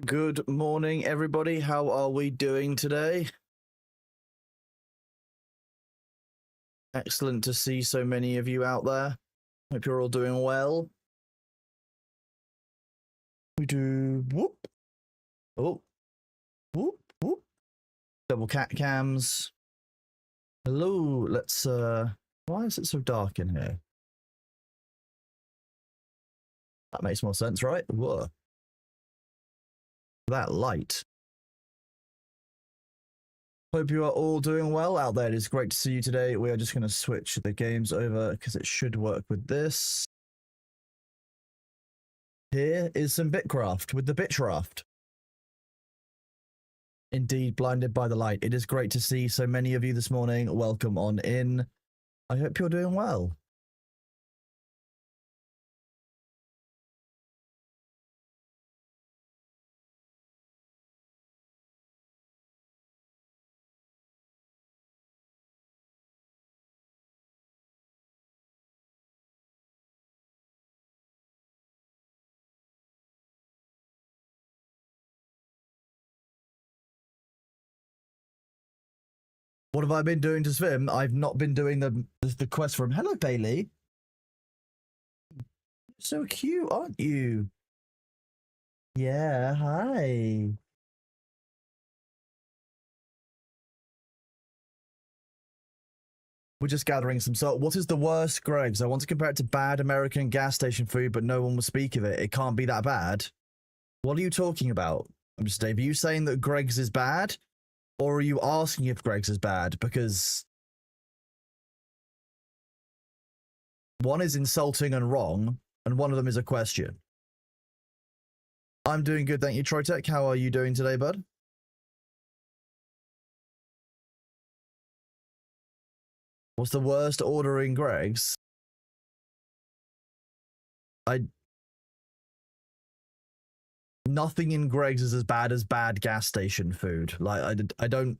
Good morning, everybody. How are we doing today? Excellent to see so many of you out there. Hope you're all doing well. We do whoop. Oh, whoop, whoop. Double cat cams. Hello, let's why is it so dark in here? That makes more sense, right? Whoa. That light. Hope you are all doing well out there. It is great to see you today. We are just going to switch the games over because it should work with this. Here is some Bitcraft with the Bitcraft. Indeed, blinded by the light. It is great to see so many of you this morning. Welcome on in. I hope you're doing well. What have I been doing to swim? I've not been doing the quest from Hello Bailey. So cute, aren't you? Yeah, hi. We're just gathering some salt. What is the worst, Greg's? I want to compare it to bad American gas station food, but no one will speak of it. It can't be that bad. What are you talking about? I'm just Dave. Are you saying that Greg's is bad? Or are you asking if Greg's is bad? Because one is insulting and wrong, and one of them is a question. I'm doing good, thank you, Troytech. How are you doing today, bud? What's the worst ordering Greg's? Nothing in Greg's is as bad gas station food. Like, I don't...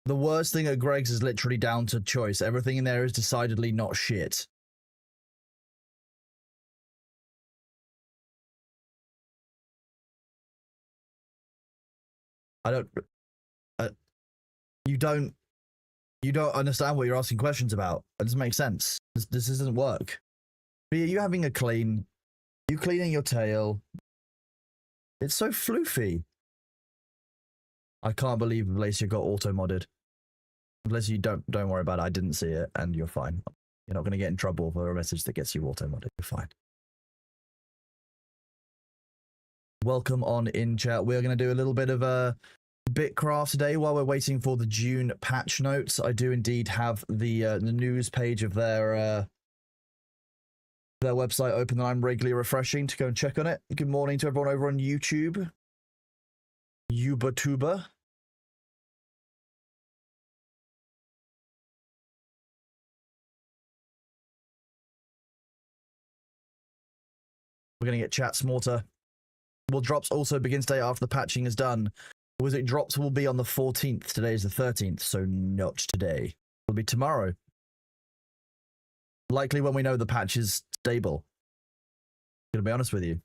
The worst thing at Greg's is literally down to choice. Everything in there is decidedly not shit. You don't understand what you're asking questions about. It doesn't make sense. This doesn't work. But you having a clean, you cleaning your tail. It's so floofy. I can't believe Glacier got auto-modded. Glacier, don't worry about it. I didn't see it, and you're fine. You're not going to get in trouble for a message that gets you auto-modded. You're fine. Welcome on in, chat. We're going to do a little bit of a Bitcraft today while we're waiting for the Dune patch notes. I do indeed have the news page of their website open that I'm regularly refreshing to go and check on it. Good morning to everyone over on YouTube. YouTuber. We're going to get chat smarter. Will drops also begin today after the patching is done? Was it drops will be on the 14th? Today is the 13th, so not today. It'll be tomorrow. Likely when we know the patch is stable. I'm going to be honest with you.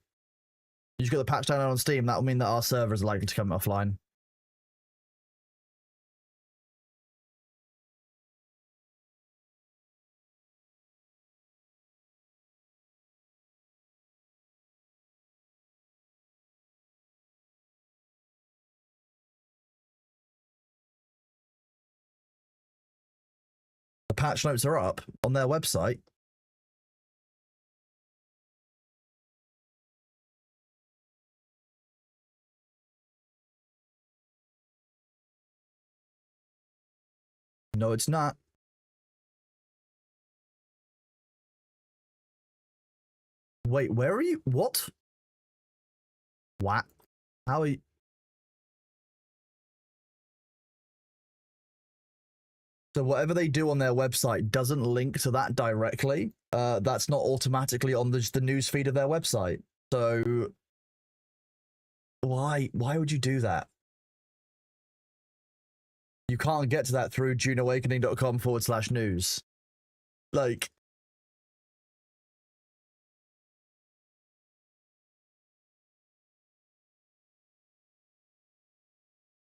You just got the patch down on Steam, that will mean that our servers are likely to come offline. The patch notes are up on their website. No, it's not. Wait, where are you? What? What? How are you? So whatever they do on their website doesn't link to that directly. That's not automatically on the news feed of their website. So why would you do that? You can't get to that through duneawakening.com/news. Like,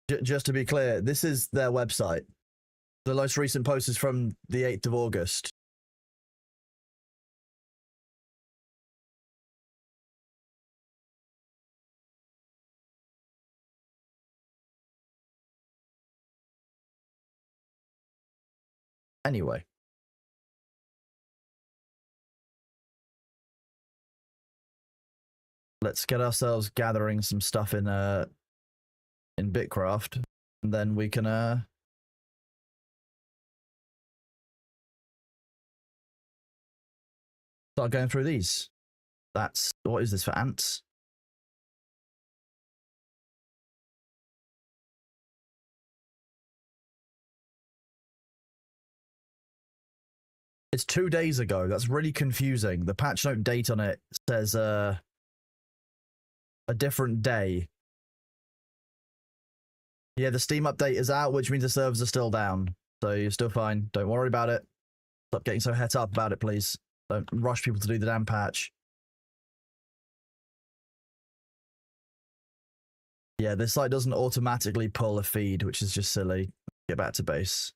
Just to be clear, this is their website. The most recent post is from the 8th of August. Anyway. Let's get ourselves gathering some stuff in Bitcraft, and then we can start going through these. That's what is this for ants? It's 2 days ago. That's really confusing. The patch note date on it says a different day. Yeah, the Steam update is out, which means the servers are still down. So you're still fine. Don't worry about it. Stop getting so het up about it, please. Don't rush people to do the damn patch. Yeah, this site doesn't automatically pull a feed, which is just silly. Get back to base.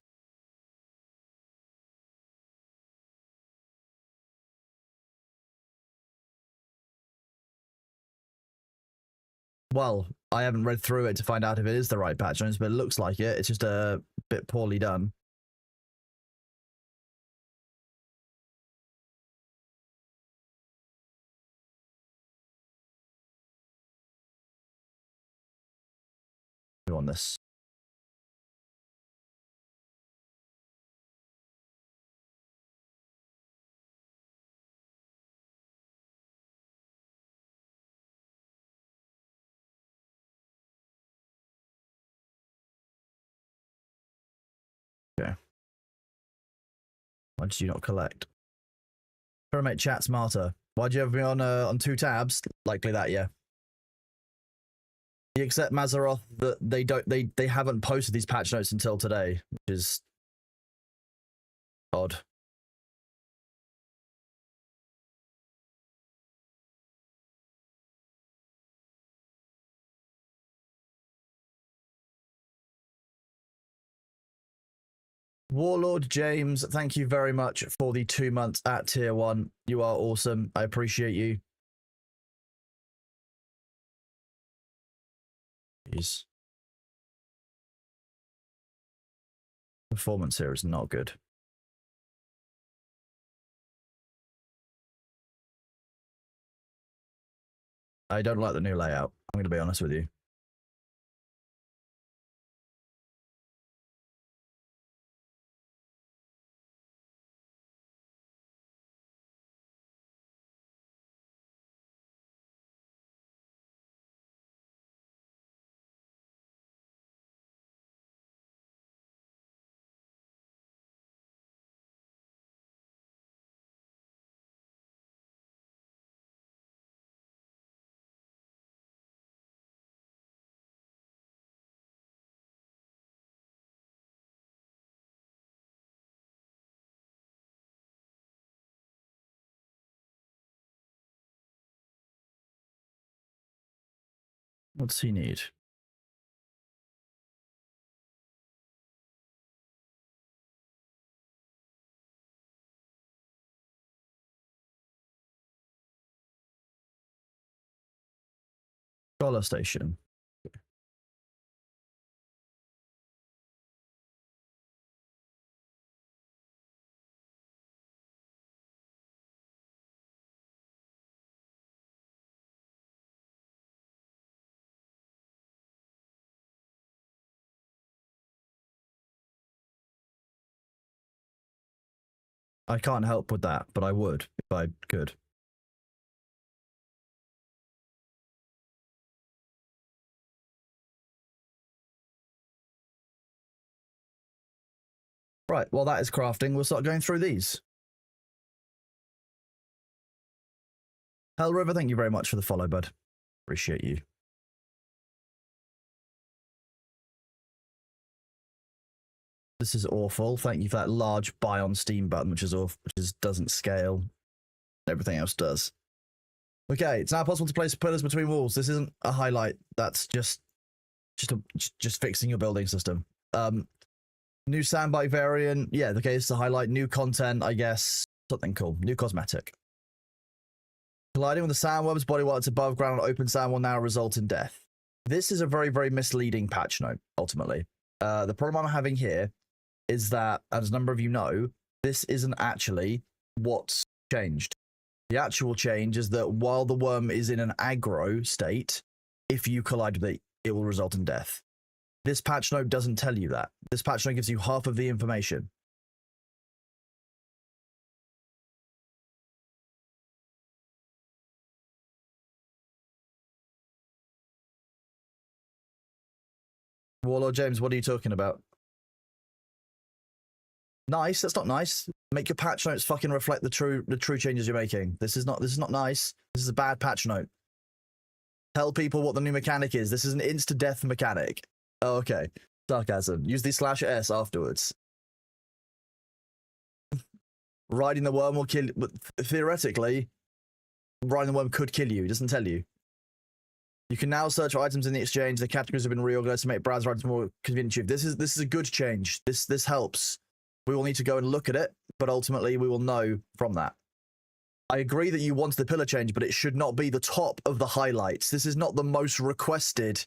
Well, I haven't read through it to find out if it is the right patch notes, but it looks like it. It's just a bit poorly done. On this. Okay. Why did you not collect? Trying to make chat smarter. Why'd you have me on 2 tabs? Likely that, yeah. You accept Mazaroth that they haven't posted these patch notes until today, which is odd. Warlord James, thank you very much for the 2 months at tier 1. You are awesome. I appreciate you. Jeez. Performance here is not good. I don't like the new layout. I'm going to be honest with you. What's he need? Scholar station. I can't help with that, but I would if I could. Right, well, that is crafting. We'll start going through these. Hell River, thank you very much for the follow, bud. Appreciate you. This is awful. Thank you for that large buy on Steam button, which is off, doesn't scale. Everything else does. Okay, it's now possible to place pillars between walls. This isn't a highlight. That's just Just fixing your building system. New sandbike variant. Yeah, the case to highlight new content, I guess. Something cool. New cosmetic. Colliding with the sandworms body while it's above ground on open sand will now result in death. This is a very, very misleading patch note, ultimately. The problem I'm having here is that, as a number of you know, this isn't actually what's changed. The actual change is that while the worm is in an aggro state, if you collide with it, it will result in death. This patch note doesn't tell you that. This patch note gives you half of the information. Warlord James, what are you talking about? Nice, that's not nice. Make your patch notes fucking reflect the true changes you're making. This is not nice. This is a bad patch note. Tell people what the new mechanic is. This is an insta-death mechanic. Oh, okay. Sarcasm. Use the /S afterwards. Riding the worm will kill... But theoretically, riding the worm could kill you. It doesn't tell you. You can now search for items in the exchange. The categories have been reorganized to make browser items more convenient. This is a good change. This helps. We will need to go and look at it, but ultimately we will know from that. I agree that you want the pillar change, but it should not be the top of the highlights. This is not the most requested.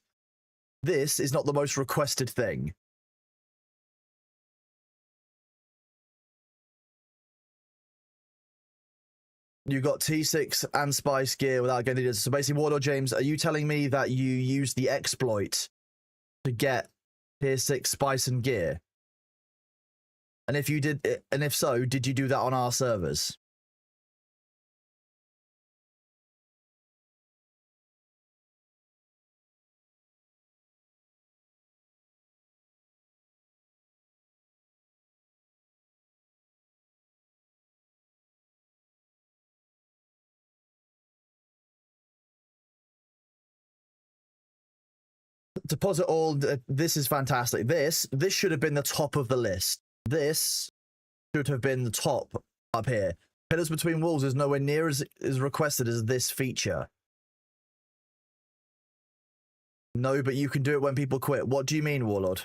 This is not the most requested thing. You got T6 and Spice gear without getting it. So basically, Warlord James, are you telling me that you used the exploit to get Tier 6 Spice and gear? And if you did, and if so, did you do that on our servers? Deposit all. This is fantastic. This should have been the top of the list. This should have been the top up here. Pillars Between Walls is nowhere near as requested as this feature. No, but you can do it when people quit. What do you mean, Warlord?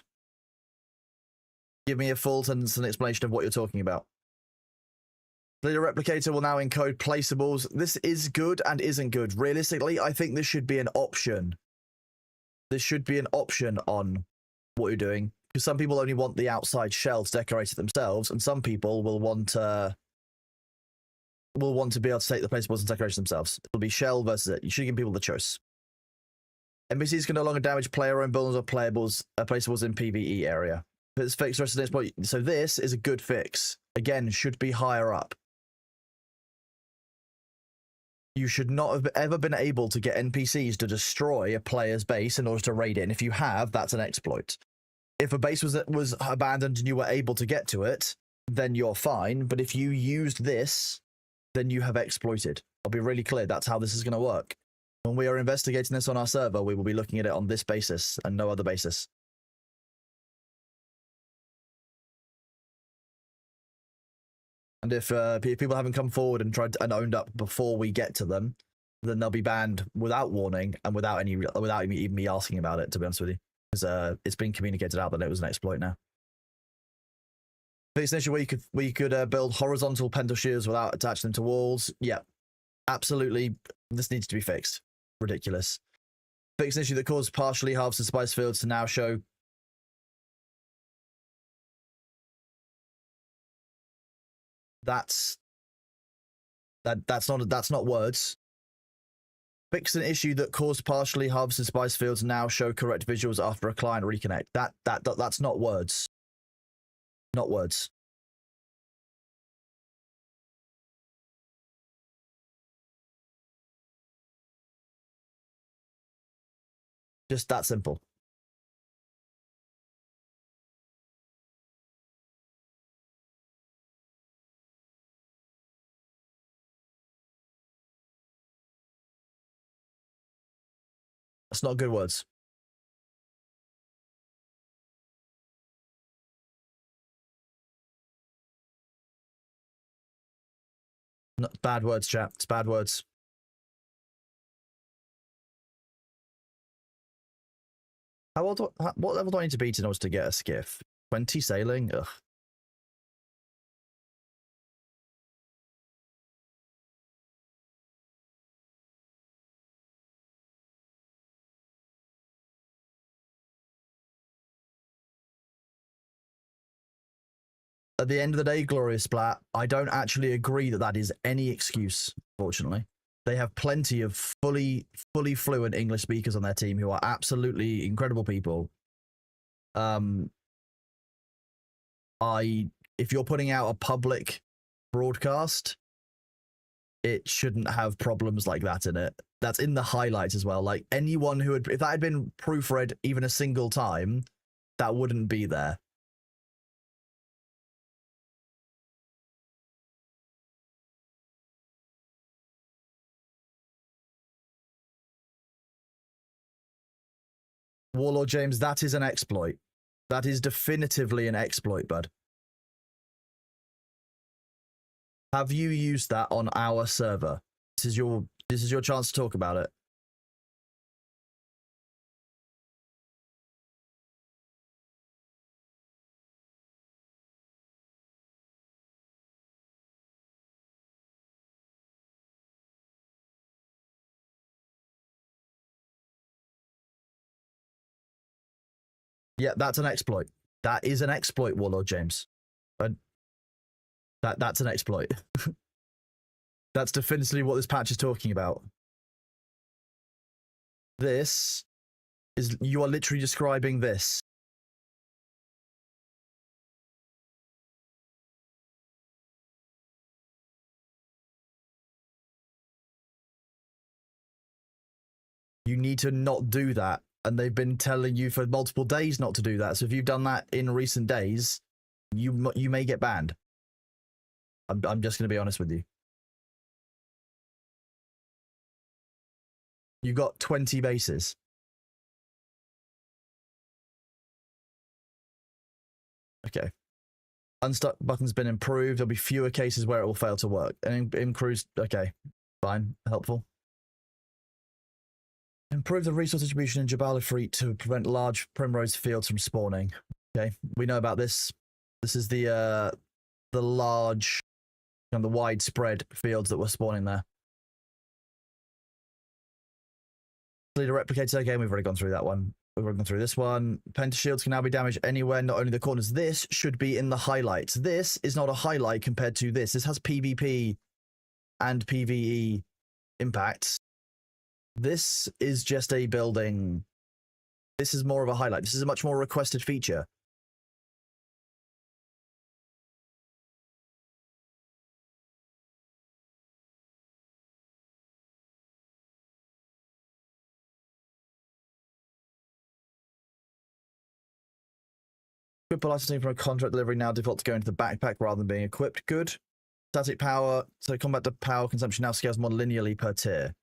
Give me a full sentence and explanation of what you're talking about. The replicator will now encode placeables. This is good and isn't good. Realistically, I think this should be an option. This should be an option on what you're doing. Because some people only want the outside shelves decorated themselves, and some people will want to be able to take the placeables and decoration themselves. It'll be shell versus it. You should give people the choice. NPCs can no longer damage player-owned buildings or placeables in PvE area. It's fixed rest of this point. So this is a good fix. Again, should be higher up. You should not have ever been able to get NPCs to destroy a player's base in order to raid it. And if you have, that's an exploit. If a base was abandoned and you were able to get to it, then you're fine. But if you used this, then you have exploited. I'll be really clear. That's how this is going to work. When we are investigating this on our server, we will be looking at it on this basis and no other basis. And if people haven't come forward and tried and owned up before we get to them, then they'll be banned without warning and without even me asking about it, to be honest with you. Because it's been communicated out that it was an exploit now. It's an issue where you could build horizontal pental shields without attaching them to walls. Yeah, absolutely. This needs to be fixed. Ridiculous. Fix an issue that caused partially harvested spice fields to now show. That's not words. Fix an issue that caused partially harvested spice fields now show correct visuals after a client reconnect. That's not words. Not words. Just that simple. That's not good words. Not bad words, chat. It's bad words. What level do I need to beat in order to get a skiff? 20 sailing? Ugh. At the end of the day, Glorious Splat, I don't actually agree that that is any excuse, fortunately. They have plenty of fully fluent English speakers on their team who are absolutely incredible people. If you're putting out a public broadcast, it shouldn't have problems like that in it. That's in the highlights as well. Like anyone who had, if that had been proofread even a single time, that wouldn't be there. Warlord James, that is an exploit. That is definitively an exploit, bud. Have you used that on our server? This is your chance to talk about it. Yeah, that's an exploit. That is an exploit, Warlord James. That's an exploit. That's definitively what this patch is talking about. This is, you are literally describing this. You need to not do that. And they've been telling you for multiple days not to do that. So if you've done that in recent days, you may get banned. I'm just going to be honest with you. You got 20 bases. Okay. Unstuck button's been improved. There'll be fewer cases where it will fail to work. And in cruise, okay, fine, helpful. Improve the resource distribution in Jabal Ifrit to prevent large primrose fields from spawning. Okay, we know about this. This is the large and the widespread fields that were spawning there. Leader replicates. Okay, we've already gone through that one. We've already gone through this one. Pentashields can now be damaged anywhere, not only the corners. This should be in the highlights. This is not a highlight compared to this. This has PvP and PvE impacts. This is just a building. This is more of a highlight. This is a much more requested feature. Equip licensing from a contract delivery now default to go into the backpack rather than being equipped. Good. Static power. So combat to power consumption now scales more linearly per tier.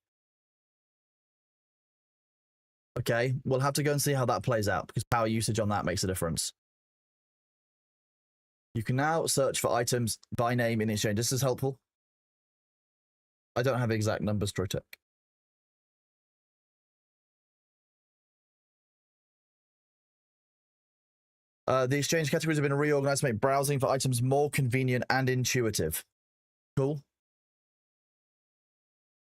Okay, we'll have to go and see how that plays out because power usage on that makes a difference. You can now search for items by name in the exchange. This is helpful. I don't have exact numbers, Trotec. The exchange categories have been reorganized to make browsing for items more convenient and intuitive. Cool.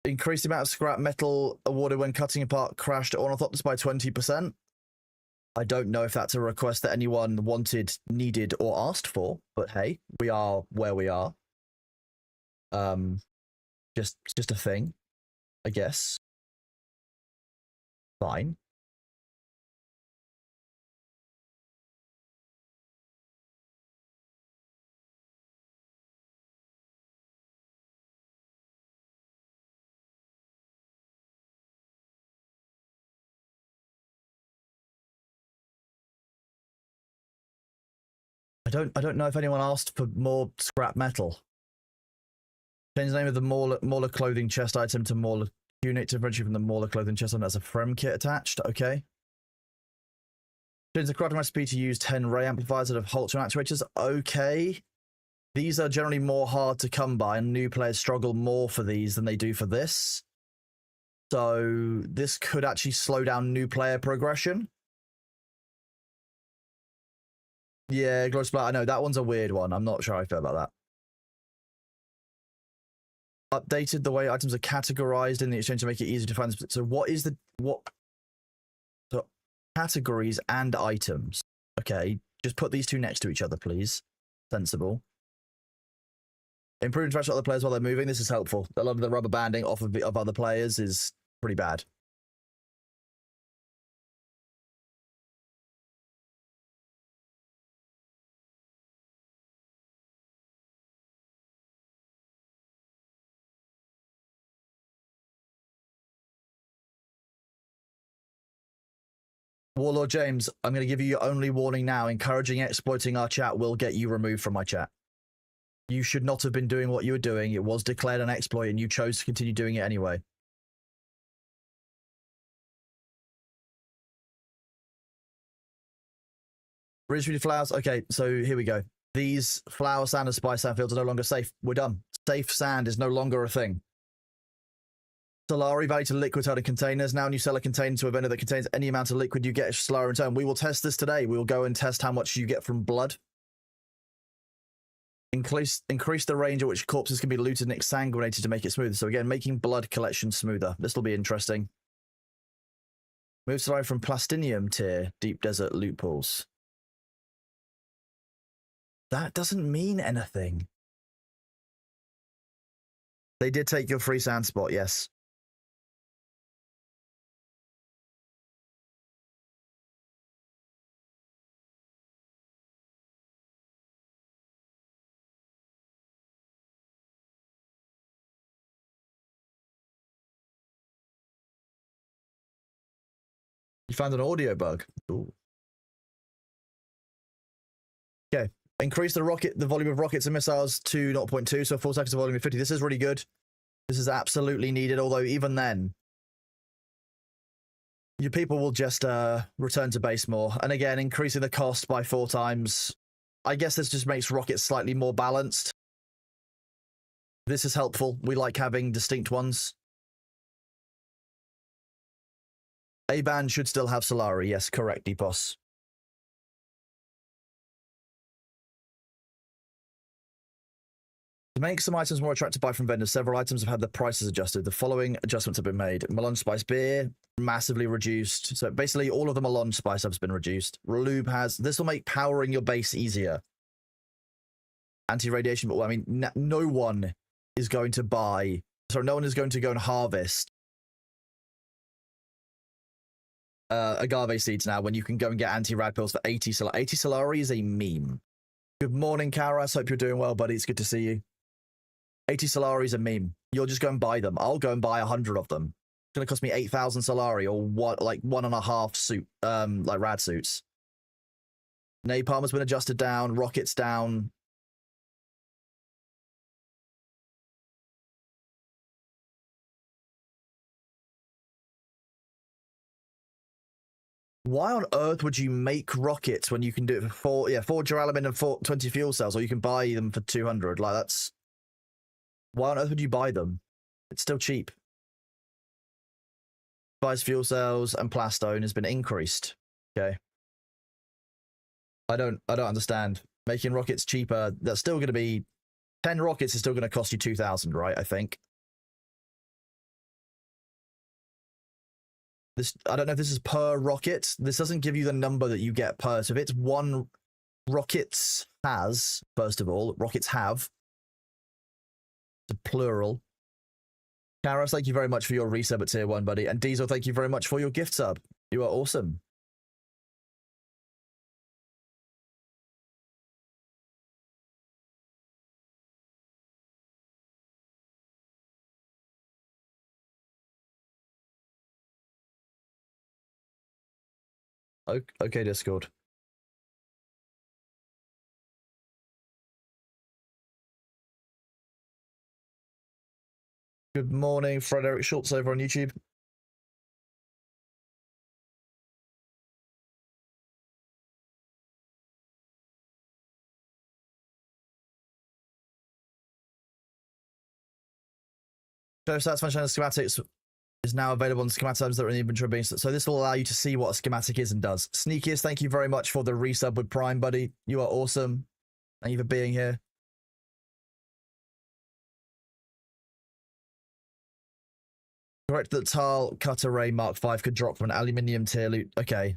Increased the amount of scrap metal awarded when cutting apart crashed ornithopters by 20%. I don't know if that's a request that anyone wanted, needed, or asked for, but hey, we are where we are. Just a thing, I guess. Fine. I don't know if anyone asked for more scrap metal. Change the name of the Mauler clothing chest item to Mauler unit to differentiate from the Mauler clothing chest item. That's a Frem kit attached. Okay. Change the crafting recipe to use 10 ray amplifiers that have Holtron actuators. Okay. These are generally more hard to come by, and new players struggle more for these than they do for this. So this could actually slow down new player progression. Yeah, Glory Splat. I know that one's a weird one. I'm not sure how I feel about that. Updated the way items are categorized in the exchange to make it easier to find. So what is the what? So categories and items. Okay, just put these two next to each other, please. Sensible. Improve interaction with other players while they're moving. This is helpful. A lot of the rubber banding off of other players is pretty bad. Warlord James, I'm going to give you your only warning now. Encouraging exploiting our chat will get you removed from my chat. You should not have been doing what you were doing. It was declared an exploit and you chose to continue doing it anyway. Bridge flowers. Okay, so here we go. These flower sand and spice sand fields are no longer safe. We're done. Safe sand is no longer a thing. Solari value to liquid held in containers. Now when you sell a container to a vendor that contains any amount of liquid, you get a Solari in return. We will test this today. We will go and test how much you get from blood. Increase the range at which corpses can be looted and exsanguinated to make it smoother. So again, making blood collection smoother. This will be interesting. Move Solari from Plastinium tier, deep desert loot pools. That doesn't mean anything. They did take your free sand spot, yes. You found an audio bug. Ooh. Okay. Increase the volume of rockets and missiles to 0.2, so 4 seconds of volume of 50. This is really good. This is absolutely needed, although even then, your people will just return to base more. And again, increasing the cost by 4 times. I guess this just makes rockets slightly more balanced. This is helpful. We like having distinct ones. A-band should still have Solari. Yes, correct, Depos. To make some items more attractive to buy from vendors, several items have had the prices adjusted. The following adjustments have been made. Melange Spice Beer, massively reduced. So basically all of the Melange Spice has been reduced. Relube has... This will make powering your base easier. Anti-radiation, but I mean, no one is going to buy... So no one is going to go and harvest agave seeds now when you can go and get anti-rad pills for 80 Solari. 80 Solari is a meme. Good morning, Karas. Hope you're doing well, buddy. It's good to see you. 80 Solari is a meme. You'll just go and buy them. I'll go and buy 100 of them. It's going to cost me 8,000 Solari or what, like 1.5 suit, like rad suits. Napalm has been adjusted down. Rockets down. Why on earth would you make rockets when you can do it for 4 duralumin and 20 fuel cells, or you can buy them for 200? Like, that's... Why on earth would you buy them? It's still cheap. Buys fuel cells and plastone has been increased. Okay. I don't understand. Making rockets cheaper, that's still going to be... 10 rockets is still going to cost you 2,000, right? I think. This, I don't know if this is per rocket. This doesn't give you the number that you get per. So if it's 1 rockets has, first of all, rockets have. It's a plural. Karas, thank you very much for your resub at tier 1, buddy. And Diesel, thank you very much for your gift sub. You are awesome. Okay, Discord. Good morning, Frederick Schultz over on YouTube. Show stats, function, and schematics is now available on schematic items that are in the inventory. So this will allow you to see what a schematic is and does. Sneakiest, thank you very much for the resub with Prime, buddy. You are awesome. Thank you for being here. Correct that tile cut array Mark 5 could drop from an aluminium tier loot. Okay.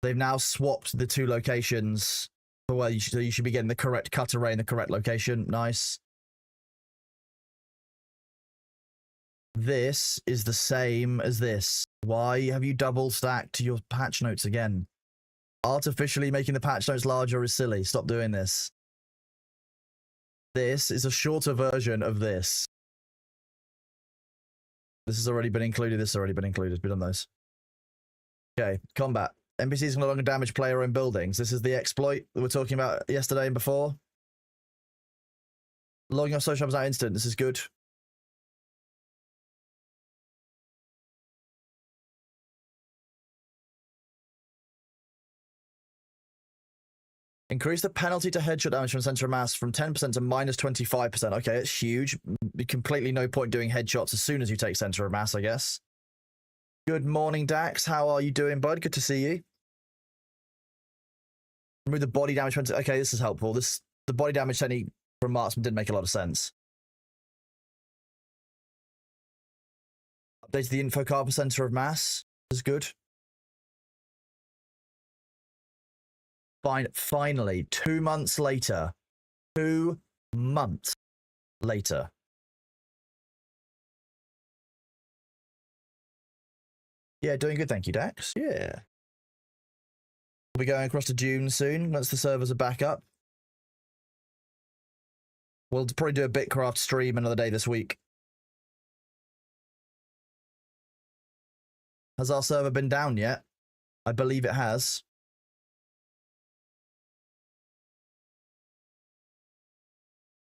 They've now swapped the two locations for where you should be getting the correct cut array in the correct location. Nice. This is the same as this. Why have you double stacked your patch notes again? Artificially making the patch notes larger is silly. Stop doing this. This is a shorter version of this. This has already been included. This has already been included. We've done those. Okay, combat. NPCs can no longer damage player-owned buildings. This is the exploit that we were talking about yesterday and before. Logging off social hubs now instant. This is good. Increase the penalty to headshot damage from center of mass from 10% to minus 25%. Okay, it's huge. Completely no point doing headshots as soon as you take center of mass, I guess. Good morning, Dax. How are you doing, bud? Good to see you. Remove the body damage. Okay, this is helpful. The body damage technique from marksman did make a lot of sense. Update the info card for center of mass. This is good. Finally, 2 months later. 2 months later. Yeah, doing good, thank you, Dax. Yeah. We'll be going across to Dune soon, once the servers are back up. We'll probably do a Bitcraft stream another day this week. Has our server been down yet? I believe it has.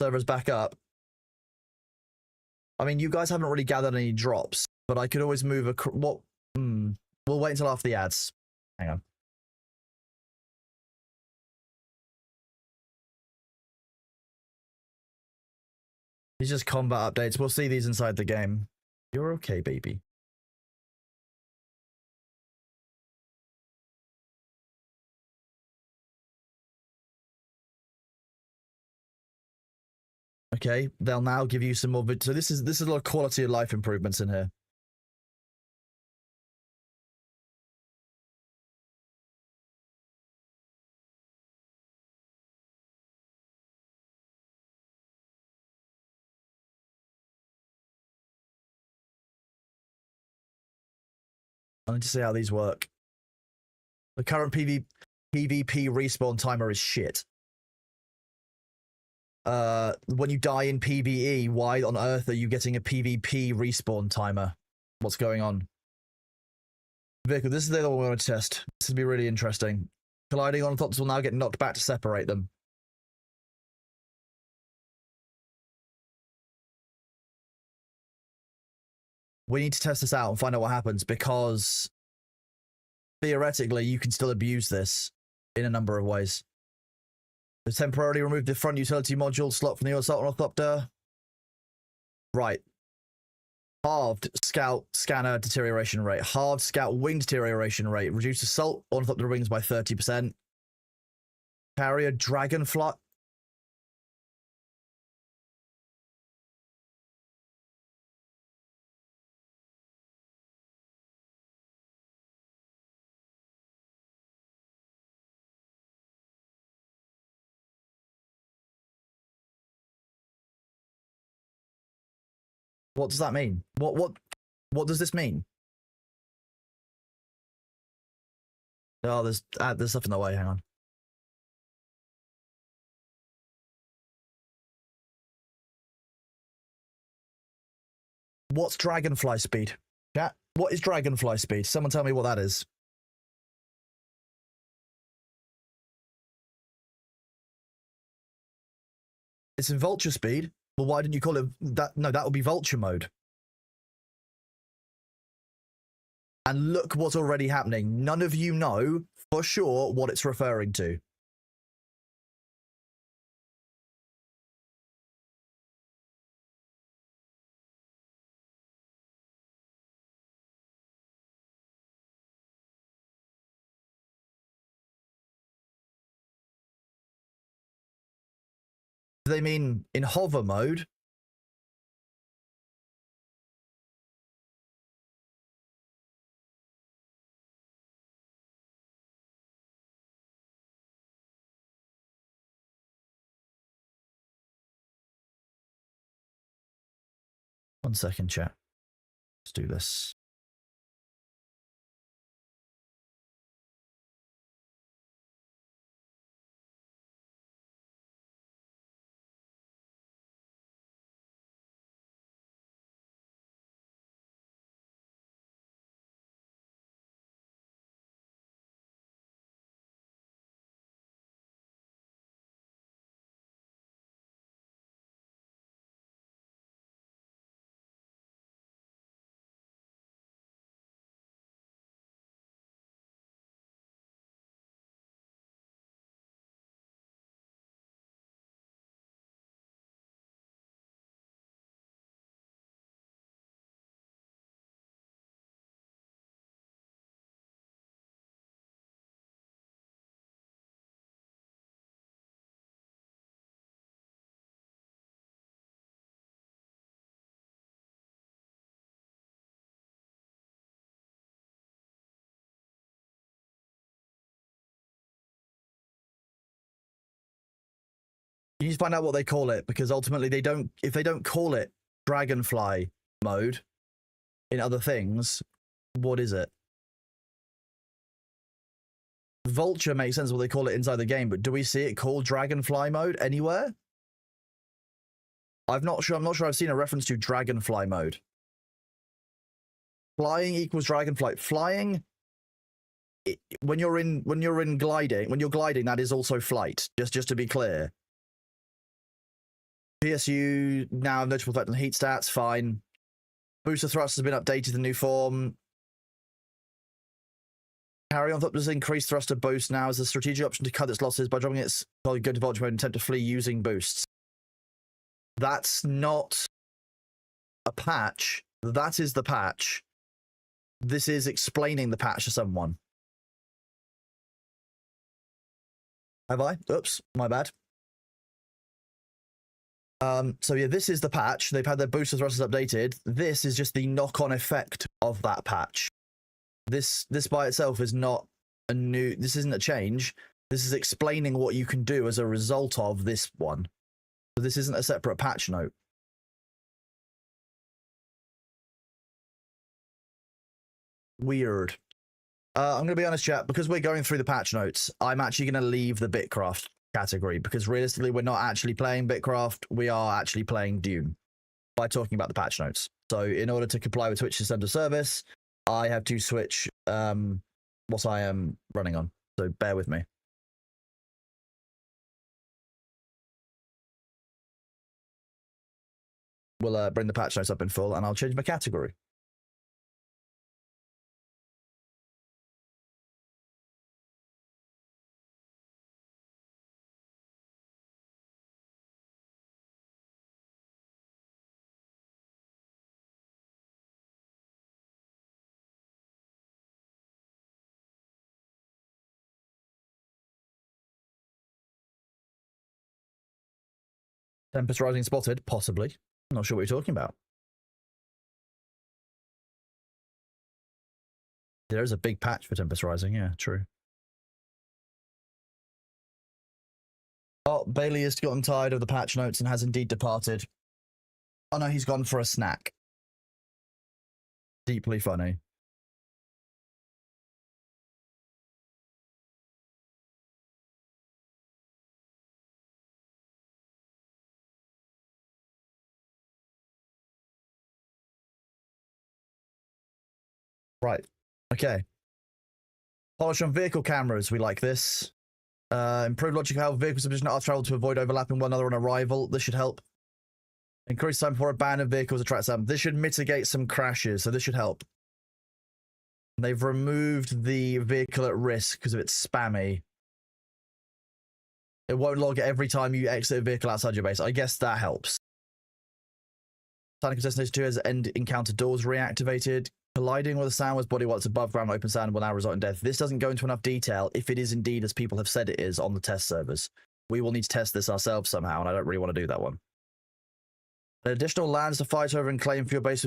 Server's back up. I mean, you guys haven't really gathered any drops, but I could always move a... What? We'll wait until after the ads. Hang on. These are just combat updates. We'll see these inside the game. You're okay, baby. Okay, they'll now give you some more... So this is a lot of quality of life improvements in here. I need to see how these work. The current PvP respawn timer is shit. When you die in PvE, why on earth are you getting a PvP respawn timer? What's going on? Vehicle, this is the other one we want to test. This will be really interesting. Colliding ornithopters will now get knocked back to separate them. We need to test this out and find out what happens, because theoretically you can still abuse this in a number of ways. To temporarily remove the front utility module slot from the assault ornithopter. Right. Halved scout scanner deterioration rate. Halved scout wing deterioration rate. Reduced assault ornithopter wings by 30%. Carrier dragonfly. What does that mean? What does this mean? Oh, there's stuff in the way. Hang on. What's dragonfly speed? Yeah. What is dragonfly speed? Someone tell me what that is. It's in vulture speed. Well, why didn't you call it that? No, that would be vulture mode. And look what's already happening. None of you know for sure what it's referring to. Do they mean in hover mode? One second, chat. Let's do this. You need to find out what they call it, because ultimately they don't. If they don't call it dragonfly mode in other things, what is it? Vulture makes sense what they call it inside the game, but do we see it called dragonfly mode anywhere? I'm not sure I've seen a reference to dragonfly mode. Flying equals dragonfly. Flying, when you're gliding, that is also flight. Just to be clear. PSU now have notable effect on heat stats. Fine. Booster thrust has been updated to new form. Carry on does increased thruster boost now as a strategic option to cut its losses by dropping its go to vulture mode and attempt to flee using boosts. That's not a patch. That is the patch. This is explaining the patch to someone. Have I? Oops, my bad. So yeah, this is the patch. They've had their booster thrusters updated. This is just the knock-on effect of that patch. This by itself is not a new. This isn't a change. This is explaining what you can do as a result of this one. So this isn't a separate patch note. Weird. I'm going to be honest, chat, because we're going through the patch notes, I'm actually going to leave the Bitcraft category, because realistically, we're not actually playing Bitcraft. We are actually playing Dune by talking about the patch notes. So in order to comply with Twitch's terms of service, I have to switch what I am running on. So bear with me. We'll bring the patch notes up in full, and I'll change my category. Tempest Rising spotted, possibly. I'm not sure what you're talking about. There is a big patch for Tempest Rising, yeah, true. Oh, Bailey has gotten tired of the patch notes and has indeed departed. Oh no, he's gone for a snack. Deeply funny. Right. Okay. Polish on vehicle cameras. We like this. Improved logic of how vehicles are positioned at travel to avoid overlapping one another on arrival. This should help. Increase time before abandoned vehicles attract some. This should mitigate some crashes, so this should help. They've removed the vehicle at risk because of its spammy. It won't log every time you exit a vehicle outside your base. I guess that helps. Sonic Destination 2 has end encounter doors reactivated. Colliding with a sandwich body while it's above ground open sand will now result in death. This doesn't go into enough detail if it is indeed as people have said it is on the test servers. we will need to test this ourselves somehow, and I don't really want to do that one. Additional lands to fight over and claim for your base.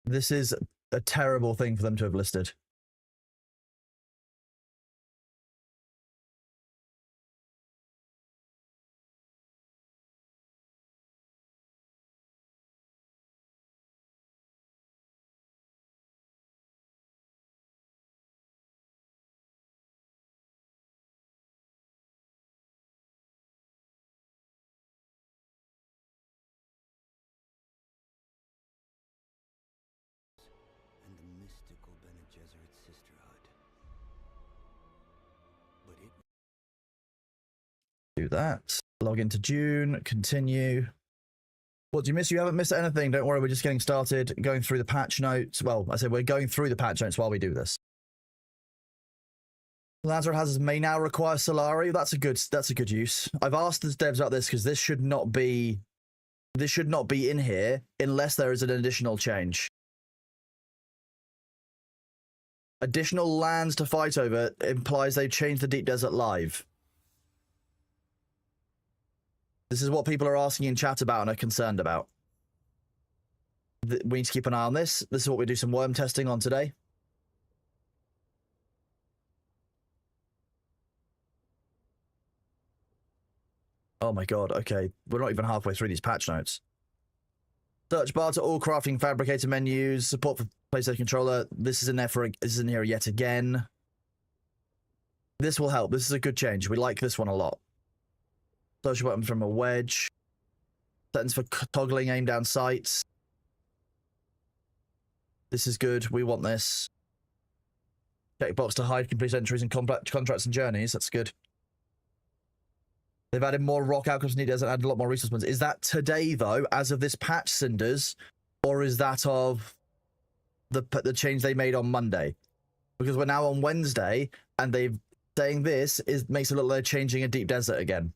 This is a terrible thing for them to have listed. Do that. Log into Dune. Continue. What do you miss? You haven't missed anything. Don't worry, we're just getting started. Going through the patch notes. Well, I said we're going through the patch notes while we do this. Lazarus Hazards may now require Solari. That's a good use. I've asked the devs about this because this should not be in here unless there is an additional change. Additional lands to fight over implies they changed the Deep Desert live. This is what people are asking in chat about and are concerned about. We need to keep an eye on this. This is what we do some worm testing on today. Oh my god, okay. We're not even halfway through these patch notes. Search bar to all crafting fabricator menus. Support for PlayStation controller. This is in there this is in here yet again. This will help. This is a good change. We like this one a lot. Search button from a wedge. Settings for toggling aim down sights. This is good. We want this. Checkbox to hide complete entries and contracts and journeys. That's good. They've added more rock outcomes needed and added a lot more resource points. Is that today, though, as of this patch, Cinders? Or is that of the change they made on Monday? Because we're now on Wednesday, and they've saying this makes it look like they're changing a Deep Desert again.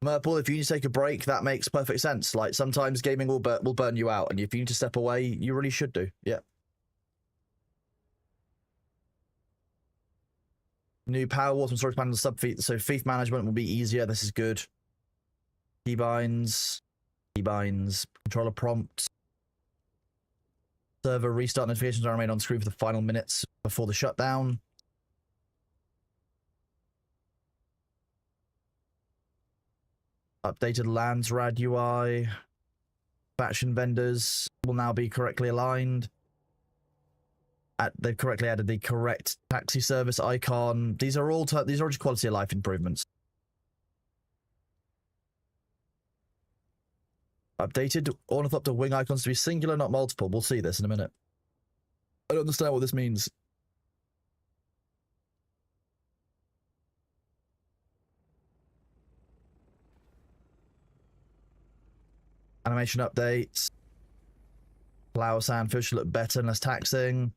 Merple, if you need to take a break, that makes perfect sense. Like, sometimes gaming will burn you out, and if you need to step away, you really should do. Yeah. New power water and storage panel sub-feet, so fief management will be easier. This is good. Keybinds, controller prompt. Server restart notifications are made on screen for the final minutes before the shutdown. Updated lands rad UI. Faction vendors will now be correctly aligned. They've correctly added the correct taxi service icon. These are all just quality of life improvements. Updated ornithopter wing icons to be singular, not multiple. We'll see this in a minute. I don't understand what this means. Animation updates. Flower sandfish look better and less taxing.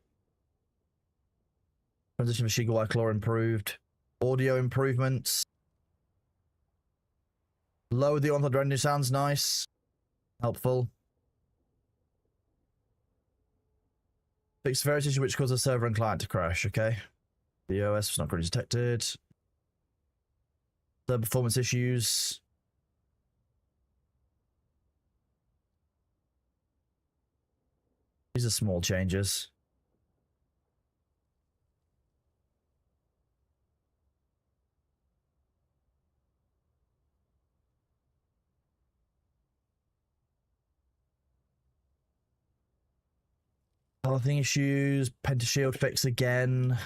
Transition for Shiga Claw improved. Audio improvements. Lower the ornithopter render sounds nice. Helpful. Fix severity issue which causes server and client to crash, okay? The OS was not currently detected. The performance issues. These are small changes. Pathing issues, pentashield fix again.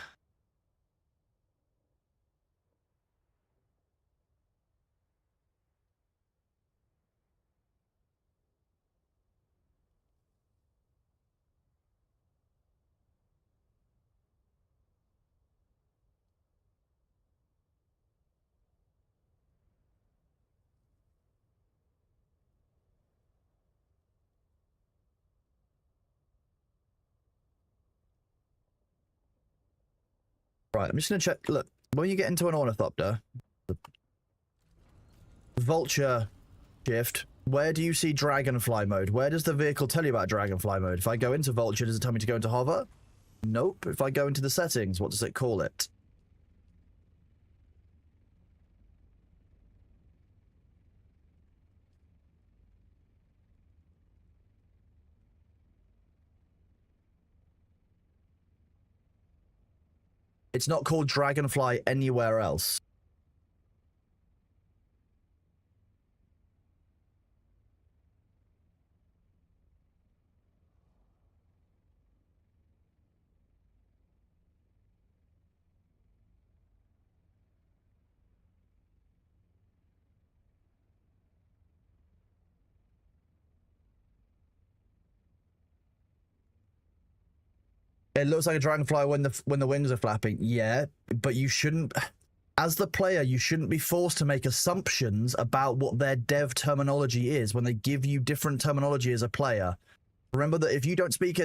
Right, I'm just gonna check. Look, when you get into an ornithopter, the vulture shift, where do you see dragonfly mode? Where does the vehicle tell you about dragonfly mode? If I go into vulture, does it tell me to go into hover? Nope. If I go into the settings, what does it call it? It's not called dragonfly anywhere else. It looks like a dragonfly when the wings are flapping. Yeah, but you shouldn't. As the player, you shouldn't be forced to make assumptions about what their dev terminology is when they give you different terminology as a player. Remember that if you don't speak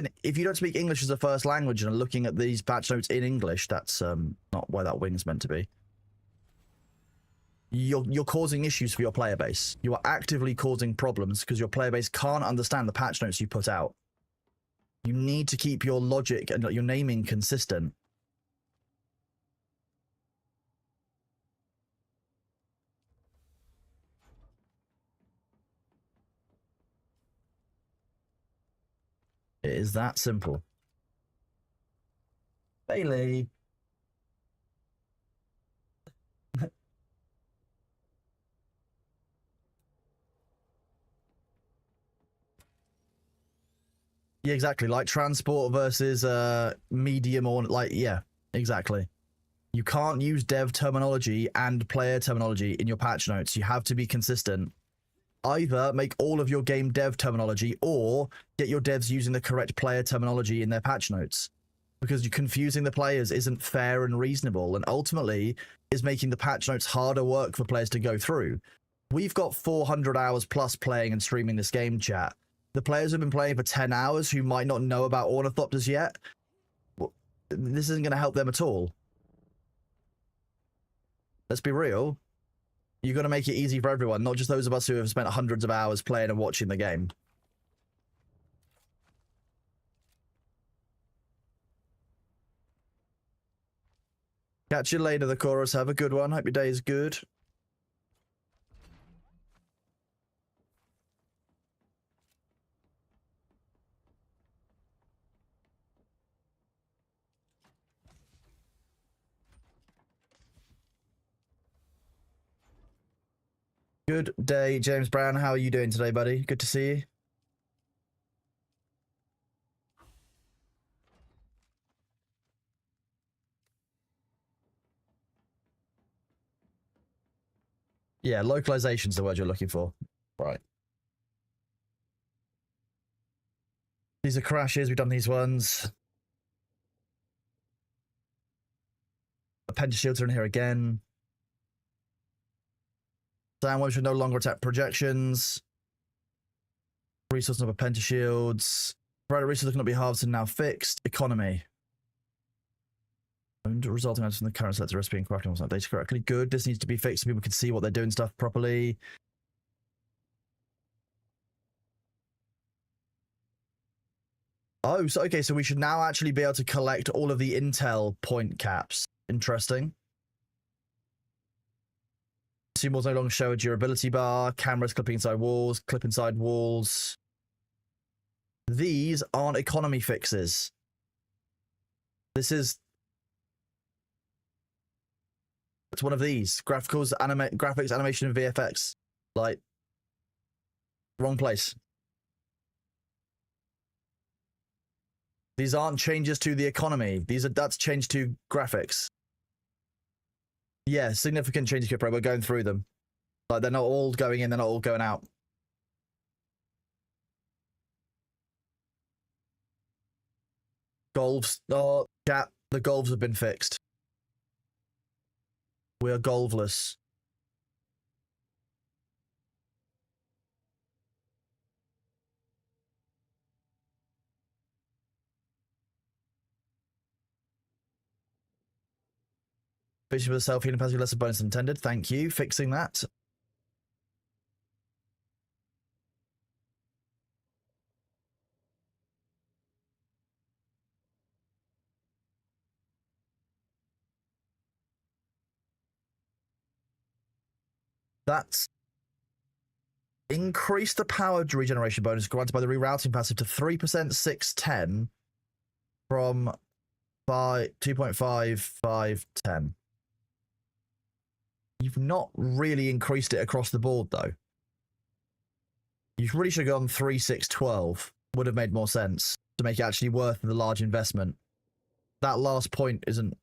English as a first language and are looking at these patch notes in English, that's not where that wing's meant to be. You're causing issues for your player base. You are actively causing problems because your player base can't understand the patch notes you put out. You need to keep your logic and your naming consistent. It is that simple. Bailey. Yeah, exactly. Like transport versus medium or like, yeah, exactly. You can't use dev terminology and player terminology in your patch notes. You have to be consistent. Either make all of your game dev terminology or get your devs using the correct player terminology in their patch notes. Because you're confusing the players isn't fair and reasonable, and ultimately is making the patch notes harder work for players to go through. We've got 400 hours plus playing and streaming this game, chat. The players who've been playing for 10 hours who might not know about ornithopters yet, well, this isn't going to help them at all. Let's be real. You've got to make it easy for everyone, not just those of us who have spent hundreds of hours playing and watching the game. Catch you later, the chorus. Have a good one. Hope your day is good. Good day, James Brown. How are you doing today, buddy? Good to see you. Yeah, localization's the word you're looking for. Right. These are crashes. We've done these ones. Appendage shields are in here again. Sandwich should no longer attack projections. Resource of appendage shields. Predator resource cannot be harvested, now fixed. Economy. Resulting items from the current selected recipe and crafting was not updated correctly. Good. This needs to be fixed so people can see what they're doing stuff properly. Oh, so okay, so we should now actually be able to collect all of the intel point caps. Interesting. Consumables no longer show a durability bar. Cameras clipping inside walls. Clip inside walls. These aren't economy fixes. This is... It's one of these. Graphics, animation, and VFX. Like, wrong place. These aren't changes to the economy. That's change to graphics. Yeah, significant changes to your pro. We're going through them. Like, they're not all going in, they're not all going out. Golfs. Oh, chat. The golfs have been fixed. We're golfless. Fixing with a self-healing passive lesser bonus than intended. Thank you. Fixing that. That's increased the power regeneration bonus granted by the rerouting passive to 3%, 610 from 2.5, 5, 10. You've not really increased it across the board, though. You really should have gone 3, 6, 12. Would have made more sense to make it actually worth the large investment. That last point isn't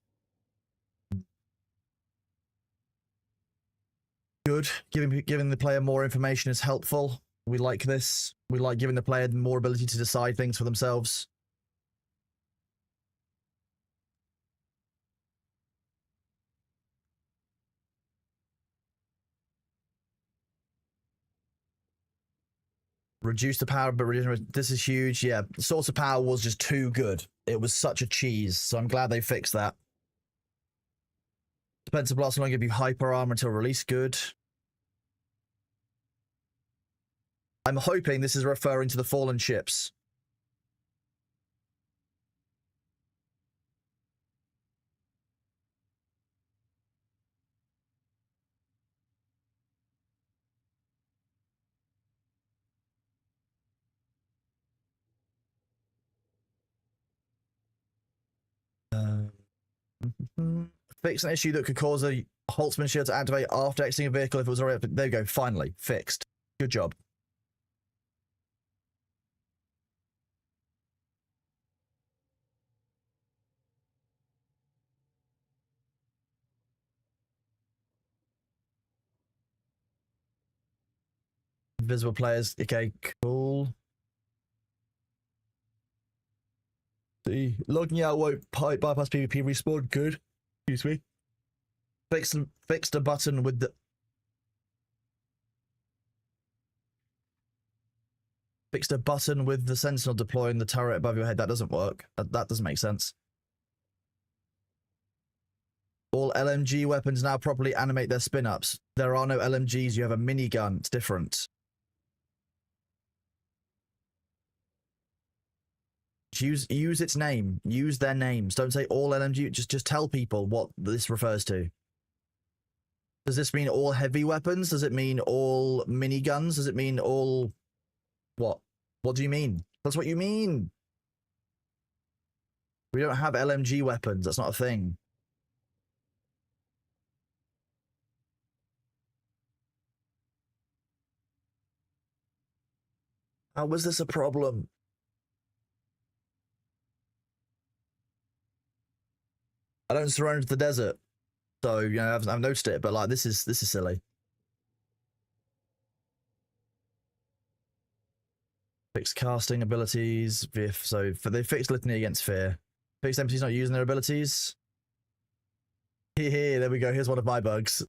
good. Giving the player more information is helpful. We like this. We like giving the player more ability to decide things for themselves. Reduce the power, but this is huge. Yeah, the source of power was just too good. It was such a cheese, so I'm glad they fixed that. Defensive blast will only give you hyper armor until release. Good. I'm hoping this is referring to the fallen ships. Fix an issue that could cause a Holtzman shield to activate after exiting a vehicle if it was already... There you go, finally. Fixed. Good job. Invisible players. Okay, cool. The logging out won't bypass PvP respawn. Good. Excuse me. Fixed a button with the... Fixed a button with the sentinel deploying the turret above your head. That doesn't work. That doesn't make sense. All LMG weapons now properly animate their spin-ups. There are no LMGs. You have a minigun. It's different. Use its name. Use their names. Don't say all LMG. Just tell people what this refers to. Does this mean all heavy weapons? Does it mean all miniguns? Does it mean all... What? What do you mean? That's what you mean. We don't have LMG weapons. That's not a thing. How was this a problem? I don't surrender to the desert. So, you know, I've noticed it, but like this is silly. Fixed casting abilities. So they fixed litany against fear. Fixed NPCs not using their abilities. Here, there we go. Here's one of my bugs.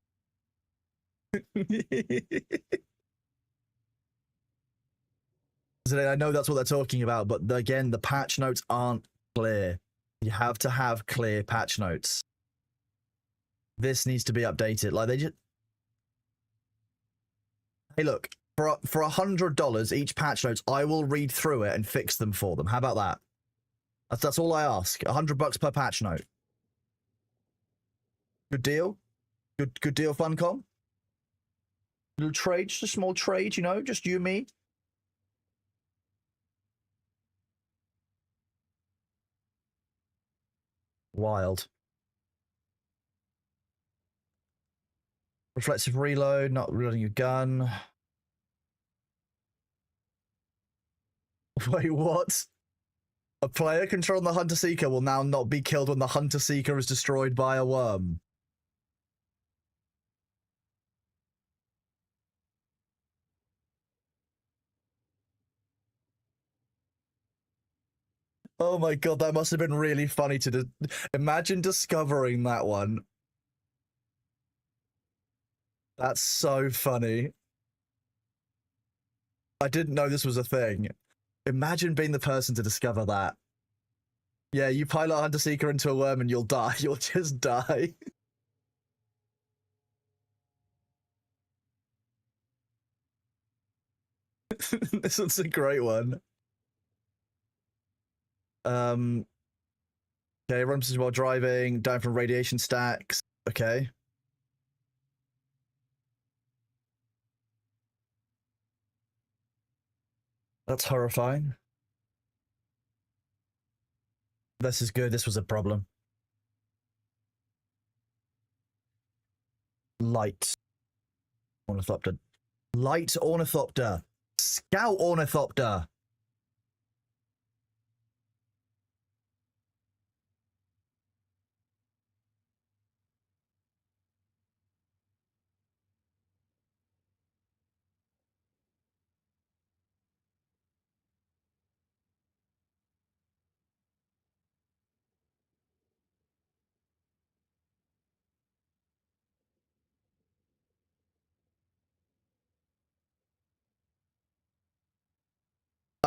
So I know that's what they're talking about, but again, the patch notes aren't clear. You have to have clear patch notes. This needs to be updated. Like they just... Hey, look, for $100 each patch notes, I will read through it and fix them for them. How about that? That's all I ask. $100 per patch note. Good deal. Good deal, Funcom. Little trade, just a small trade, you know, just you and me. Wild. Reflexive reload, not reloading your gun. Wait, what? A player controlling the Hunter Seeker will now not be killed when the Hunter Seeker is destroyed by a worm. Oh my god, that must have been really funny to imagine discovering that one. That's so funny. I didn't know this was a thing. Imagine being the person to discover that. Yeah, you pilot Hunter Seeker into a worm and you'll die. You'll just die. This one's a great one. Okay, run position while driving, down from radiation stacks. Okay. That's horrifying. This is good. This was a problem. Light Ornithopter. Light Ornithopter. Scout Ornithopter.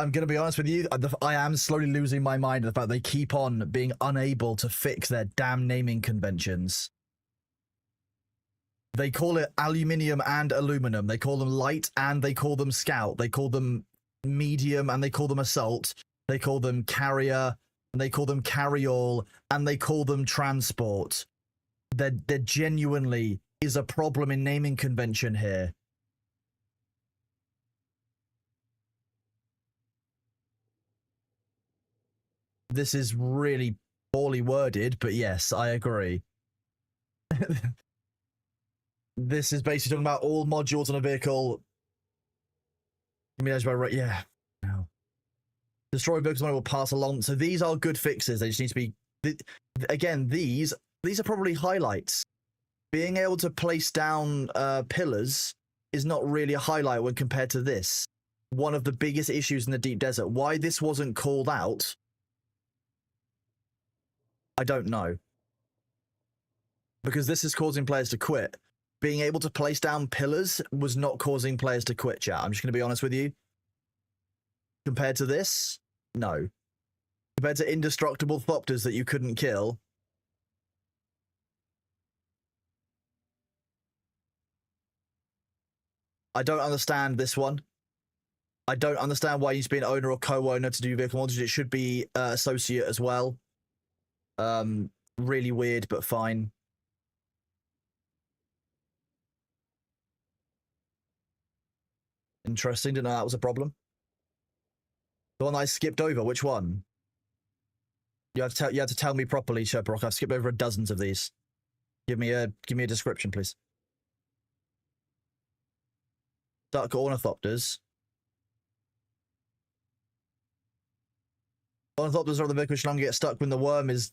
I'm going to be honest with you. I am slowly losing my mind at the fact they keep on being unable to fix their damn naming conventions. They call it aluminium and aluminum. They call them light and they call them scout. They call them medium and they call them assault. They call them carrier and they call them carryall and they call them transport. There genuinely is a problem in naming convention here. This is really poorly worded, but yes, I agree. This is basically talking about all modules on a vehicle. Yeah. No. Destroy vehicles will pass along. So these are good fixes. They just need to be. Again, these are probably highlights. Being able to place down pillars is not really a highlight when compared to this. One of the biggest issues in the deep desert. Why this wasn't called out, I don't know. Because this is causing players to quit. Being able to place down pillars was not causing players to quit, chat. I'm just going to be honest with you. Compared to this, no. Compared to indestructible thopters that you couldn't kill. I don't understand this one. I don't understand why you need to be an owner or co-owner to do vehicle modding. It should be associate as well. Really weird, but fine. Interesting. Didn't know that was a problem. The one I skipped over. Which one? You have to tell me properly, Sherpa. I've skipped over dozens of these. Give me a description, please. Dark ornithopters. Ornithopters are the vehicle which no longer get stuck when the worm is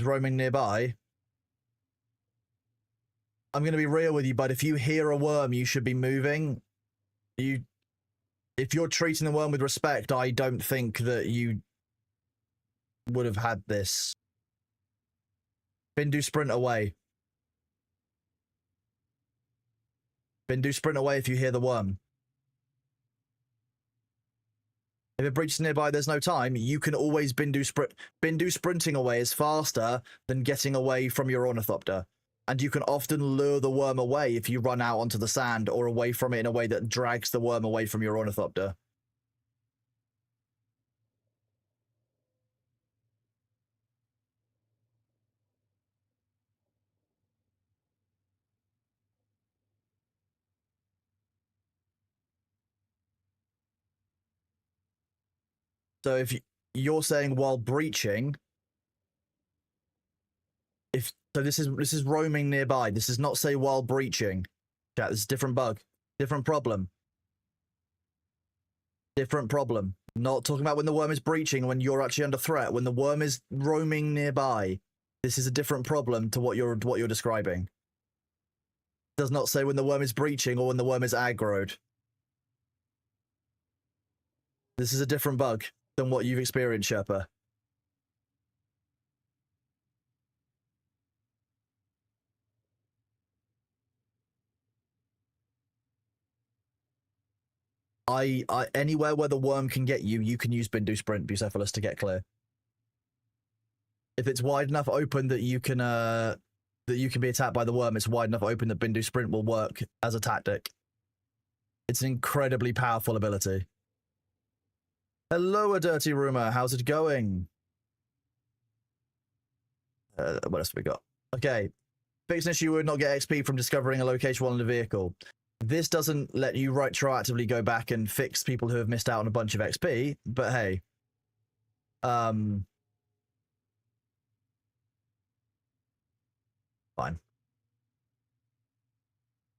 roaming nearby. I'm going to be real with you, but if you hear a worm, you should be moving. If you're treating the worm with respect, I don't think that you would have had this. Bindu, sprint away. Bindu, sprint away if you hear the worm. If it breaches nearby, there's no time. You can always Bindu sprint. Bindu sprinting away is faster than getting away from your ornithopter. And you can often lure the worm away if you run out onto the sand or away from it in a way that drags the worm away from your ornithopter. So if you're saying while breaching, this is roaming nearby. This does not say while breaching. Chat, this is a different bug. Different problem. Different problem. Not talking about when the worm is breaching, when you're actually under threat, when the worm is roaming nearby. This is a different problem to what you're describing. It does not say when the worm is breaching or when the worm is aggroed. This is a different bug than what you've experienced, Sherpa. Anywhere where the worm can get you, you can use Bindu Sprint Bucephalus to get clear. If it's wide enough open that you can be attacked by the worm, it's wide enough open that Bindu Sprint will work as a tactic. It's an incredibly powerful ability. Hello, a dirty rumor. How's it going? What else have we got? Okay. Fix an issue would not get XP from discovering a location while in the vehicle. This doesn't let you retroactively go back and fix people who have missed out on a bunch of XP, but hey. Fine.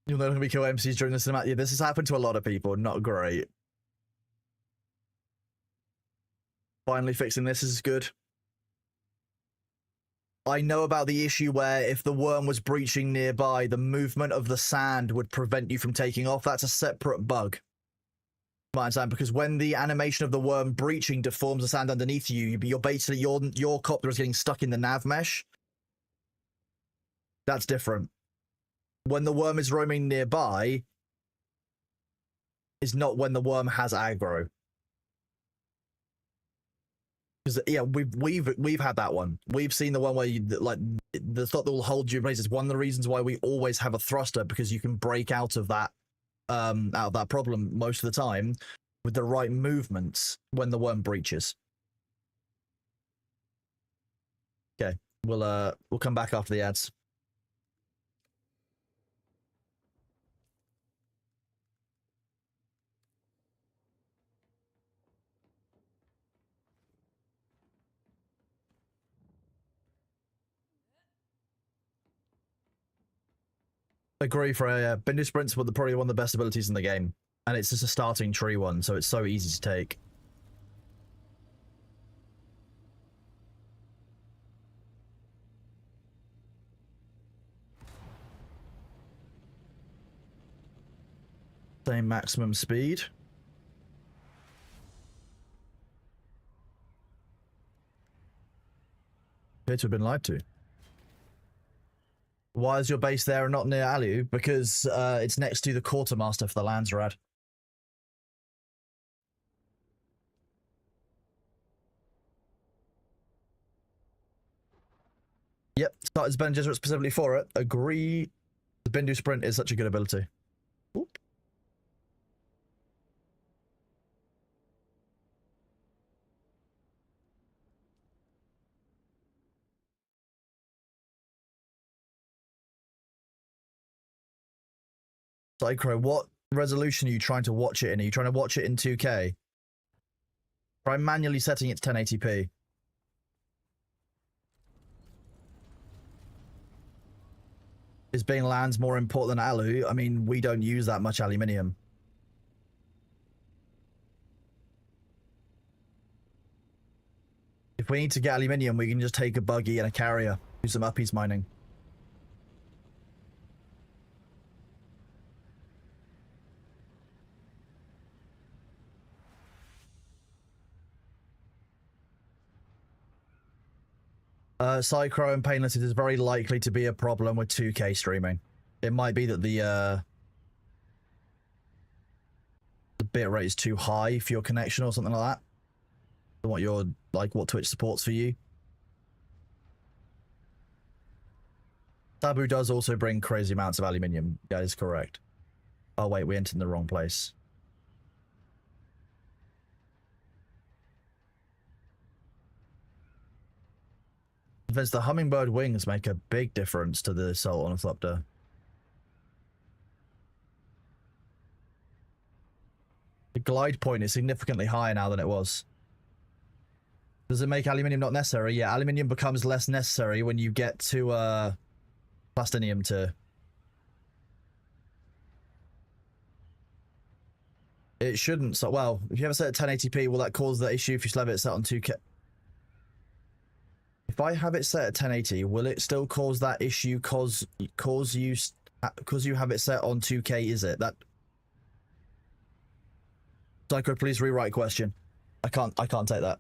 You'll know going to be kill MCs during the cinematic. Yeah, this has happened to a lot of people. Not great. Finally fixing this is good. I know about the issue where if the worm was breaching nearby, the movement of the sand would prevent you from taking off. That's a separate bug. I understand, because when the animation of the worm breaching deforms the sand underneath you, you're basically your copter is getting stuck in the nav mesh. That's different. When the worm is roaming nearby, is not when the worm has aggro. Because yeah, we've had that one. We've seen the one where you like the thought that will hold you in place. It's one of the reasons why we always have a thruster, because you can break out of that problem most of the time with the right movements when the worm breaches. Okay, we'll come back after the ads. Agree, Freya. Bindu Sprint's probably one of the best abilities in the game. And it's just a starting tree one, so it's so easy to take. Same maximum speed. Appear to have been lied to. Why is your base there and not near Alu? Because it's next to the quartermaster for the Landsrad. Yep, started as Ben Jesuit specifically for it. Agree. The Bindu Sprint is such a good ability. Oop. Psychro, what resolution are you trying to watch it in? Are you trying to watch it in 2K? Try manually setting it to 1080p. Is being lands more important than alu? I mean, we don't use that much aluminium. If we need to get aluminium, we can just take a buggy and a carrier, do some uppies mining. Psychro and Painless, it is very likely to be a problem with 2K streaming. It might be that the bitrate is too high for your connection or something like that. What Twitch supports for you. Sabu does also bring crazy amounts of aluminium. That is correct. Oh wait, we entered in the wrong place. Vince, the hummingbird wings make a big difference to the assault ornithopter. The glide point is significantly higher now than it was. Does it make aluminium not necessary? Yeah, aluminium becomes less necessary when you get to plastinium 2. It shouldn't. So, well, if you have it set at 1080p, will that cause the issue if you still have it set on 2K? If I have it set at 1080, will it still cause that issue cause you have it set on 2K, is it? That Psycho, please rewrite question. I can't take that.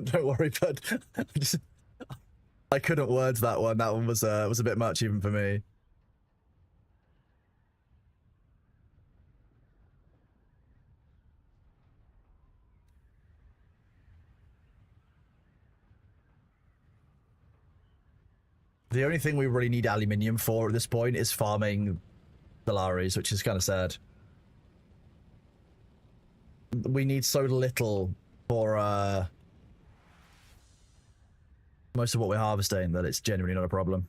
Don't worry, bud. I couldn't words that one. That one was a bit much even for me. The only thing we really need aluminium for at this point is farming Stellaris, which is kind of sad. We need so little for most of what we're harvesting that it's genuinely not a problem.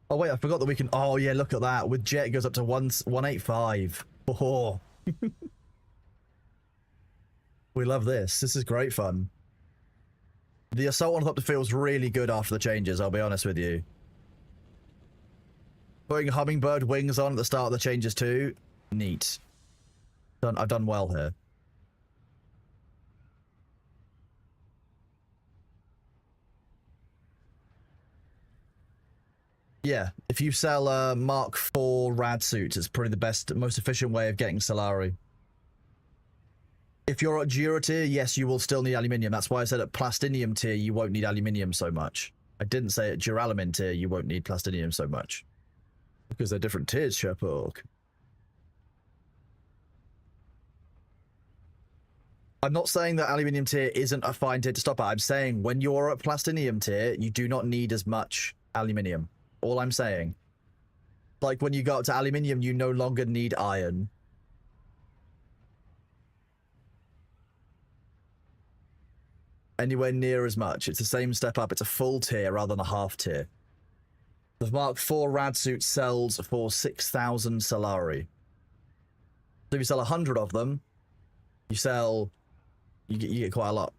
Oh wait, I forgot that we can. Oh yeah, look at that. With jet, it goes up to 185. Oh, we love this. This is great fun. The assault on helicopter feels really good after the changes. I'll be honest with you. Putting hummingbird wings on at the start of the changes too. Neat. I've done well here. Yeah, if you sell Mark IV rad suits, it's probably the best, most efficient way of getting Solari. If you're at Dura tier, yes, you will still need aluminium. That's why I said at Plastinium tier, you won't need aluminium so much. I didn't say at Duralumin tier, you won't need Plastinium so much. Because they're different tiers, Sherpork. I'm not saying that aluminium tier isn't a fine tier to stop at. I'm saying when you're at Plastinium tier, you do not need as much aluminium. All I'm saying. Like when you go up to aluminium, you no longer need iron. Anywhere near as much. It's the same step up. It's a full tier rather than a half tier. The Mark IV rad suit sells for 6,000 Solari. So if you sell 100 of them, you get quite a lot.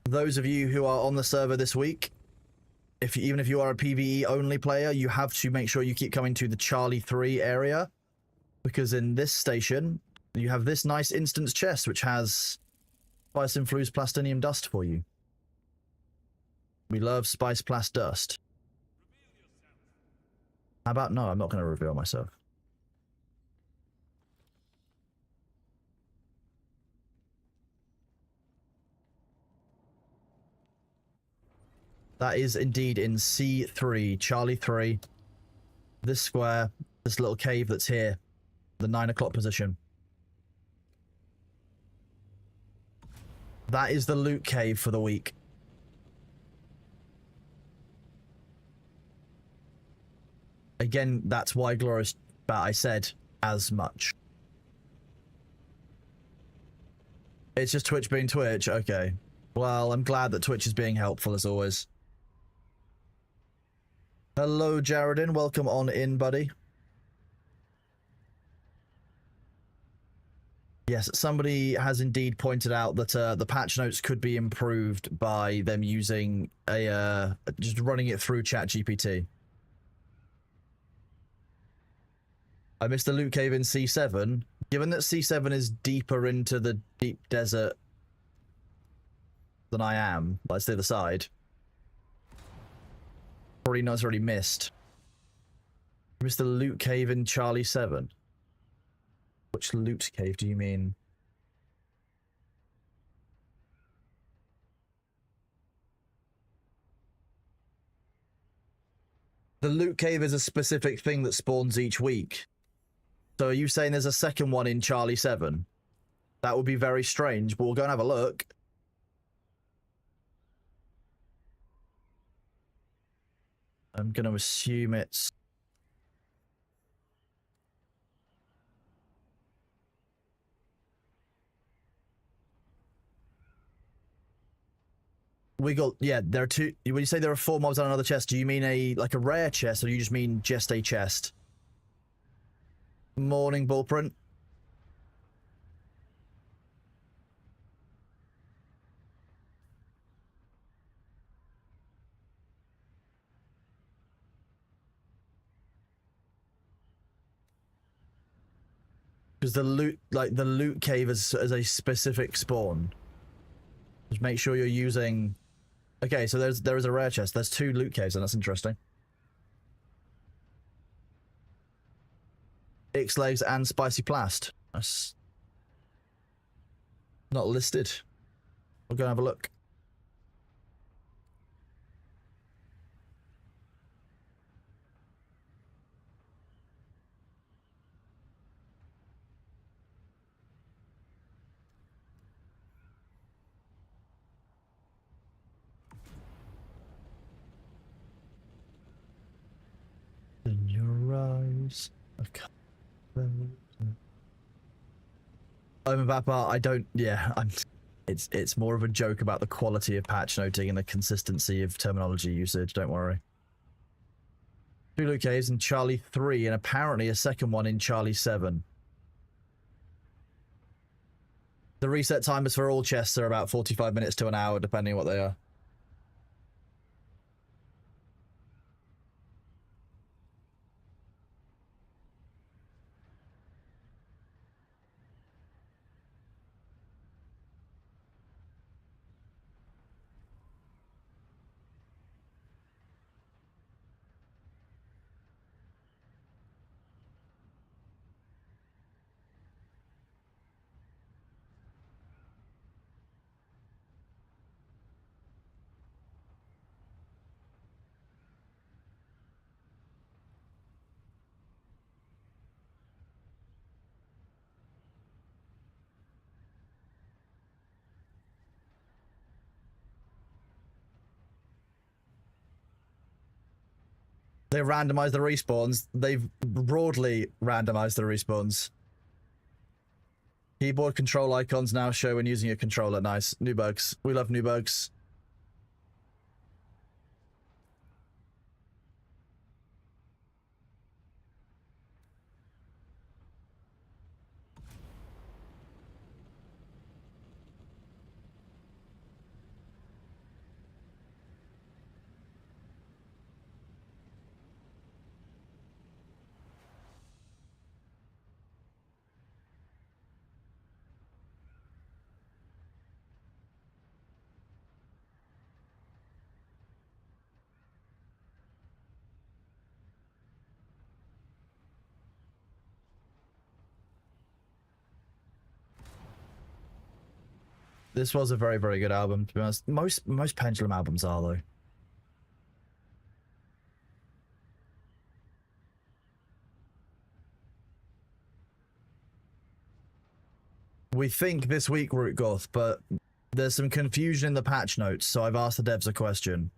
Those of you who are on the server this week, even if you are a PvE only player, you have to make sure you keep coming to the Charlie 3 area, because in this station you have this nice instance chest which has Spice Infused Plastinium dust for you. We love Spice Plast dust. How about no? I'm not going to reveal myself. That is indeed in C3, Charlie 3. This square, this little cave that's here, the 9 o'clock position. That is the loot cave for the week. Again, that's why Glorious Bat, I said as much. It's just Twitch being Twitch? Okay. Well, I'm glad that Twitch is being helpful as always. Hello, Jaredin. Welcome on in, buddy. Yes, somebody has indeed pointed out that the patch notes could be improved by them using a just running it through ChatGPT. I missed the loot cave in C7. Given that C7 is deeper into the deep desert than I am, that's the other side. Probably not already missed. I missed the loot cave in Charlie 7. Which loot cave do you mean? The loot cave is a specific thing that spawns each week. So are you saying there's a second one in Charlie 7? That would be very strange, but we'll go and have a look. I'm going to assume it's... We got, yeah, there are two... When you say there are 4 mobs on another chest, do you mean like a rare chest, or do you just mean just a chest? Morning, Bullprint. Because the loot, like the loot cave is a specific spawn. Just make sure you're using... Okay, so there is a rare chest. There's 2 loot caves, and that's interesting. X-Legs and Spicy Plast. Nice. Not listed. We'll go and have a look. In your eyes, I'm about part. I don't. Yeah, I'm. It's more of a joke about the quality of patch noting and the consistency of terminology usage. Don't worry. 2 Luke Caves in Charlie 3, and apparently a second one in Charlie 7. The reset timers for all chests are about 45 minutes to an hour, depending on what they are. They randomized the respawns. They've broadly randomized the respawns. Keyboard control icons now show when using a controller. Nice. New bugs. We love new bugs. This was a very, very good album, to be honest. Most Pendulum albums are, though. We think this week Root Goth, but there's some confusion in the patch notes, so I've asked the devs a question.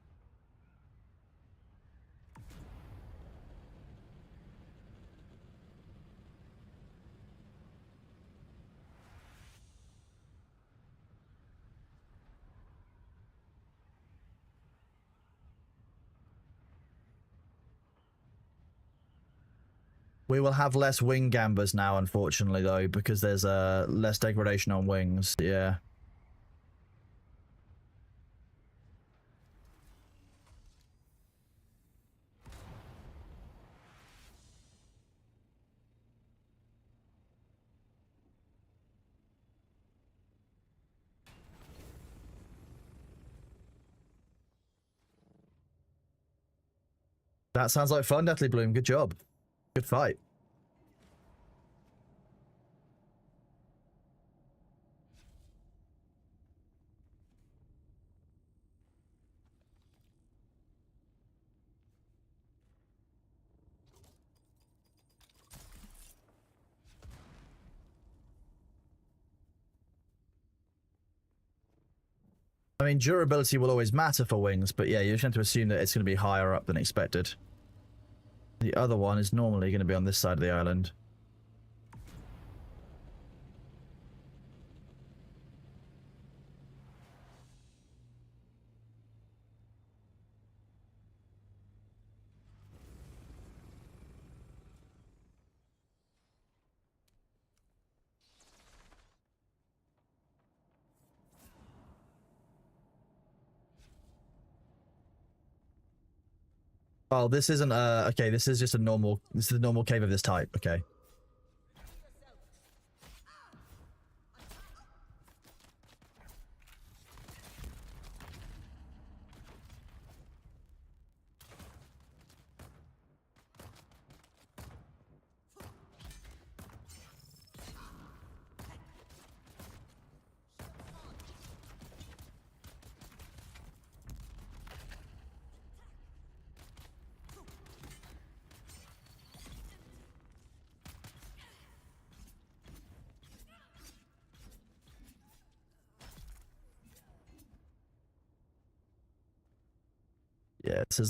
We will have less wing gambers now, unfortunately, though, because there's less degradation on wings. Yeah. That sounds like fun, Deathly Bloom. Good job. Good fight. I mean, durability will always matter for wings, but yeah, you just have to assume that it's going to be higher up than expected. The other one is normally going to be on this side of the island. Oh, this isn't okay, this is just a normal, this is the normal cave of this type. Okay. Yeah, this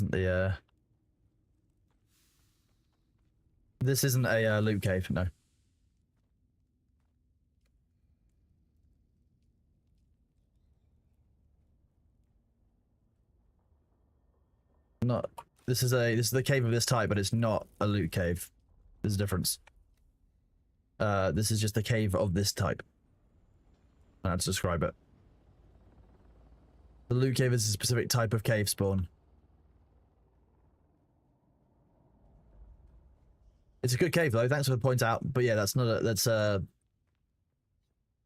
isn't a loot cave, no. Not. This is the cave of this type, but it's not a loot cave. There's a difference. This is just a cave of this type. How to describe it. The loot cave is a specific type of cave spawn. It's a good cave though. Thanks for the point out. But yeah, that's not a. That's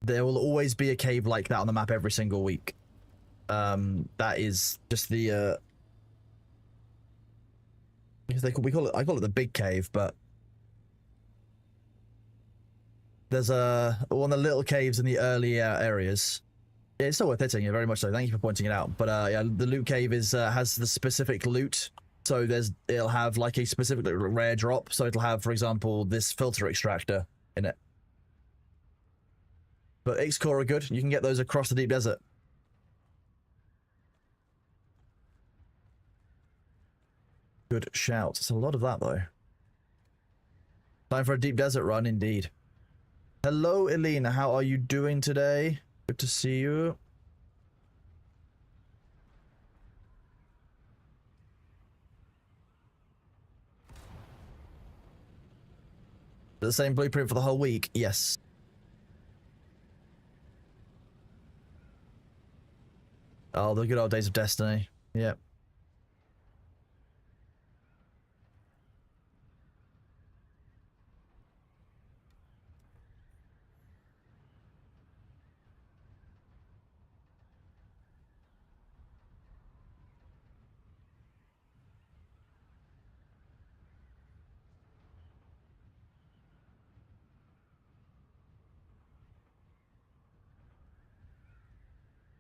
There will always be a cave like that on the map every single week. That is just the. Because we call it. I call it the big cave, but there's one of the little caves in the earlier areas. Yeah, it's still worth hitting. Yeah, very much so. Thank you for pointing it out. But yeah, the loot cave is has the specific loot. So it'll have like a specific rare drop. So it'll have, for example, this filter extractor in it. But X core are good. You can get those across the deep desert. Good shout. It's a lot of that though. Time for a deep desert run, indeed. Hello, Elena. How are you doing today? Good to see you. The same blueprint for the whole week? Yes. Oh, the good old days of Destiny. Yep.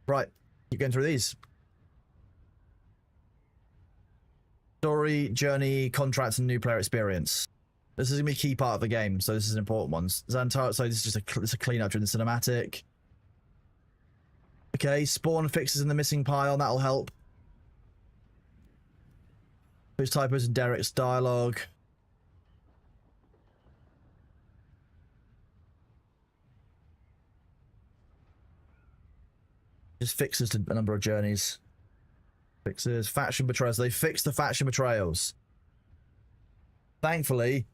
Right. Keep going through these. Story, journey, contracts, and new player experience. This is gonna be a key part of the game, so this is an important one. Xantar, so this is just it's a cleanup during the cinematic. Okay, spawn fixes in the missing pile, that'll help. Those typos in Derek's dialogue. Just fixes a number of journeys. Fixes faction betrayals. They fixed the faction betrayals. Thankfully,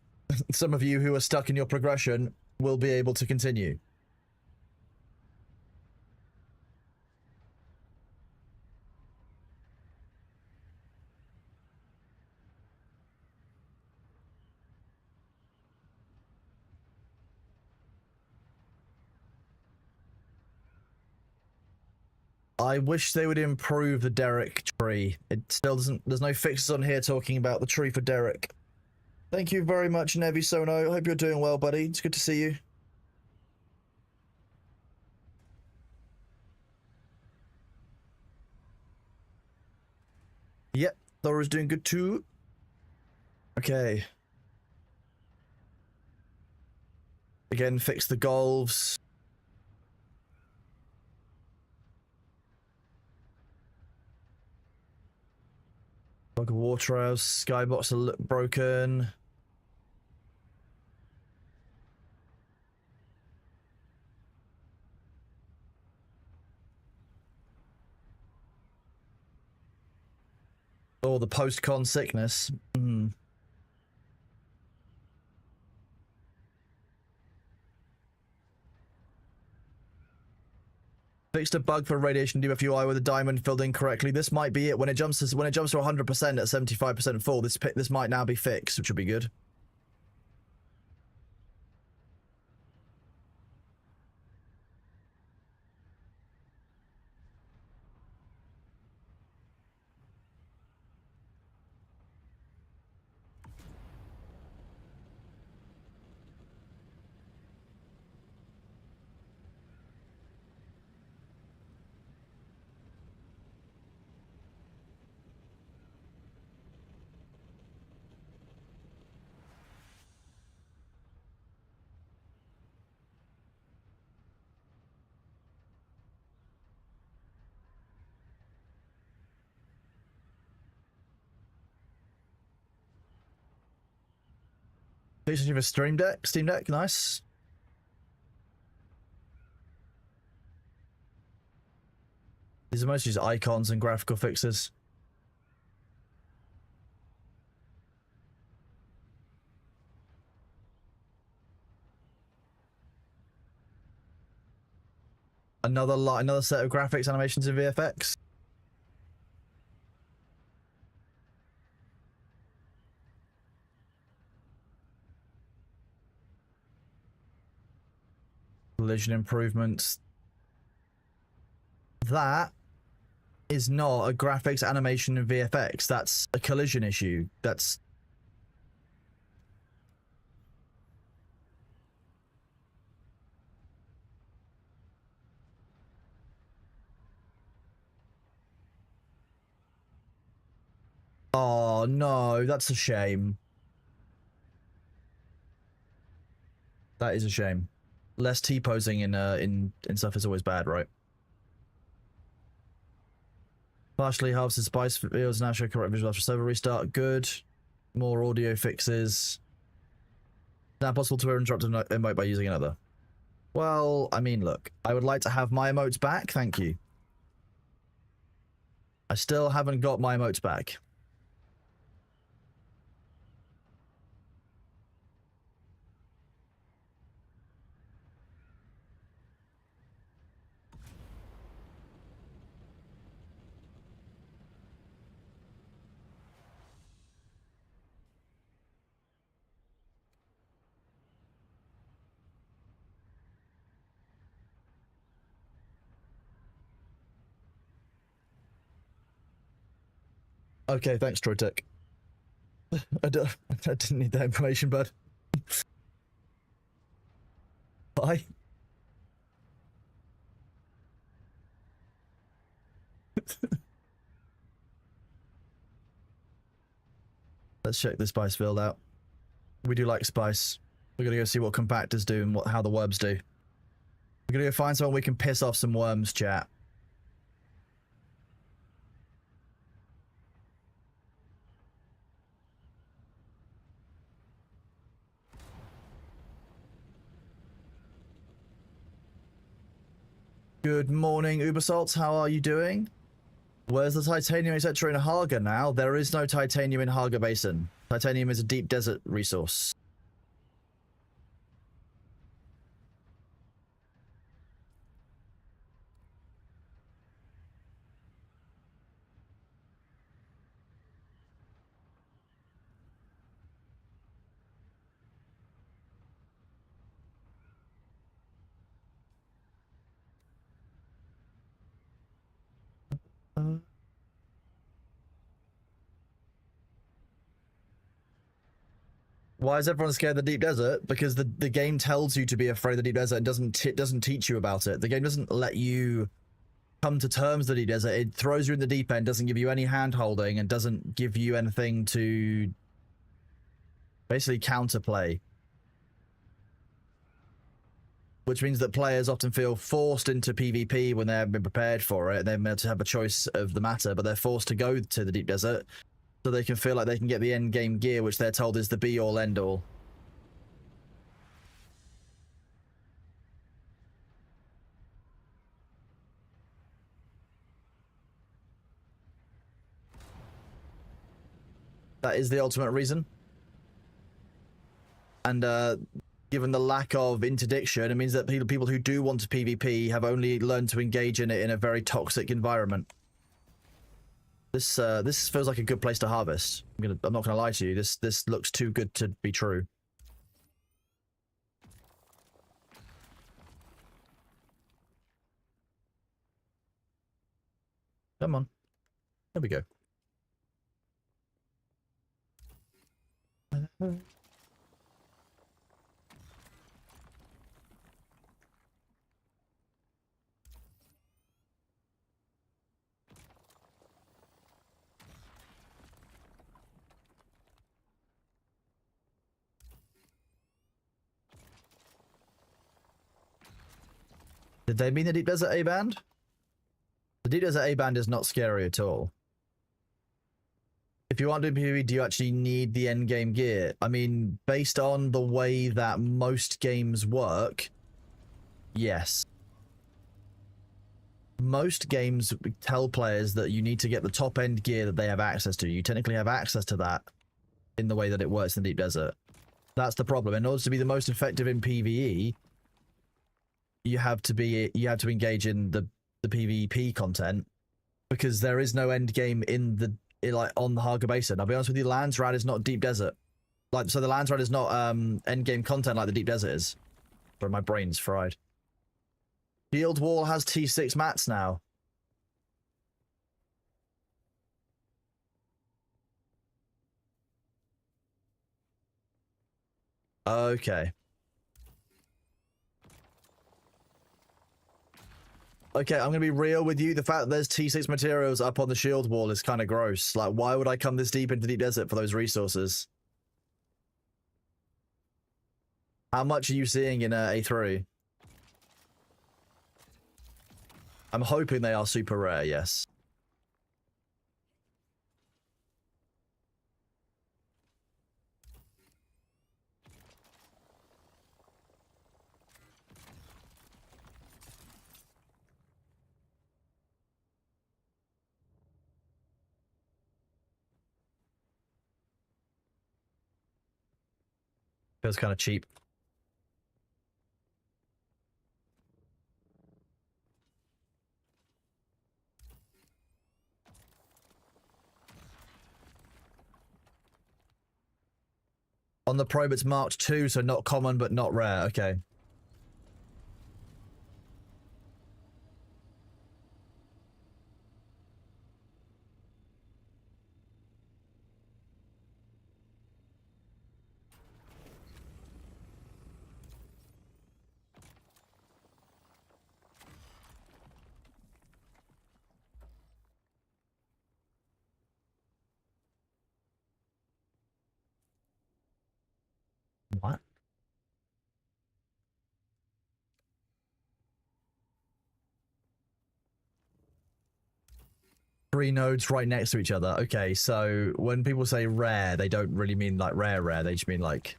some of you who are stuck in your progression will be able to continue. I wish they would improve the Derek tree. It still doesn't. There's no fixes on here talking about the tree for Derek. Thank you very much, Nevi Sono. Hope you're doing well, buddy. It's good to see you. Yep, Laura's doing good too. Okay. Again, fix the golves. Bug of Waterhouse. Skybox are broken. Oh, the post-con sickness. Fixed a bug for radiation DFUI with a diamond filled in correctly. This might be it. When it jumps to 100% at 75% full, this might now be fixed, which would be good. PlayStation for Steam Deck, nice. These are mostly just icons and graphical fixes. Another set of graphics, animations, and VFX. Collision improvements. That is not a graphics, animation, and VFX. That's a collision issue. That's... Oh no, that's a shame. That is a shame. Less T-posing in stuff is always bad, right? Partially harvested spice fields now show correct visual after server restart. Good. More audio fixes. Now possible to interrupt an emote by using another. Well, I mean, look, I would like to have my emotes back. Thank you. I still haven't got my emotes back. Okay, thanks, Troytech. I didn't need that information, bud. Bye. Let's check this spice field out. We do like spice. We're gonna go see what compactors do and how the worms do. We're gonna go find someone we can piss off some worms, chat. Good morning, Ubersalts. How are you doing? Where's the titanium, etc. in Haga now? There is no titanium in Haga Basin. Titanium is a deep desert resource. Why is everyone scared of the deep desert? Because the game tells you to be afraid of the deep desert and doesn't teach you about it. The game doesn't let you come to terms with the deep desert. It throws you in the deep end, doesn't give you any hand holding, and doesn't give you anything to basically counterplay. Which means that players often feel forced into PvP when they haven't been prepared for it. They're meant to have a choice of the matter, but they're forced to go to the deep desert so they can feel like they can get the end game gear, which they're told is the be-all, end-all. That is the ultimate reason. And given the lack of interdiction, it means that people who do want to PvP have only learned to engage in it in a very toxic environment. This feels like a good place to harvest. I'm not gonna lie to you. This looks too good to be true. Come on. There we go. Did they mean the Deep Desert A-Band? The Deep Desert A-Band is not scary at all. If you aren't doing PvP, do you actually need the end game gear? I mean, based on the way that most games work, yes. Most games tell players that you need to get the top end gear that they have access to. You technically have access to that in the way that it works in the deep desert. That's the problem. In order to be the most effective in PvE, you have to engage in the PvP content, because there is no end game like on the Haga Basin. I'll be honest with you, Landsrad is not deep desert. Like, so the Landsrad is not end game content like the deep desert is. But my brain's fried. Shield Wall has T6 mats now. Okay. Okay, I'm gonna be real with you. The fact that there's T6 materials up on the shield wall is kind of gross. Like, why would I come this deep into the deep desert for those resources? How much are you seeing in A3? I'm hoping they are super rare, yes. Feels kind of cheap. On the probe, it's marked 2, so not common, but not rare. Okay. What? Three nodes right next to each other. Okay, so when people say rare, they don't really mean like rare. They just mean like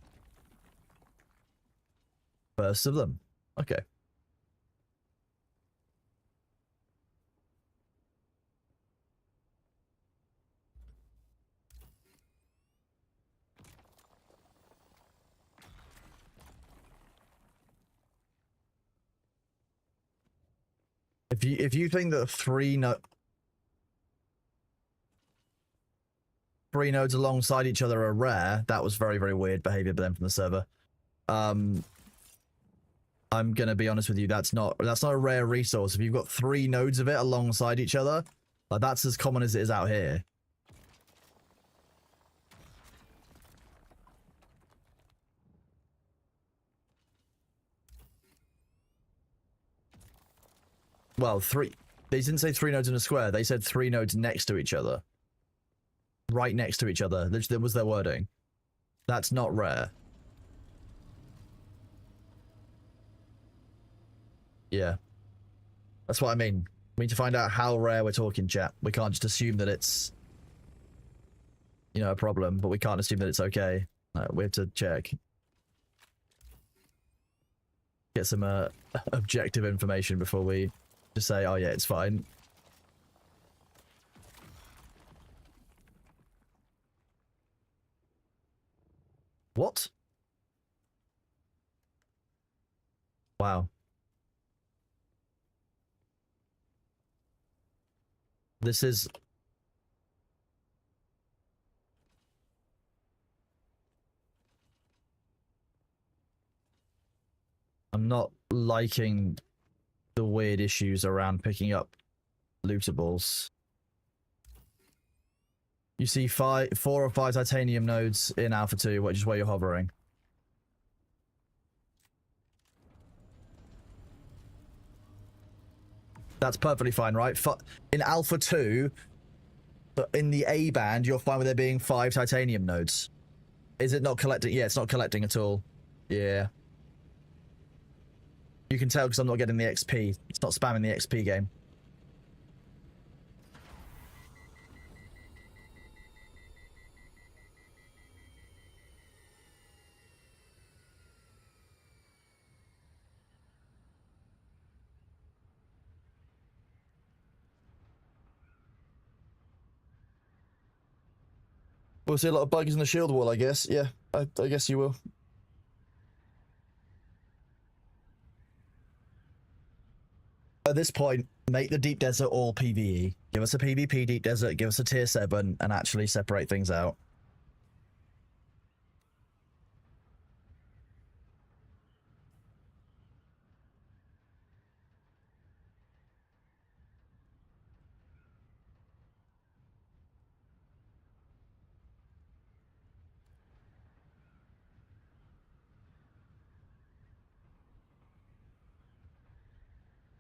first of them. Okay. If you think that three nodes alongside each other are rare, that was very, very weird behavior then from the server. I'm gonna be honest with you, that's not a rare resource. If you've got 3 nodes of it alongside each other, like, that's as common as it is out here. Well, they didn't say 3 nodes in a square, they said 3 nodes next to each other. Right next to each other. That was their wording. That's not rare. Yeah. That's what I mean. We need to find out how rare we're talking, chat. We can't just assume that it's, you know, a problem, but we can't assume that it's okay. No, we have to check. Get some objective information before we just say, oh yeah, it's fine. What? Wow. This is... I'm not liking the weird issues around picking up lootables. You see 4 or 5 titanium nodes in Alpha 2, which is where you're hovering. That's perfectly fine, right? In Alpha 2, in the A band, you're fine with there being 5 titanium nodes. Is it not collecting? Yeah, it's not collecting at all. Yeah. You can tell because I'm not getting the XP. It's not spamming the XP game. We'll see a lot of bugs in the shield wall, I guess. Yeah, I guess you will. At this point, make the deep desert all PvE. Give us a PvP deep desert, give us a tier 7, and actually separate things out.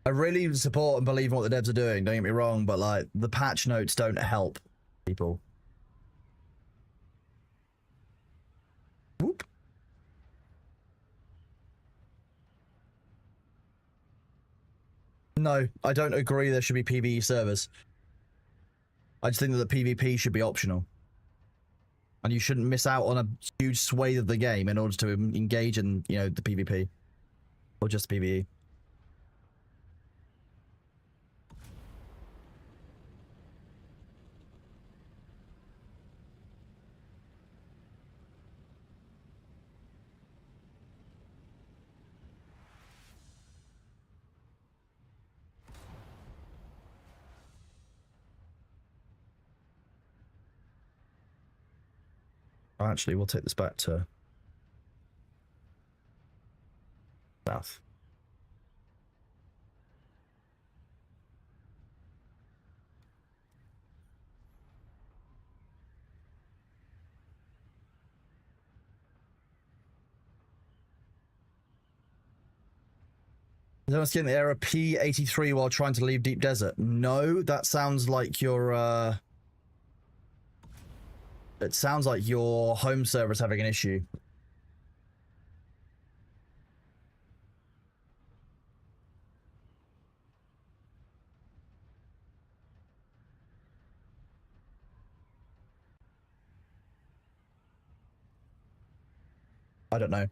I really support and believe in what the devs are doing, don't get me wrong, but like the patch notes don't help people. Whoop. No, I don't agree there should be PvE servers. I just think that the PvP should be optional. And you shouldn't miss out on a huge swathe of the game in order to engage in, you know, the PvP. Or just PvE. Actually, we'll take this back to south. Is anyone getting the error P83 while trying to leave Deep Desert? No, that sounds like your it sounds like your home server is having an issue. I don't know.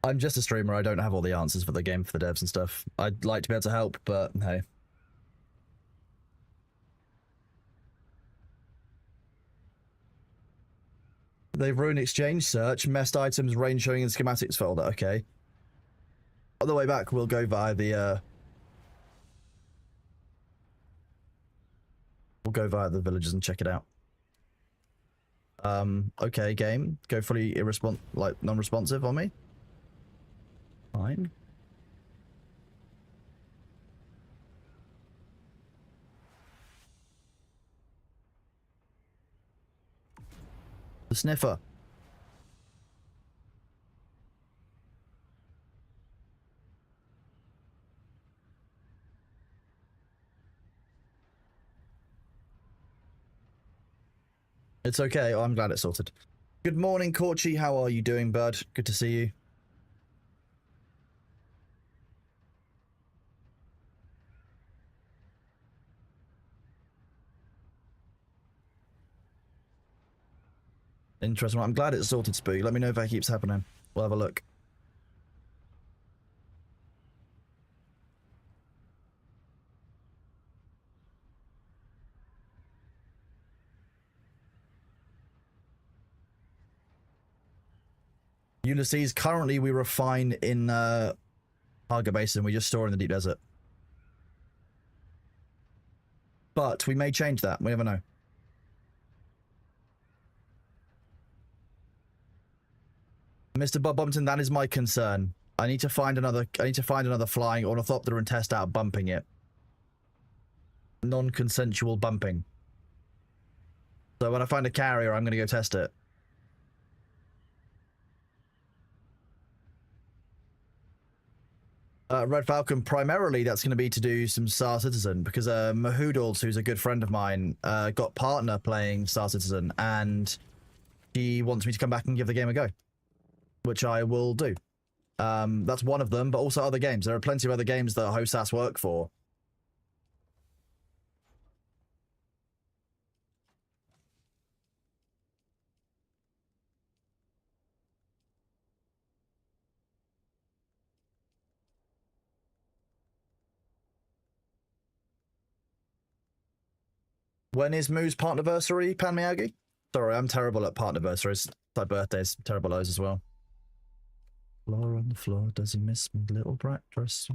I'm just a streamer. I don't have all the answers for the game for the devs and stuff. I'd like to be able to help, but hey. They've ruined exchange search, messed items, range showing in schematics folder. Okay. On the way back, we'll go via the villages and check it out. Okay, game. Go fully non-responsive on me. Fine. The sniffer. It's okay. Oh, I'm glad it's sorted. Good morning, Corchi. How are you doing, bud? Good to see you. Interesting. Well, I'm glad it's sorted, Spook. Let me know if that keeps happening. We'll have a look. Ulysses, currently we refine in Harga Basin. We just store in the Deep Desert. But we may change that. We never know. Mr. Bob Bumpton, that is my concern. I need to find another flying ornithopter and test out bumping it. Non-consensual bumping. So when I find a carrier, I'm going to go test it. Red Falcon, primarily that's going to be to do some Star Citizen, because Mahoodles, who's a good friend of mine, got partner playing Star Citizen, and he wants me to come back and give the game a go, which I will do. That's one of them, but also other games. There are plenty of other games that HOSAS work for. When is Moo's partnerversary, Pan Miyagi? Sorry, I'm terrible at partnerversaries. Like birthdays, terrible those as well. Floor on the floor, does he miss me, little brat dress?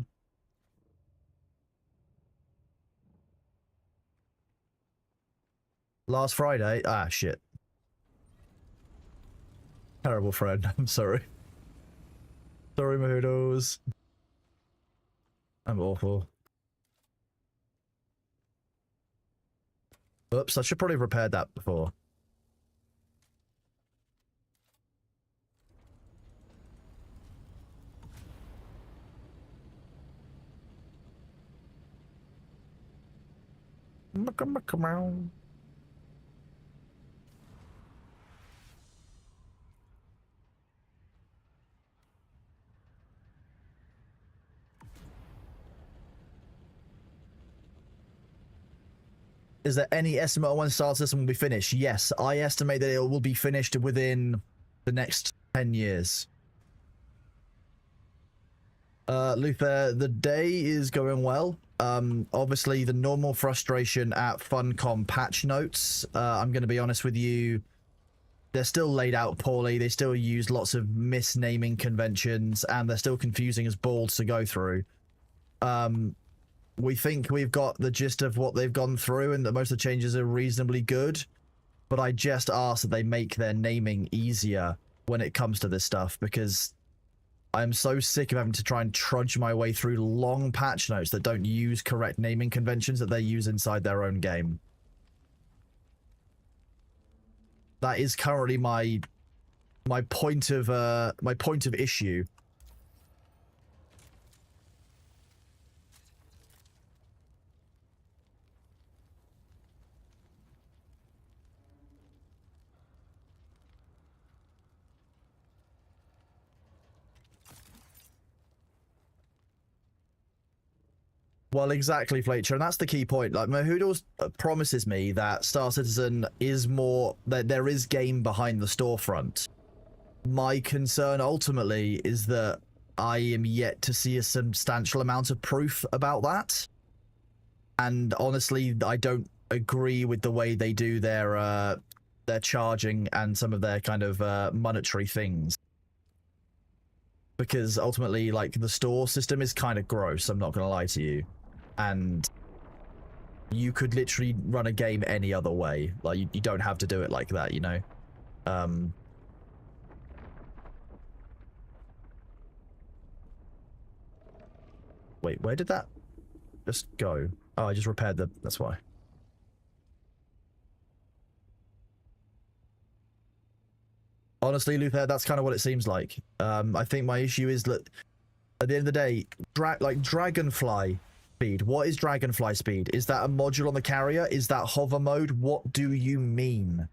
Last Friday? Ah, shit. Terrible friend, I'm sorry. Sorry, Mahudos. I'm awful. Oops, I should probably have repaired that before. Come on. Is there any estimate on when Star System will be finished? Yes, I estimate that it will be finished within the next 10 years. Luther, the day is going well. Obviously, the normal frustration at Funcom patch notes, I'm going to be honest with you, they're still laid out poorly. They still use lots of misnaming conventions, and they're still confusing as balls to go through. We think we've got the gist of what they've gone through, and that most of the changes are reasonably good. But I just ask that they make their naming easier when it comes to this stuff, because I'm so sick of having to try and trudge my way through long patch notes that don't use correct naming conventions that they use inside their own game. That is currently my point of issue. Well, exactly, Fletcher, and that's the key point. Like, Mahoodles promises me that Star Citizen is more, that there is game behind the storefront. My concern ultimately is that I am yet to see a substantial amount of proof about that. And honestly, I don't agree with the way they do their charging and some of their kind of monetary things. Because ultimately, like, the store system is kind of gross, I'm not going to lie to you. And you could literally run a game any other way. Like, you don't have to do it like that, you know? Wait, where did that just go? Oh, I just repaired the... That's why. Honestly, Luther, that's kind of what it seems like. I think my issue is that at the end of the day, Dragonfly speed. What is Dragonfly speed? Is that a module on the carrier? Is that hover mode? What do you mean?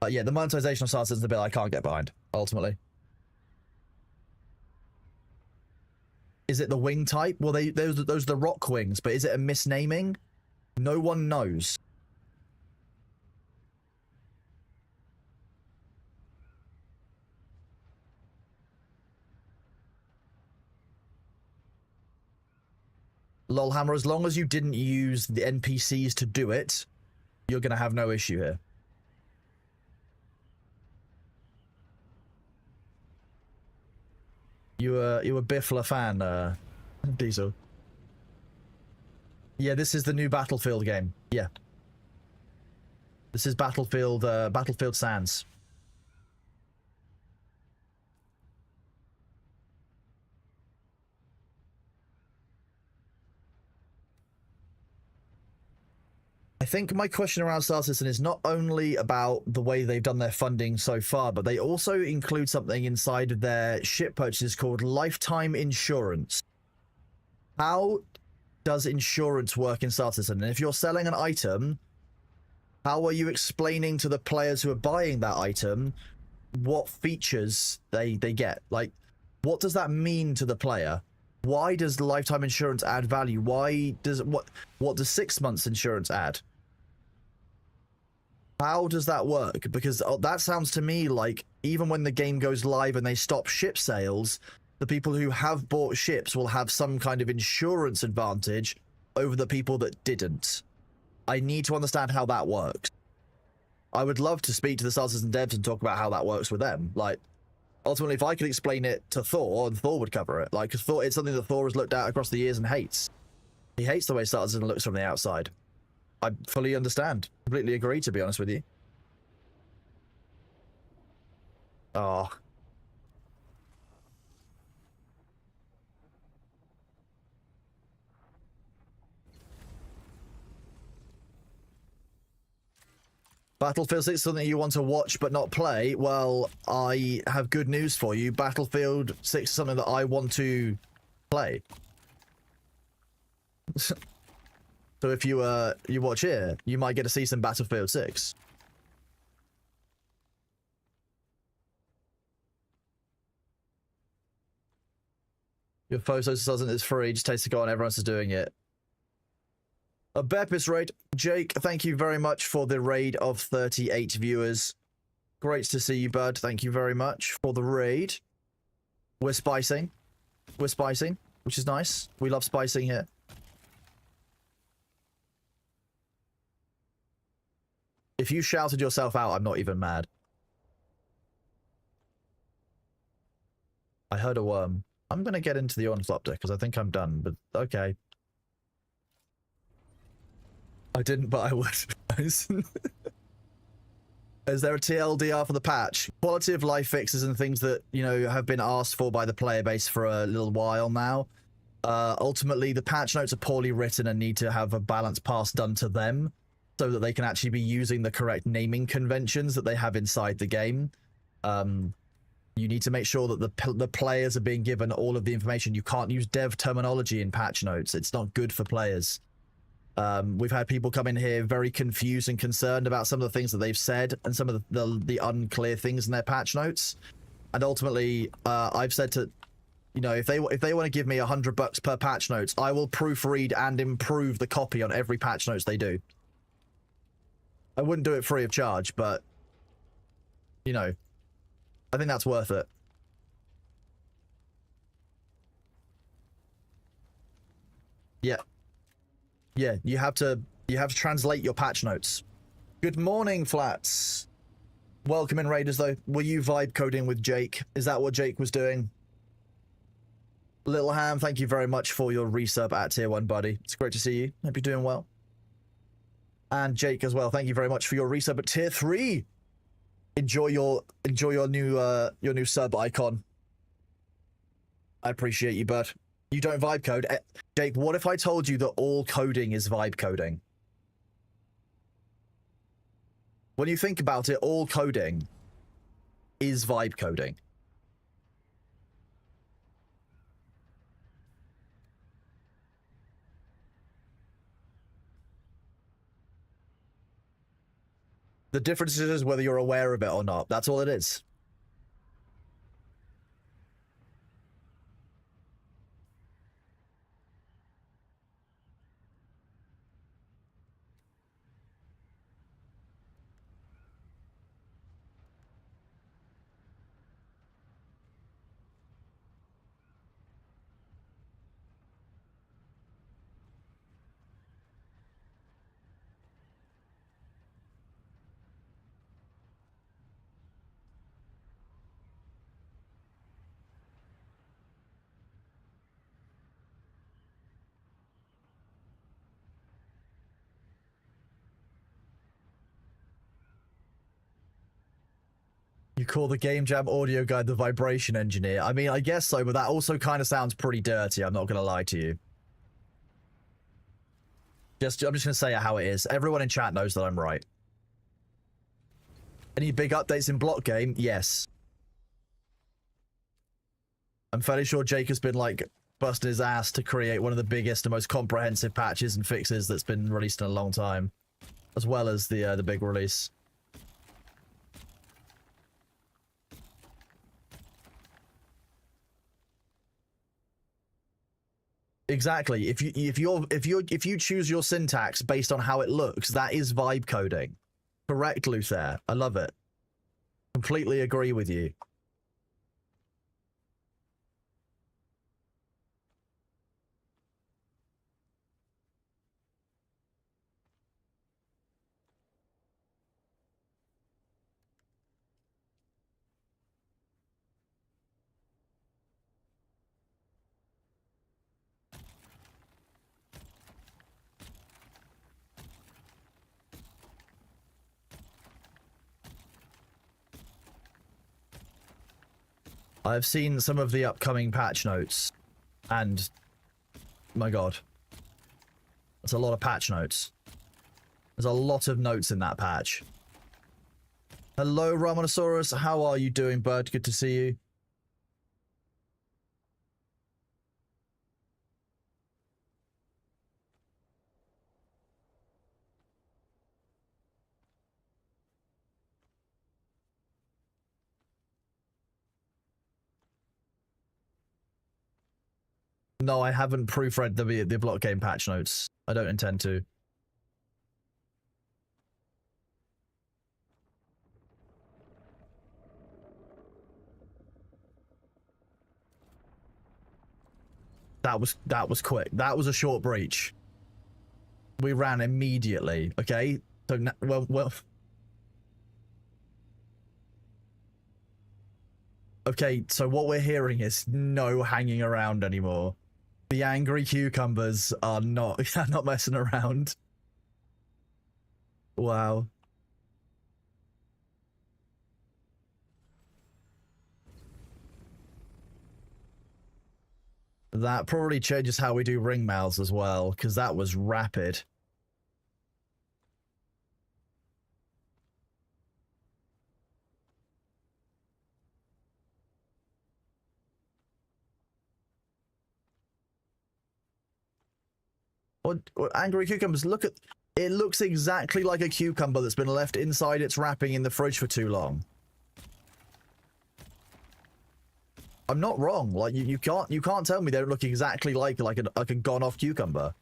Yeah, the monetization of Star Citizen is a bit I can't get behind, ultimately. Is it the wing type? Well, those are the rock wings, but is it a misnaming? No one knows. Lolhammer, as long as you didn't use the NPCs to do it, you're going to have no issue here. You a Biffler fan, Diesel? Yeah, this is the new Battlefield game. Yeah. This is Battlefield Sands. I think my question around Star Citizen is not only about the way they've done their funding so far, but they also include something inside of their ship purchases called lifetime insurance. How does insurance work in Star Citizen? And if you're selling an item, how are you explaining to the players who are buying that item what features they get? Like, what does that mean to the player? Why does lifetime insurance add value? Why does what does 6 months insurance add? How does that work? Because that sounds to me like even when the game goes live and they stop ship sales, the people who have bought ships will have some kind of insurance advantage over the people that didn't. I need to understand how that works. I would love to speak to the starters and devs and talk about how that works with them. Like, ultimately, if I could explain it to Thor, and Thor would cover it. Like, 'cause Thor, it's something that Thor has looked at across the years and hates. He hates the way starters looks from the outside. I fully understand. Completely agree, to be honest with you. Oh. Battlefield 6 is something you want to watch but not play. Well, I have good news for you. Battlefield 6 is something that I want to play. So if you watch here, you might get to see some Battlefield 6. Your photos doesn't is free, just takes to go on, everyone else is doing it. A Bepis raid. Jake, thank you very much for the raid of 38 viewers. Great to see you, bud. Thank you very much for the raid. We're spicing. We're spicing, which is nice. We love spicing here. If you shouted yourself out, I'm not even mad. I heard a worm. I'm going to get into the onslaught because I think I'm done, but okay. I didn't, but I would. Is there a TLDR for the patch? Quality of life fixes and things that, you know, have been asked for by the player base for a little while now. Ultimately, the patch notes are poorly written and need to have a balance pass done to them so that they can actually be using the correct naming conventions that they have inside the game. You need to make sure that the players are being given all of the information. You can't use dev terminology in patch notes. It's not good for players. We've had people come in here very confused and concerned about some of the things that they've said and some of the unclear things in their patch notes. And ultimately, I've said to, you know, if they want to give me $100 per patch notes, I will proofread and improve the copy on every patch notes they do. I wouldn't do it free of charge, but, you know, I think that's worth it. Yeah. Yeah, you have to translate your patch notes. Good morning, Flats. Welcome in, Raiders, though. Were you vibe coding with Jake? Is that what Jake was doing? Little Ham, thank you very much for your resub at tier 1, buddy. It's great to see you. Hope you're doing well. And Jake as well, thank you very much for your resub at tier 3. Enjoy your new sub icon. I appreciate you, bud. You don't vibe code. Jake, what if I told you that all coding is vibe coding? When you think about it, all coding is vibe coding. The difference is whether you're aware of it or not. That's all it is. You call the Game Jam audio guide the vibration engineer. I mean, I guess so, but that also kind of sounds pretty dirty. I'm not going to lie to you. I'm just going to say it how it is. Everyone in chat knows that I'm right. Any big updates in Block Game? Yes. I'm fairly sure Jake has been, like, busting his ass to create one of the biggest and most comprehensive patches and fixes that's been released in a long time. As well as the big release. Exactly. If you choose your syntax based on how it looks, that is vibe coding. Correct, Luther. I love it. Completely agree with you. I've seen some of the upcoming patch notes, and my god, that's a lot of patch notes. There's a lot of notes in that patch. Hello, Ramanosaurus. How are you doing, bud? Good to see you. No, I haven't proofread the block game patch notes. I don't intend to. That was quick. That was a short breach. We ran immediately. Okay. So well. Okay. So what we're hearing is no hanging around anymore. The angry cucumbers are not messing around. Wow. That probably changes how we do ring mouths as well, because that was rapid. What angry cucumbers? Look at it. Looks exactly like a cucumber that's been left inside its wrapping in the fridge for too long. I'm not wrong. Like you can't tell me they don't look exactly like a gone off cucumber.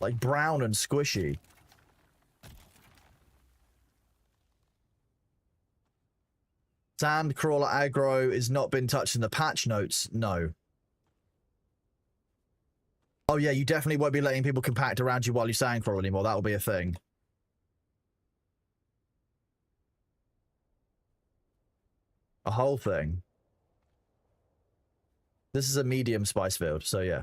Like brown and squishy. Sandcrawler aggro is not been touched in the patch notes. No. Oh yeah, you definitely won't be letting people compact around you while you sandcrawl anymore. That'll be a thing. A whole thing. This is a medium spice field, so yeah.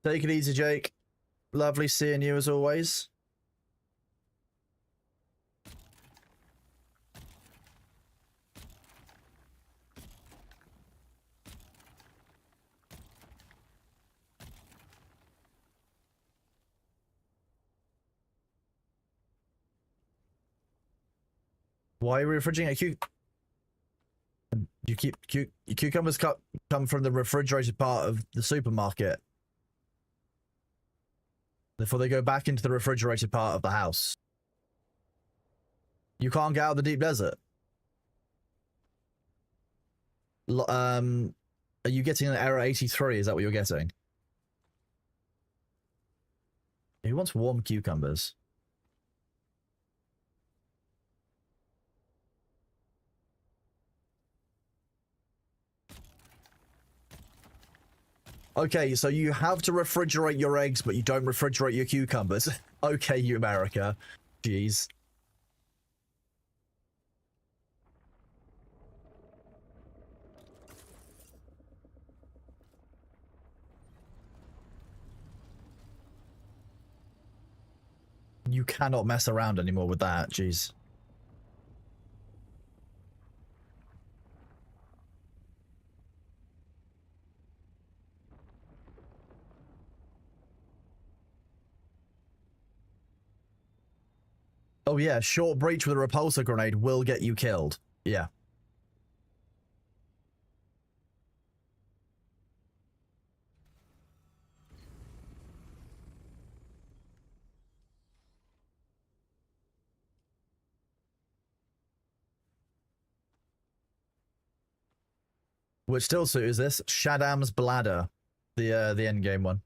Take it easy, Jake. Lovely seeing you as always. Why are we refrigerating cucumbers come from the refrigerated part of the supermarket before they go back into the refrigerated part of the house. You can't get out of the deep desert. Are you getting an error 83? Is that what you're getting? Who wants warm cucumbers? Okay, so you have to refrigerate your eggs, but you don't refrigerate your cucumbers. Okay, you America. Jeez. You cannot mess around anymore with that, jeez. Oh yeah, short breach with a repulsor grenade will get you killed. Yeah. Which still suit is this? Shaddam's Bladder. The endgame one.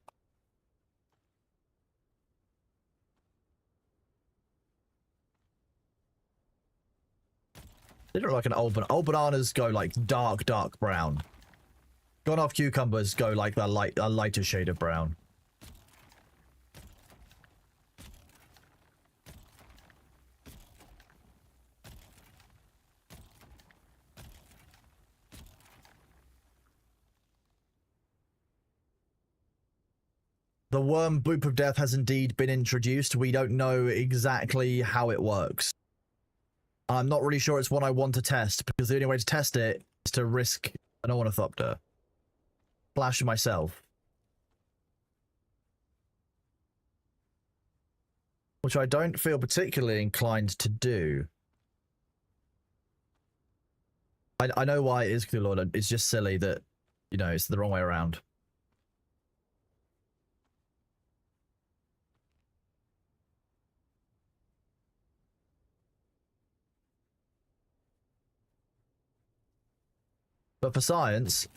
They look like an old banana. Old bananas go like dark brown. Gone off cucumbers go like a lighter shade of brown. The worm boop of death has indeed been introduced. We don't know exactly how it works. I'm not really sure it's one I want to test, because the only way to test it is to risk an ornithopter. Flash myself. Which I don't feel particularly inclined to do. I know why it is Cthulhu Lord. It's just silly that, you know, it's the wrong way around. But for science,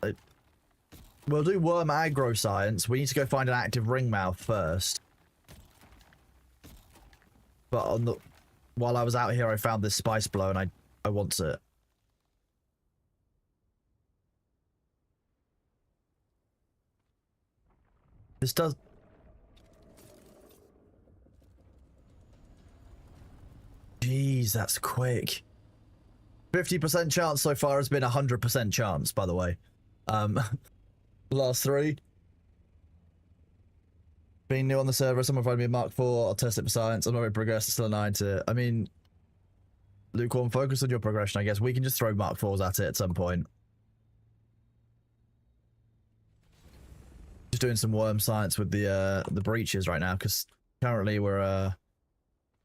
we'll do worm aggro science. We need to go find an active ringmouth first. But on the while I was out here, I found this spice blow, and I want it. This does. Jeez, that's quick. 50% chance so far has been 100% chance, by the way. Last three. Being new on the server, someone provided me a Mark 4. I'll test it for science. I'm not very progressed. It's still a 9 to. I mean, lukewarm, focus on your progression, I guess. We can just throw Mark 4s at it at some point. Just doing some worm science with the breaches right now, because currently we're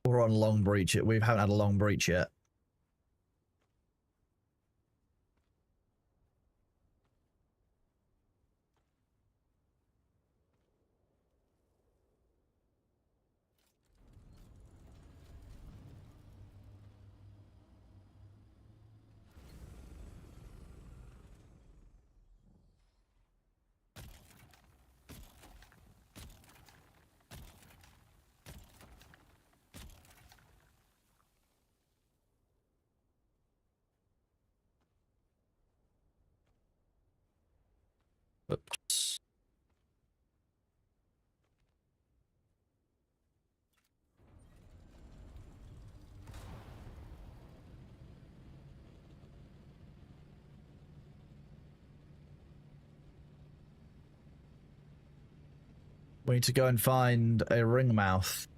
on long breach. We haven't had a long breach yet. Oops. We need to go and find a ringmouth.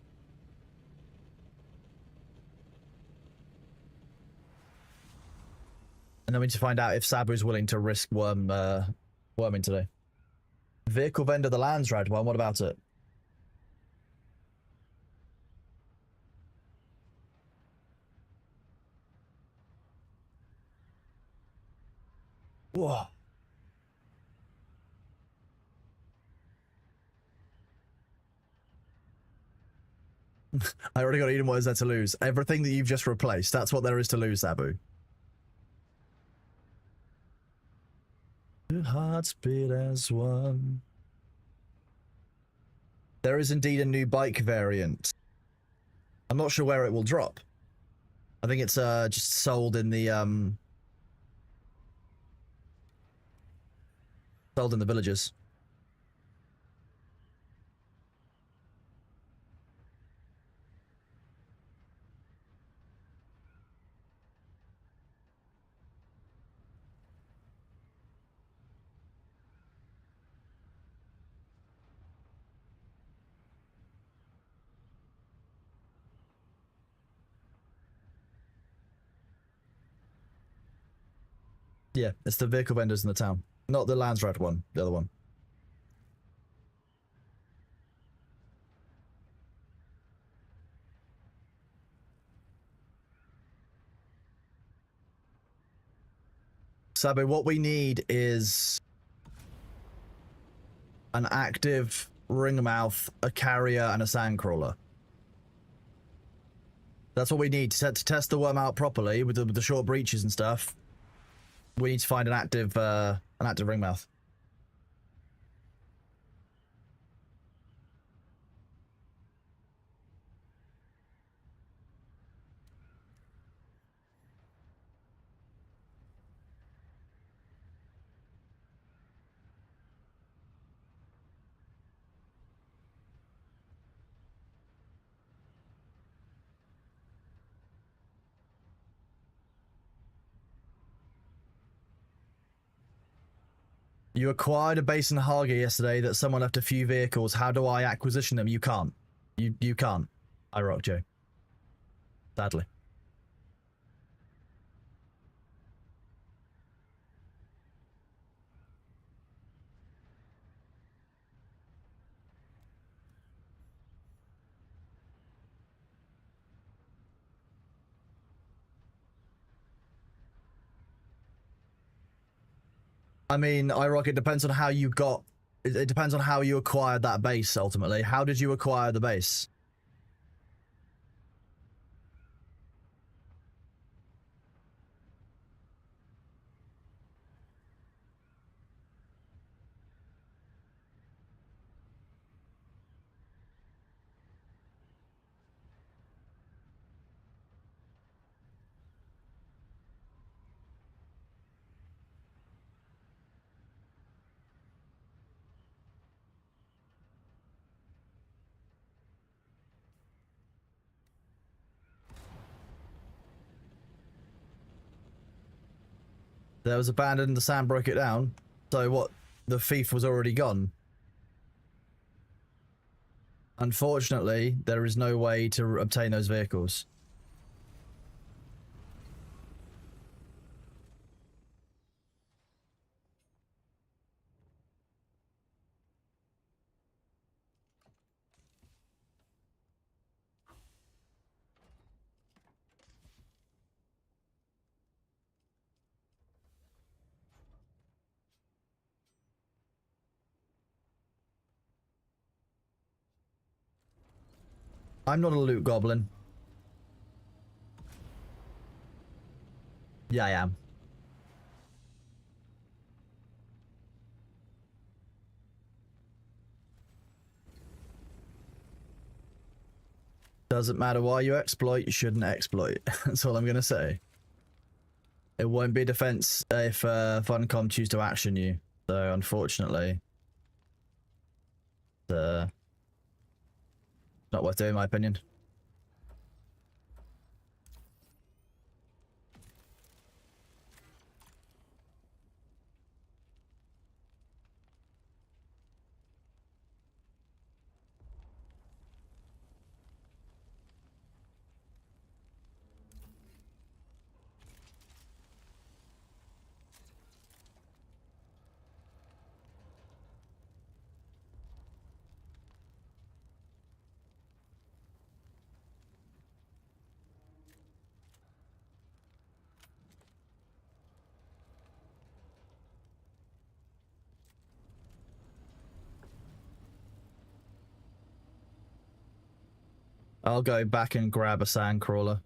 And then we need to find out if Sabu's willing to risk worming today. Vehicle vendor, the Landsrad one, what about it? Whoa. I already got Eden. What is there to lose? Everything that you've just replaced. That's what there is to lose, Sabu. Two hearts beat as one. There is indeed a new bike variant. I'm not sure where it will drop. I think it's just sold in the villages. Yeah, it's the vehicle vendors in the town. Not the Landsrat one, the other one. Sabu, what we need is an active ringmouth, a carrier, and a sandcrawler. That's what we need to test the worm out properly with the short breaches and stuff. We need to find an active ringmouth. You acquired a base in Haga yesterday that someone left a few vehicles. How do I acquisition them? You can't. You can't. I rocked you. Sadly. I mean, IROC, it depends on how you got... It depends on how you acquired that base, ultimately. How did you acquire the base? There was abandoned, the sand broke it down. So what? The thief was already gone. Unfortunately, there is no way to obtain those vehicles. I'm not a loot goblin. Yeah, I am. Doesn't matter why you exploit, you shouldn't exploit. That's all I'm going to say. It won't be defense if Funcom choose to action you. So, unfortunately, not worth doing, in my opinion. I'll go back and grab a sandcrawler.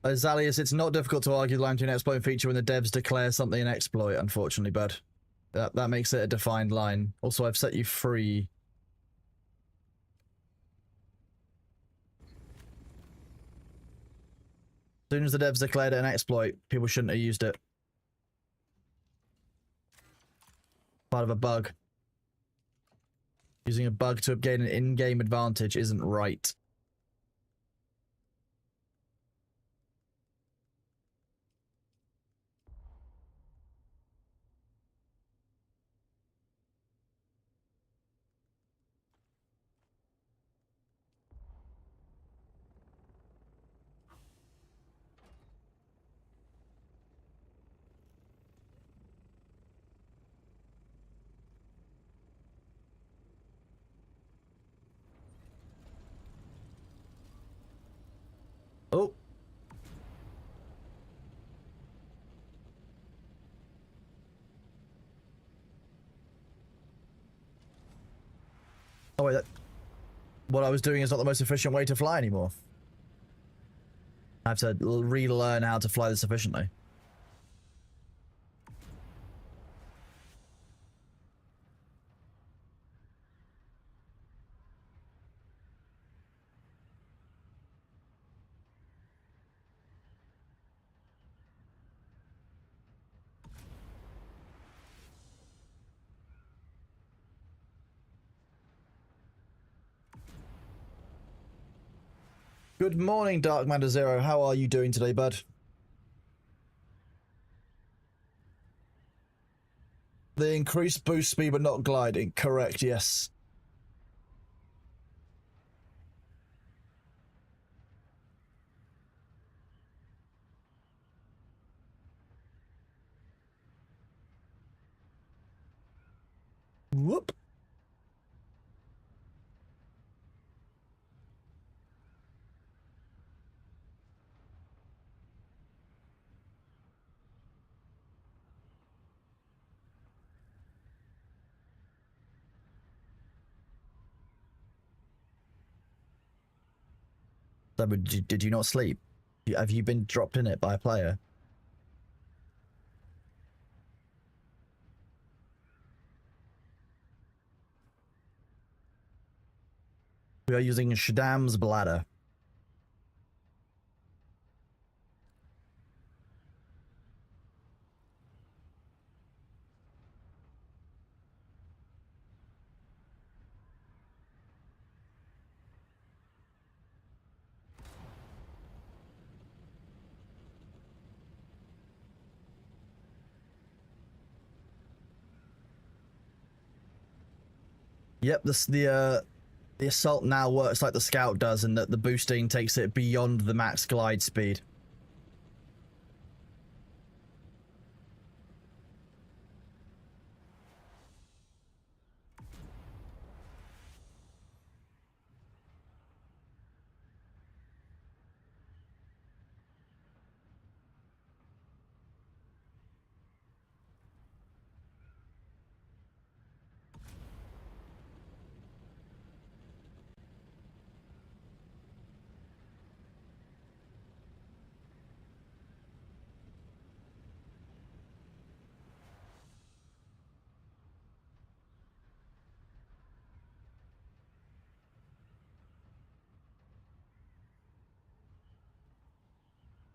Zalius, it's not difficult to argue the line between exploit and feature when the devs declare something an exploit, unfortunately, bud. That makes it a defined line. Also, I've set you free. As soon as the devs declared it an exploit, people shouldn't have used it. Part of a bug. Using a bug to gain an in-game advantage isn't right. Oh. Oh, wait, what I was doing is not the most efficient way to fly anymore. I have to relearn how to fly this efficiently. Good morning, Dark Matter Zero. How are you doing today, bud? The increased boost speed but not gliding. Correct, yes. Whoop. So, did you not sleep? Have you been dropped in it by a player? We are using Shaddam's bladder. Yep, the assault now works like the scout does, and that the boosting takes it beyond the max glide speed.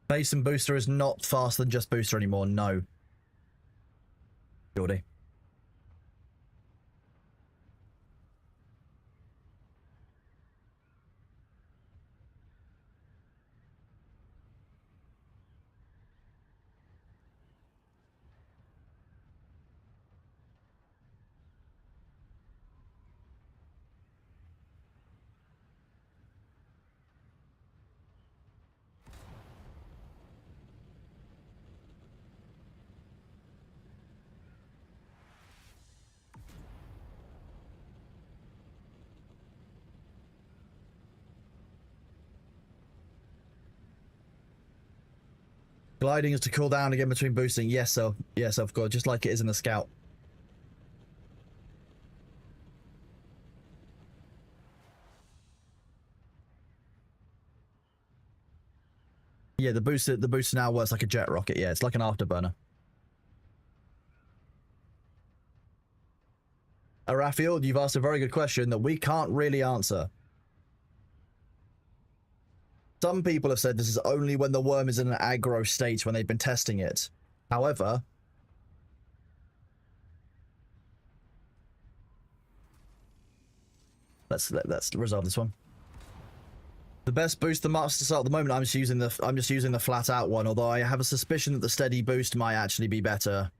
Base and booster is not faster than just booster anymore. No, Geordie. Gliding is to cool down again between boosting. Yes, so yes, of course, just like it is in the scout. Yeah, the booster now works like a jet rocket. Yeah, it's like an afterburner. Raphael, you've asked a very good question that we can't really answer. Some people have said this is only when the worm is in an aggro state when they've been testing it. However, let's resolve this one. The best boost the master start at the moment. I'm just using the flat out one. Although I have a suspicion that the steady boost might actually be better.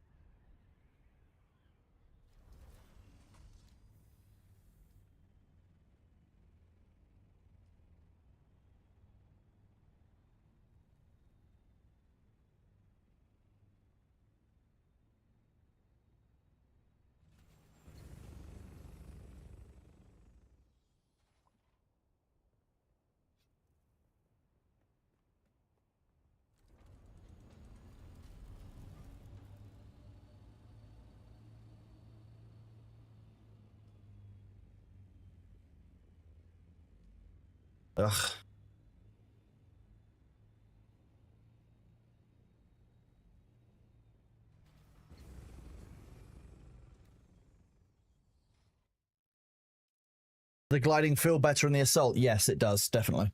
Ugh. The gliding feel better in the assault? Yes, it does, definitely.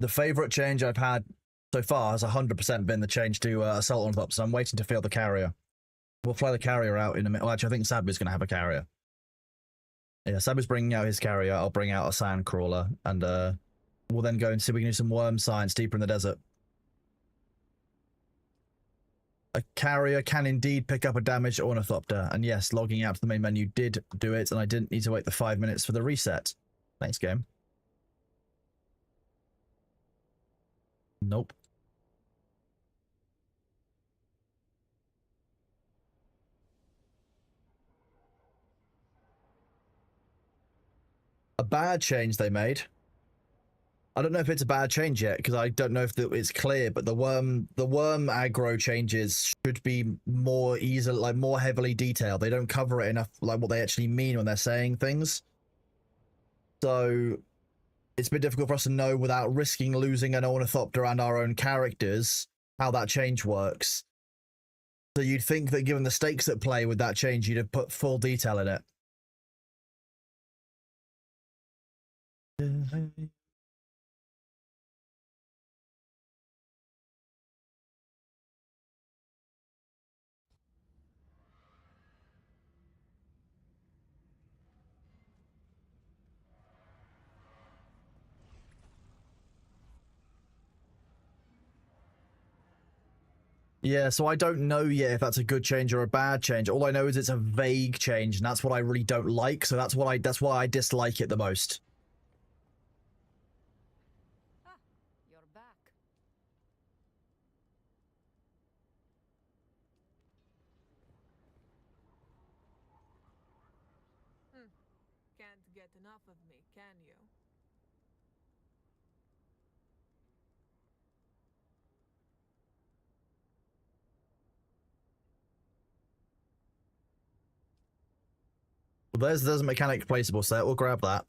The favorite change I've had so far has 100% been the change to assault ornithopters. I'm waiting to field the carrier. We'll fly the carrier out in a minute. Well, actually, I think Sabu's going to have a carrier. Yeah, Sabu's bringing out his carrier. I'll bring out a sand crawler, and we'll then go and see if we can do some worm science deeper in the desert. A carrier can indeed pick up a damaged ornithopter, and yes, logging out to the main menu did do it, and I didn't need to wait the 5 minutes for the reset. Thanks, game. Nope. A bad change they made. I don't know if it's a bad change yet, because I don't know if it's clear, but the worm aggro changes should be more easily, like more heavily detailed. They don't cover it enough, like what they actually mean when they're saying things. So it's a bit difficult for us to know without risking losing an ornithopter and our own characters how that change works. So you'd think that given the stakes at play with that change, you'd have put full detail in it. Yeah, so I don't know yet if that's a good change or a bad change. All I know is it's a vague change, and that's what I really don't like. So that's why I dislike it the most. Ah, you're back. Can't get enough of me, can you? Well, there's a mechanic placeable set. We'll grab that.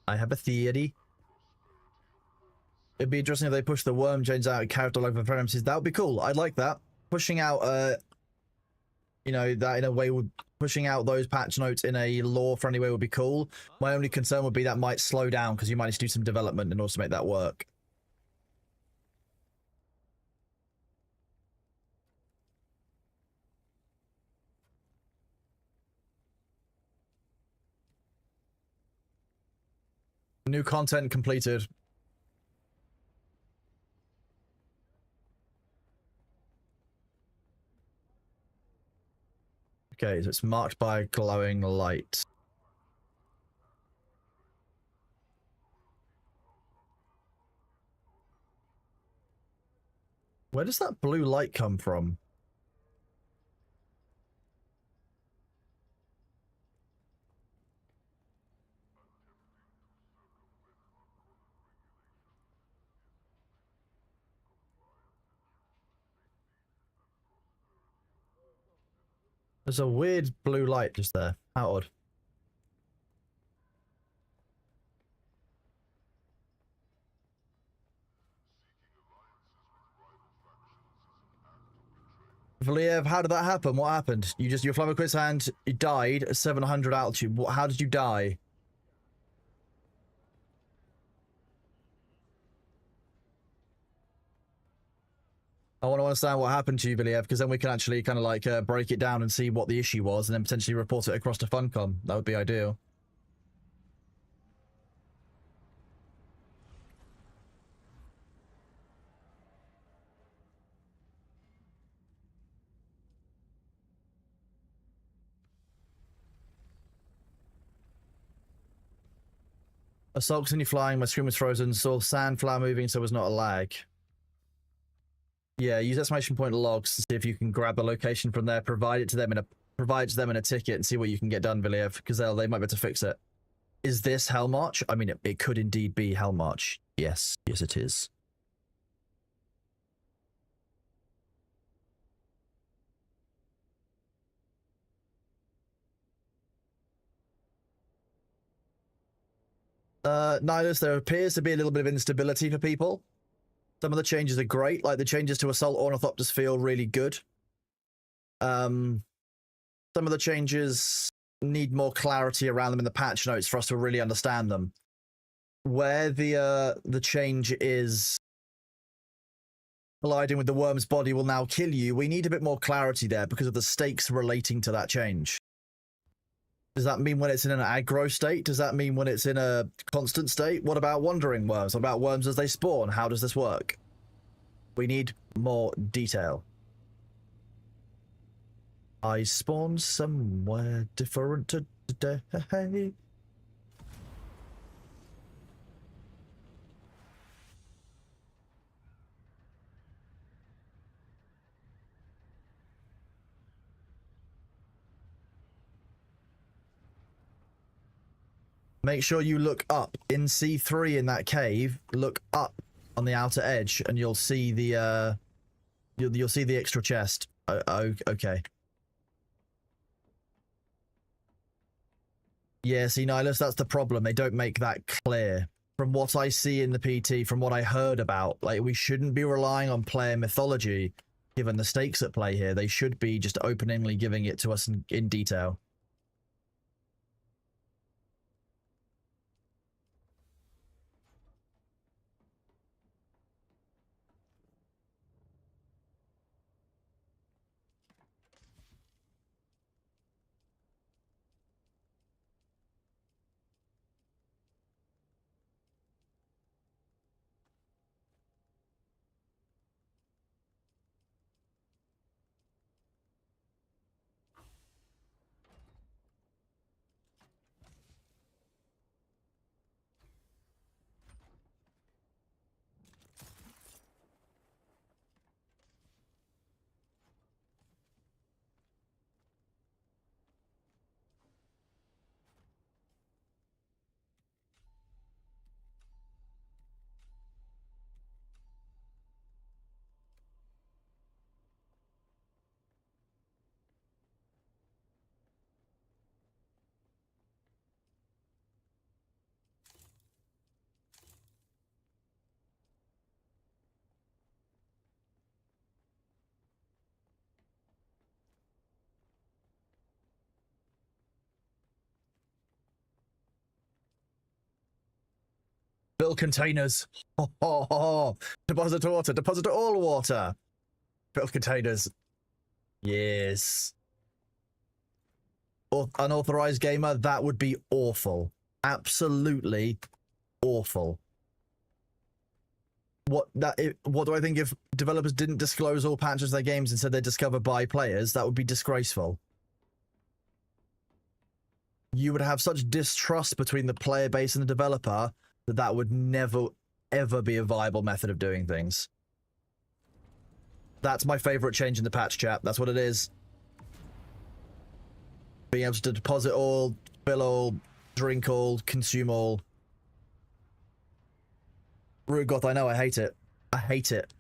I have a theory. It'd be interesting if they push the worm chains out of character local premises. That would be cool. I'd like that. Pushing out, you know, that in a way would pushing out those patch notes in a lore-friendly way would be cool. My only concern would be that might slow down because you might need to do some development in order to make that work. New content completed. Okay, so it's marked by glowing light. Where does that blue light come from? There's a weird blue light just there. How odd. Valiev, how did that happen? What happened? Your flammable quiz hand, you died at 700 altitude. How did you die? I want to understand what happened to you, Valiev, because then we can actually kind of like break it down and see what the issue was and then potentially report it across to Funcom. That would be ideal. Assault continue flying, my screen was frozen, saw sand flower moving, so it was not a lag. Yeah, use exclamation point logs to see if you can grab the location from there, provide it to them in a ticket and see what you can get done, Valiev, because they might be able to fix it. Is this Hellmarch? I mean, it could indeed be Hellmarch. Yes, yes it is. Nihilus, there appears to be a little bit of instability for people. Some of the changes are great, like the changes to Assault Ornithopters feel really good. Some of the changes need more clarity around them in the patch notes for us to really understand them. Where the change is colliding with the worm's body will now kill you, we need a bit more clarity there because of the stakes relating to that change. Does that mean when it's in an aggro state? Does that mean when it's in a constant state? What about wandering worms? What about worms as they spawn? How does this work? We need more detail. I spawned somewhere different today. Make sure you look up in C3 in that cave. Look up on the outer edge, and you'll see the you'll see the extra chest. Okay. Yeah, see, Nihilus, that's the problem. They don't make that clear. From what I see in the PT, from what I heard about, like, we shouldn't be relying on player mythology, given the stakes at play here. They should be just openly giving it to us in detail. Fill containers. Deposit water. Deposit all water. Fill containers. Yes. Unauthorized gamer, that would be awful. Absolutely awful. What do I think if developers didn't disclose all patches of their games and said they're discovered by players? That would be disgraceful. You would have such distrust between the player base and the developer that would never, ever be a viable method of doing things. That's my favorite change in the patch, chat. That's what it is. Being able to deposit all, fill all, drink all, consume all. Rugoth, I know, I hate it. I hate it.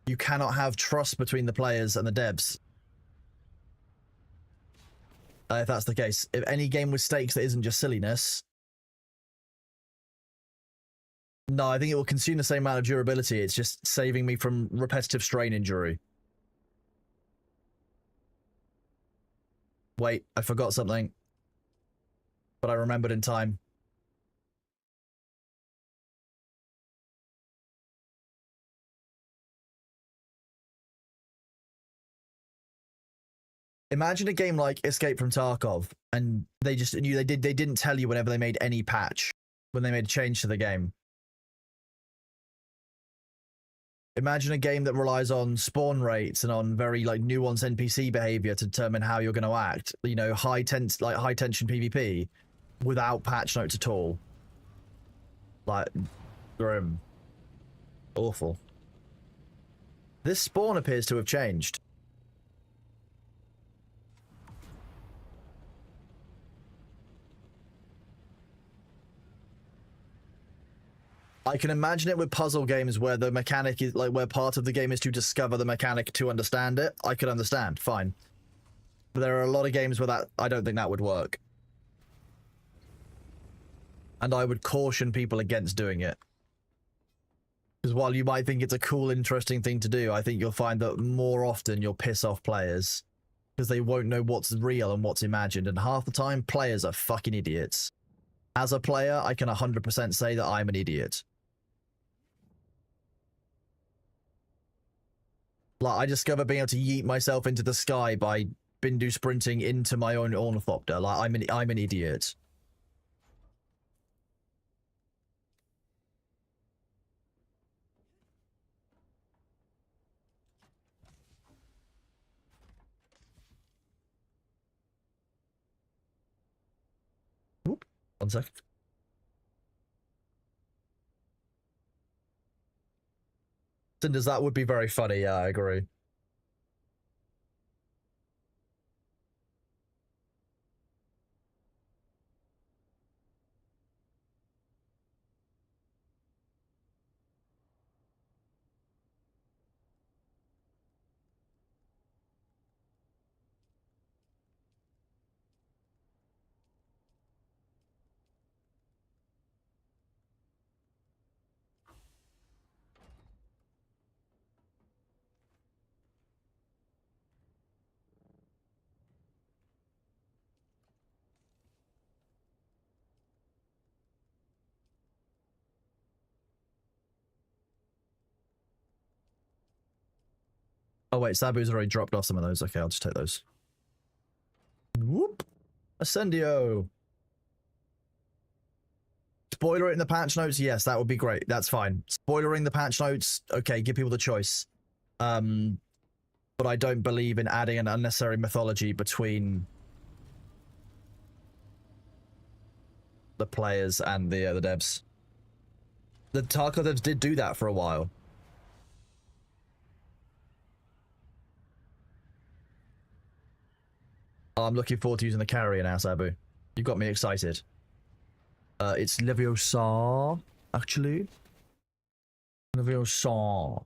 You cannot have trust between the players and the devs. If that's the case. If any game with stakes that isn't just silliness... No, I think it will consume the same amount of durability. It's just saving me from repetitive strain injury. Wait, I forgot something. But I remembered in time. Imagine a game like Escape from Tarkov, and they just knew they didn't tell you whenever they made any patch, when they made a change to the game. Imagine a game that relies on spawn rates and on very like nuanced NPC behavior to determine how you're going to act. You know, high tension PvP without patch notes at all. Like, grim. Awful. This spawn appears to have changed. I can imagine it with puzzle games where the mechanic is like where part of the game is to discover the mechanic to understand it. I could understand, fine. But there are a lot of games where that I don't think that would work. And I would caution people against doing it. Because while you might think it's a cool, interesting thing to do, I think you'll find that more often you'll piss off players. because they won't know what's real and what's imagined, and half the time players are fucking idiots. As a player, I can 100% say that I'm an idiot. Like, I discovered being able to yeet myself into the sky by Bindu sprinting into my own ornithopter. Like, I'm an idiot. Oop, 1 second. Cinders, that would be very funny. Yeah, I agree. Oh wait, Sabu's already dropped off some of those. Okay, I'll just take those. Whoop. Ascendio. Spoiler it in the patch notes? Yes, that would be great. That's fine. Spoilering the patch notes? Okay, give people the choice. But I don't believe in adding an unnecessary mythology between the players and the devs. The Tarkov devs did do that for a while. I'm looking forward to using the carrier now, Sabu. You got me excited. It's Leviosa, actually. Leviosa.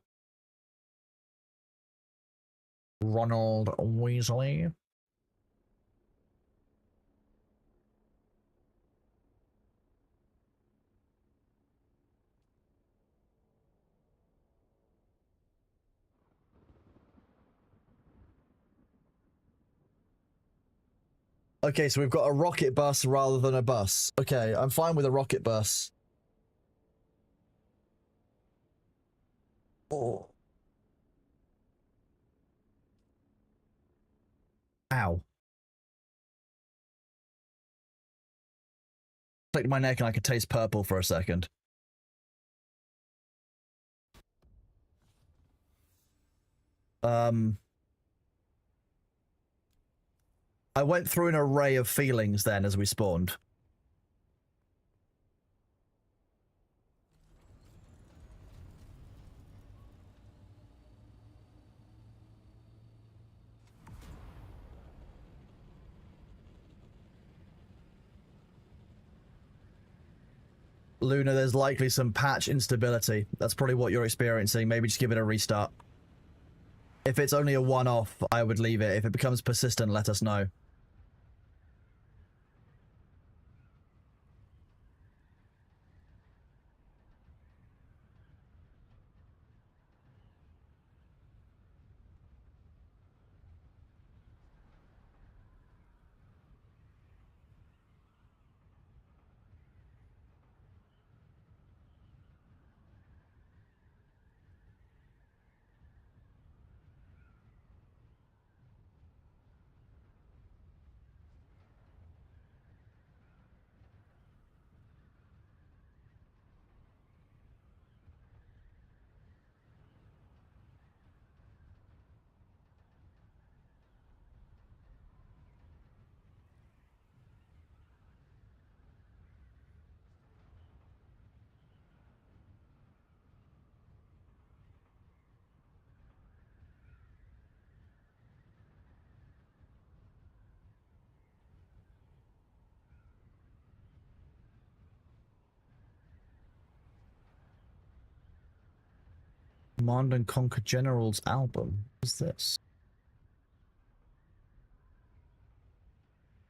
Ronald Weasley. Okay, so we've got a rocket bus rather than a bus. Okay, I'm fine with a rocket bus. Oh. Ow. Clicked my neck and I could taste purple for a second. I went through an array of feelings then as we spawned. Luna, there's likely some patch instability. That's probably what you're experiencing. Maybe just give it a restart. If it's only a one-off, I would leave it. If it becomes persistent, let us know. Command and Conquer Generals album. What's this?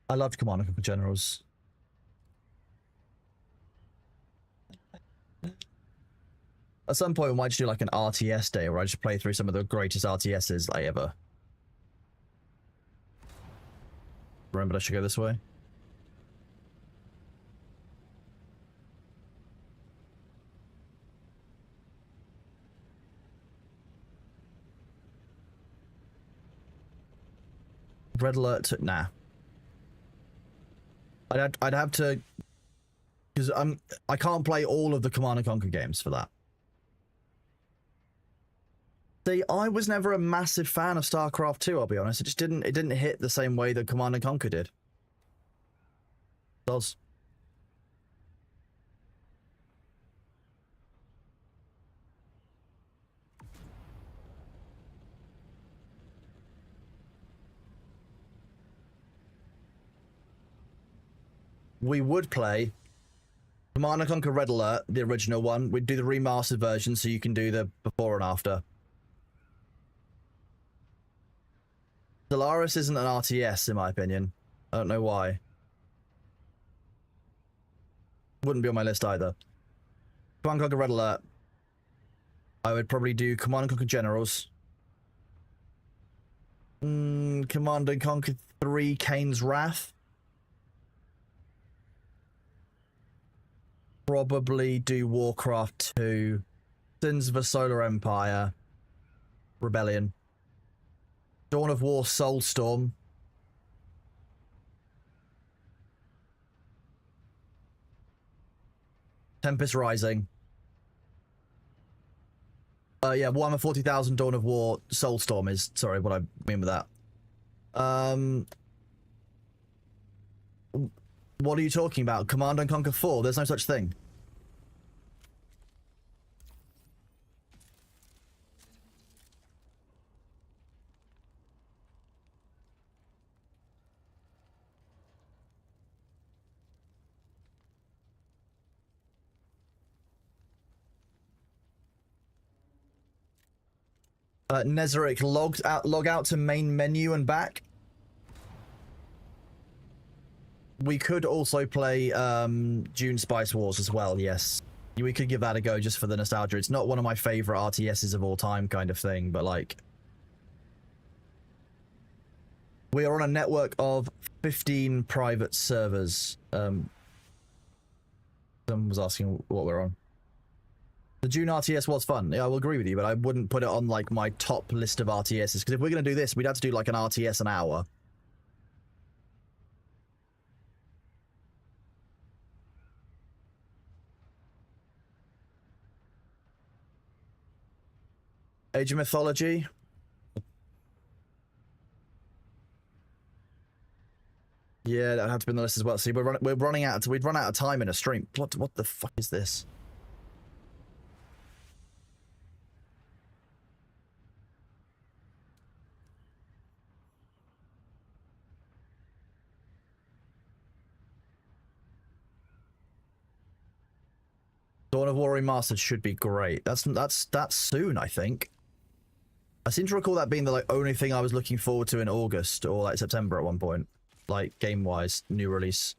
I loved Command and Conquer Generals. At some point, we might just do like an RTS day where I just play through some of the greatest RTSs I ever. remembered I should go this way. Red alert to, nah. I'd have to, because I can't play all of the Command and Conquer games for that. See, I was never a massive fan of StarCraft 2, I'll be honest. It didn't hit the same way that Command and Conquer did. It does. We would play Command and Conquer Red Alert, the original one. We'd do the remastered version so you can do the before and after. Solaris isn't an RTS, in my opinion. I don't know why. Wouldn't be on my list either. Command and Conquer Red Alert. I would probably do Command and Conquer Generals. Command and Conquer 3 Kane's Wrath. Probably do Warcraft 2, Sins of a Solar Empire, Rebellion, Dawn of War, Soulstorm, Tempest Rising. Yeah, Warhammer 40,000, Dawn of War, Soulstorm is, sorry, what I mean with that. What are you talking about? Command and Conquer 4? There's no such thing. Nezaric, log out to main menu and back. We could also play Dune Spice Wars as well, yes. We could give that a go just for the nostalgia. It's not one of my favorite RTSs of all time kind of thing, but like... We are on a network of 15 private servers. Someone was asking what we're on. The Dune RTS was fun. Yeah, I will agree with you, but I wouldn't put it on like my top list of RTSs, because if we're going to do this, we'd have to do like an RTS an hour. Age of Mythology. Yeah, that had to be on the list as well. See, we're running out. We'd run out of time in a stream. What the fuck is this? Dawn of War Remastered should be great. That's soon, I think. I seem to recall that being the like only thing I was looking forward to in August or like September at one point, like game-wise, new release.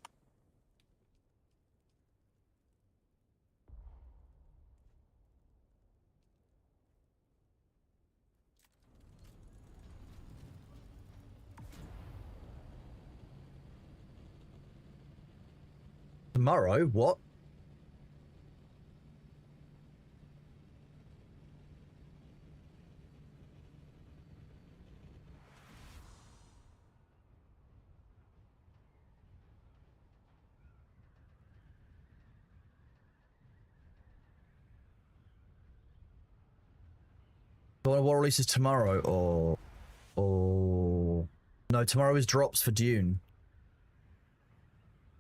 Tomorrow? What? Dawn of War releases tomorrow, or no, tomorrow is drops for Dune.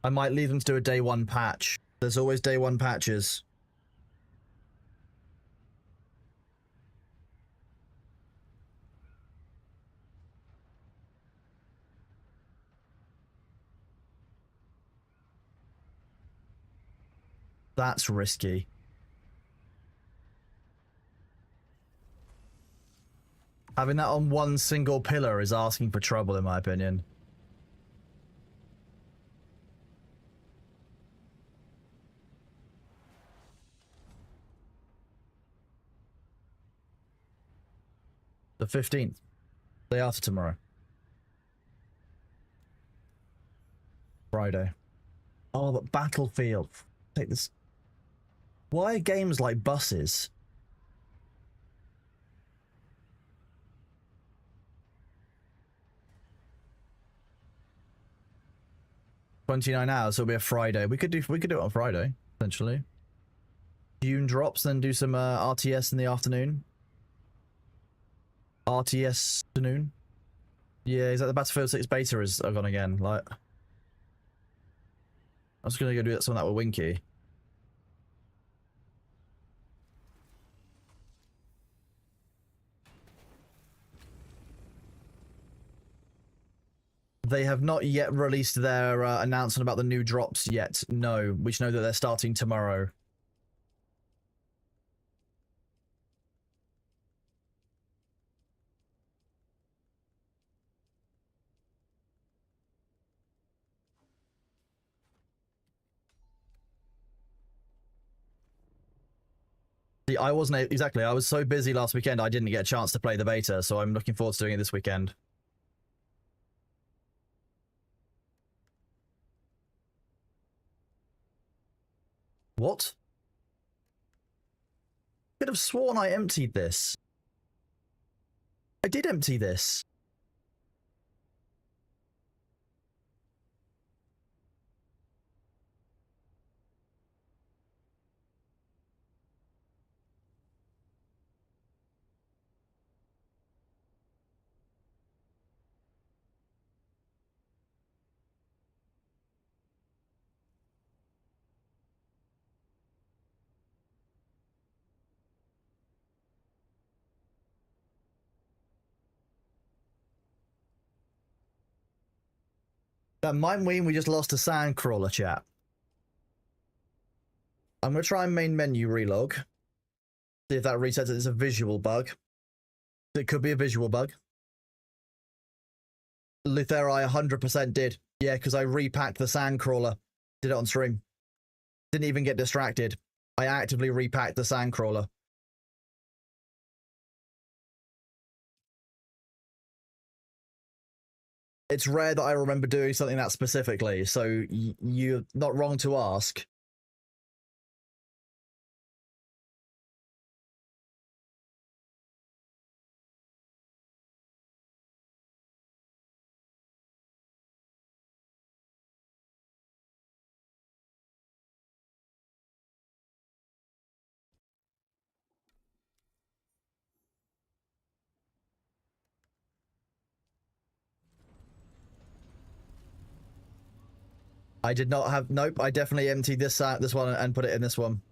I might leave them to do a day one patch. There's always day one patches. That's risky. Having that on one single pillar is asking for trouble, in my opinion. The 15th. Day after tomorrow. Friday. Oh, but Battlefield. Take this. Why are games like buses? $29 hours, so it'll be a Friday. We could do it on Friday, essentially. Dune drops, then do some RTS in the afternoon. RTS afternoon. Yeah, is that the Battlefield 6 beta is gone again? Like, I was gonna go do some of that with Winky. They have not yet released their announcement about the new drops yet. No, we just know that they're starting tomorrow. See, I wasn't exactly. I was so busy last weekend, I didn't get a chance to play the beta, so I'm looking forward to doing it this weekend. What? Could have sworn I emptied this. I did empty this. That might mean we just lost a sandcrawler, chat. I'm going to try and main menu relog. See if that resets it. It's a visual bug. It could be a visual bug. Luther, I 100% did. Yeah, because I repacked the sandcrawler. Did it on stream. Didn't even get distracted. I actively repacked the sandcrawler. It's rare that I remember doing something that specifically, so you're not wrong to ask. I did not have... Nope, I definitely emptied this one and put it in this one.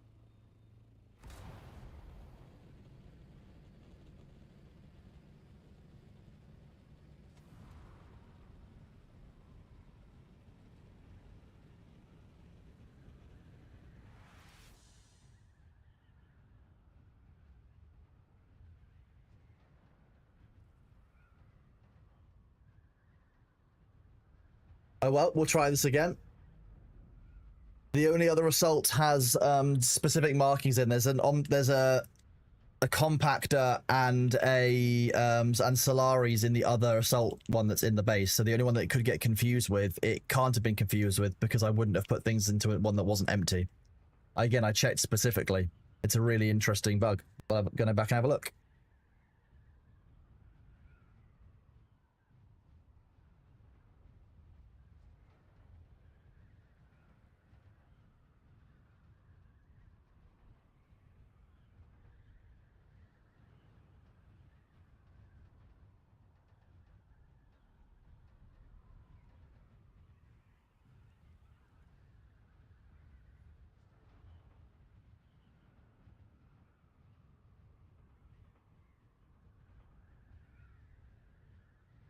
Oh well, we'll try this again. The only other assault has specific markings in. There's a compactor and a and Solaris in the other assault one that's in the base. So the only one that it could get confused with, it can't have been confused with because I wouldn't have put things into it one that wasn't empty. Again, I checked specifically. It's a really interesting bug. But I'm gonna back and have a look.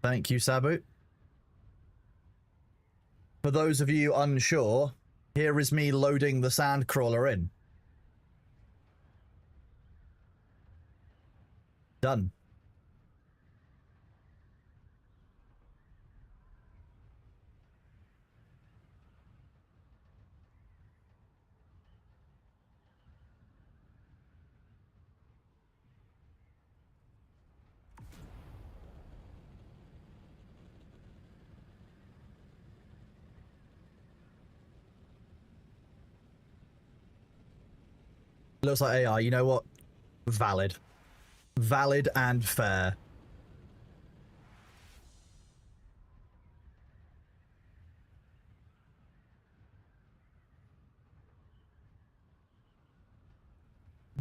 Thank you, Sabu. For those of you unsure, here is me loading the sandcrawler in. Done. Looks like AI. You know what? Valid. Valid and fair.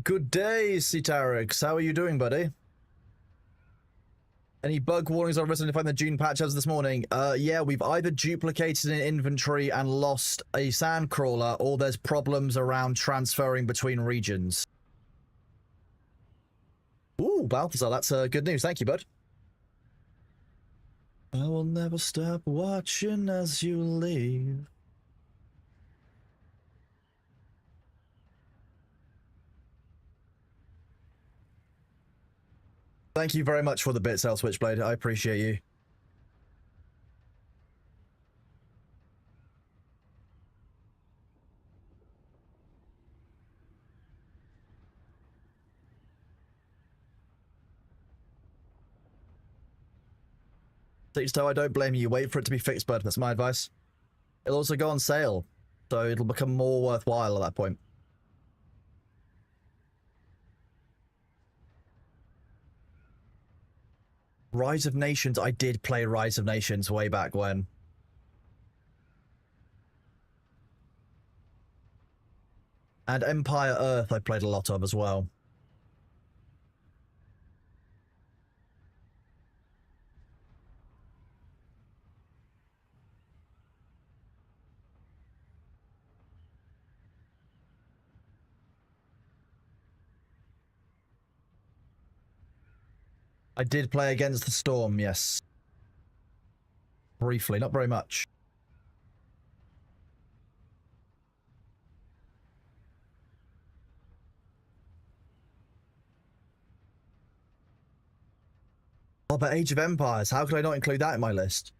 Good day, Citarix. How are you doing, buddy? Any bug warnings on Resident Evil the Dune patch as this morning? Yeah, we've either duplicated an inventory and lost a sandcrawler, or there's problems around transferring between regions. Ooh, Balthazar, that's good news. Thank you, bud. I will never stop watching as you leave. Thank you very much for the bits, El Switchblade. I appreciate you. Sixto, I don't blame you. Wait for it to be fixed, bud. That's my advice. It'll also go on sale, so it'll become more worthwhile at that point. Rise of Nations. I did play Rise of Nations way back when. And Empire Earth I played a lot of as well. I did play Against the Storm, yes. Briefly, not very much. Oh, but Age of Empires, how could I not include that in my list?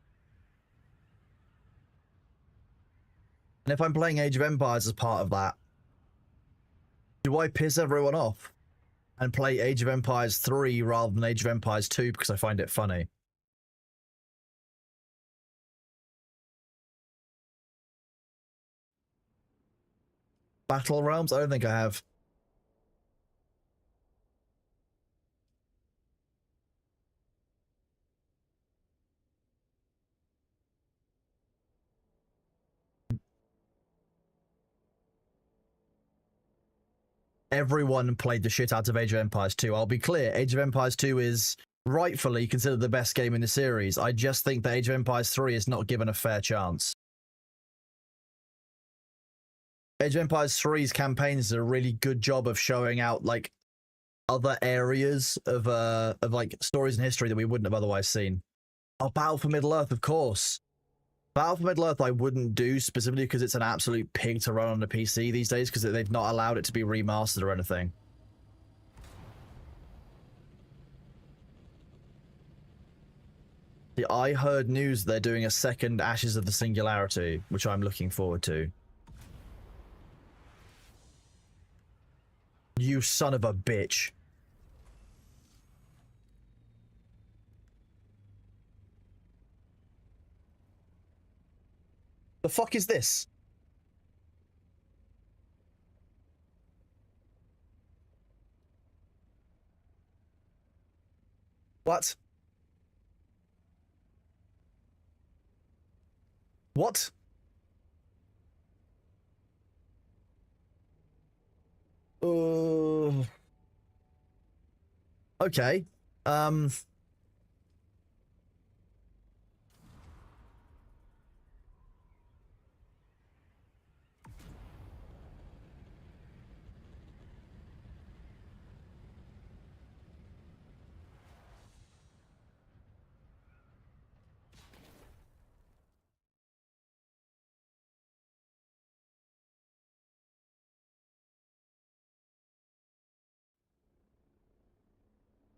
And if I'm playing Age of Empires as part of that, do I piss everyone off and play Age of Empires 3 rather than Age of Empires 2 because I find it funny? Battle Realms? I don't think I have. Everyone played the shit out of Age of Empires 2. I'll be clear, Age of Empires 2 is rightfully considered the best game in the series. I just think that Age of Empires 3 is not given a fair chance. Age of Empires 3's campaigns did a really good job of showing out like other areas of like stories and history that we wouldn't have otherwise seen. Oh, Battle for Middle-earth, of course. Battle for Middle-earth I wouldn't do specifically because it's an absolute pig to run on a PC these days because they've not allowed it to be remastered or anything. I heard news they're doing a second Ashes of the Singularity, which I'm looking forward to. You son of a bitch. The fuck is this? What? What? Okay.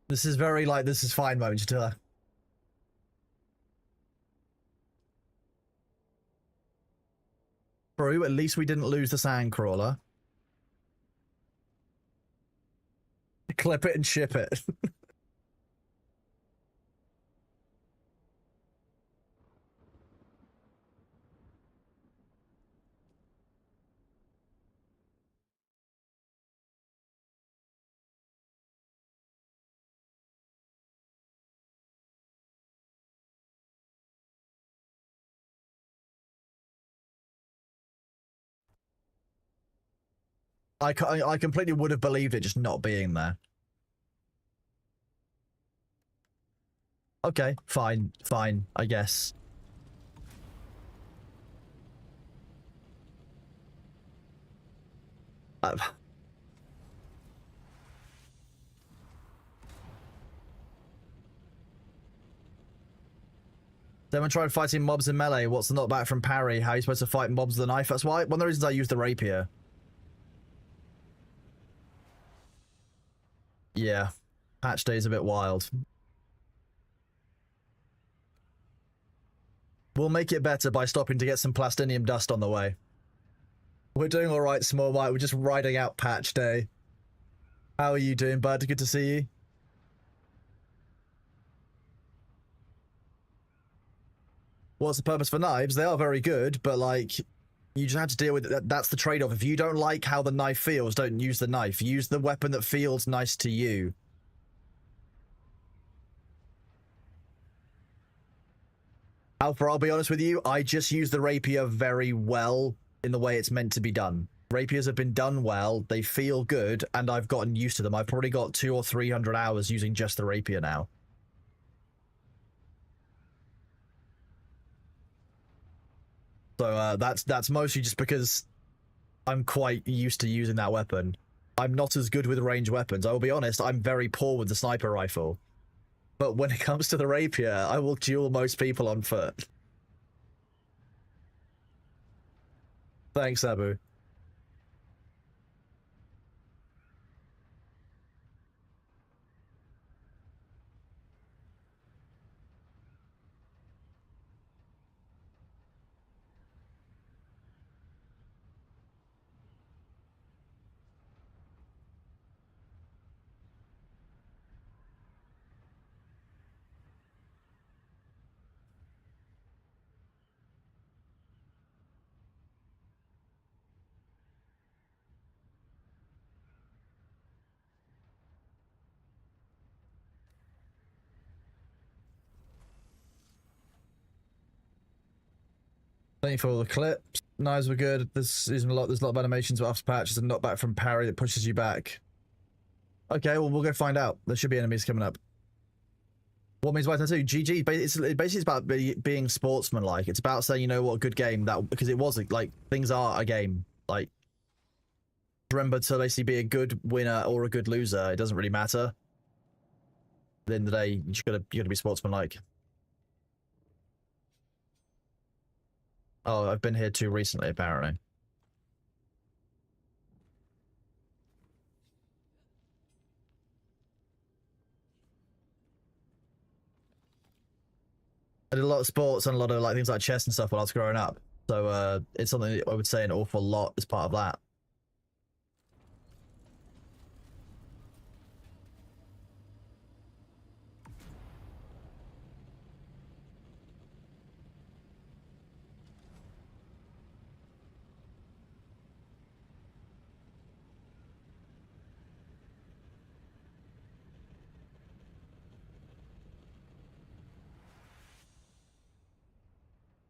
This is very like, this is fine moment, Chatilla. Bro, at least we didn't lose the Sandcrawler. Clip it and ship it. I completely would have believed it just not being there. Okay, fine, I guess. Someone tried fighting mobs in melee. What's the knockback from parry? How are you supposed to fight mobs with a knife? That's why one of the reasons I use the rapier. Yeah, patch day is a bit wild. We'll make it better by stopping to get some plastinium dust on the way. We're doing all right, Small Mike. We're just riding out patch day. How are you doing, bud? Good to see you. What's the purpose for knives? They are very good, but like, you just have to deal with it. That's the trade-off. If you don't like how the knife feels, don't use the knife. Use the weapon that feels nice to you. Alpha, I'll be honest with you, I just use the rapier very well in the way it's meant to be done. Rapiers have been done well, they feel good, and I've gotten used to them. I've probably got 200 or 300 hours using just the rapier now. So that's mostly just because I'm quite used to using that weapon. I'm not as good with ranged weapons. I will be honest, I'm very poor with the sniper rifle. But when it comes to the rapier, I will duel most people on foot. Thanks, Abu. Thank you for all the clips. Knives were good. There's a lot of animations after patches and knockback from parry that pushes you back. Okay, well, we'll go find out. There should be enemies coming up. What means white tattoo? GG. Basically, it's about being sportsmanlike. It's about saying, you know what, good game. That because it was like things are a game. Like remember to basically be a good winner or a good loser. It doesn't really matter. At the end of the day, you gotta be sportsmanlike. Oh, I've been here too recently, apparently. I did a lot of sports and a lot of like things like chess and stuff when I was growing up. So it's something I would say an awful lot as part of that.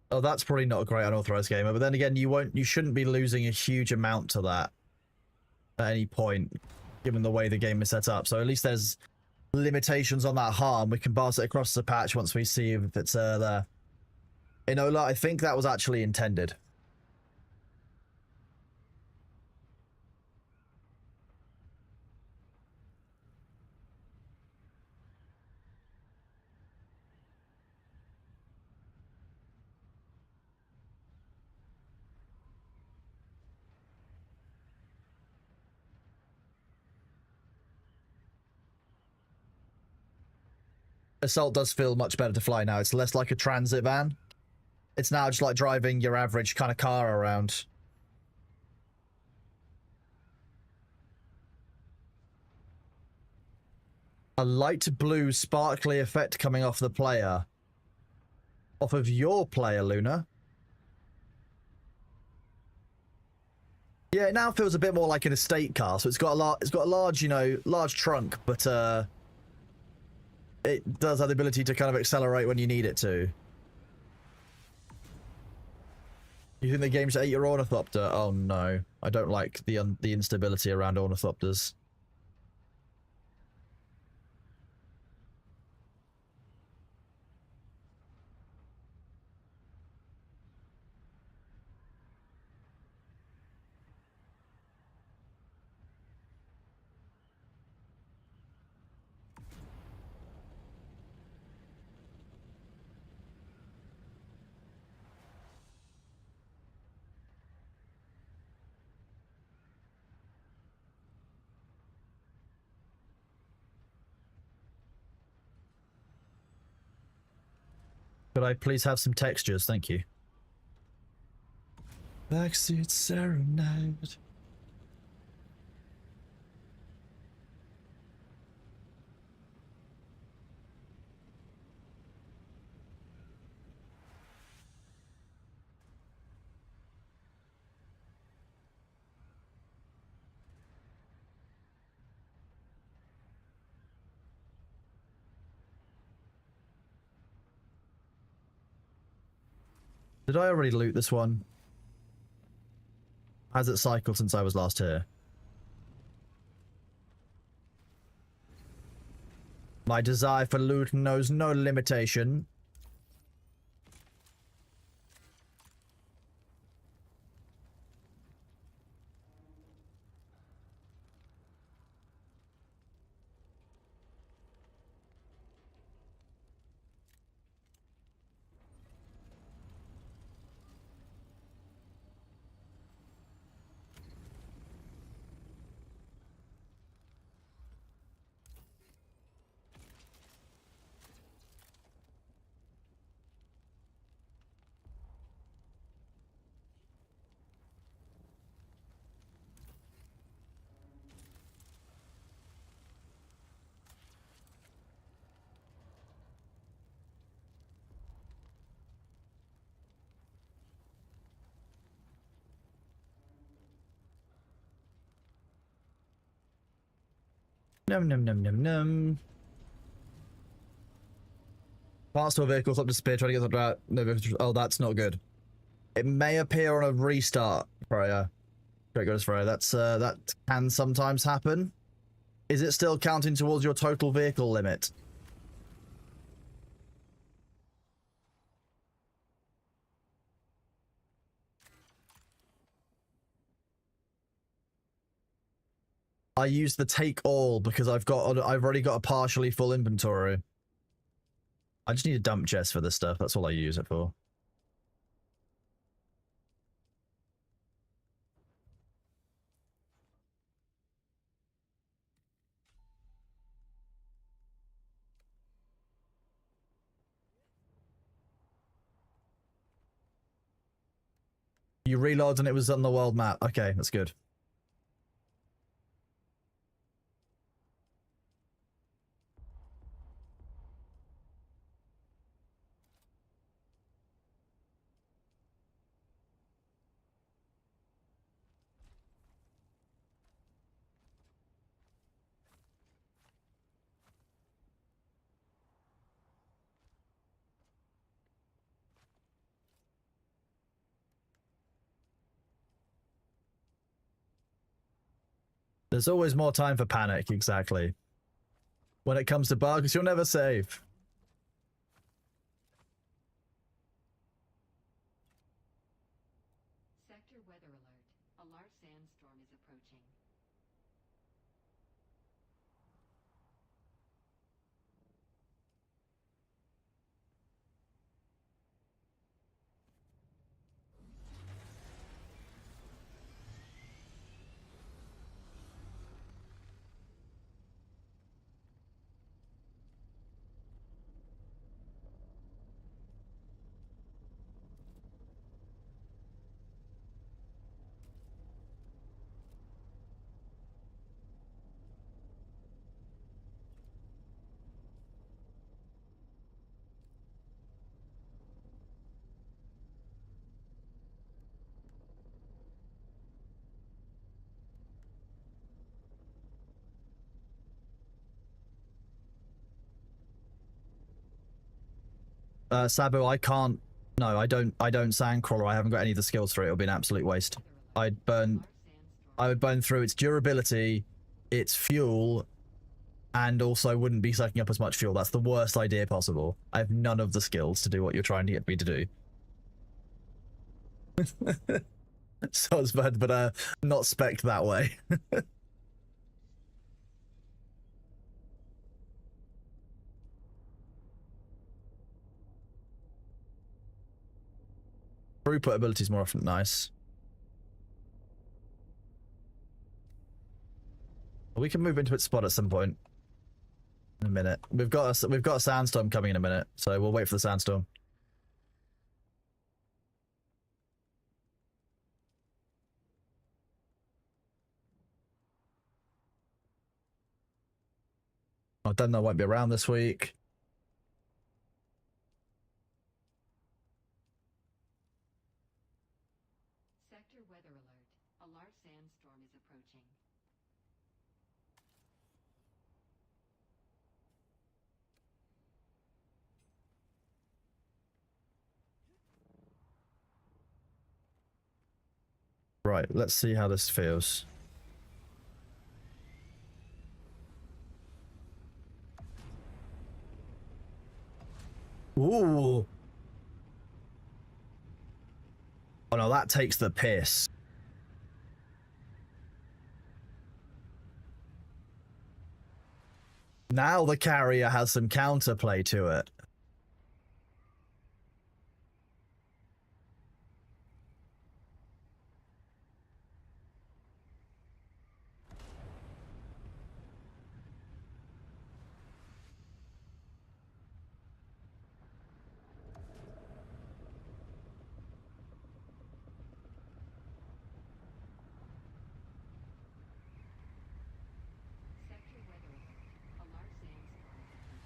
Oh, that's probably not a great unauthorized gamer, but then again, you shouldn't be losing a huge amount to that at any point, given the way the game is set up. So at least there's limitations on that harm. We can pass it across the patch once we see if it's there. Enola, I think that was actually intended. Assault does feel much better to fly now. It's less like a transit van. It's now just like driving your average kind of car around. A light blue sparkly effect coming off the player. Off of your player, Luna. Yeah, it now feels a bit more like an estate car. So it's got a large, you know, large trunk, but it does have the ability to kind of accelerate when you need it to. You think the game's ate your ornithopter? Oh no, I don't like the instability around ornithopters. Could I please have some textures? Thank you. Backseat serenade. Did I already loot this one? Has it cycled since I was last here? My desire for loot knows no limitation. Num num num num num. Parts to a vehicle stop disappear, try to get something out. No, oh, that's not good. It may appear on a restart, Freya. Great goes Freya. That's that can sometimes happen. Is it still counting towards your total vehicle limit? I use the take all because I've already got a partially full inventory. I just need a dump chest for this stuff. That's all I use it for. You reload and it was on the world map. Okay, that's good. There's always more time for panic, exactly. When it comes to bugs, you'll never save. Sector weather alert. A large sandstorm is approaching. Sabo, I can't No, I don't sandcrawler. I haven't got any of the skills for it. It'll be an absolute waste. I would burn through its durability, its fuel, and also wouldn't be sucking up as much fuel. That's the worst idea possible. I have none of the skills to do what you're trying to get me to do. So it's bad, but not spec'd that way. Throughput ability is more often nice. We can move into its spot at some point. In a minute. We've got a sandstorm coming in a minute, so we'll wait for the sandstorm. I don't know, won't be around this week. Sector weather alert. A large sandstorm is approaching. Right, let's see how this feels. Ooh. Oh no, that takes the piss. Now the carrier has some counterplay to it. Sector weather alert. A large sandstorm is approaching.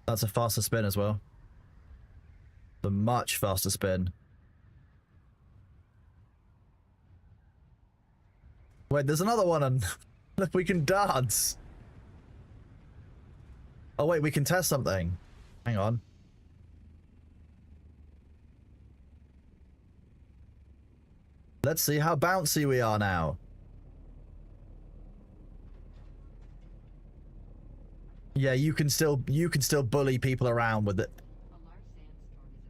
That's a faster spin as well. The much faster spin. Wait, there's another one and look, we can dance. Oh wait, we can test something. Hang on. Let's see how bouncy we are now. Yeah, you can still bully people around with it. A large sandstorm is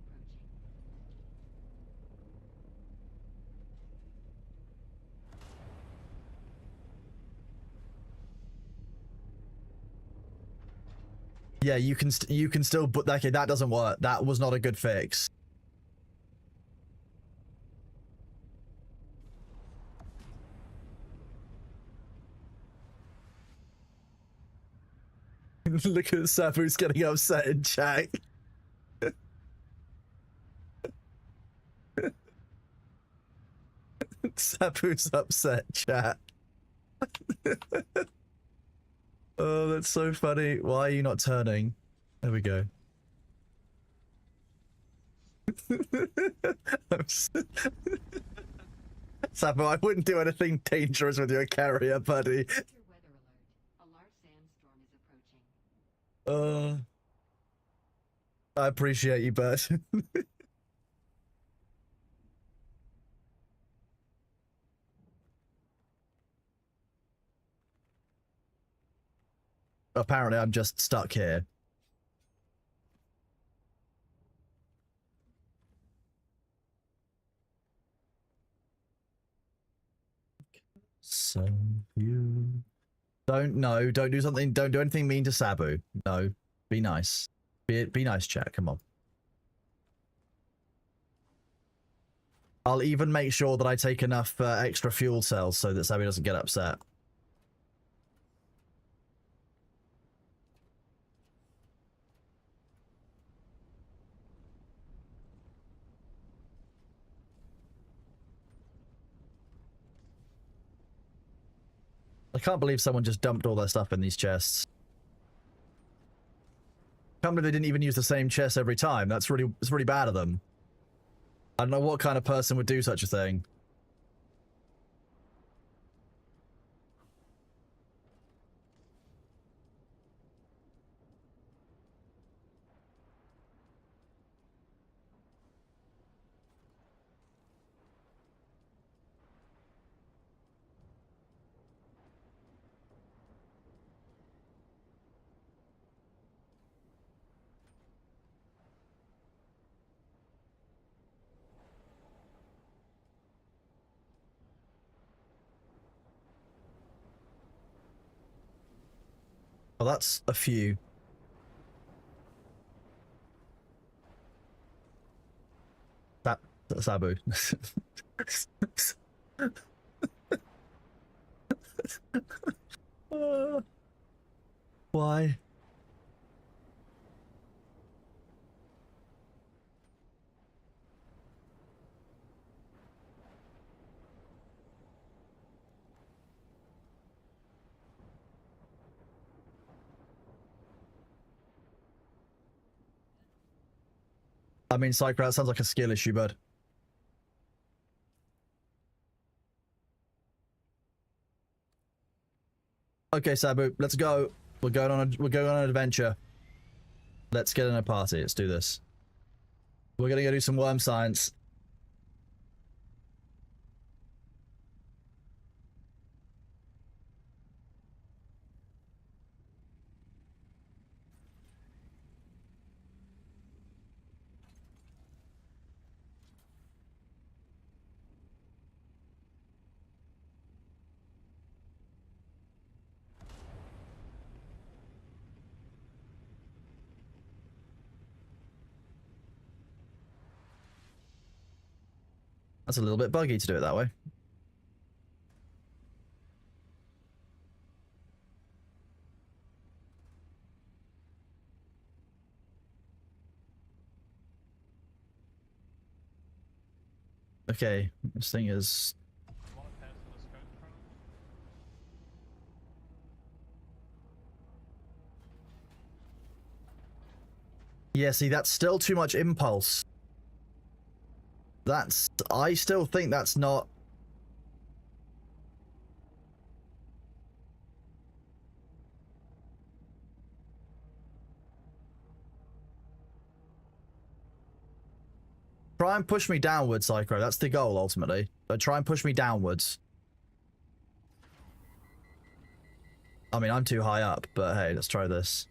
approaching. Yeah, you can still, but okay, that doesn't work. That was not a good fix. Look at Sabu's getting upset in chat. Sabu's upset, chat. Oh, that's so funny. Why are you not turning? There we go. Sabu, I wouldn't do anything dangerous with your carrier, buddy. Sector weather alert. A large sandstorm is approaching. I appreciate you, Bert. Apparently, I'm just stuck here. So you don't do something. Don't do anything mean to Sabu. No, be nice. Be nice, chat. Come on. I'll even make sure that I take enough extra fuel cells so that Sabu doesn't get upset. I can't believe someone just dumped all their stuff in these chests. I can't believe they didn't even use the same chest every time. It's really bad of them. I don't know what kind of person would do such a thing. Well, that's a few. That's Abu. Why? I mean, Psycho, that sounds like a skill issue, bud. Okay, Sabu, let's go. We're going on an adventure. Let's get in a party. Let's do this. We're gonna go do some worm science. That's a little bit buggy to do it that way. Okay, this thing is... Yeah, see, that's still too much impulse. I still think that's not... Try and push me downwards, Psycho. That's the goal, ultimately. But try and push me downwards. I mean, I'm too high up, but hey, let's try this.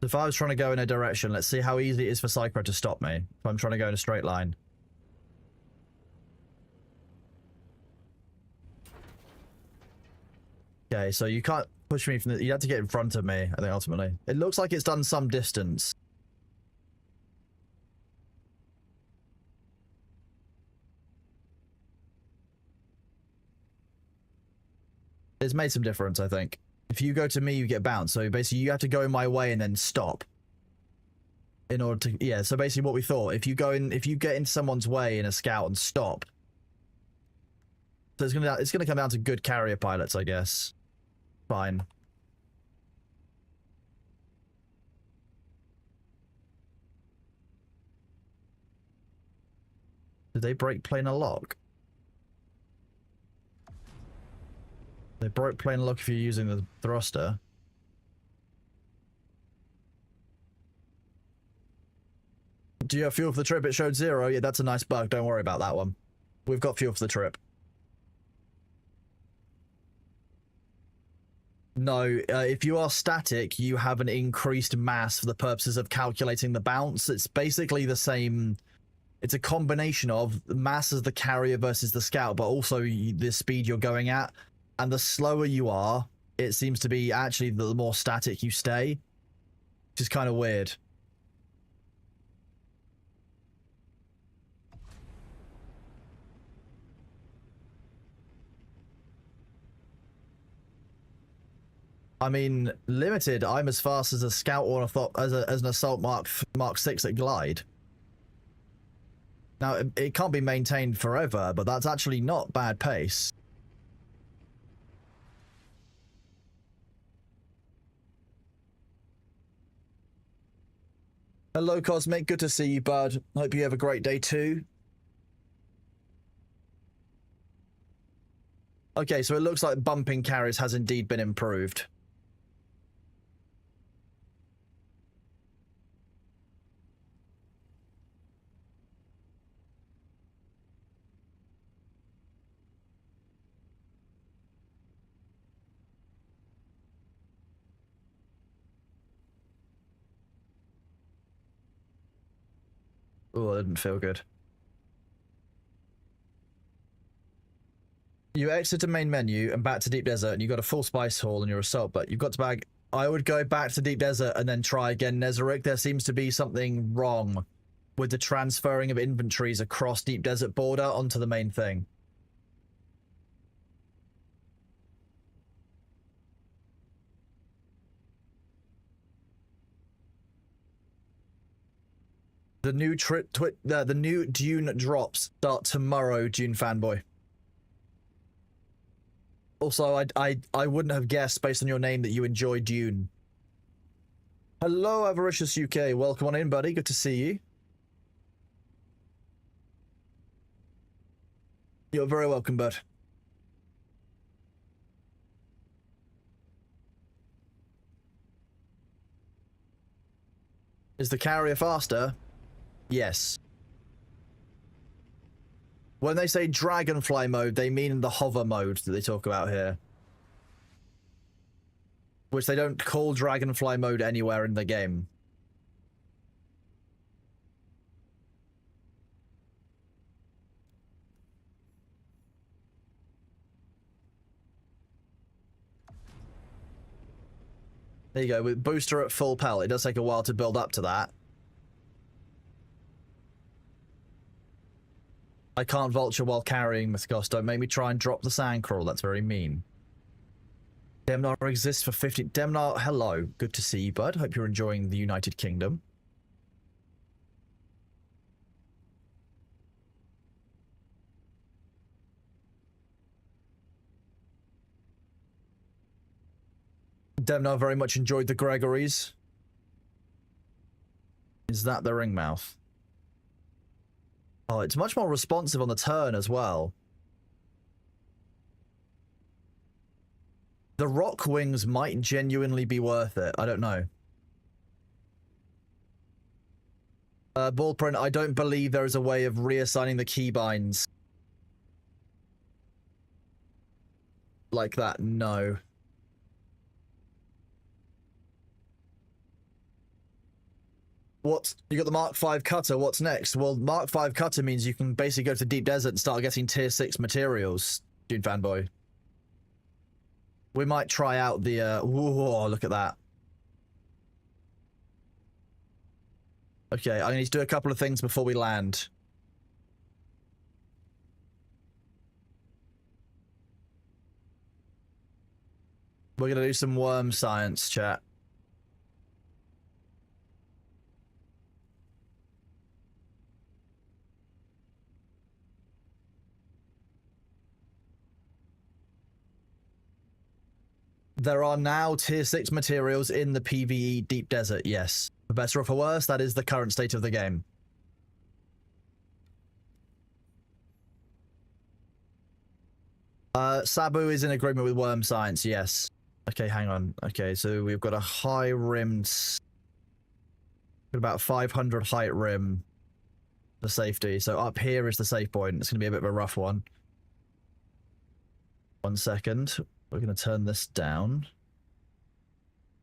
If I was trying to go in a direction, let's see how easy it is for Psycho to stop me. If I'm trying to go in a straight line. Okay, so you can't push me from the... You have to get in front of me, I think, ultimately. It looks like it's done some distance. It's made some difference, I think. If you go to me, you get bounced. So basically, you have to go in my way and then stop. In order to... Yeah, so basically what we thought. If you get in someone's way in a scout and stop... So it's gonna come down to good carrier pilots, I guess. Fine. Did they break planar lock? They broke planar lock if you're using the thruster. Do you have fuel for the trip? It showed 0. Yeah, that's a nice bug. Don't worry about that one. We've got fuel for the trip. No, if you are static, you have an increased mass for the purposes of calculating the bounce. It's basically the same. It's a combination of mass as the carrier versus the scout, but also the speed you're going at. And the slower you are, it seems to be actually the more static you stay, which is kind of weird. I mean, limited, I'm as fast as a scout or as an assault Mark 6 at glide. Now, it can't be maintained forever, but that's actually not bad pace. Hello, Cosmic. Good to see you, bud. Hope you have a great day too. Okay, so it looks like bumping carries has indeed been improved. Oh, that didn't feel good. You exit the main menu and back to Deep Desert, and you got a full spice haul in your assault, but you've got to bag. I would go back to Deep Desert and then try again, Nezarick. There seems to be something wrong with the transferring of inventories across Deep Desert border onto the main thing. The new the new Dune drops start tomorrow, Dune fanboy. Also, I wouldn't have guessed based on your name that you enjoy Dune. Hello, Avaricious UK. Welcome on in, buddy. Good to see you. You're very welcome, bud. Is the carrier faster? Yes. When they say dragonfly mode, they mean the hover mode that they talk about here. Which they don't call dragonfly mode anywhere in the game. There you go, with booster at full pelt. It does take a while to build up to that. I can't vulture while carrying Mythos. Don't make me try and drop the sandcrawl. That's very mean. Demnar exists for 50. Demnar, hello. Good to see you, bud. Hope you're enjoying the United Kingdom. Demnar very much enjoyed the Gregories. Is that the ringmouth? Oh, it's much more responsive on the turn as well. The rock wings might genuinely be worth it. I don't know. Ballprint, I don't believe there is a way of reassigning the keybinds. Like that, no. What? You got the Mark 5 cutter, what's next? Well, Mark 5 cutter means you can basically go to Deep Desert and start getting tier 6 materials, Dune fanboy. We might try out the, whoa, look at that. Okay, I need to do a couple of things before we land. We're gonna do some worm science, chat. There are now tier 6 materials in the PvE Deep Desert, yes. For better or for worse, that is the current state of the game. Sabu is in agreement with worm science, yes. Okay, hang on. Okay, so we've got a high rimmed... about 500 height rim for safety. So up here is the safe point. It's going to be a bit of a rough one. 1 second. We're going to turn this down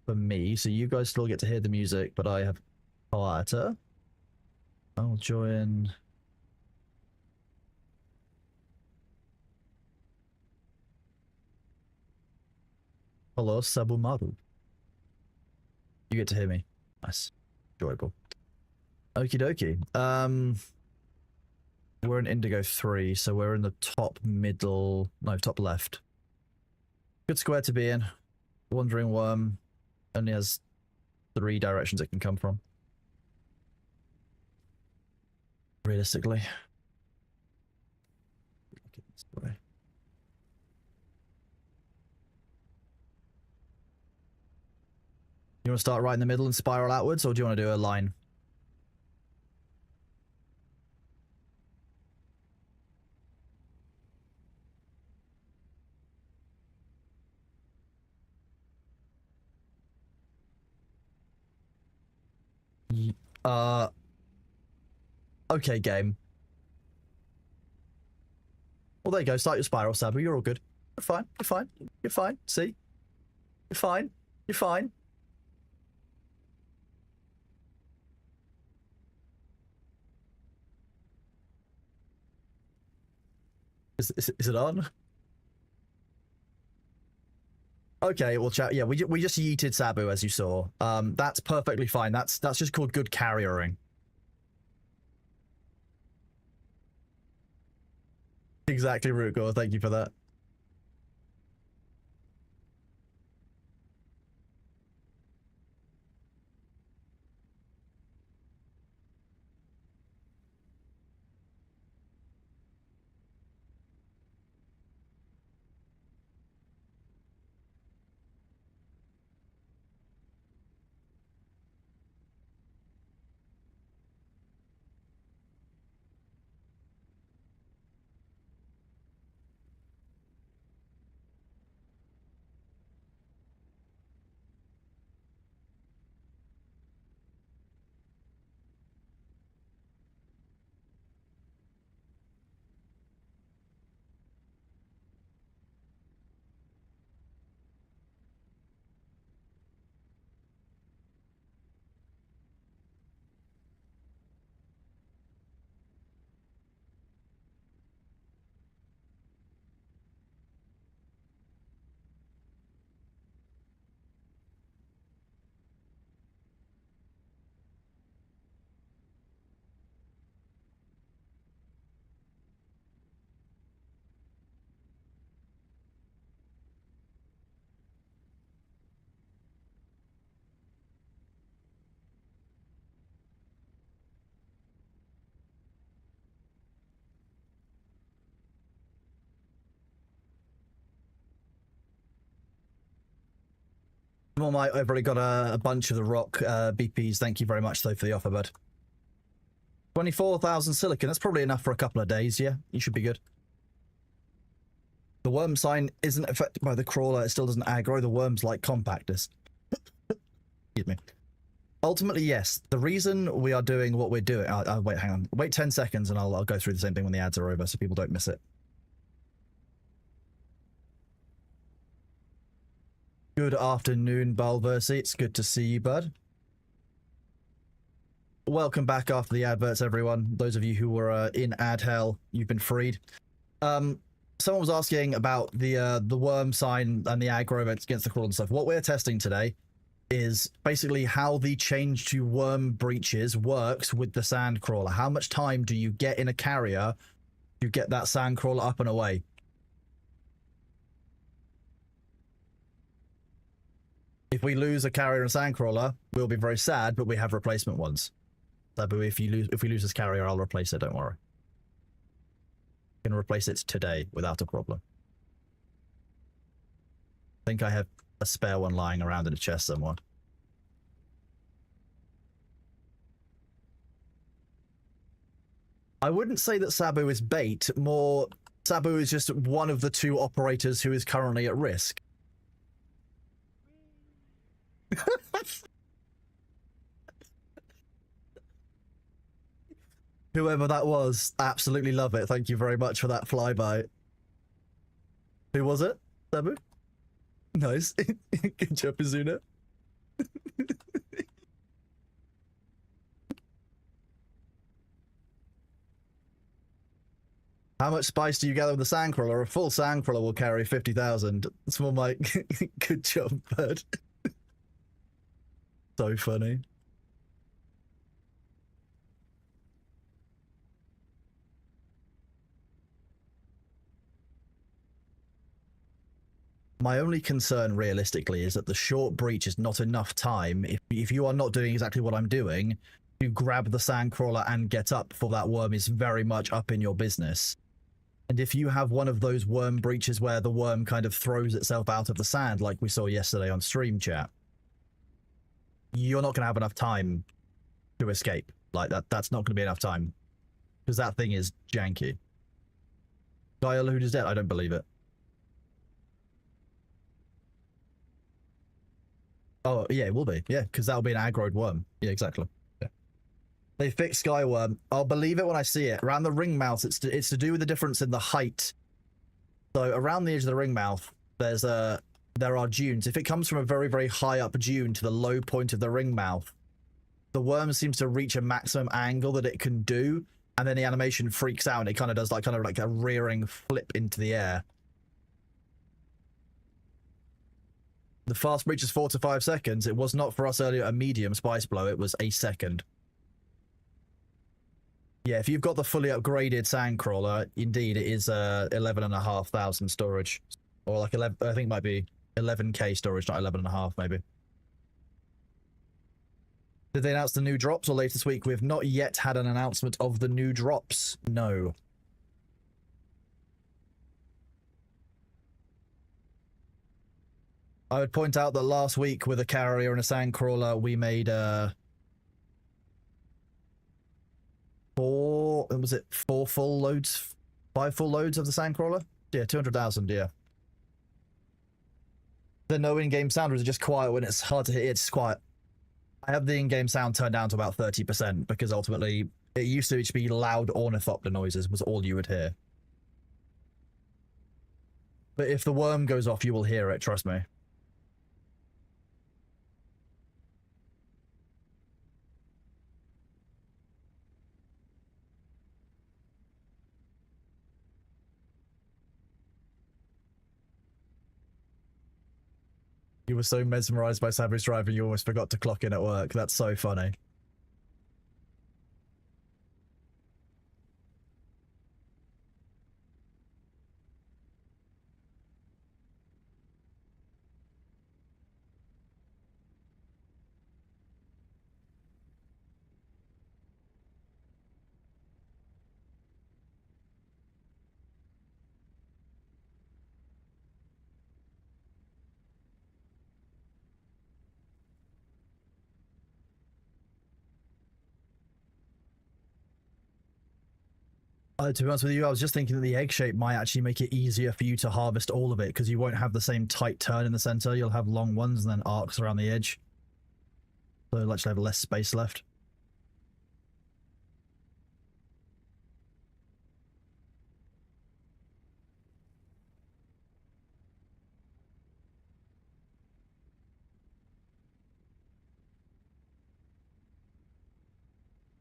for me, so you guys still get to hear the music, but I have quieter. I'll join. Hello, Sabu Maru. You get to hear me. Nice. Enjoyable. Okie dokie. We're in Indigo 3, so we're in the top middle... No, top left. Good square to be in. Wandering worm only has 3 directions it can come from. Realistically. You want to start right in the middle and spiral outwards, or do you want to do a line? Uh, okay, game. Well, there you go. Start your spiral, Sabu. You're all good. You're fine. You're fine. You're fine. See? You're fine. You're fine. Is it on? Okay, well, chat. Yeah, we just yeeted Sabu, as you saw. That's perfectly fine. That's just called good carriering. Exactly, Rootgore. Thank you for that. Well, I've already got a bunch of the rock BPs. Thank you very much, though, for the offer, bud. 24,000 silicon. That's probably enough for a couple of days, yeah? You should be good. The worm sign isn't affected by the crawler. It still doesn't aggro. The worms like compactness. Excuse me. Ultimately, yes. The reason we are doing what we're doing... wait, hang on. Wait 10 seconds and I'll go through the same thing when the ads are over so people don't miss it. Good afternoon, Balversi. It's good to see you, bud. Welcome back after the adverts, everyone. Those of you who were in ad hell, you've been freed. Someone was asking about the worm sign and the aggro against the crawl and stuff. What we're testing today is basically how the change to worm breaches works with the sand crawler. How much time do you get in a carrier to get that sand crawler up and away? If we lose a carrier and sand crawler, we'll be very sad, but we have replacement ones. So if we lose this carrier, I'll replace it, don't worry. I'm gonna replace it today without a problem. I think I have a spare one lying around in a chest somewhere. I wouldn't say that Sabu is bait, more Sabu is just one of the 2 operators who is currently at risk. Whoever that was, absolutely love it. Thank you very much for that flyby. Who was it? Sabu? Nice. Good job, Izuna. How much spice do you gather with the sandcrawler? A full sandcrawler will carry 50,000. It's more like, good job, bud. So funny. My only concern realistically is that the short breach is not enough time if you are not doing exactly what I'm doing to grab the sandcrawler and get up before that worm is very much up in your business. And if you have one of those worm breaches where the worm kind of throws itself out of the sand like we saw yesterday on stream chat, you're not going to have enough time to escape. Like that's not going to be enough time because that thing is janky. Dial is dead? I don't believe it. Oh, yeah, it will be. Yeah, because that'll be an aggroed worm. Yeah, exactly. Yeah. They fixed Skyworm. I'll believe it when I see it. Around the ring mouth, it's to do with the difference in the height. So around the edge of the ring mouth, there are dunes. If it comes from a very, very high up dune to the low point of the ring mouth, the worm seems to reach a maximum angle that it can do, and then the animation freaks out and it kind of does like a rearing flip into the air. The fast breach is 4 to 5 seconds. It was not for us earlier a medium spice blow. It was a second. Yeah, if you've got the fully upgraded sandcrawler, indeed, it is 11,500 storage. Or like 11, I think it might be 11k storage, not 11.5 maybe. Did they announce the new drops or later this week? We have not yet had an announcement of the new drops. No. I would point out that last week with a carrier and a sandcrawler, we made 4 full loads? 5 full loads of the sandcrawler? Yeah, 200,000, yeah. The no in-game sound was just quiet when it's hard to hit. It's quiet. I have the in-game sound turned down to about 30% because ultimately it used to just be loud ornithopter noises was all you would hear. But if the worm goes off, you will hear it, trust me. You were so mesmerized by Sabu's driving, you almost forgot to clock in at work. That's so funny. To be honest with you, I was just thinking that the egg shape might actually make it easier for you to harvest all of it because you won't have the same tight turn in the center. You'll have long ones and then arcs around the edge. So you'll actually have less space left.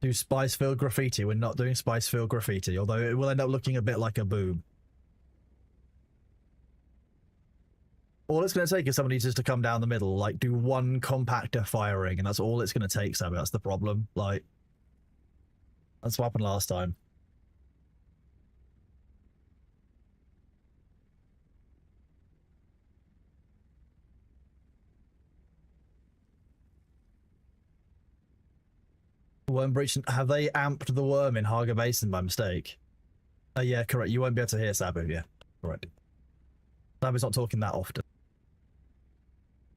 Do spice-filled graffiti. We're not doing spice-filled graffiti, although it will end up looking a bit like a boob. All it's going to take is somebody just to come down the middle, like do one compactor firing, and that's all it's going to take, Sabu. That's the problem. Like, that's what happened last time. Worm breach. Have they amped the worm in Haga Basin by mistake? Yeah, correct. You won't be able to hear Sabu. Yeah, correct. Sabu's not talking that often.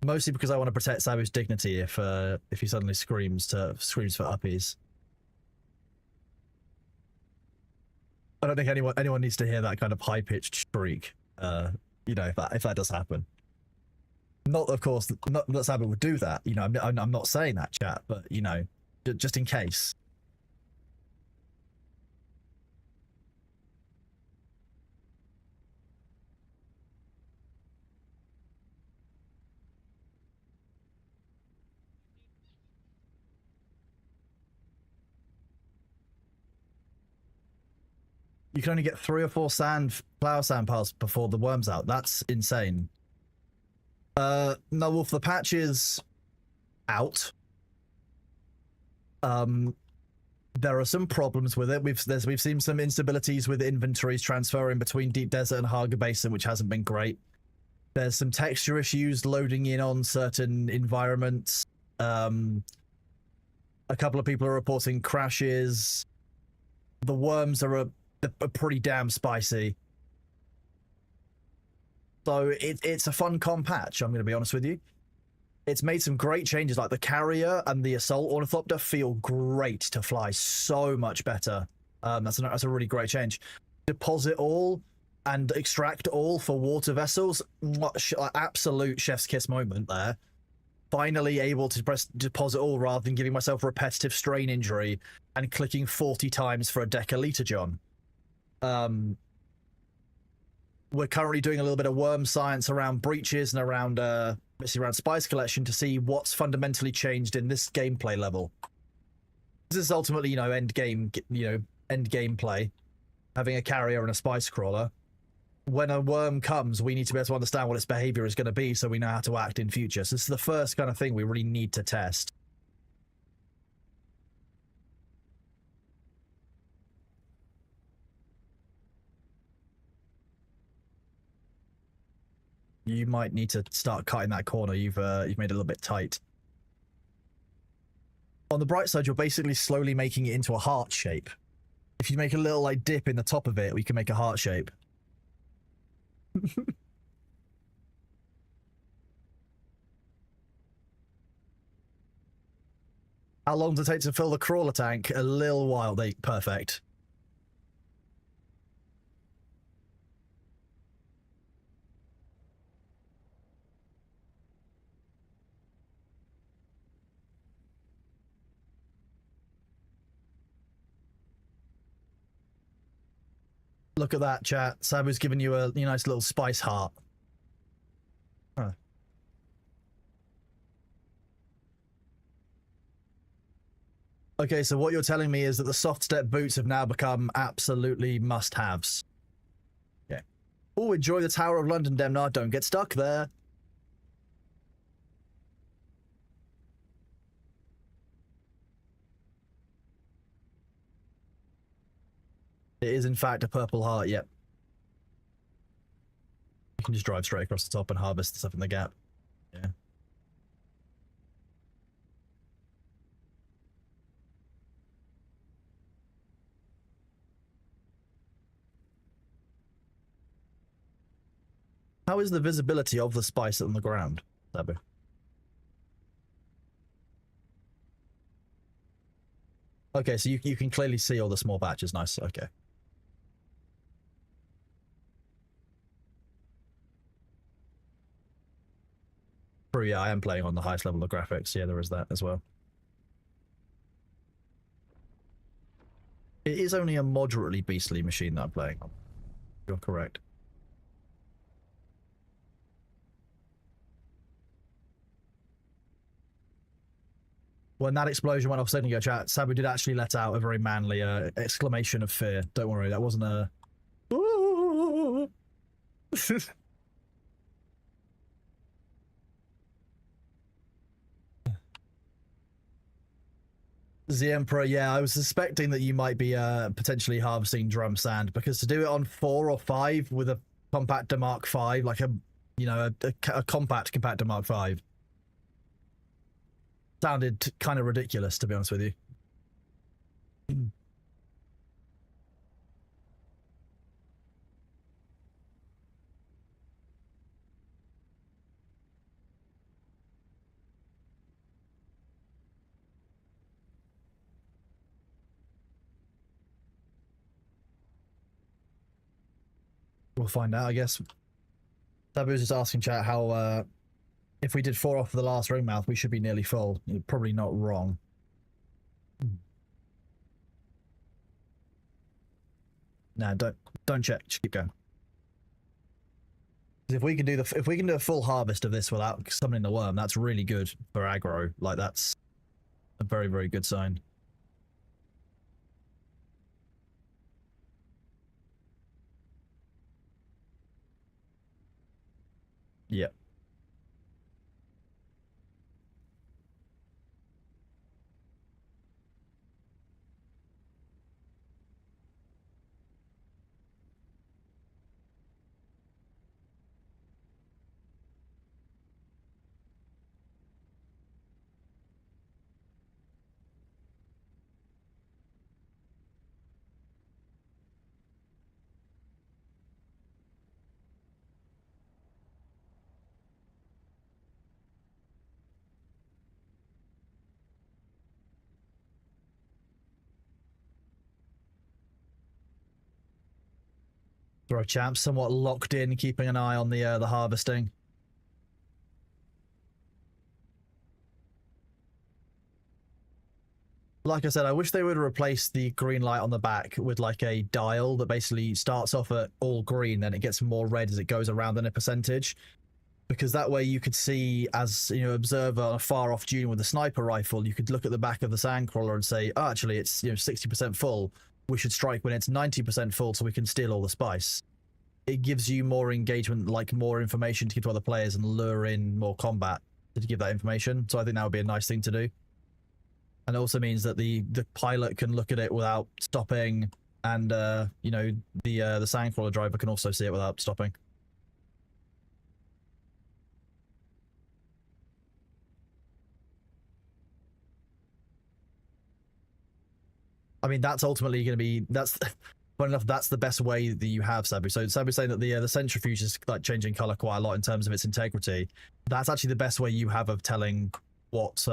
Mostly because I want to protect Sabu's dignity if he suddenly screams for uppies. I don't think anyone needs to hear that kind of high-pitched shriek. You know, if that does happen. Not, of course, not that Sabu would do that. You know, I'm not saying that, chat, but you know, just in case. You can only get 3 or 4 flower sand piles before the worm's out. That's insane. No, Wolf, the patch is out. There are some problems with it. We've seen some instabilities with inventories transferring between Deep Desert and Haga Basin, which hasn't been great. There's some texture issues loading in on certain environments. A couple of people are reporting crashes. The worms are pretty damn spicy. So it's a fun com patch, I'm going to be honest with you. It's made some great changes, like the carrier and the assault ornithopter feel great to fly, so much better. That's a really great change. Deposit all and extract all for water vessels. Absolute chef's kiss moment there. Finally able to press deposit all rather than giving myself repetitive strain injury and clicking 40 times for a decaliter John. We're currently doing a little bit of worm science around breaches and around basically around spice collection to see what's fundamentally changed in this gameplay level. This is ultimately, end game play, having a carrier and a spice crawler. When a worm comes, we need to be able to understand what its behavior is going to be so we know how to act in future. So this is the first kind of thing we really need to test. You might need to start cutting that corner. You've made it a little bit tight. On the bright side, you're basically slowly making it into a heart shape. If you make a little dip in the top of it, we can make a heart shape. How long does it take to fill the crawler tank? A little while. Perfect. Look at that, chat. Sabu's giving you a nice little spice heart. Huh. Okay, so what you're telling me is that the soft step boots have now become absolutely must-haves. Okay. Oh, enjoy the Tower of London, Demnar. Don't get stuck there. It is, in fact, a purple heart, yep. You can just drive straight across the top and harvest the stuff in the gap. Yeah. How is the visibility of the spice on the ground, Sabu? Okay, so you can clearly see all the small batches. Nice, okay. True, yeah, I am playing on the highest level of graphics. Yeah, there is that as well. It is only a moderately beastly machine that I'm playing on. You're correct. When that explosion went off second ago, chat, Sabu did actually let out a very manly exclamation of fear. Don't worry, that wasn't a... The Emperor, yeah, I was suspecting that you might be potentially harvesting drum sand, because to do it on 4 or 5 with a compactor Mark 5, like a compact compactor Mark 5, sounded kind of ridiculous, to be honest with you. We'll find out, I guess. Sabu was just asking chat how, if we did 4 off of the last ring mouth, we should be nearly full. You're probably not wrong. Nah, don't check. Just keep going. If we can do a full harvest of this without summoning the worm, that's really good for aggro. Like, that's a very, very good sign. Yep. Throw champ somewhat locked in, keeping an eye on the harvesting. Like I said, I wish they would replace the green light on the back with like a dial that basically starts off at all green, then it gets more red as it goes around in a percentage. Because that way you could see, as you know, observer on a far off Dune with a sniper rifle, you could look at the back of the sandcrawler and say, oh, actually, it's 60% full. We should strike when it's 90% full so we can steal all the spice. It gives you more engagement, like more information to give to other players and lure in more combat to give that information. So I think that would be a nice thing to do. And it also means that the pilot can look at it without stopping, and the sandcrawler driver can also see it without stopping. I mean, that's ultimately going to be, that's funny enough, that's the best way that you have, Sabu. So Sabu's saying that the centrifuge is like changing color quite a lot in terms of its integrity. That's actually the best way you have of telling what's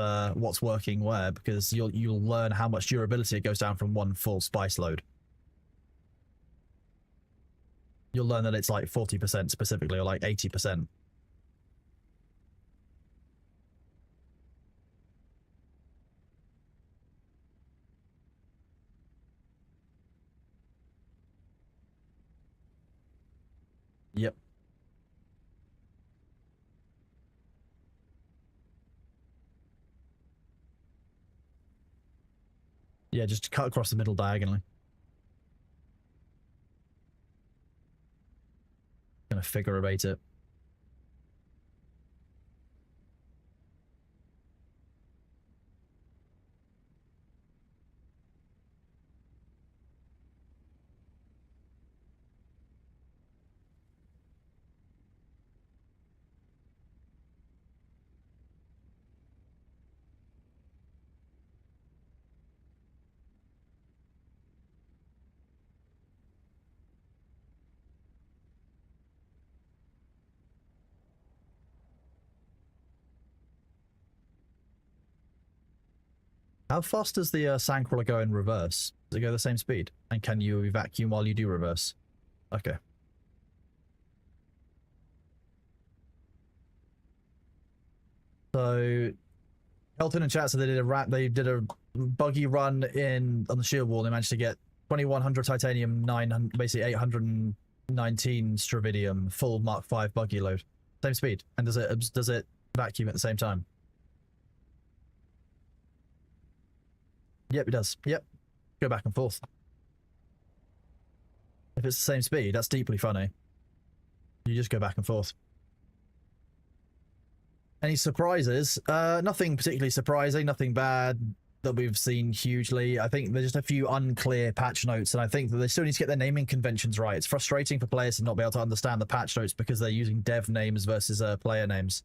working where, because you'll learn how much durability it goes down from one full spice load. You'll learn that it's like 40% specifically, or like 80%. Yep. Yeah, just cut across the middle diagonally. Gonna figure eight it. How fast does the sandcrawler go in reverse? Does it go the same speed? And can you vacuum while you do reverse? Okay. So, Elton and chat said they did a buggy run on the shield wall. They managed to get 2100 titanium, 900, basically 819 stravidium, full Mark 5 buggy load, same speed. And does it vacuum at the same time? Yep, it does. Yep. Go back and forth. If it's the same speed, that's deeply funny. You just go back and forth. Any surprises? Nothing particularly surprising, nothing bad that we've seen hugely. I think there's just a few unclear patch notes, and I think that they still need to get their naming conventions right. It's frustrating for players to not be able to understand the patch notes because they're using dev names versus player names.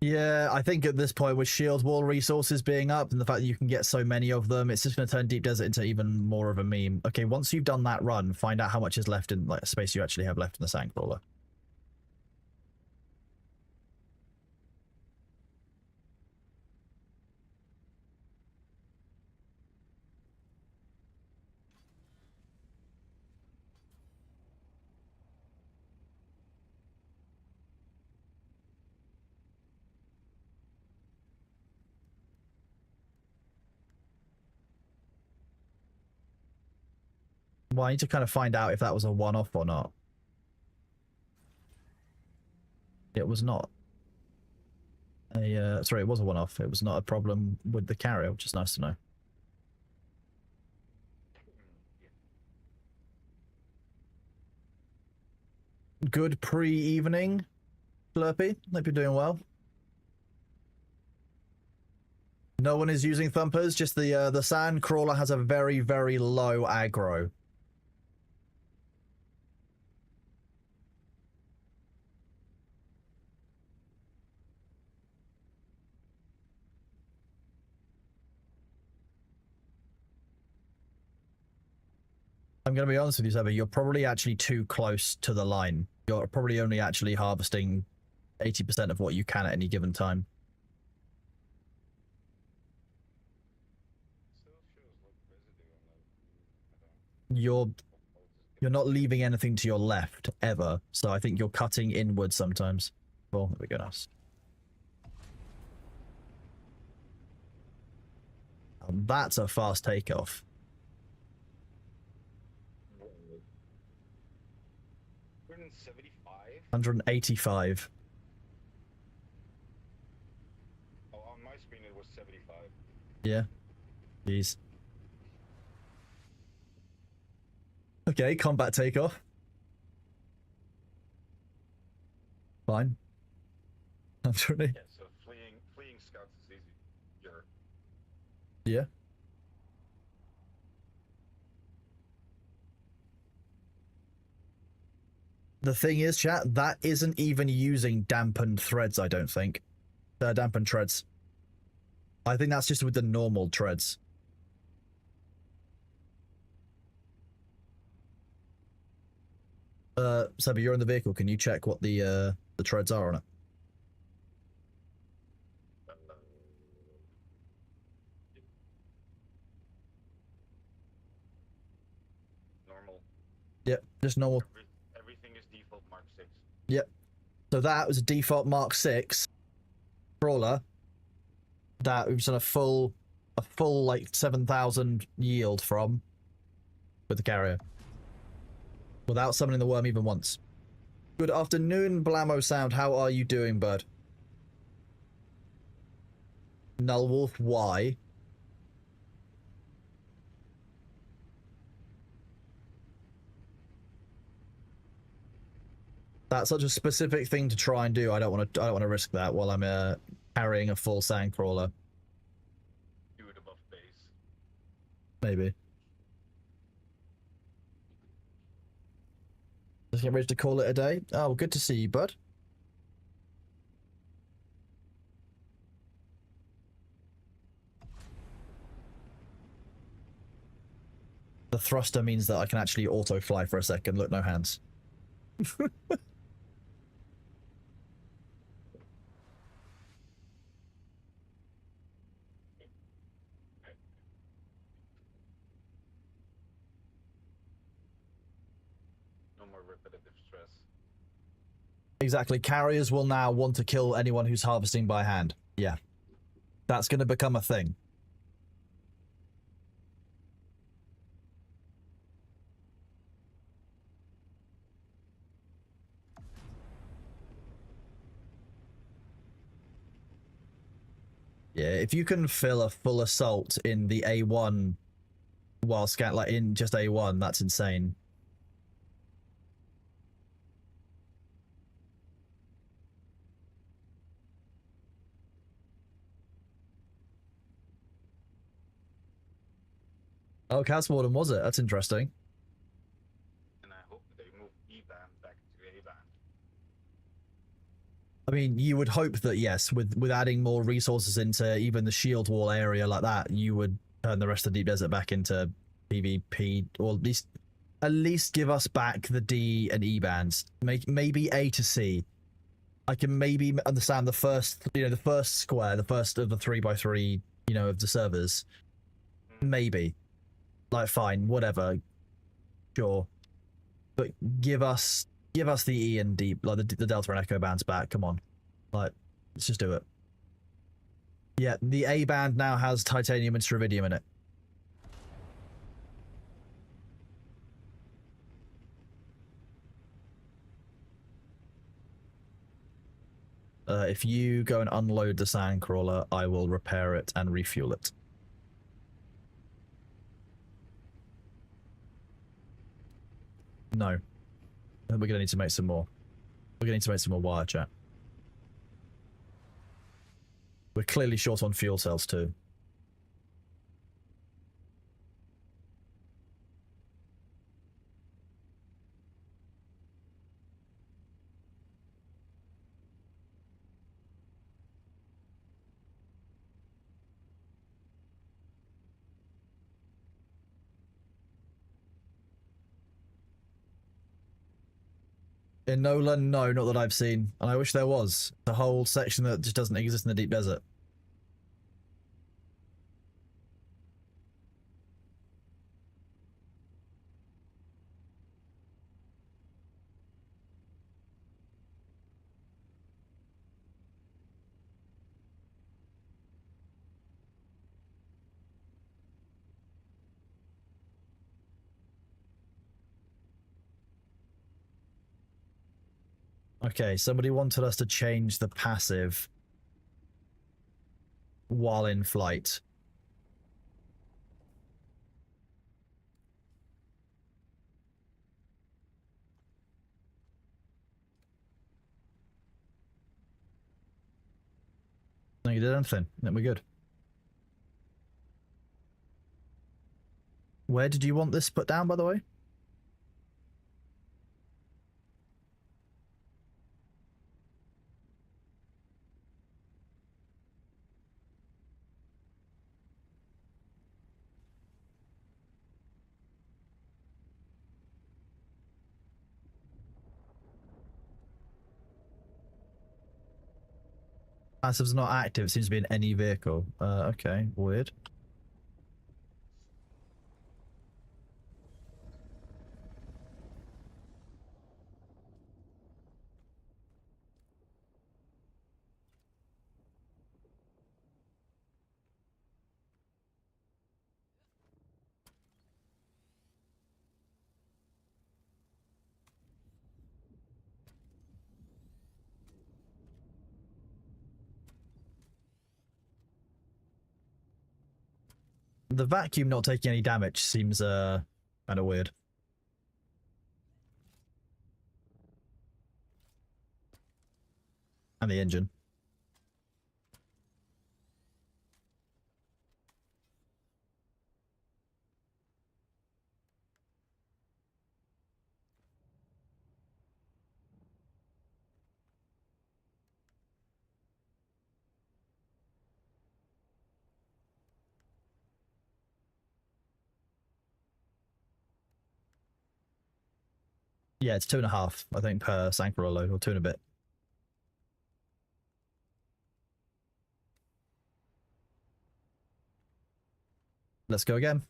Yeah, I think at this point with shield wall resources being up and the fact that you can get so many of them, it's just going to turn Deep Desert into even more of a meme. Okay, once you've done that run, find out how much is left in like space you actually have left in the sandcrawler. Well, I need to kind of find out if that was a one-off or not. It was not. Sorry, it was a one-off. It was not a problem with the carrier, which is nice to know. Good pre-evening, Slurpee. Hope you're doing well. No one is using thumpers. Just the sand crawler has a very, very low aggro. I'm going to be honest with you, Seba, you're probably actually too close to the line. You're probably only actually harvesting 80% of what you can at any given time. You're not leaving anything to your left, ever. So I think you're cutting inward sometimes. Well, there we go now. That's a fast takeoff. 185. Oh, on my screen it was 75. Yeah. Jeez. Okay, combat takeoff. Fine. I'm trying to... Yeah, so fleeing scouts is easy. Yeah. The thing is, chat, that isn't even using dampened threads, I don't think. Dampened treads. I think that's just with the normal treads. Seba, you're in the vehicle. Can you check what the treads are on it? Normal. Yep, just normal. Everything is default Mark 6. Yep. So that was a default Mark 6 crawler that we've done a full like 7,000 yield from with the carrier without summoning the worm even once. Good afternoon, Blammo Sound. How are you doing, bud? Nullwolf, why? That's such a specific thing to try and do. I don't want to risk that while I'm carrying a full sandcrawler. Do it above base. Maybe. Just get ready to call it a day. Oh, good to see you, bud. The thruster means that I can actually auto fly for a second. Look, no hands. No more repetitive stress. Exactly. Carriers will now want to kill anyone who's harvesting by hand. Yeah. That's going to become a thing. Yeah, if you can fill a full assault in the A1 while like in just A1, that's insane. Oh, Casmorden, was it? That's interesting. And I hope they move E-band back to A-band. I mean, you would hope that, yes, with adding more resources into even the shield wall area like that, you would turn the rest of the Deep Desert back into PvP, or at least give us back the D and E bands. Maybe A to C. I can maybe understand the first, the first square, the first of the 3x3, of the servers. Maybe. Like, fine, whatever. Sure. But give us the E and D, like the Delta and Echo bands back. Come on. Like, let's just do it. Yeah, the A band now has titanium and stravidium in it. If you go and unload the sandcrawler, I will repair it and refuel it. No. We're gonna need to make some more. We're gonna need to make some more wire, chat. We're clearly short on fuel cells too. In Nolan, no, not that I've seen. And I wish there was. The whole section that just doesn't exist in the deep desert. Okay, somebody wanted us to change the passive while in flight. No, you did anything. Then we're good. Where did you want this put down, by the way? Passive's not active. It seems to be in any vehicle. Okay, weird. The vacuum not taking any damage seems kind of weird. And the engine. Yeah, it's 2.5, I think, per Sankarolo, or 2 and a bit. Let's go again.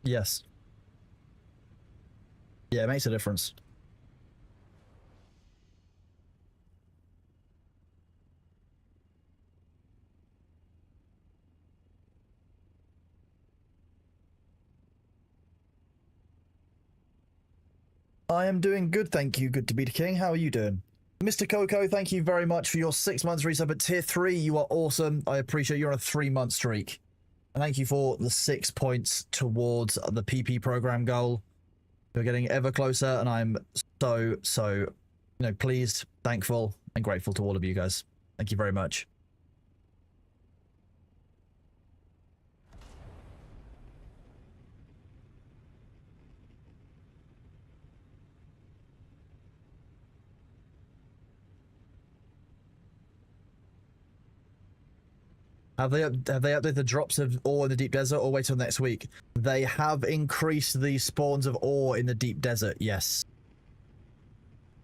Yes. Yeah, it makes a difference. I am doing good, thank you. Good to be the king. How are you doing? Mr. Coco, thank you very much for your 6 months resub at tier 3. You are awesome. I appreciate you're on a 3-month streak. And thank you for the 6 points towards the PP program goal. You're getting ever closer, and I'm so, pleased, thankful, and grateful to all of you guys. Thank you very much. Have they updated the drops of ore in the deep desert, or wait till next week? They have increased the spawns of ore in the deep desert, yes.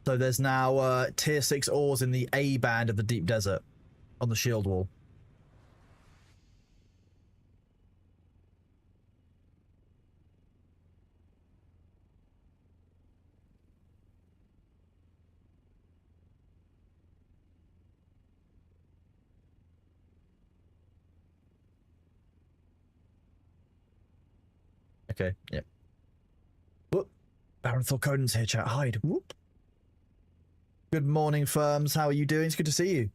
So there's now tier 6 ores in the A band of the deep desert on the shield wall. Okay, yeah. Whoop. Baron Thorcoden's here, chat. Hide. Whoop. Good morning, firms. How are you doing? It's good to see you.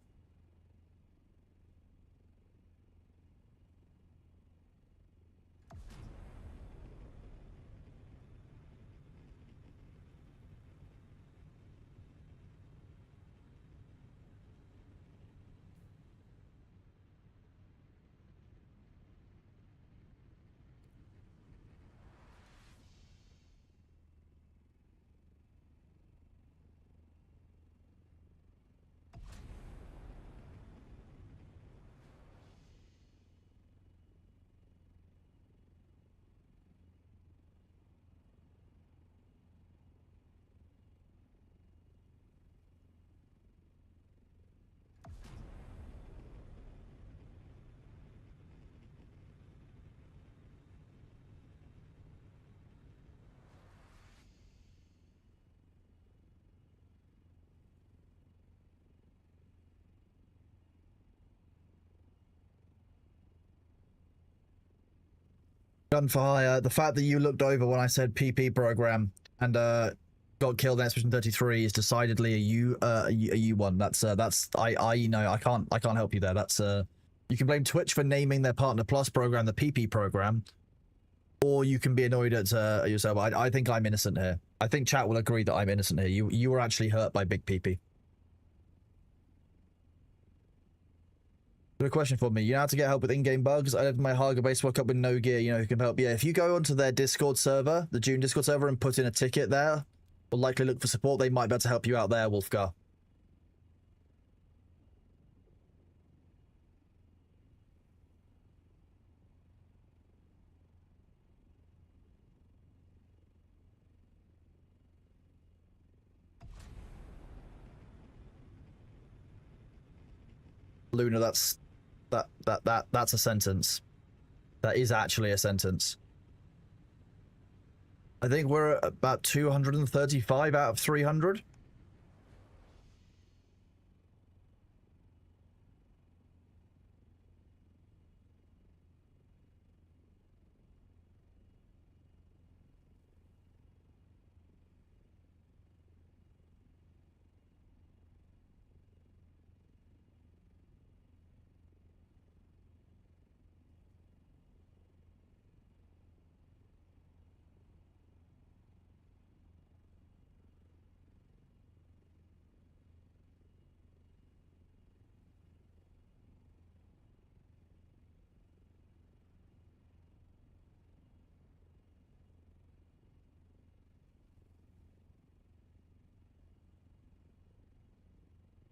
gun for hire. The fact that you looked over when I said PP program and got killed in Expedition 33 is decidedly a you one. That's I know I can't help you there. That's you can blame Twitch for naming their Partner Plus program the PP program, or you can be annoyed at yourself. I think I'm innocent here. I think chat will agree that I'm innocent here. You were actually hurt by Big PP. A question for me. You know how to get help with in-game bugs? I left my Haga base walk up with no gear. You know who can help? Yeah, if you go onto their Discord server, the Dune Discord server, and put in a ticket there, will likely look for support. They might be able to help you out there, Wolfgar. Luna, that's a sentence. That is actually a sentence. I think we're at about 235 out of 300.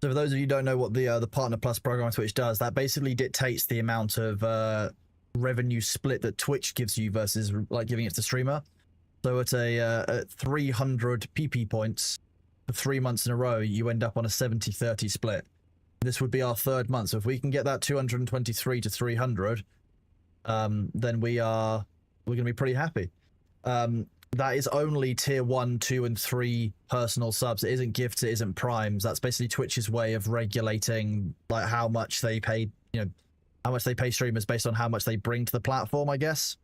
So for those of you who don't know what the Partner Plus program on Twitch does, that basically dictates the amount of revenue split that Twitch gives you versus like giving it to the streamer. So at at 300 PP points for 3 months in a row, you end up on a 70-30 split. This would be our third month. So if we can get that 223 to 300, then we're going to be pretty happy. That is only tier 1, 2, and 3 personal subs. It isn't gifts, it isn't primes. That's basically Twitch's way of regulating like how much they pay, you know, how much they pay streamers based on how much they bring to the platform, I guess.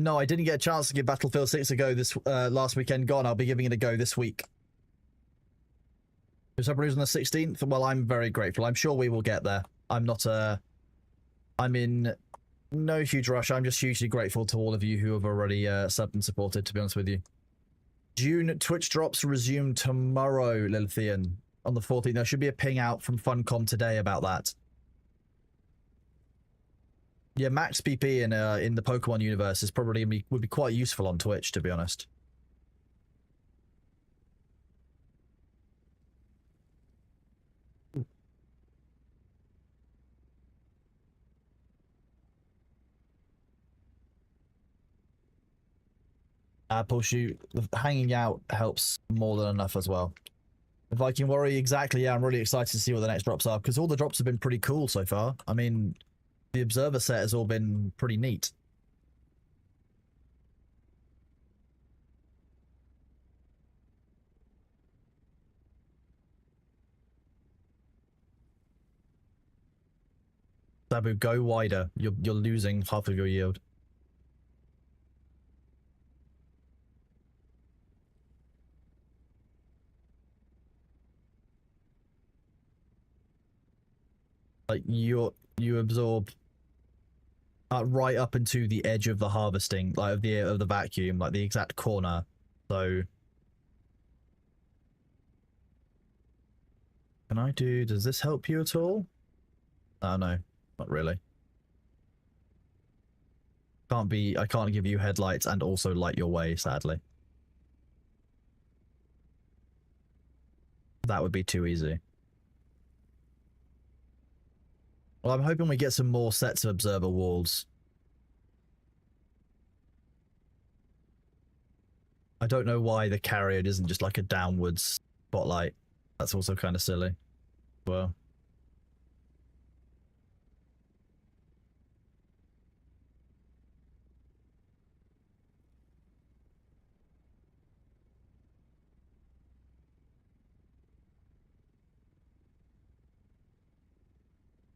No, I didn't get a chance to give Battlefield 6 a go this last weekend gone. I'll be giving it a go this week. Is everybody on the 16th? Well, I'm very grateful. I'm sure we will get there. I'm in no huge rush. I'm just hugely grateful to all of you who have already subbed and supported, to be honest with you. June Twitch drops resume tomorrow, Lilithian, on the 14th. There should be a ping out from Funcom today about that. Yeah, max PP in the Pokemon universe is probably would be quite useful on Twitch, to be honest. Push you. Hanging out helps more than enough as well. If I can worry, exactly, yeah, I'm really excited to see what the next drops are, because all the drops have been pretty cool so far. I mean, the Observer set has all been pretty neat. Sabu, go wider. You're losing half of your yield. Like you absorb right up into the edge of the harvesting, like of the vacuum, like the exact corner. So Can I do... Does this help you at all? Oh, no. Not really. Can't be... I can't give you headlights and also light your way, sadly. That would be too easy. Well, I'm hoping we get some more sets of observer walls. I don't know why the carrier isn't just like a downwards spotlight. That's also kind of silly. Well...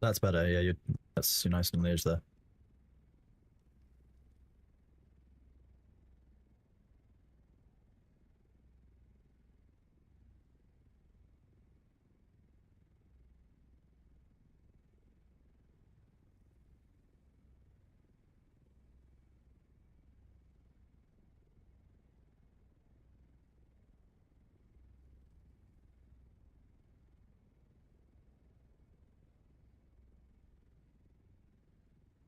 That's better, yeah, you're nice on the edge there.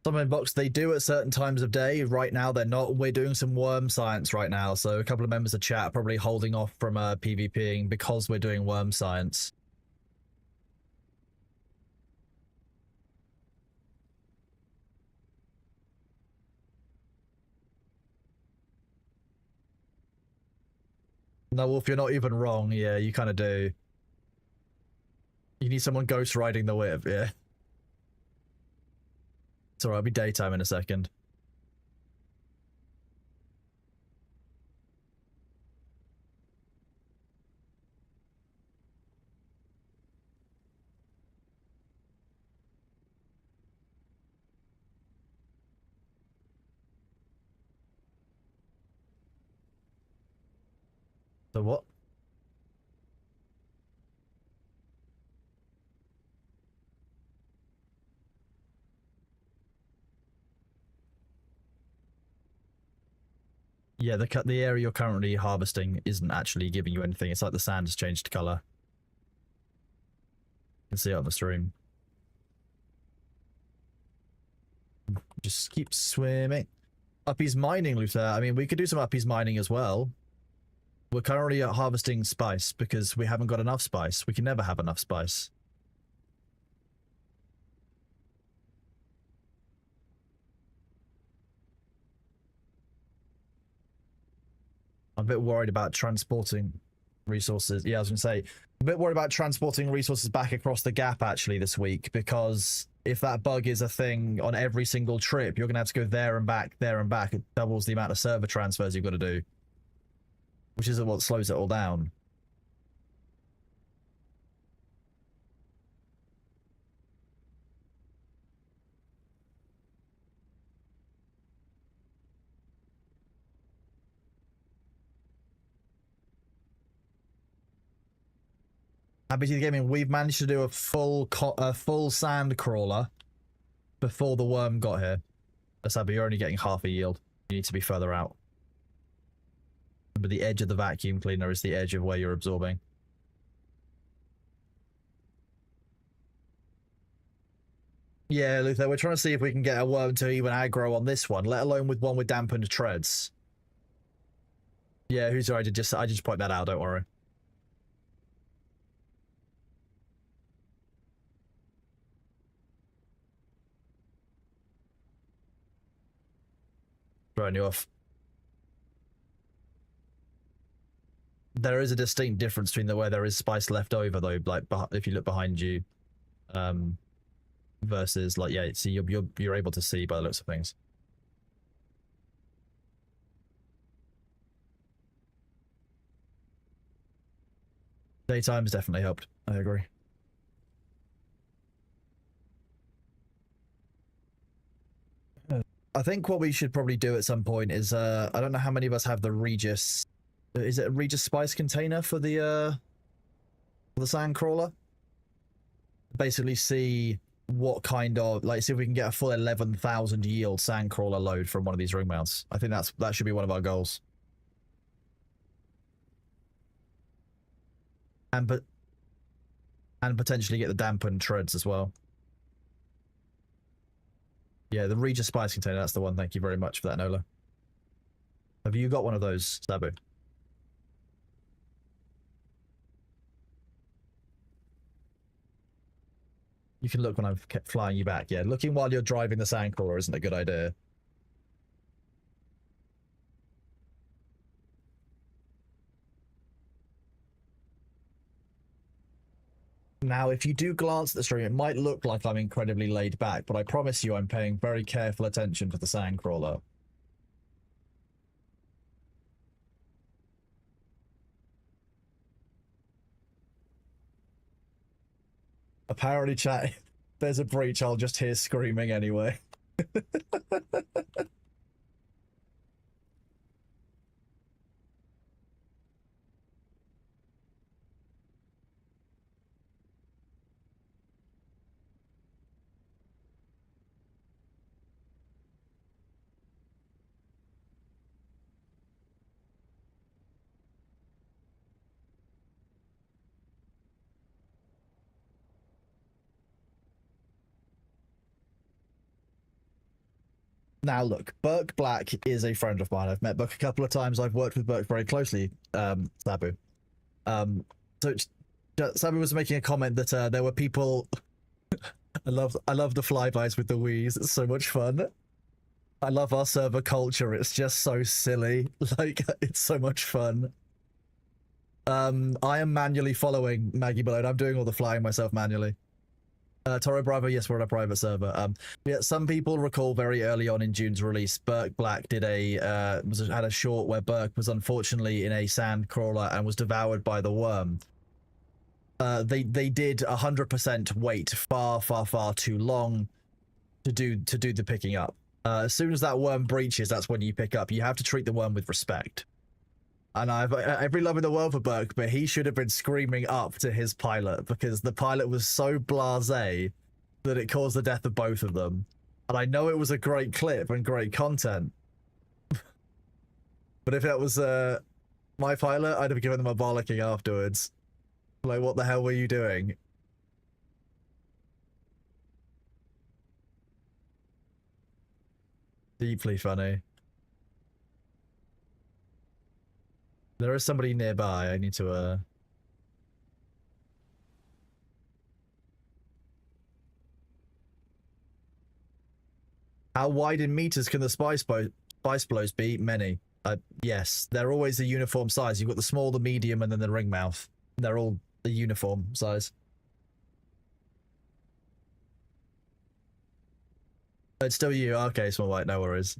Some inbox they do at certain times of day. Right now they're not. We're doing some worm science right now, so a couple of members of chat are probably holding off from PvPing because we're doing worm science. No, Wolf, you're not even wrong. Yeah, you kind of do. You need someone ghost riding the whip, yeah. It's alright, it'll be daytime in a second. So what? Yeah, the area you're currently harvesting isn't actually giving you anything. It's like the sand has changed color. You can see it on the stream. Just keep swimming. Uppies mining, Luther. I mean, we could do some uppies mining as well. We're currently harvesting spice because we haven't got enough spice. We can never have enough spice. I'm a bit worried about transporting resources. Yeah, I was going to say, I'm a bit worried about transporting resources back across the gap actually this week, because if that bug is a thing on every single trip, you're going to have to go there and back, there and back. It doubles the amount of server transfers you've got to do, which is what slows it all down. Happy to the gaming. We've managed to do a full sand crawler before the worm got here. Asabi, you're only getting half a yield. You need to be further out. Remember, the edge of the vacuum cleaner is the edge of where you're absorbing. Yeah, Luther, we're trying to see if we can get a worm to even aggro on this one, let alone with one with dampened treads. Yeah, who's right? I just point that out, don't worry. Throwing you off. There is a distinct difference between where there is spice left over, though. Like, if you look behind you, versus like, yeah. See, you're able to see by the looks of things. Daytime's definitely helped. I agree. I think what we should probably do at some point is, I don't know how many of us have the Regis. Is it a Regis spice container for the sand crawler? Basically see what kind of, like, see if we can get a full 11,000 yield sand crawler load from one of these ring mounts. I think that should be one of our goals. And potentially get the dampened treads as well. Yeah, the Regis spice container, that's the one. Thank you very much for that, Nola. Have you got one of those, Sabu? You can look when I've kept flying you back. Yeah, looking while you're driving the sandcrawler isn't a good idea. Now, if you do glance at the stream, it might look like I'm incredibly laid back, but I promise you I'm paying very careful attention to the sandcrawler. Apparently, chat, there's a breach, I'll just hear screaming anyway. Now, look, Burke Black is a friend of mine. I've met Burke a couple of times. I've worked with Burke very closely, Sabu. So Sabu was making a comment that there were people... I love the flybys with the Wii's. It's so much fun. I love our server culture. It's just so silly. Like, it's so much fun. I am manually following Maggie Balone. I'm doing all the flying myself manually. Toro Bravo, yes, we're on a private server. Yeah, some people recall very early on in Dune's release, Burke Black did had a short where Burke was unfortunately in a sand crawler and was devoured by the worm. They did 100% wait far too long to do the picking up. As soon as that worm breaches, that's when you pick up. You have to treat the worm with respect. And I've every love in the world for Burke, but he should have been screaming up to his pilot because the pilot was so blasé that it caused the death of both of them. And I know it was a great clip and great content, but if that was my pilot, I'd have given them a bollocking afterwards. Like, what the hell were you doing? Deeply funny. There is somebody nearby. I need to, How wide in meters can the spice blows be? Many. Yes, they're always a uniform size. You've got the small, the medium, and then the ring mouth. They're all the uniform size. It's still you. Okay, small white. No worries.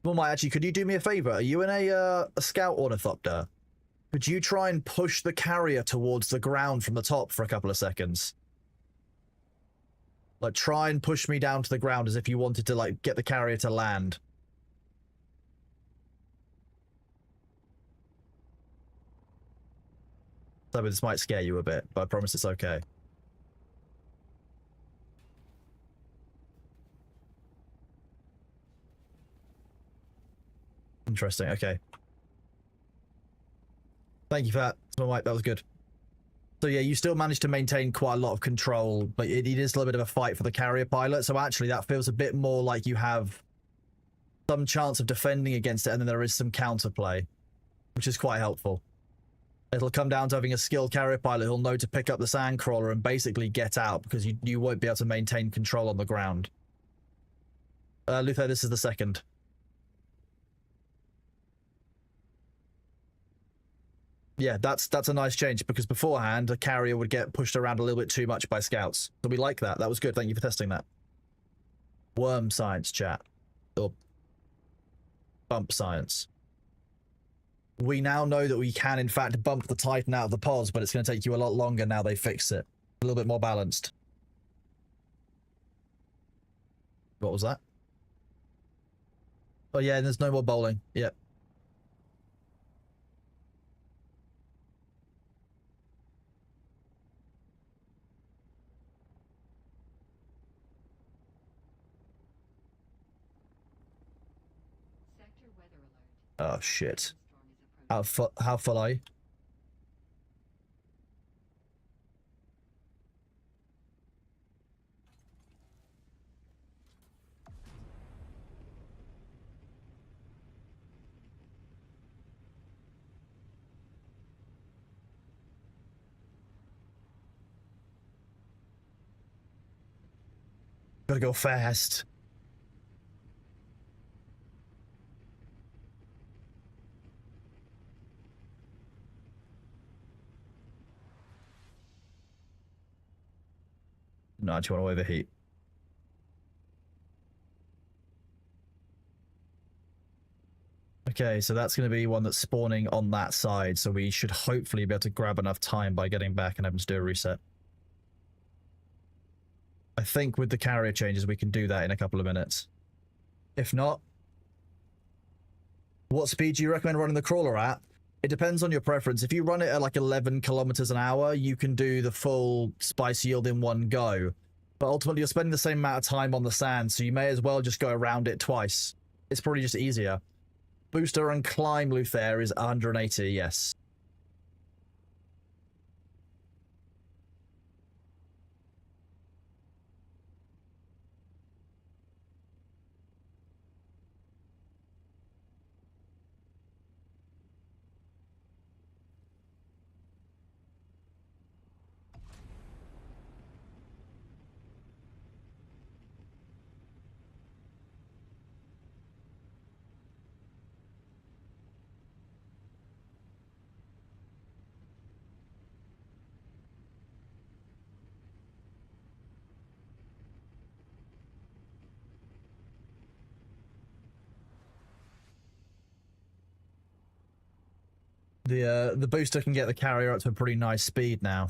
Well, Mike, actually, could you do me a favor? Are you in a scout ornithopter? Could you try and push the carrier towards the ground from the top for a couple of seconds? Like, try and push me down to the ground as if you wanted to, like, get the carrier to land. So this might scare you a bit, but I promise it's okay. Interesting, okay. Thank you for that, Mike, that was good. So yeah, you still managed to maintain quite a lot of control, but it is a little bit of a fight for the carrier pilot, so actually that feels a bit more like you have some chance of defending against it, and then there is some counterplay, which is quite helpful. It'll come down to having a skilled carrier pilot who'll know to pick up the sandcrawler and basically get out, because you won't be able to maintain control on the ground. Luther, this is the second. Yeah, that's a nice change, because beforehand, a carrier would get pushed around a little bit too much by scouts. So we like that. That was good. Thank you for testing that. Worm science, chat. Or bump science. We now know that we can, in fact, bump the Titan out of the pods, but it's going to take you a lot longer now they fix it. A little bit more balanced. What was that? Oh, yeah, and there's no more bowling. Yep. Oh, shit. How full are you? Gotta go fast. No, I just want to overheat. Okay, so that's going to be one that's spawning on that side, so we should hopefully be able to grab enough time by getting back and having to do a reset. I think with the carrier changes, we can do that in a couple of minutes. If not, what speed do you recommend running the crawler at? It depends on your preference. If you run it at like 11 kilometers an hour, you can do the full spice yield in one go. But ultimately, you're spending the same amount of time on the sand, so you may as well just go around it twice. It's probably just easier. Booster and climb Luther is 180, yes. The booster can get the carrier up to a pretty nice speed now.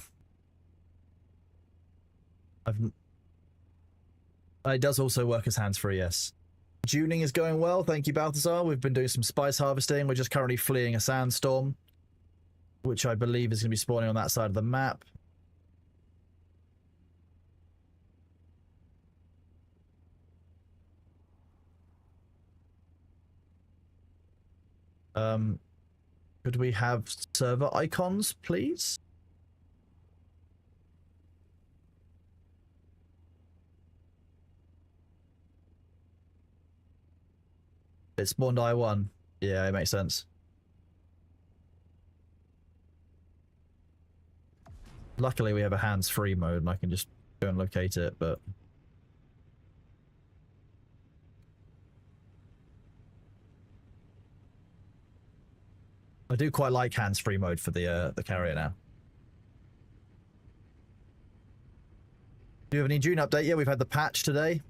It does also work as hands-free, yes. Tuning is going well, thank you, Balthazar. We've been doing some spice harvesting. We're just currently fleeing a sandstorm, which I believe is going to be spawning on that side of the map. Could we have server icons, please? It spawned I1. Yeah, it makes sense. Luckily, we have a hands-free mode, and I can just go and locate it, but... I do quite like hands-free mode for the carrier now. Do you have any Dune update? Yeah, we've had the patch today,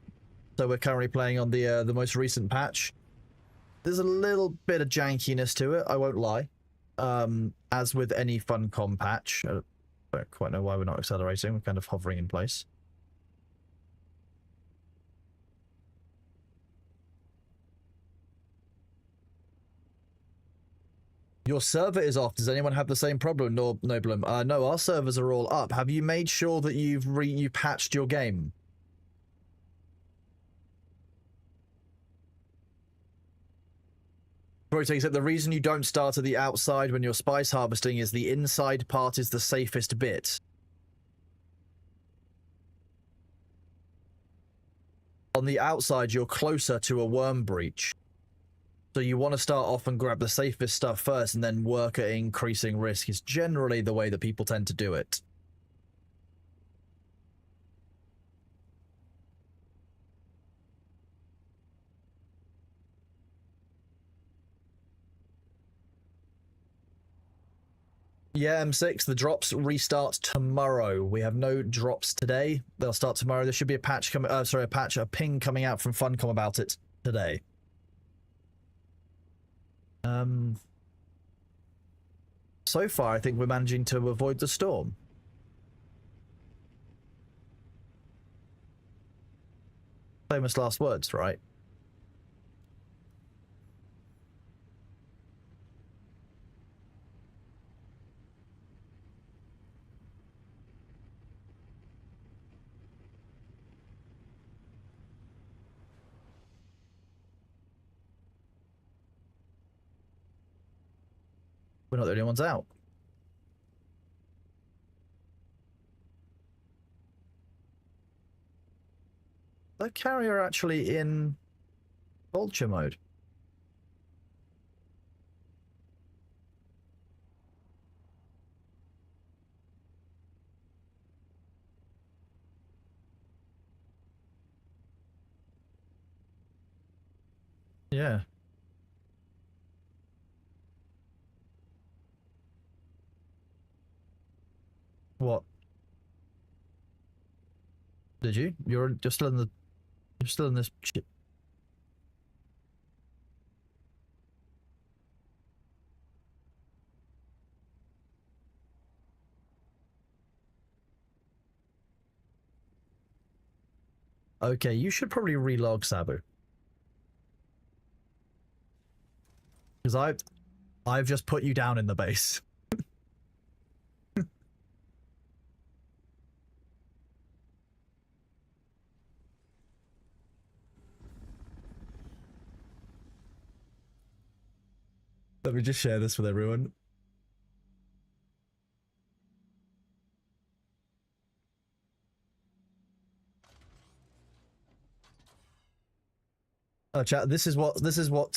so we're currently playing on the most recent patch. There's a little bit of jankiness to it, I won't lie. As with any Funcom patch, I don't quite know why we're not accelerating. We're kind of hovering in place. Your server is off. Does anyone have the same problem, Noblem? No, our servers are all up. Have you made sure that you patched your game? Except the reason you don't start at the outside when you're spice harvesting is the inside part is the safest bit. On the outside, you're closer to a worm breach. So you want to start off and grab the safest stuff first and then work at increasing risk is generally the way that people tend to do it. Yeah, M6, the drops restart tomorrow. We have no drops today. They'll start tomorrow. There should be a patch coming, a ping coming out from Funcom about it today. So far, I think we're managing to avoid the storm. Famous last words, right? We're not the only ones out. The carrier actually in vulture mode. Yeah. What? Did you? You're still in the. You're still in this shit. Okay, you should probably relog Sabu. Because I've just put you down in the base. Let me just share this with everyone. Oh, chat. This is what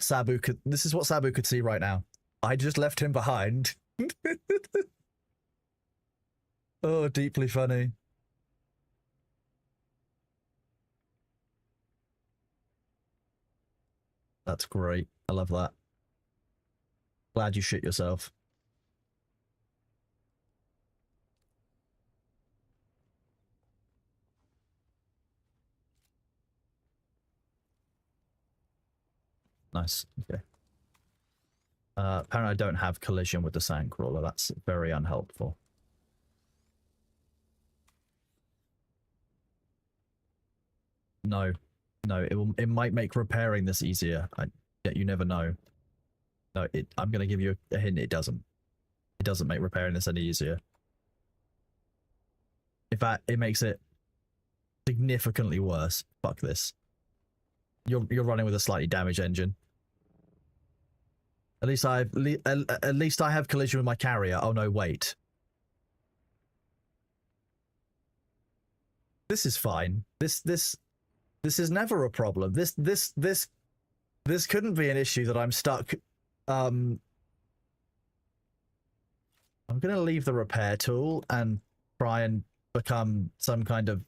Sabu could see right now. I just left him behind. Oh, deeply funny. That's great. I love that. Glad you shit yourself. Nice. Okay. Apparently I don't have collision with the sandcrawler. That's very unhelpful. No. No, it might make repairing this easier. Yet you never know. No, I'm gonna give you a hint, it doesn't. It doesn't make repairing this any easier. In fact, it makes it significantly worse. Fuck this. You're running with a slightly damaged engine. At least at least I have collision with my carrier. Oh no, wait. This is fine. This is never a problem. This couldn't be an issue that I'm stuck. I'm gonna leave the repair tool and try and become some kind of.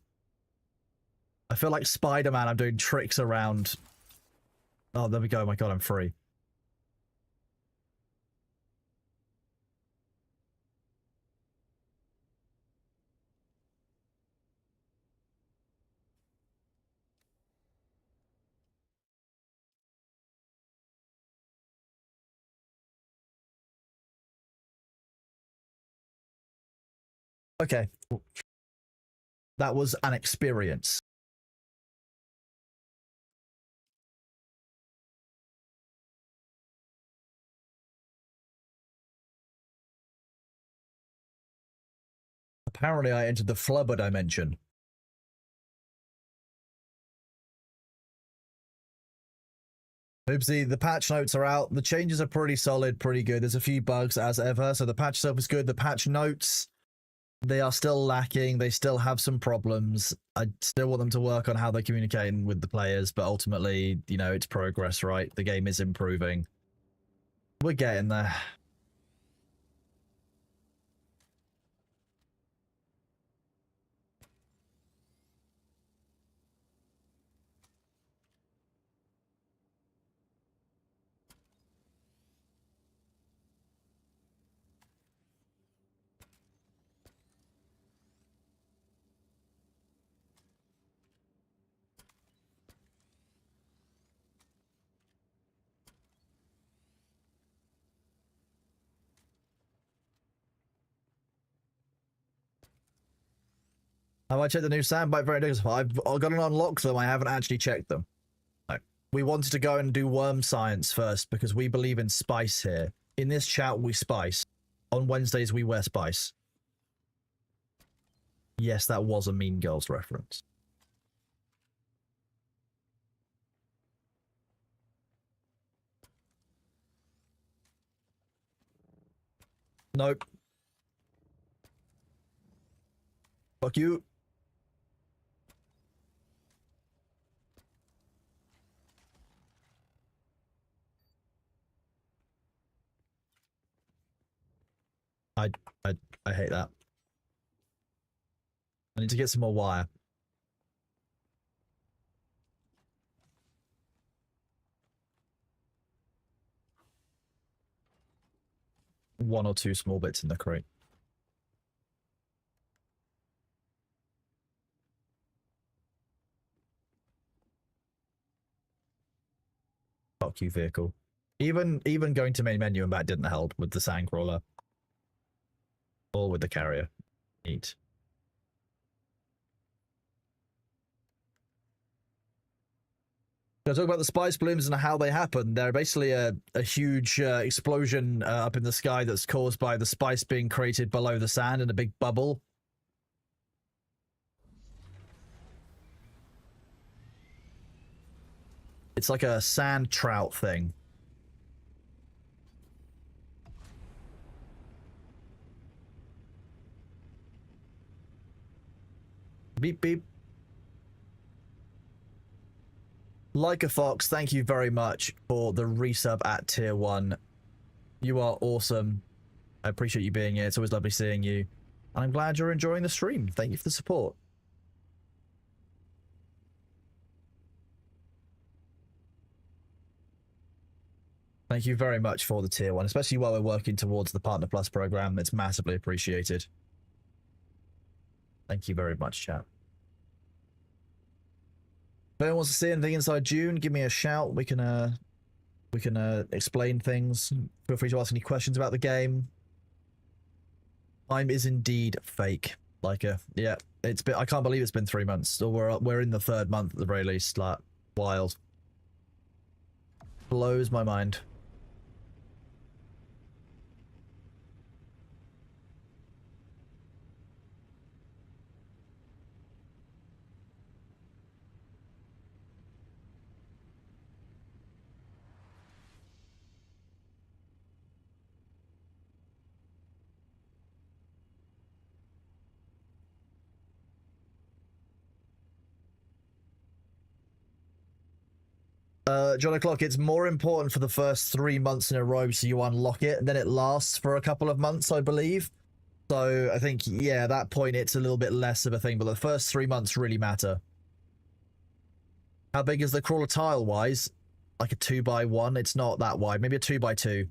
I feel like Spider-Man. I'm doing tricks around. Oh, there we go. Oh my god, I'm free. Okay. That was an experience. Apparently I entered the flubber dimension. Oopsie, the patch notes are out. The changes are pretty solid, pretty good. There's a few bugs as ever, so the patch itself is good. The patch notes, they are still lacking. They still have some problems. I still want them to work on how they're communicating with the players, but ultimately, you know, it's progress, right? The game is improving. We're getting there. Have I checked the new soundbite variants? I've got to unlock them. I haven't actually checked them. No. We wanted to go and do worm science first because we believe in spice here. In this chat, we spice. On Wednesdays, we wear spice. Yes, that was a Mean Girls reference. Nope. Fuck you. I I hate that. I need to get some more wire. One or two small bits in the crate. Fuck you, vehicle. Even going to main menu and back didn't help with the sandcrawler. Or with the carrier. Neat. I'll talk about the spice blooms and how they happen. They're basically a huge explosion up in the sky that's caused by the spice being created below the sand in a big bubble. It's like a sand trout thing. Beep beep. Like a Fox, thank you very much for the resub at tier 1. You are awesome. I appreciate you being here. It's always lovely seeing you. And I'm glad you're enjoying the stream. Thank you for the support. Thank you very much for the tier 1, especially while we're working towards the Partner Plus program. It's massively appreciated. Thank you very much, chat. If anyone wants to see anything inside Dune, give me a shout. We can explain things. Feel free to ask any questions about the game. Time is indeed fake. Yeah, it's been. I can't believe it's been 3 months. So we're in the 3rd month at the very least. Like, wild. Blows my mind. John O'Clock, it's more important for the first 3 months in a row so you unlock it, and then it lasts for a couple of months, I believe. So I think, yeah, at that point it's a little bit less of a thing, but the first 3 months really matter. How big is the crawler tile-wise? Like a 2x1? It's not that wide. Maybe a 2x2.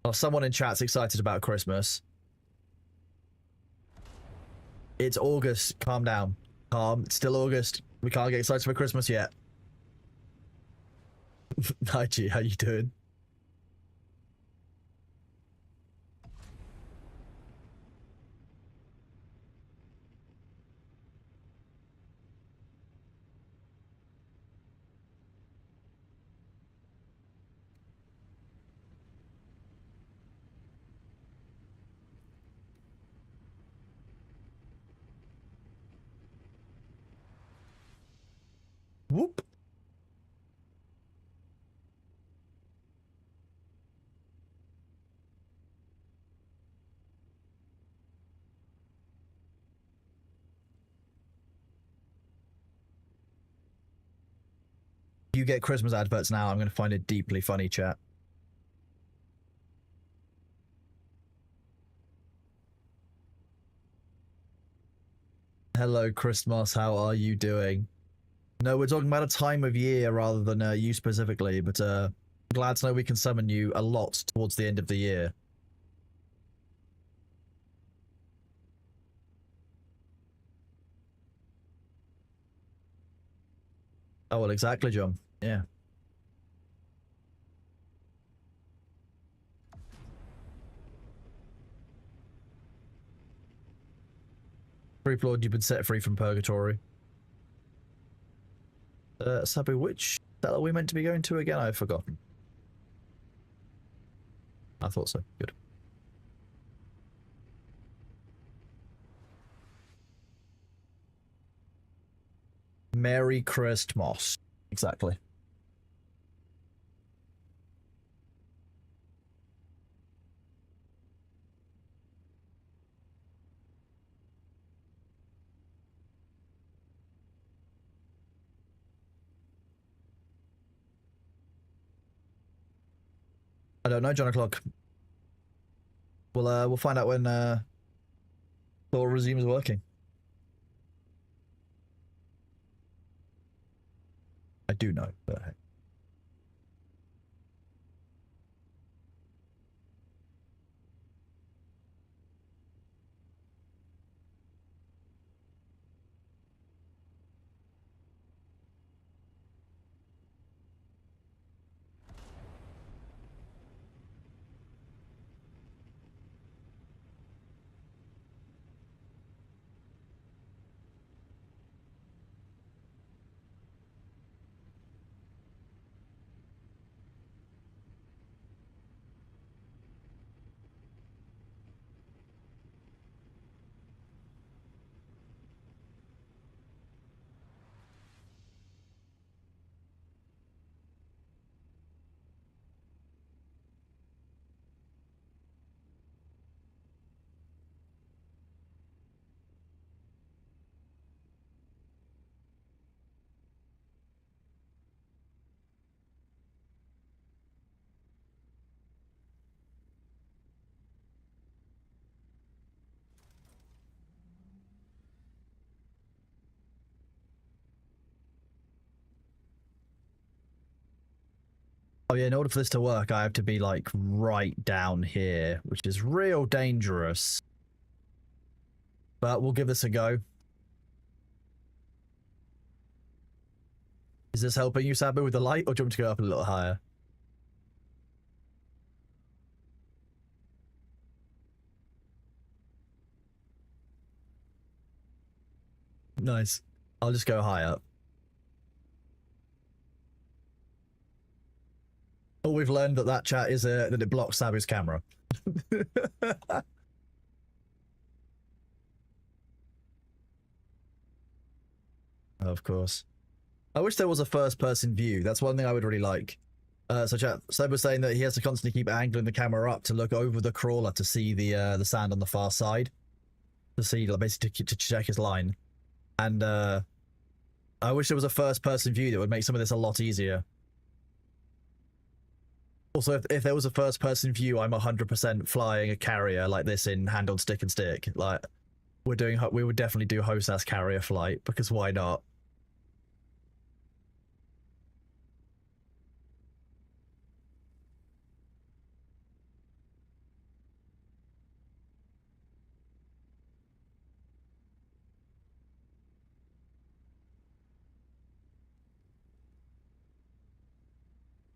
Oh, someone in chat's excited about Christmas. It's August. Calm down. Calm. It's still August. We can't get excited for Christmas yet. Hi, G. How you doing? Whoop. You get Christmas adverts now. I'm going to find it deeply funny, chat. Hello, Christmas. How are you doing? No, we're talking about a time of year rather than you specifically, but glad to know we can summon you a lot towards the end of the year. Oh, well, exactly, John. Yeah. Free Lord, you've been set free from purgatory. Sabu, which cell are we meant to be going to again? I've forgotten. I thought so. Good. Merry Christmas. Exactly. I don't know, John O'Clock. We'll find out when Thor resumes working. I do know, but hey. Oh yeah, in order for this to work, I have to be like right down here, which is real dangerous. But we'll give this a go. Is this helping you, Sabu, with the light, or do you want me to go up a little higher? Nice. I'll just go high up. Oh, we've learned that chat is that it blocks Sabu's camera. Of course. I wish there was a first-person view. That's one thing I would really like. So chat, Seb was saying that he has to constantly keep angling the camera up to look over the crawler to see the sand on the far side. To see, like, basically to check his line. And I wish there was a first-person view that would make some of this a lot easier. Also, if there was a first-person view, I'm 100% flying a carrier like this in Hand on Stick and Stick. Like, we would definitely do Hosas carrier flight, because why not?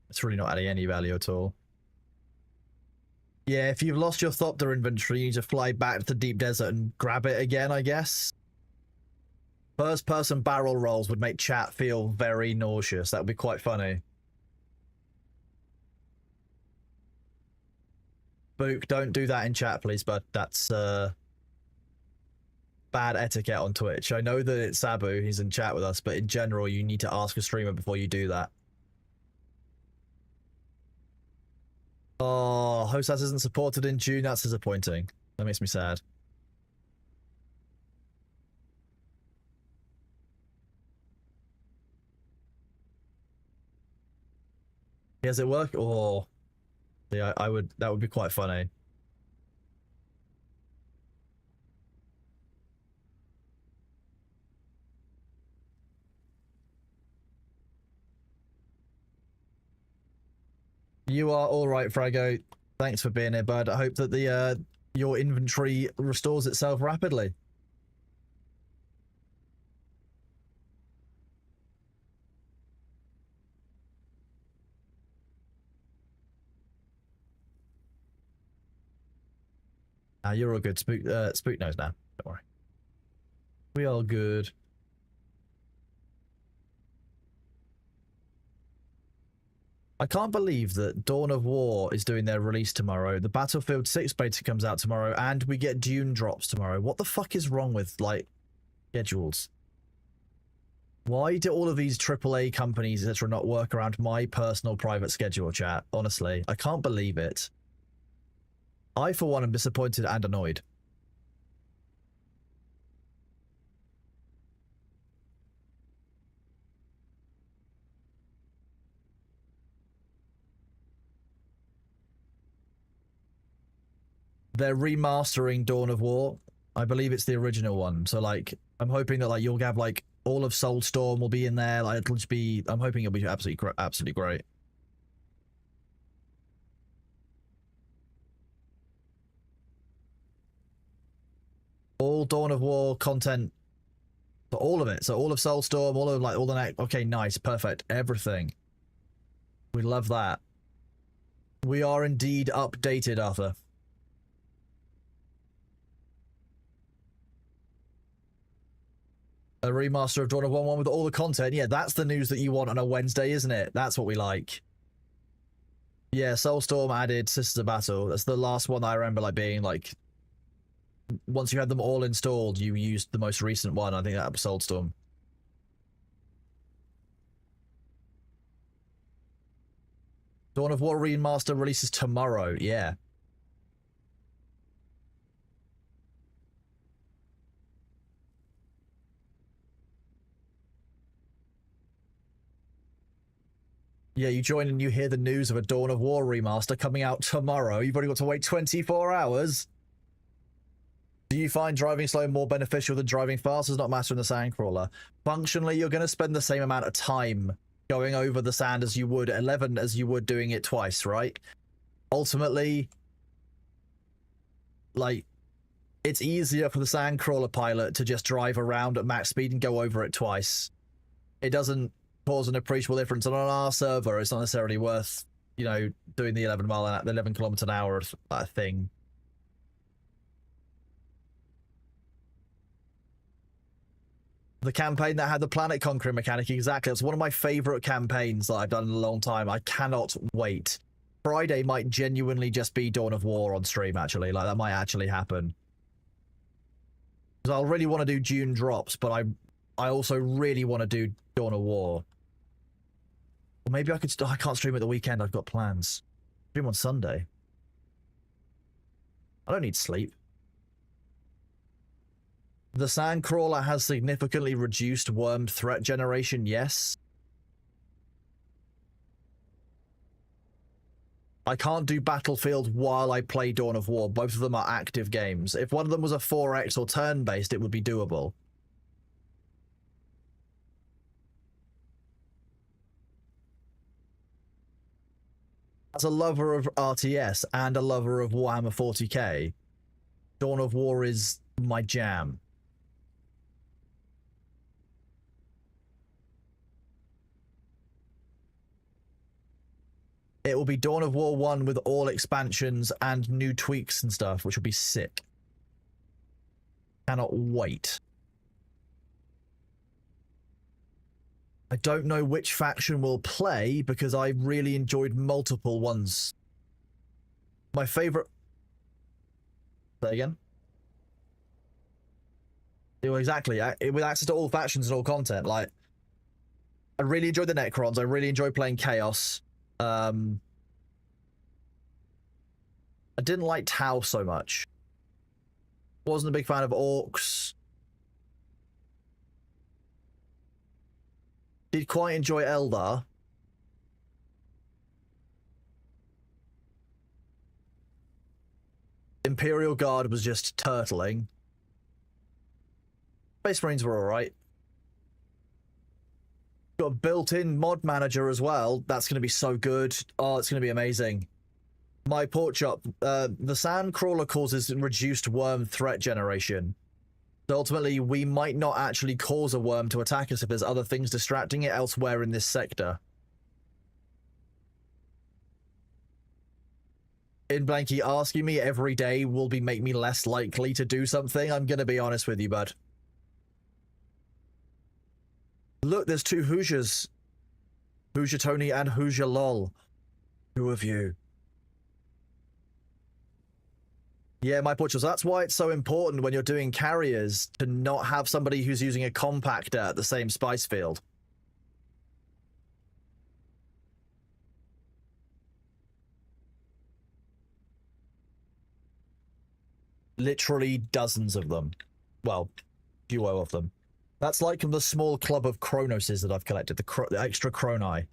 It's really not adding any value at all. Yeah, if you've lost your Thopter inventory, you need to fly back to the deep desert and grab it again, I guess. First-person barrel rolls would make chat feel very nauseous. That would be quite funny. Book, don't do that in chat, please, bud. That's bad etiquette on Twitch. I know that it's Sabu, he's in chat with us, but in general, you need to ask a streamer before you do that. Oh, Hosas isn't supported in Dune. That's disappointing. That makes me sad. Does it work? Oh, yeah, I would. That would be quite funny. You are all right, Frago. Thanks for being here, bud. I hope that the your inventory restores itself rapidly. You're all good. Spook knows now. Don't worry. We are good. I can't believe that Dawn of War is doing their release tomorrow. The Battlefield 6 beta comes out tomorrow, and we get Dune drops tomorrow. What the fuck is wrong with, like, schedules? Why do all of these AAA companies, etc., not work around my personal private schedule, chat? Honestly, I can't believe it. I, for one, am disappointed and annoyed. They're remastering Dawn of War. I believe it's the original one. So, like, I'm hoping that, like, you'll have, like, all of Soulstorm will be in there. Like, it'll just be... I'm hoping it'll be absolutely great. All Dawn of War content. All of it. So, all of Soulstorm, all of, like, all the next... Okay, nice. Perfect. Everything. We love that. We are indeed updated, Arthur. A remaster of Dawn of War 1 with all the content. Yeah, that's the news that you want on a Wednesday, isn't it? That's what we like. Yeah, Soulstorm added Sisters of Battle. That's the last one that I remember, like, being, like... Once you had them all installed, you used the most recent one. I think that was Soulstorm. Dawn of War Remaster releases tomorrow. Yeah. Yeah, you join and you hear the news of a Dawn of War remaster coming out tomorrow. You've only got to wait 24 hours. Do you find driving slow more beneficial than driving fast? Does not matter in the Sandcrawler. Functionally, you're going to spend the same amount of time going over the sand as you would 11 as you would doing it twice, right? Ultimately, like, it's easier for the Sandcrawler pilot to just drive around at max speed and go over it twice. It doesn't cause an appreciable difference. And on our server, it's not necessarily worth, you know, doing the 11 kilometer an hour thing. The campaign that had the planet conquering mechanic, exactly. It's one of my favorite campaigns that I've done in a long time. I cannot wait. Friday might genuinely just be Dawn of War on stream, actually. Like, that might actually happen. Because I'll really want to do Dune drops, but I also really want to do Dawn of War. Or maybe I could... I can't stream at the weekend. I've got plans. Stream on Sunday. I don't need sleep. The Sandcrawler has significantly reduced worm threat generation, yes. I can't do Battlefield while I play Dawn of War. Both of them are active games. If one of them was a 4X or turn-based, it would be doable. As a lover of RTS and a lover of Warhammer 40k, Dawn of War is my jam. It will be Dawn of War 1 with all expansions and new tweaks and stuff, which will be sick. Cannot wait. I don't know which faction will play because I really enjoyed multiple ones. My favorite... Say again? Yeah, exactly. With access to all factions and all content, like... I really enjoyed the Necrons. I really enjoyed playing Chaos. I didn't like Tau so much. Wasn't a big fan of Orcs. Did quite enjoy Eldar. Imperial Guard was just turtling. Space Marines were alright. Got a built-in mod manager as well. That's going to be so good. Oh, it's going to be amazing. My pork chop. The Sandcrawler causes reduced worm threat generation. So ultimately, we might not actually cause a worm to attack us if there's other things distracting it elsewhere in this sector. In Blanky, asking me every day will make me less likely to do something. I'm going to be honest with you, bud. Look, there's two Hoosiers. Hoosier Tony and Hoosier Lol. Who of you? Yeah, my Portugal. So that's why it's so important when you're doing carriers to not have somebody who's using a compactor at the same spice field. Literally dozens of them. Well, duo of them. That's like the small club of Cronoses that I've collected, the extra Chronai.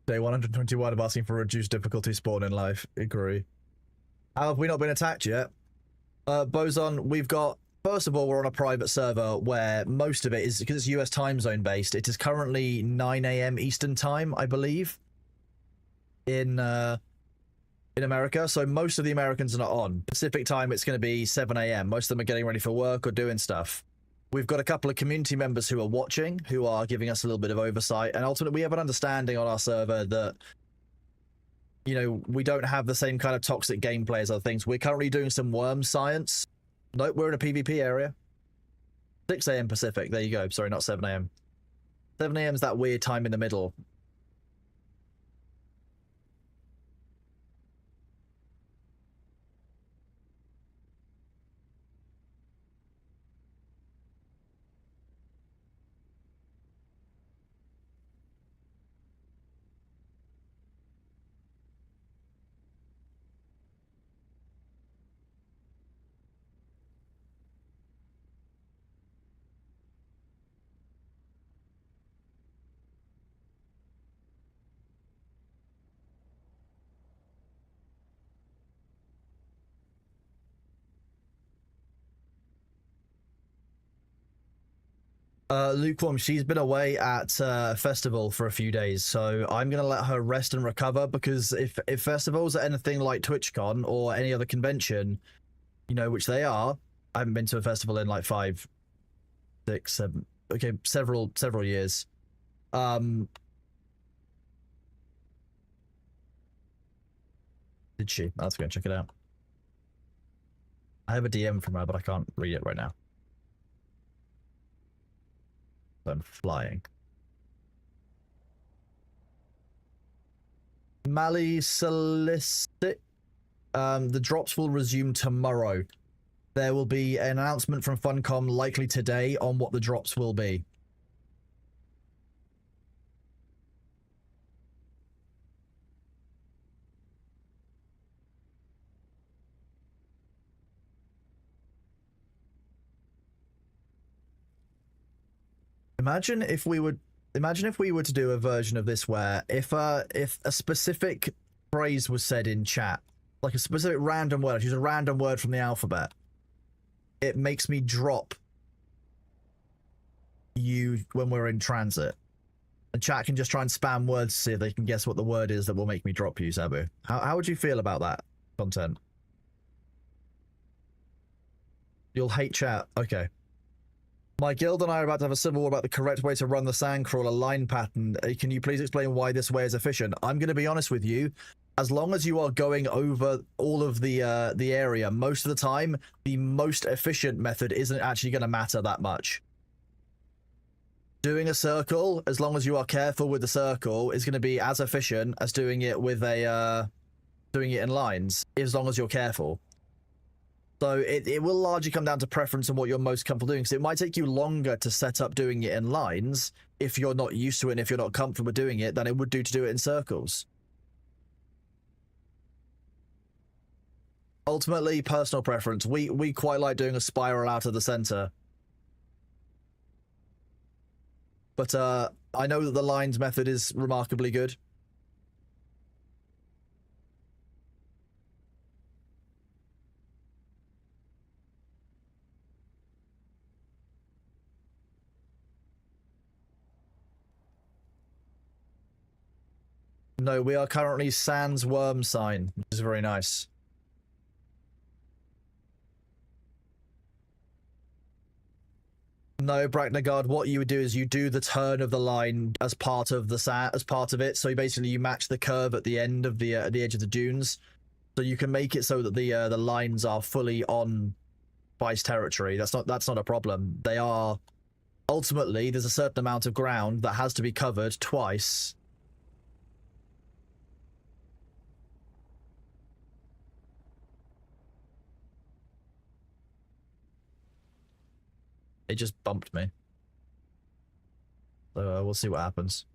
Day 121 of asking for reduced difficulty spawn in life. Agree. How have we not been attacked yet? Boson, we've got... First of all, we're on a private server where most of it is, because it's US time zone based, it is currently 9 a.m. Eastern time, I believe, in America. So most of the Americans are not on. Pacific time, it's going to be 7 a.m. Most of them are getting ready for work or doing stuff. We've got a couple of community members who are watching, who are giving us a little bit of oversight, and ultimately we have an understanding on our server that, you know, we don't have the same kind of toxic gameplay as other things. We're currently doing some worm science. Nope, we're in a PvP area. 6 a.m. Pacific. There you go. Sorry, not 7 a.m. 7 a.m. is that weird time in the middle. Lukewarm, she's been away at a festival for a few days, so I'm gonna let her rest and recover, because if festivals are anything like TwitchCon or any other convention, you know, which they are, I haven't been to a festival in like 5, 6, 7, okay, several years. Did she? Let's go and check it out. I have a DM from her, but I can't read it right now. I'm flying. Mali solicit. The drops will resume tomorrow. There will be an announcement from Funcom likely today on what the drops will be. Imagine if we were to do a version of this where if a specific phrase was said in chat, like a specific random word, use a random word from the alphabet, it makes me drop you when we're in transit. And chat can just try and spam words to see if they can guess what the word is that will make me drop you, Sabu. How would you feel about that content? You'll hate chat. Okay. My guild and I are about to have a civil war about the correct way to run the sandcrawler line pattern. Can you please explain why this way is efficient? I'm going to be honest with you. As long as you are going over all of the area most of the time, the most efficient method isn't actually going to matter that much. Doing a circle, as long as you are careful with the circle, is going to be as efficient as doing it with a doing it in lines, as long as you're careful. So it will largely come down to preference and what you're most comfortable doing. So it might take you longer to set up doing it in lines if you're not used to it and if you're not comfortable doing it than it would do to do it in circles. Ultimately, personal preference. We quite like doing a spiral out of the center. But I know that the lines method is remarkably good. No, we are currently Sans Worm Sign, which is very nice. No, Bracknagard, what you would do is you do the turn of the line as part of it. So basically you match the curve at the end of the edge of the dunes. So you can make it so that the lines are fully on Spice territory. That's not a problem. They are ultimately, there's a certain amount of ground that has to be covered twice. It just bumped me. So we'll see what happens.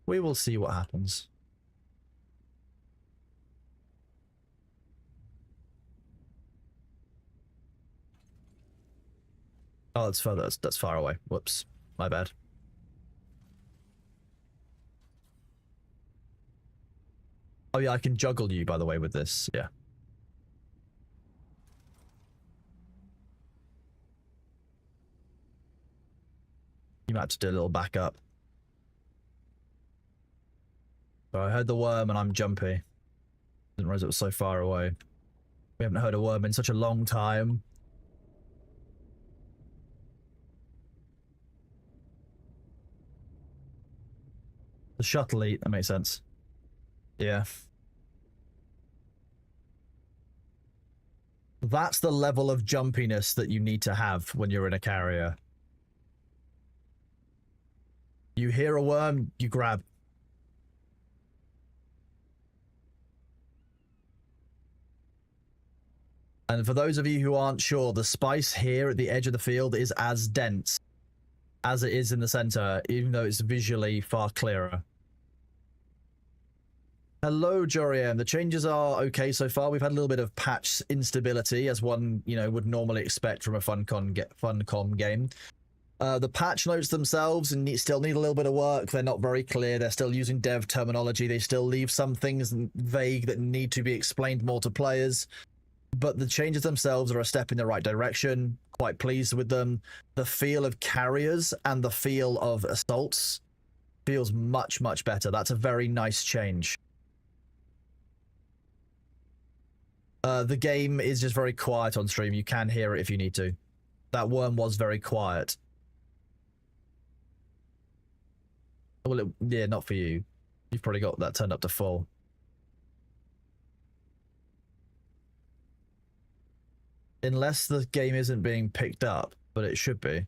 We will see what happens. Oh, that's further. That's far away. Whoops. My bad. Oh yeah, I can juggle you, by the way, with this. Yeah. You might have to do a little backup. So I heard the worm and I'm jumpy. Didn't realize it was so far away. We haven't heard a worm in such a long time. The shuttle eat, that makes sense. Yeah. That's the level of jumpiness that you need to have when you're in a carrier. You hear a worm, you grab. And for those of you who aren't sure, the spice here at the edge of the field is as dense as it is in the center, even though it's visually far clearer. Hello, Jorian. The changes are okay so far. We've had a little bit of patch instability, as one, you know, would normally expect from a Funcom game. The patch notes themselves still need a little bit of work. They're not very clear. They're still using dev terminology. They still leave some things vague that need to be explained more to players. But the changes themselves are a step in the right direction. Quite pleased with them. The feel of carriers and the feel of assaults feels much, much better. That's a very nice change. The game is just very quiet on stream. You can hear it if you need to. That worm was very quiet. Well, yeah, not for you. You've probably got that turned up to full. Unless the game isn't being picked up, but it should be.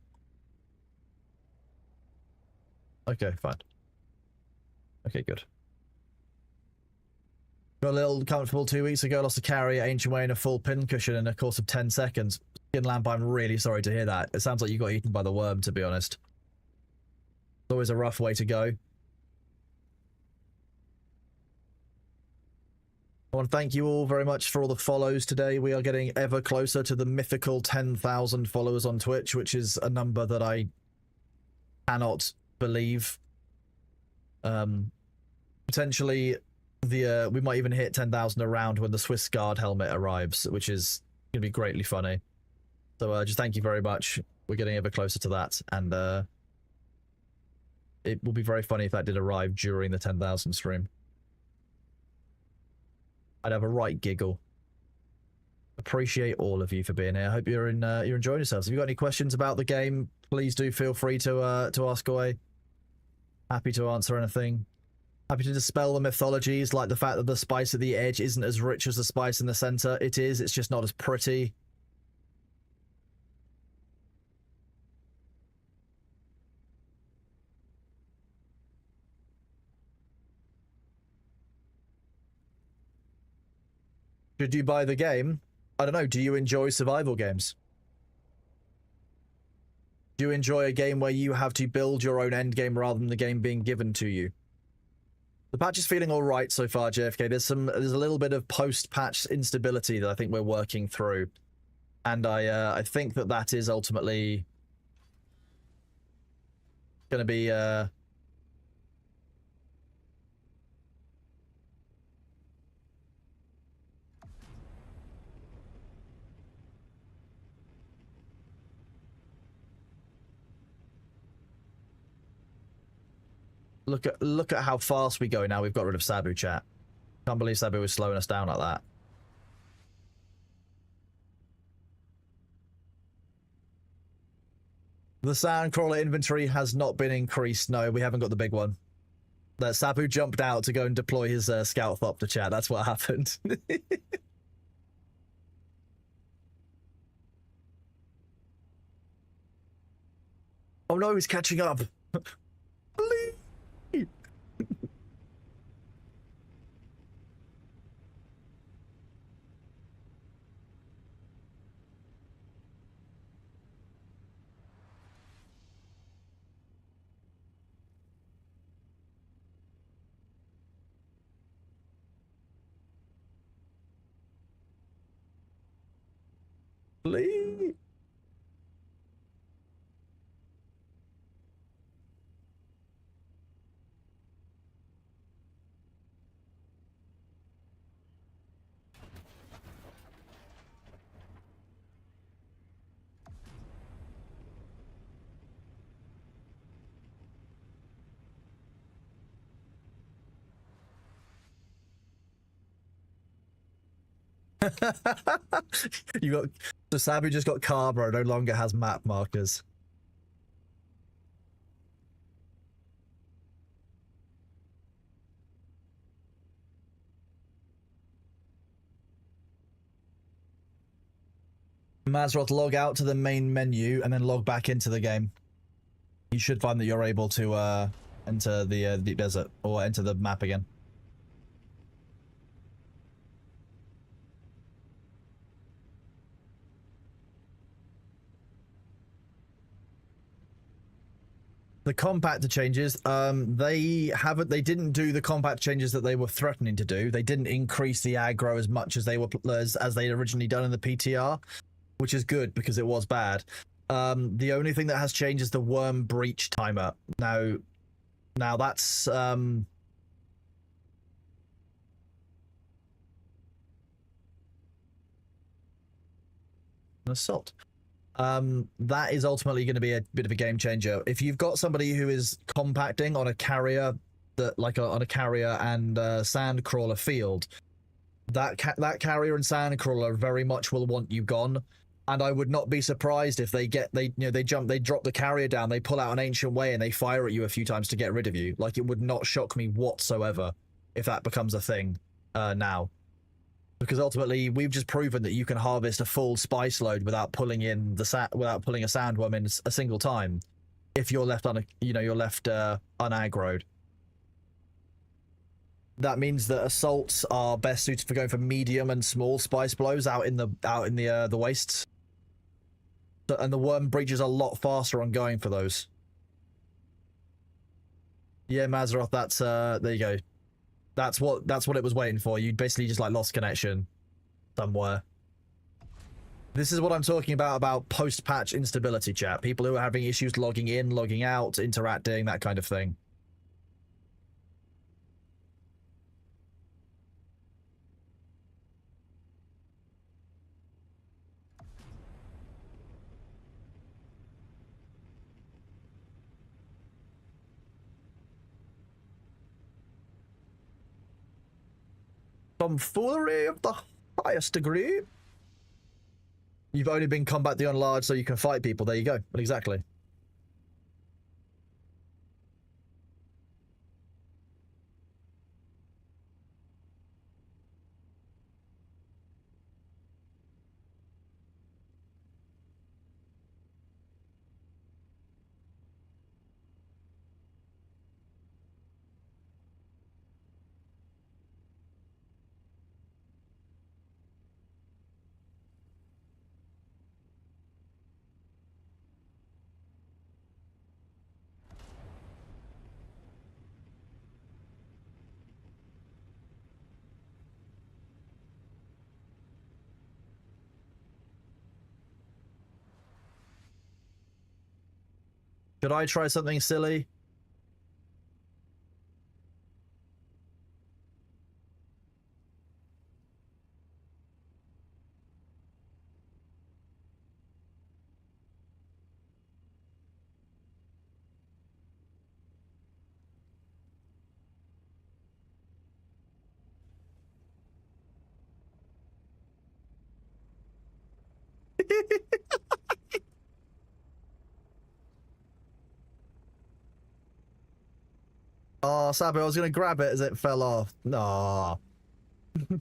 Okay, fine. Okay, good. Got a little comfortable 2 weeks ago, lost a carry at Ancient Way in a full pin cushion in a course of 10 seconds. Skin Lamp, I'm really sorry to hear that. It sounds like you got eaten by the worm, to be honest. It's always a rough way to go. I want to thank you all very much for all the follows today. We are getting ever closer to the mythical 10,000 followers on Twitch, which is a number that I cannot believe. Potentially, we might even hit 10,000 around when the Swiss Guard helmet arrives, which is going to be greatly funny. So just thank you very much. We're getting ever closer to that, and it will be very funny if that did arrive during the 10,000 stream. I'd have a right giggle. Appreciate all of you for being here. I hope you're enjoying yourselves. If you've got any questions about the game, please do feel free to ask away. Happy to answer anything. Happy to dispel the mythologies, like the fact that the spice at the edge isn't as rich as the spice in the center. It is, it's just not as pretty. Should you buy the game? I don't know, do you enjoy survival games? Do you enjoy a game where you have to build your own endgame rather than the game being given to you? The patch is feeling all right so far, JFK. There's a little bit of post-patch instability that I think we're working through, and I think that is ultimately going to be Look at how fast we go now. We've got rid of Sabu, chat. Can't believe Sabu was slowing us down like that. The Sandcrawler inventory has not been increased. No, we haven't got the big one. That Sabu jumped out to go and deploy his scout thopter, chat. That's what happened. Oh no, he's catching up. Please. Please. You got so Sabu just got Carbra, no longer has map markers. Mazroth, log out to the main menu and then log back into the game. You should find that you're able to enter the desert or enter the map again. The compactor changes, they didn't do the compact changes that they were threatening to do. They didn't increase the aggro as much as they were as they'd originally done in the PTR, which is good because it was bad. The only thing that has changed is the worm breach timer. Now that's an assault. That is ultimately going to be a bit of a game changer. If you've got somebody who is compacting on a carrier on a carrier and sandcrawler field, that carrier and sandcrawler very much will want you gone. And I would not be surprised if they drop the carrier down, they pull out an ancient way and they fire at you a few times to get rid of you. Like, it would not shock me whatsoever if that becomes a thing now. Because ultimately, we've just proven that you can harvest a full spice load without pulling in without pulling a sandworm in a single time, if you're left unaggroed. That means that assaults are best suited for going for medium and small spice blows out in the wastes, and the worm breach is a lot faster on going for those. Yeah, Mazroth, that's there you go. That's what it was waiting for. You basically just like lost connection somewhere. This is what I'm talking about post-patch instability, chat. People who are having issues logging in, logging out, interacting, that kind of thing. Tomfoolery of the highest degree. You've only been combating on large so you can fight people. There you go. Exactly. Could I try something silly? Oh, Sabu, I was going to grab it as it fell off. No. Did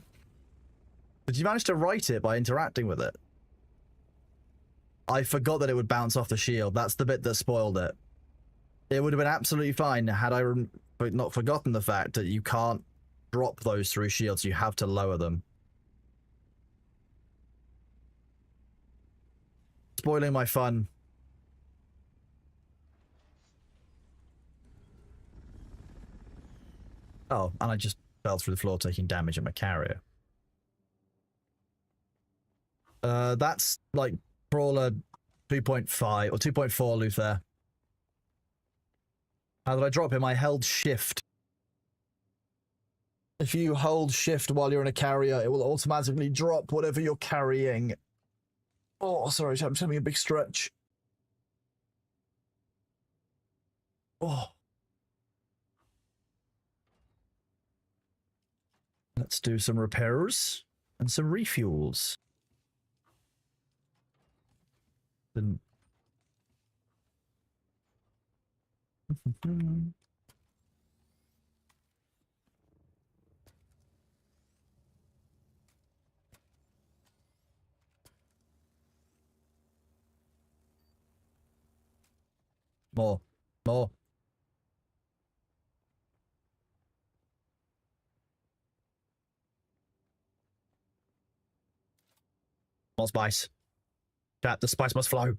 you manage to write it by interacting with it? I forgot that it would bounce off the shield. That's the bit that spoiled it. It would have been absolutely fine had I not forgotten the fact that you can't drop those through shields. You have to lower them. Spoiling my fun. Oh, and I just fell through the floor taking damage at my carrier. That's like Brawler 2.5 or 2.4 Luther. How did I drop him? I held shift. If you hold shift while you're in a carrier, it will automatically drop whatever you're carrying. Oh, sorry, I'm having a big stretch. Oh. Let's do some repairs and some refuels. Then more. More spice. Chat, the spice must flow.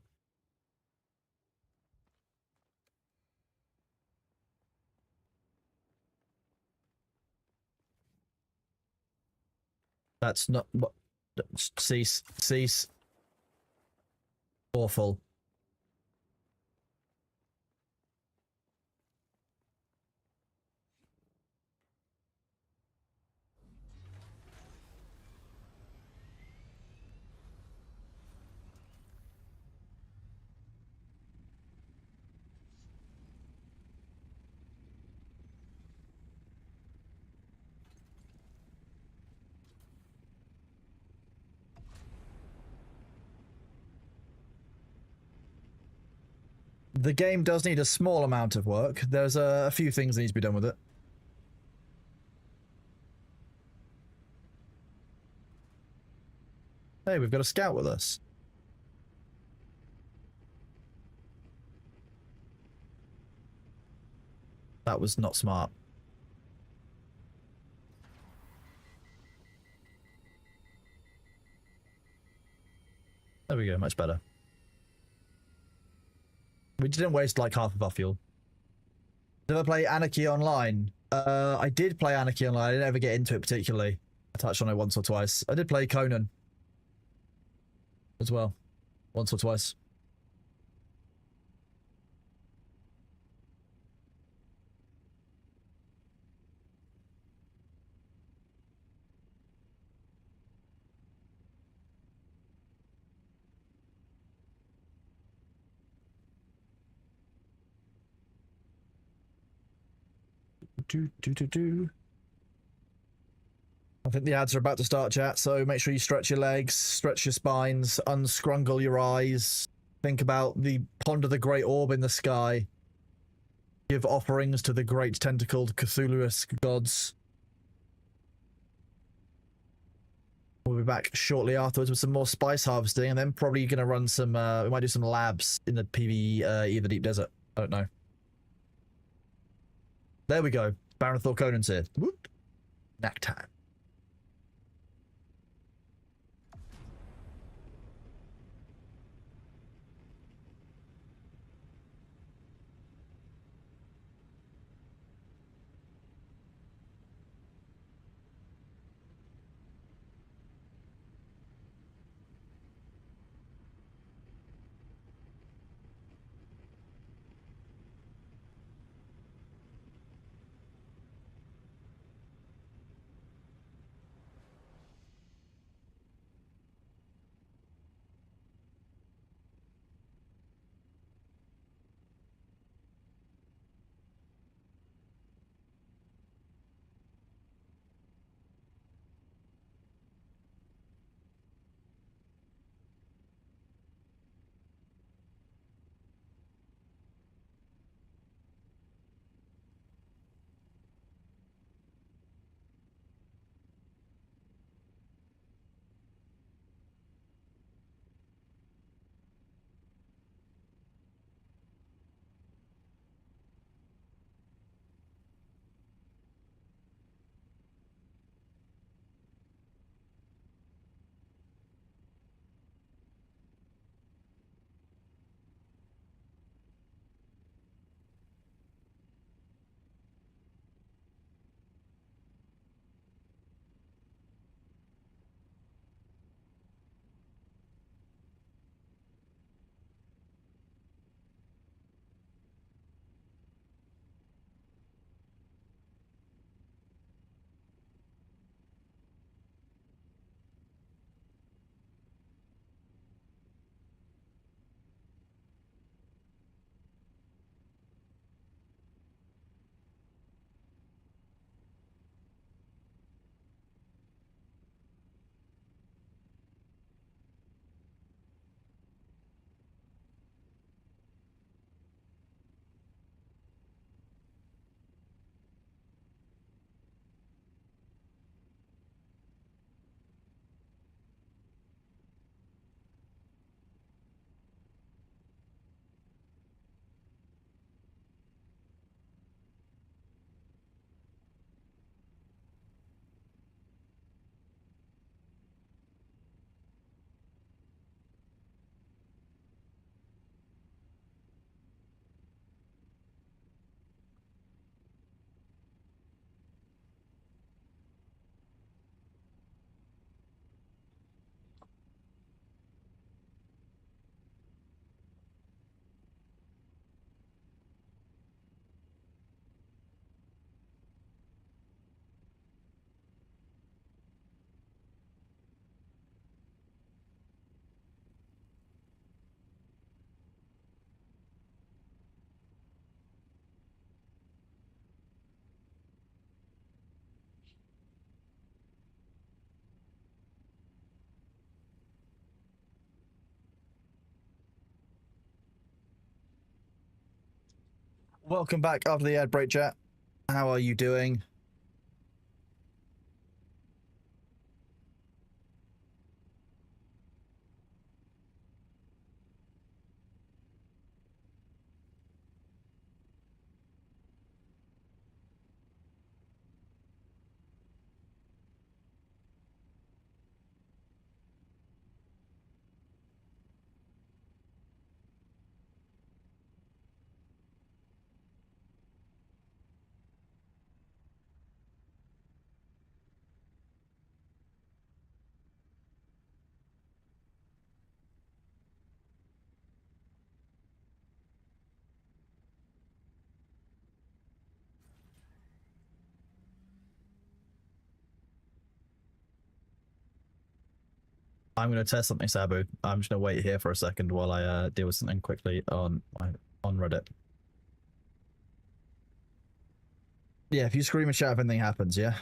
That's not what. Cease. Cease. Awful. The game does need a small amount of work. There's a few things that need to be done with it. Hey, we've got a scout with us. That was not smart. There we go, much better. We didn't waste like half of our fuel. Did I play Anarchy Online? I did play Anarchy Online. I didn't ever get into it particularly. I touched on it once or twice. I did play Conan as well, once or twice. I think the ads are about to start, chat, so make sure you stretch your legs, stretch your spines, unscrungle your eyes, think about the ponder the great orb in the sky, give offerings to the great tentacled Cthulhu-esque gods. We'll be back shortly afterwards with some more spice harvesting, and then probably going to run some, we might do some labs in the PvE, the Deep Desert. I don't know. There we go. Baron Thor Conan's here. Whoop. Knack time. Welcome back after the ad break, chat. How are you doing? I'm going to test something, Sabu. I'm just going to wait here for a second while I deal with something quickly on Reddit. Yeah, if you scream and shout if anything happens, yeah?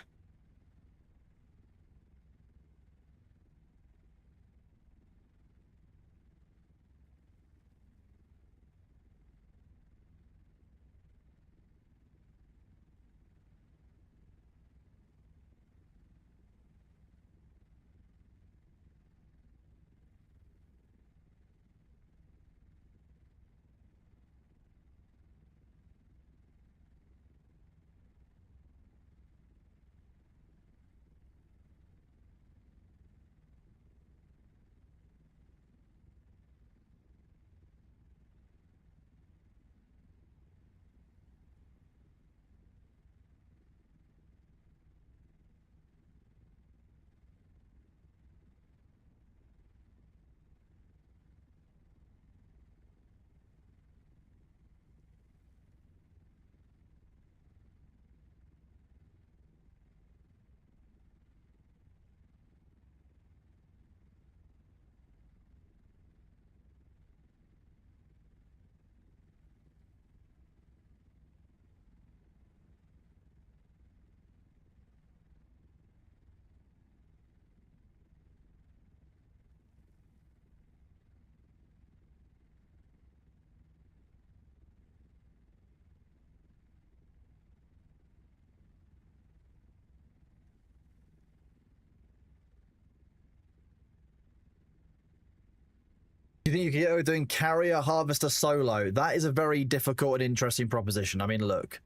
Do you think you can get away with doing carrier harvester solo? That is a very difficult and interesting proposition. I mean, look,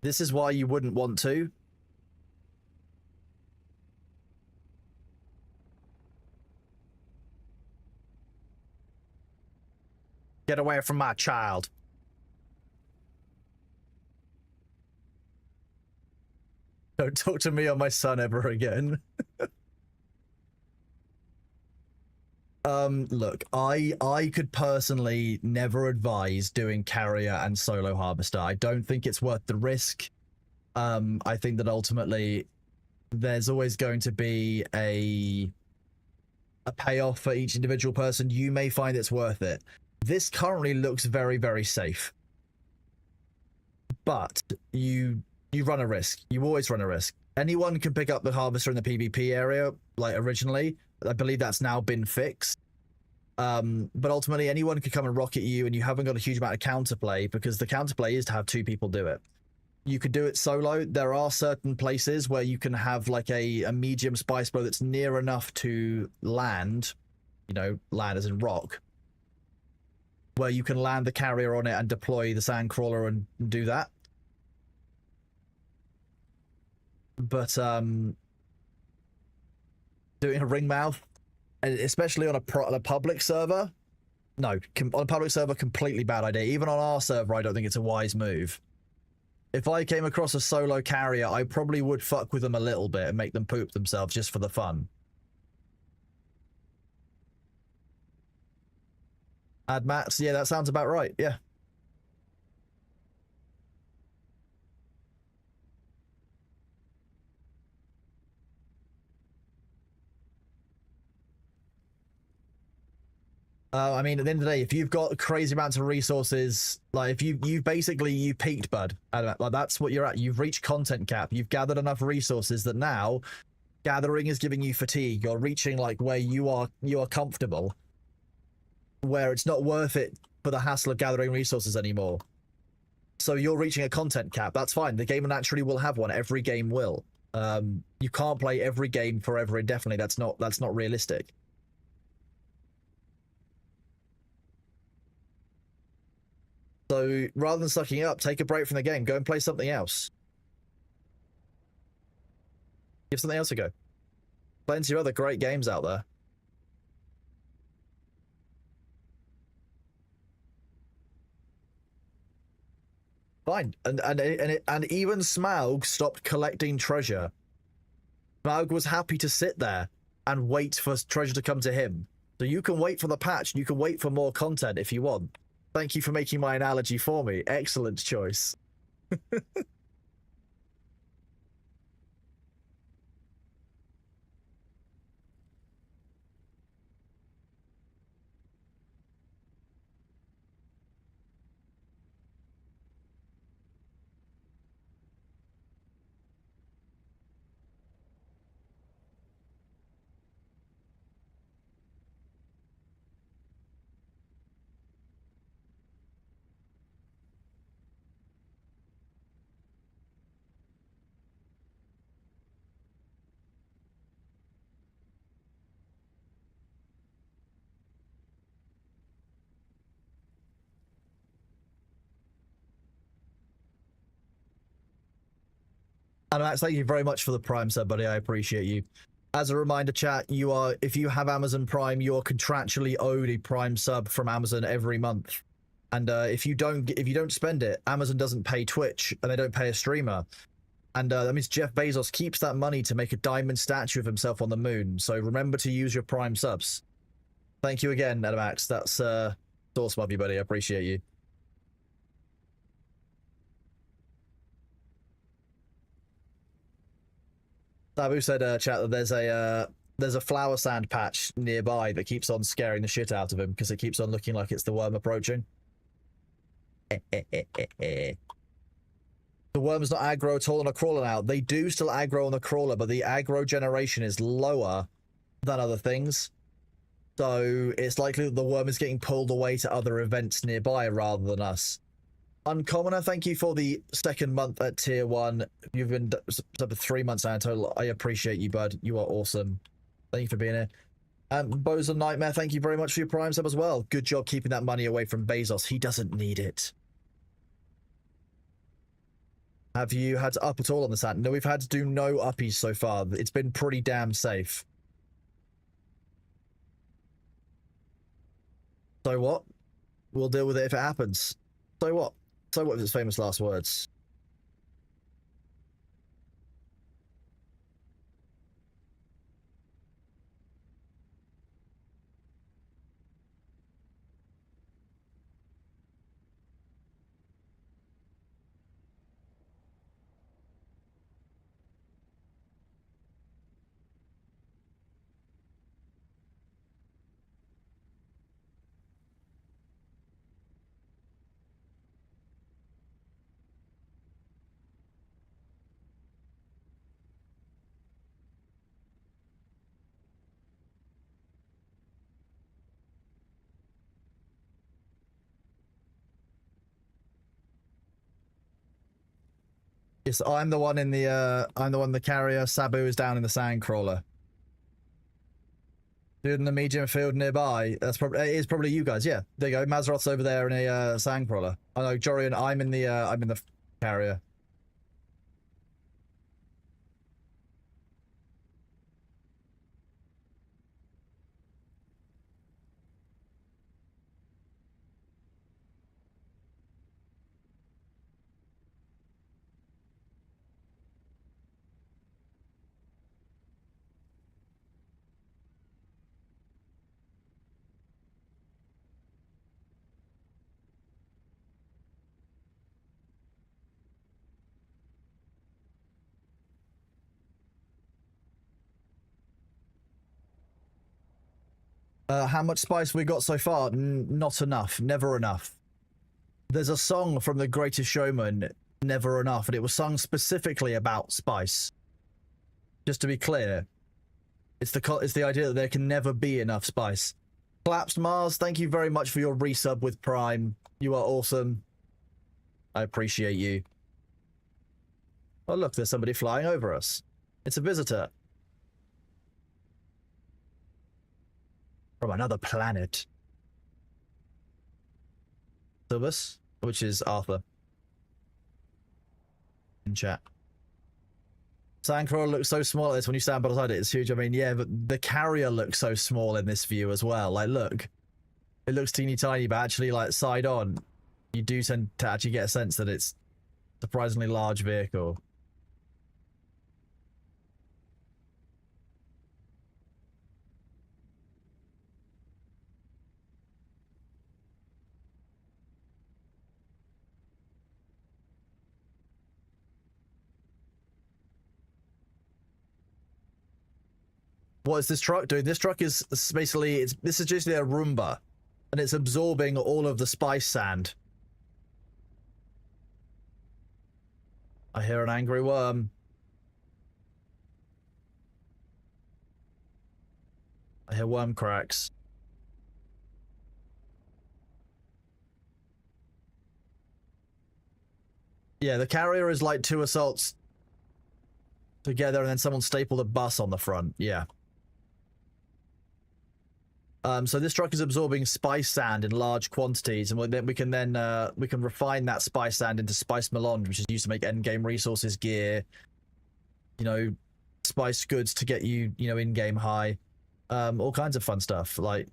this is why you wouldn't want to. Get away from my child. Don't talk to me or my son ever again. Look, I could personally never advise doing carrier and solo harvester. I don't think it's worth the risk. I think that ultimately there's always going to be a payoff for each individual person. You may find it's worth it. This currently looks very, very safe. But you run a risk. You always run a risk. Anyone can pick up the harvester in the PvP area, like originally. I believe that's now been fixed. But ultimately, anyone could come and rocket you, and you haven't got a huge amount of counterplay, because the counterplay is to have 2 people do it. You could do it solo. There are certain places where you can have like a medium spice bow that's near enough to land, you know, land as in rock, where you can land the carrier on it and deploy the sandcrawler and do that. But doing a ring mouth, especially on a public server, no, on a public server, completely bad idea. Even on our server, I don't think it's a wise move. If I came across a solo carrier, I probably would fuck with them a little bit and make them poop themselves just for the fun. Add mats, yeah, that sounds about right, yeah. I mean, at the end of the day, if you've got crazy amounts of resources, like if you peaked, bud. Like that's what you're at. You've reached content cap. You've gathered enough resources that now gathering is giving you fatigue. You're reaching like where you are comfortable, where it's not worth it for the hassle of gathering resources anymore. So you're reaching a content cap. That's fine. The game naturally will have one. Every game will. You can't play every game forever indefinitely. That's not realistic. So rather than sucking it up, take a break from the game. Go and play something else. Give something else a go. Plenty of other great games out there. Fine. And even Smaug stopped collecting treasure. Smaug was happy to sit there and wait for treasure to come to him. So you can wait for the patch. You can wait for more content if you want. Thank you for making my analogy for me. Excellent choice. And Max, thank you very much for the Prime sub, buddy. I appreciate you. As a reminder, chat, if you have Amazon Prime, you are contractually owed a Prime sub from Amazon every month. And if you don't spend it, Amazon doesn't pay Twitch and they don't pay a streamer. And that means Jeff Bezos keeps that money to make a diamond statue of himself on the moon. So remember to use your Prime subs. Thank you again, Edamax. That's awesome of you, buddy. I appreciate you. Sabu said, chat, that there's a flower sand patch nearby that keeps on scaring the shit out of him because it keeps on looking like it's the worm approaching. The worm's not aggro at all on a crawler now. They do still aggro on the crawler, but the aggro generation is lower than other things. So it's likely that the worm is getting pulled away to other events nearby rather than us. Uncommoner, thank you for the second month at tier 1. You've been up to 3 months now in total. I appreciate you, bud. You are awesome. Thank you for being here. Bozo Nightmare, thank you very much for your Prime sub as well. Good job keeping that money away from Bezos. He doesn't need it. Have you had to up at all on the sand? No, we've had to do no uppies so far. It's been pretty damn safe. So what? We'll deal with it if it happens. So what? So what was his famous last words? Yes, I'm the one in the carrier. Sabu is down in the sand crawler. Dude in the medium field nearby. It is probably you guys. Yeah, there you go. Mazroth's over there in a sand crawler. I know, Jorian. I'm in the carrier. How much spice we got so far? Not enough. Never enough. There's a song from The Greatest Showman, Never Enough, and it was sung specifically about spice. Just to be clear, it's the idea that there can never be enough spice. Collapsed Mars, thank you very much for your resub with Prime. You are awesome. I appreciate you. Oh, look, there's somebody flying over us. It's a visitor. From another planet. Silvus, which is Arthur. In chat. Sandcrawler looks so small at this when you stand beside it. It's huge. I mean, yeah, but the carrier looks so small in this view as well. Like, look. It looks teeny tiny, but actually, like, side on, you do tend to actually get a sense that it's a surprisingly large vehicle. What is this truck doing? This truck is basically, this is just a Roomba, and it's absorbing all of the spice sand. I hear an angry worm. I hear worm cracks. Yeah, the carrier is like 2 assaults together, and then someone stapled a bus on the front. Yeah. So this truck is absorbing spice sand in large quantities, and we can refine that spice sand into spice melange, which is used to make endgame resources, gear, you know, spice goods to get you, you know, in-game high, all kinds of fun stuff. Like,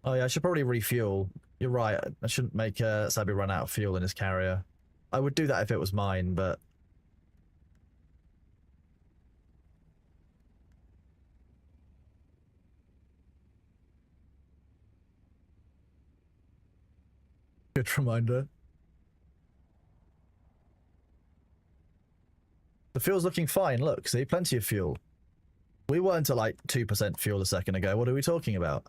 oh yeah, I should probably refuel. You're right. I shouldn't make Sabi run out of fuel in his carrier. I would do that if it was mine, but. Good reminder. The fuel's looking fine. Look, see, plenty of fuel. We weren't at like 2% fuel a second ago. What are we talking about?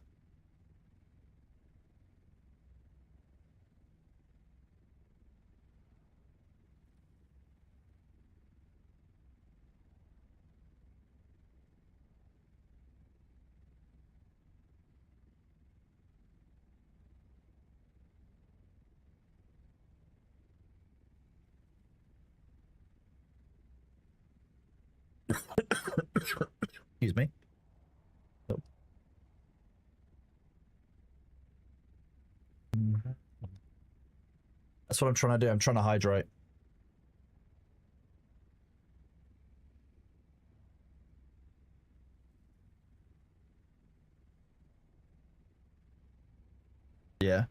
Excuse me. Oh. That's what I'm trying to do. I'm trying to hydrate. Yeah.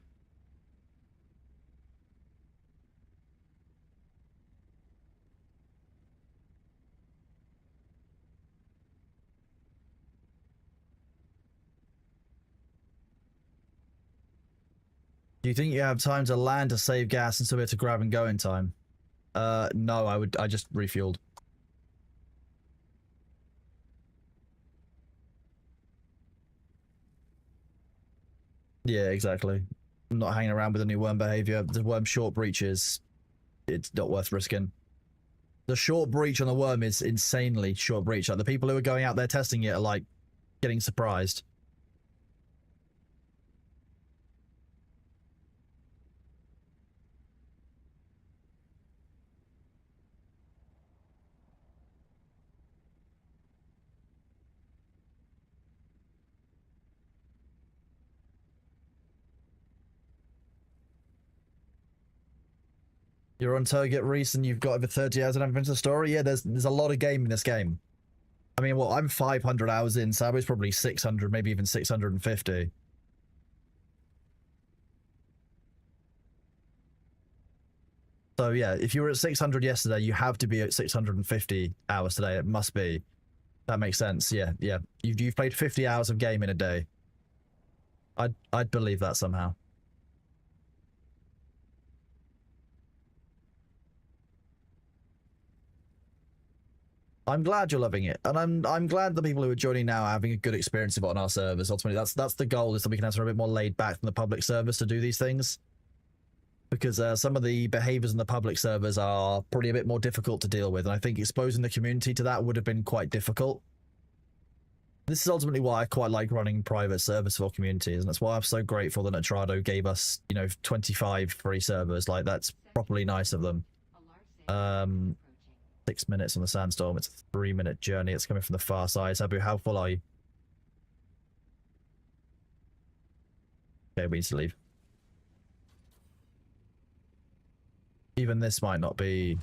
Do you think you have time to land to save gas and still be able to grab and go in time? No, I just refueled. Yeah, exactly. I'm not hanging around with any worm behavior. The worm short breaches, it's not worth risking. The short breach on the worm is insanely short breach. Like, the people who are going out there testing it are like getting surprised. You're on target, Reese, and you've got over 30 hours in Adventure Story. Yeah, there's a lot of game in this game. I mean, well, I'm 500 hours in, Sabo's probably 600, maybe even 650. So yeah, if you were at 600 yesterday, you have to be at 650 hours today. It must be. That makes sense. Yeah, yeah. You've played 50 hours of game in a day. I'd believe that somehow. I'm glad you're loving it, and I'm glad the people who are joining now are having a good experience of it on our servers. Ultimately, that's the goal, is that we can have a bit more laid back than the public servers to do these things, because some of the behaviors in the public servers are probably a bit more difficult to deal with, and I think exposing the community to that would have been quite difficult. This is ultimately why I quite like running private servers for communities, and that's why I'm so grateful that Natrado gave us, you know, 25 free servers. Like, that's properly nice of them. 6 minutes on the sandstorm. It's a 3-minute journey. It's coming from the far side. Sabu, how full are you? Okay, we need to leave. Even this might not be...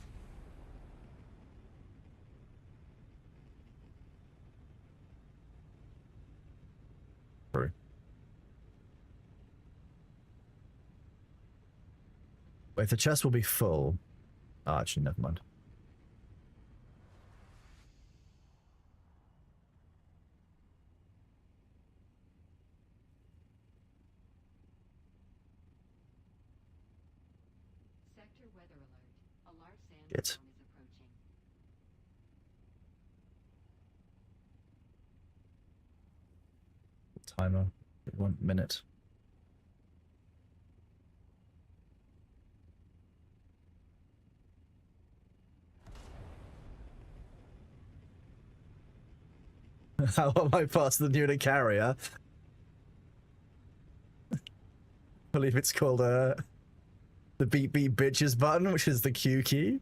true. Wait, the chest will be full. Oh, actually, never mind. Sector weather alert. A large Good. sandstorm is approaching. Timer. 1 minute. How am I past the unit carrier? I believe it's called the beep beep bitches button, which is the Q key.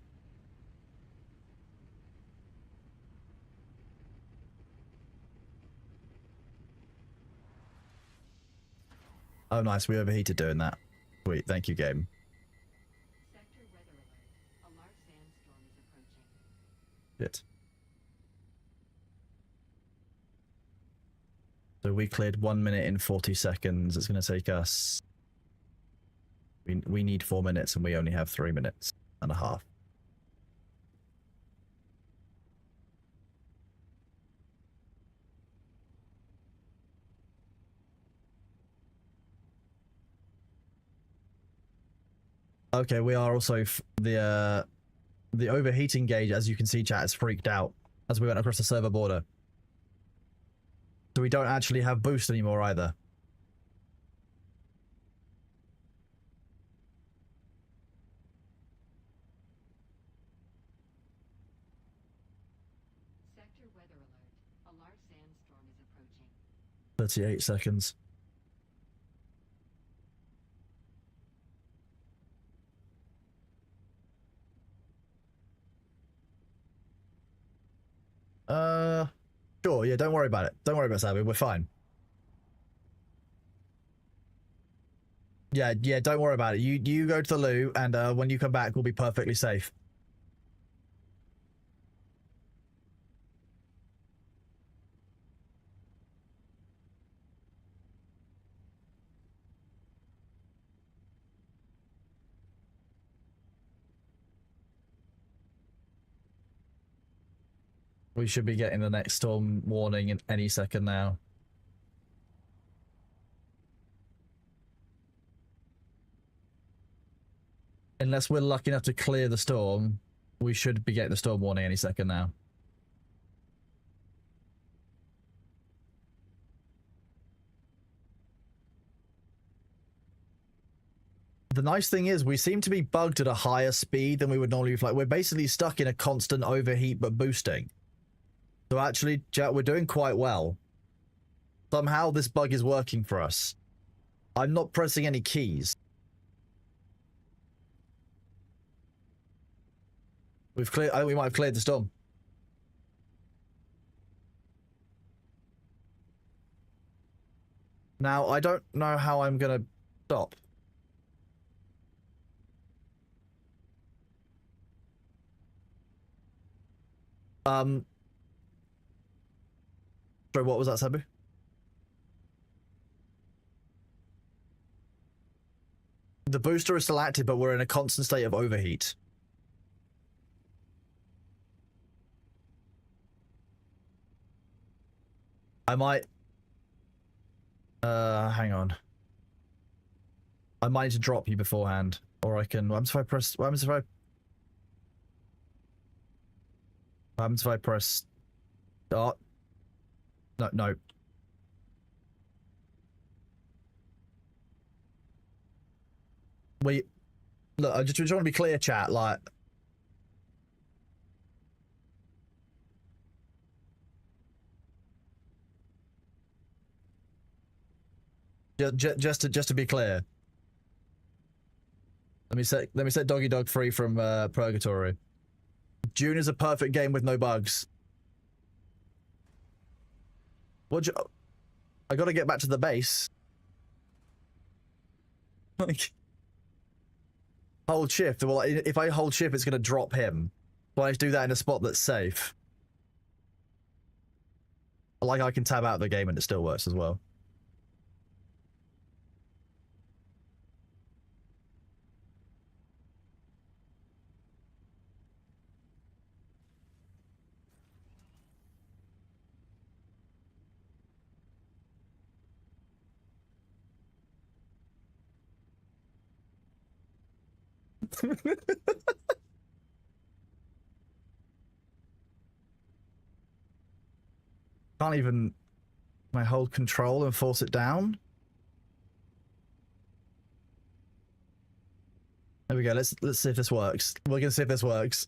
Oh, nice. We overheated doing that. Sweet. Thank you, game. Sector weather alert. A large sandstorm is approaching. Shit. So we cleared 1 minute in 40 seconds. It's going to take us... We need 4 minutes and we only have 3 minutes and a half. Okay, we are also the overheating gauge, as you can see, chat, is freaked out as we went across the server border. So we don't actually have boost anymore either. Sector weather alert. A large sandstorm is approaching. 38 seconds. Sure, yeah, don't worry about it. Don't worry about Sabu, we're fine. Yeah, don't worry about it. You go to the loo, and when you come back, we'll be perfectly safe. We should be getting the next storm warning in any second now. Unless we're lucky enough to clear the storm, we should be getting the storm warning any second now. The nice thing is we seem to be bugged at a higher speed than we would normally fly. We're basically stuck in a constant overheat but boosting. So actually, chat, we're doing quite well. Somehow this bug is working for us. I'm not pressing any keys. We've cleared. I think we might have cleared the storm. Now, I don't know how I'm gonna stop. Sorry, what was that, Sabu? The booster is still active, but we're in a constant state of overheat. I might... hang on. I might need to drop you beforehand, or I can... What happens if I press... What happens if I... What happens if I press... Oh. No, no. Wait. Look, I just want to be clear, chat, like... Just to be clear. Let me set Doggy Dog free from purgatory. Dune is a perfect game with no bugs. I gotta get back to the base. Like, hold shift. Well, if I hold shift, it's gonna drop him. Well, I do that in a spot that's safe. Like, I can tab out the game and it still works as well. Can't even... Can I hold control and force it down? There we go. Let's see if this works. We're gonna see if this works.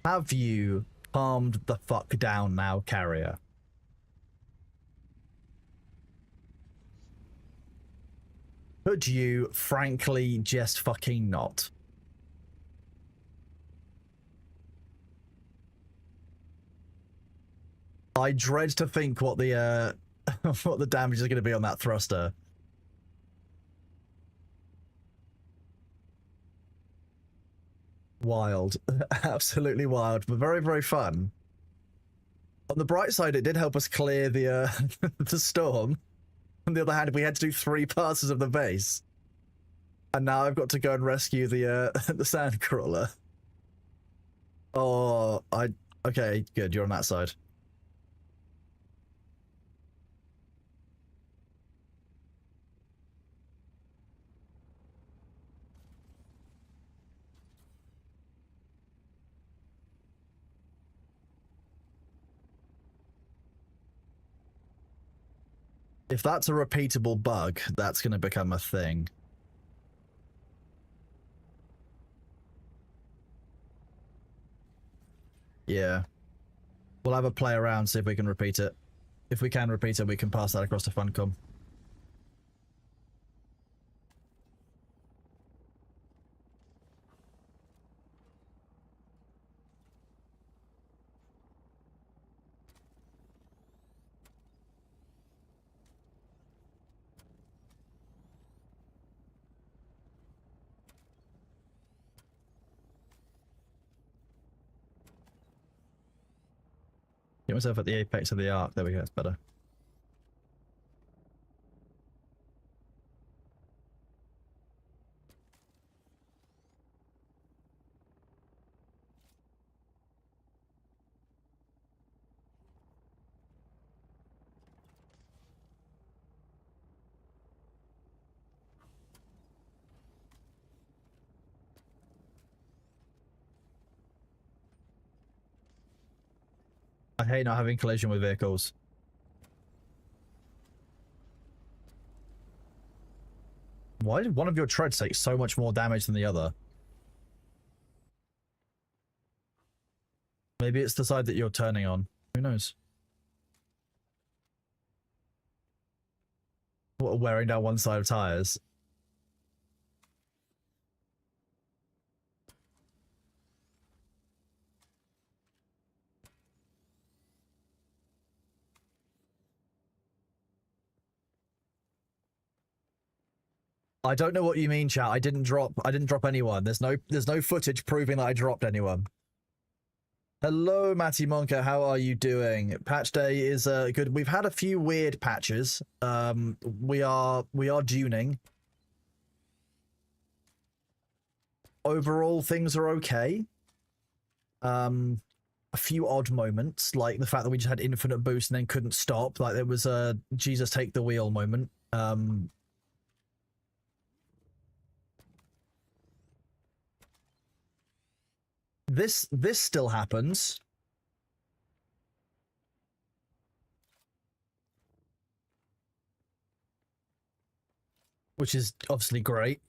Have you calmed the fuck down now, carrier? Could you, frankly, just fucking not? I dread to think what the what the damage is going to be on that thruster. Wild. Absolutely wild, but very, very fun. On the bright side, it did help us clear the the storm. On the other hand, we had to do 3 passes of the base. And now I've got to go and rescue the the sandcrawler. Oh, okay, good, you're on that side. If that's a repeatable bug, that's going to become a thing. Yeah. We'll have a play around, see if we can repeat it. If we can repeat it, we can pass that across to Funcom. Get myself at the apex of the arc. There we go, that's better. I hate not having collision with vehicles. Why did one of your treads take so much more damage than the other? Maybe it's the side that you're turning on. Who knows? What, wearing down one side of tires? I don't know what you mean, chat. I didn't drop anyone. There's no footage proving that I dropped anyone. Hello, Matty Monka. How are you doing? Patch day is good. We've had a few weird patches. We are duning. Overall, things are okay. A few odd moments, like the fact that we just had infinite boost and then couldn't stop. Like there was a Jesus take the wheel moment. This still happens. which is obviously great.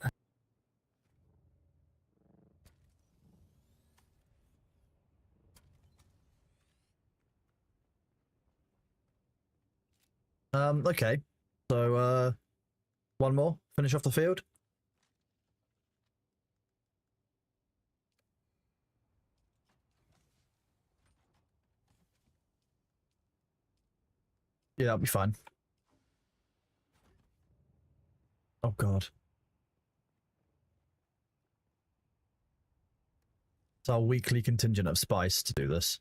Okay. So, one more. Finish off the field. Yeah, that'll be fine. Oh, God. It's our weekly contingent of spice to do this.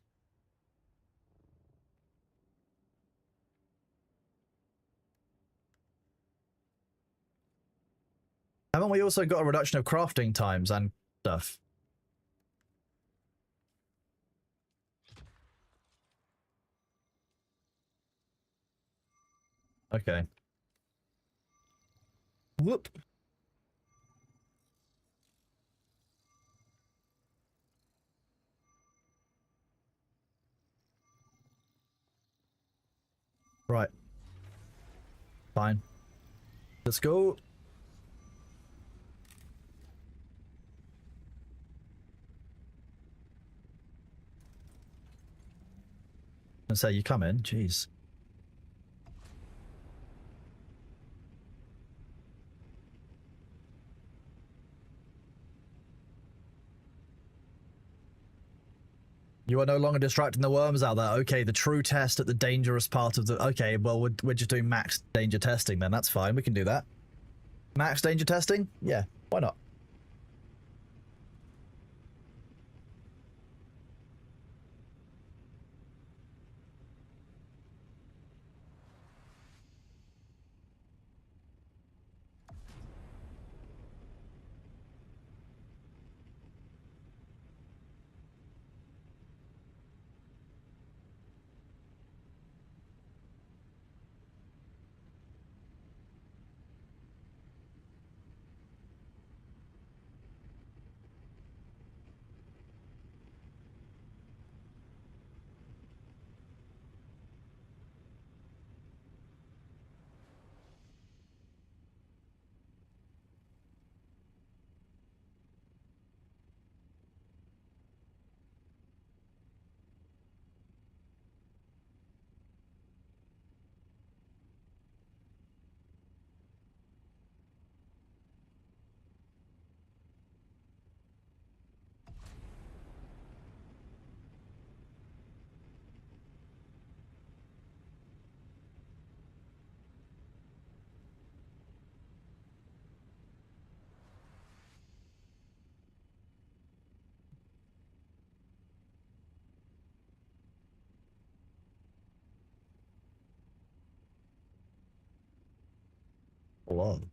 Haven't we also got a reduction of crafting times and stuff? Okay. Whoop. Right. Fine. Let's go. And say you come in. Jeez. You are no longer distracting the worms out there. Okay, the true test at the dangerous part of the... Okay, well, we're just doing max danger testing then. That's fine. We can do that. Max danger testing? Yeah, why not? Hold on.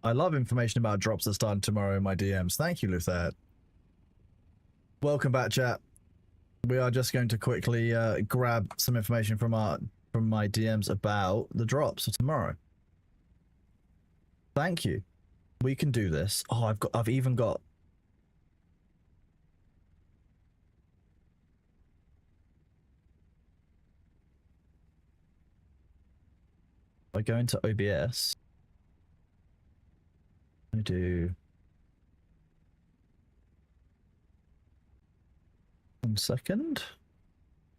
I love information about drops that start tomorrow in my DMs. Thank you, Luther. Welcome back, chat. We are just going to quickly grab some information from my DMs about the drops for tomorrow. Thank you. We can do this. Oh, I've even got... I go into OBS. I do... 1 second.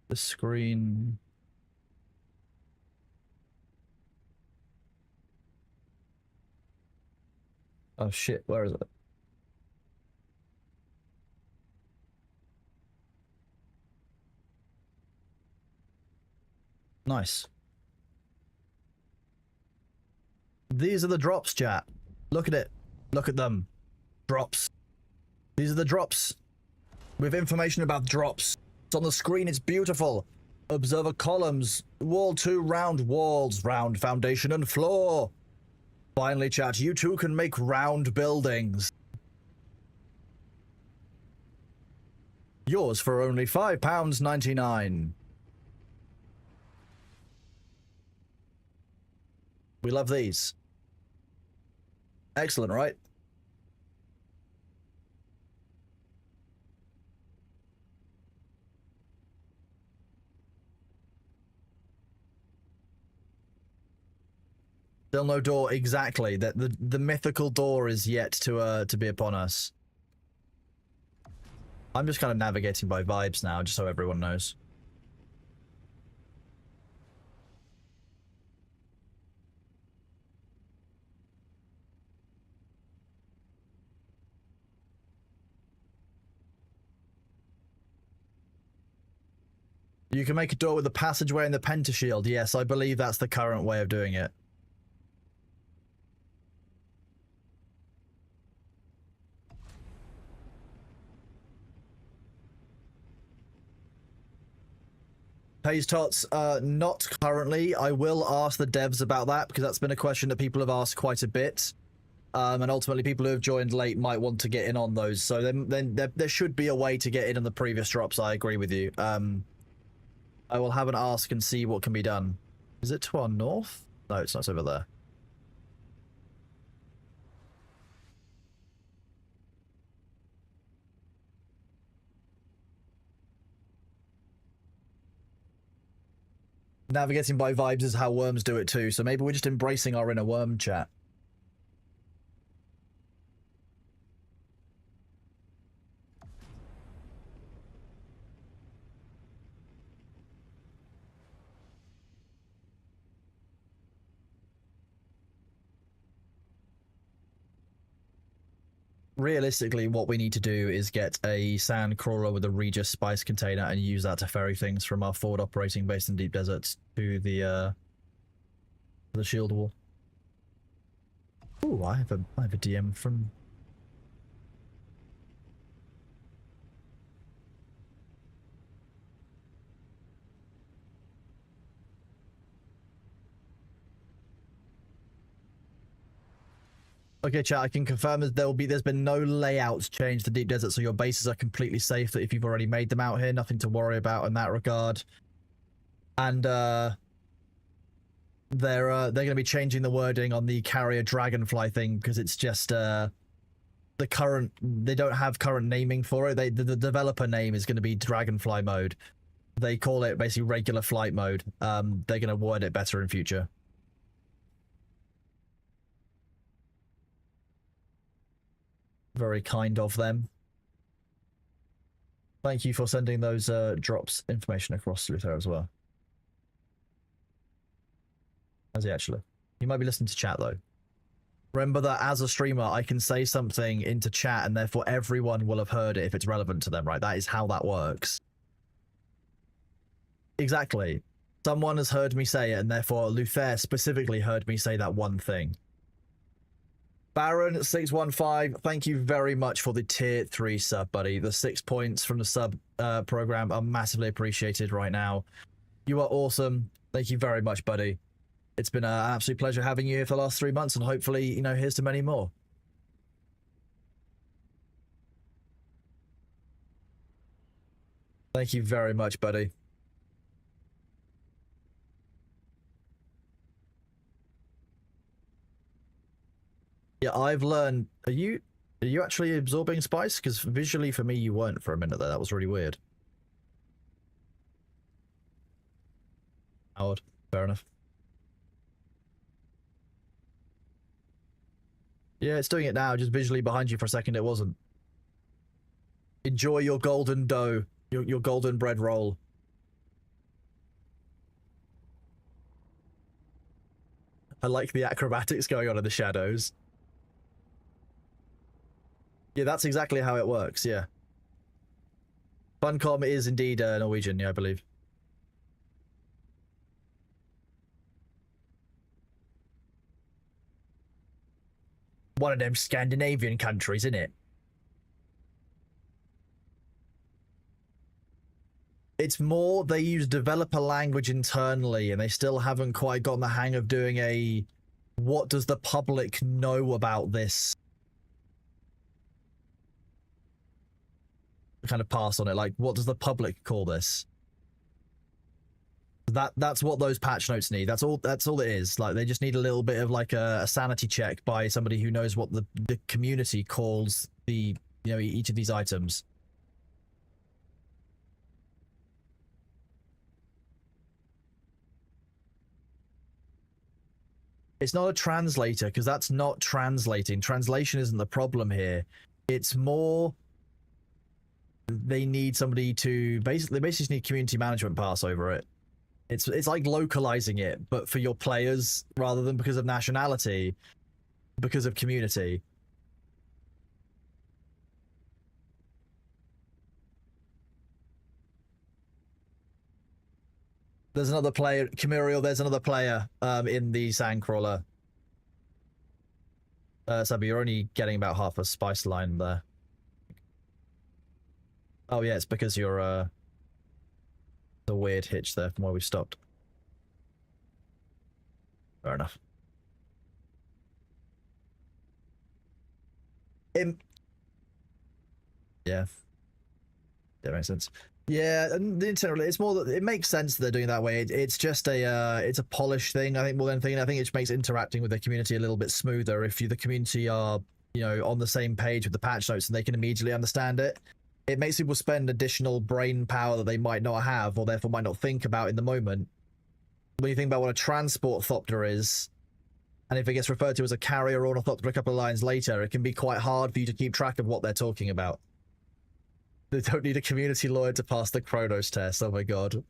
The screen... Oh shit, where is it? Nice. These are the drops, chat. Look at it. Look at them. Drops. These are the drops. With information about drops. It's on the screen, it's beautiful. Observer columns. Wall 2 round walls. Round foundation and floor. Finally, chat, you too can make round buildings. Yours for only £5.99. We love these. Excellent, right? Still no door, exactly. That the mythical door is yet to be upon us. I'm just kind of navigating by vibes now, just so everyone knows. You can make a door with a passageway and the pentashield. Yes, I believe that's the current way of doing it. Pays Tots, not currently. I will ask the devs about that because that's been a question that people have asked quite a bit. And ultimately people who have joined late might want to get in on those. So then there should be a way to get in on the previous drops. I agree with you. I will have an ask and see what can be done. Is it to our north? No, it's not. It's over there. Navigating by vibes is how worms do it too, so maybe we're just embracing our inner worm, chat. Realistically, what we need to do is get a sand crawler with a Regis spice container and use that to ferry things from our forward operating base in deep deserts to the shield wall. Ooh, I have a DM from... Okay, chat, I can confirm that there's been no layouts changed to deep desert, so your bases are completely safe. That if you've already made them out here, nothing to worry about in that regard. And they're going to be changing the wording on the carrier dragonfly thing because it's just the current, they don't have current naming for it. The developer name is going to be dragonfly mode. They call it basically regular flight mode. They're going to word it better in future. Very kind of them. Thank you for sending those drops information across through there as well. Has he actually? You might be listening to chat though. Remember that as a streamer, I can say something into chat and therefore everyone will have heard it if it's relevant to them, right? That is how that works. Exactly. Someone has heard me say it and therefore Luther specifically heard me say that one thing. Baron615, thank you very much for the tier 3 sub, buddy. The 6 points from the sub program are massively appreciated right now. You are awesome. Thank you very much, buddy. It's been an absolute pleasure having you here for the last 3 months, and hopefully, you know, here's to many more. Thank you very much, buddy. Yeah, I've learned... Are you actually absorbing spice? Because visually for me, you weren't for a minute there. That was really weird. Howard, fair enough. Yeah, it's doing it now. Just visually behind you for a second, it wasn't. Enjoy your golden dough, your golden bread roll. I like the acrobatics going on in the shadows. Yeah, that's exactly how it works, yeah. Funcom is indeed Norwegian, yeah, I believe. One of them Scandinavian countries, isn't it? It's more they use developer language internally and they still haven't quite gotten the hang of doing a what does the public know about this kind of pass on it. Like, what does the public call this? That's what those patch notes need. That's all it is. Like, they just need a little bit of like a sanity check by somebody who knows what the community calls the, you know, each of these items. It's not a translator, because that's not translating. Translation isn't the problem here. It's more they need somebody to basically just need community management pass over it. It's like localizing it, but for your players rather than because of nationality, because of community. There's another player, Camuriel, there's another player in the Sandcrawler. Sabi, you're only getting about half a spice line there. Oh yeah, it's because you're the weird hitch there from where we stopped. Fair enough. Yeah. That makes sense. Yeah, and the internal, it's more that it makes sense that they're doing it that way. It's just it's a polish thing, I think, more than anything. I think it just makes interacting with the community a little bit smoother if the community are, you know, on the same page with the patch notes and they can immediately understand it. It makes people spend additional brain power that they might not have or therefore might not think about in the moment. When you think about what a transport thopter is, and if it gets referred to as a carrier or a thopter a couple of lines later, it can be quite hard for you to keep track of what they're talking about. They don't need a community lawyer to pass the Kronos test. Oh my god.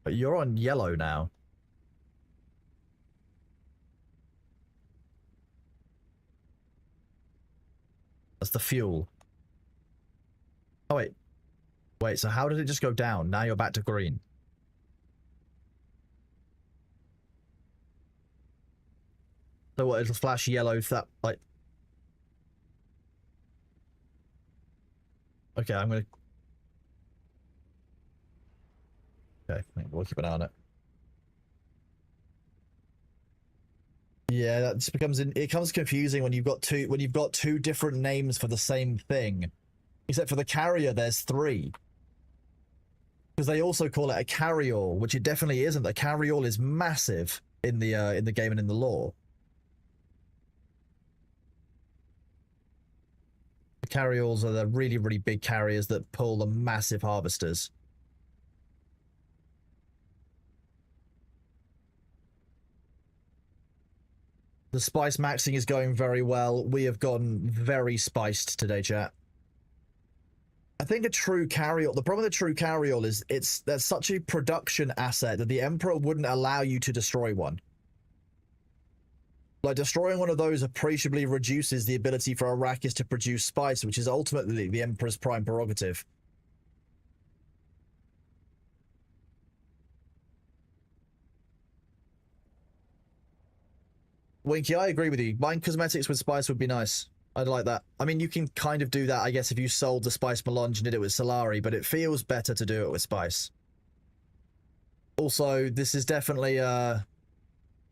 But you're on yellow now. That's the fuel. Oh wait. Wait, so how did it just go down? Now you're back to green. So what, it'll flash yellow if that, like... Okay, I'm gonna... Okay, we'll keep an eye on it. Yeah, that just becomes... It becomes confusing when you've got two different names for the same thing. Except for the carrier, there's three. Because they also call it a carryall, which it definitely isn't. The carryall is massive in the game and in the lore. Carryalls are the really, really big carriers that pull the massive harvesters. The spice maxing is going very well. We have gotten very spiced today, chat. I think a true carryall, the problem with a true carryall is there's such a production asset that the Emperor wouldn't allow you to destroy one. Like, destroying one of those appreciably reduces the ability for Arrakis to produce spice, which is ultimately the Emperor's prime prerogative. Winky, I agree with you. Buying cosmetics with spice would be nice. I'd like that. I mean, you can kind of do that, I guess, if you sold the spice melange and did it with Solari, but it feels better to do it with spice. Also, this is definitely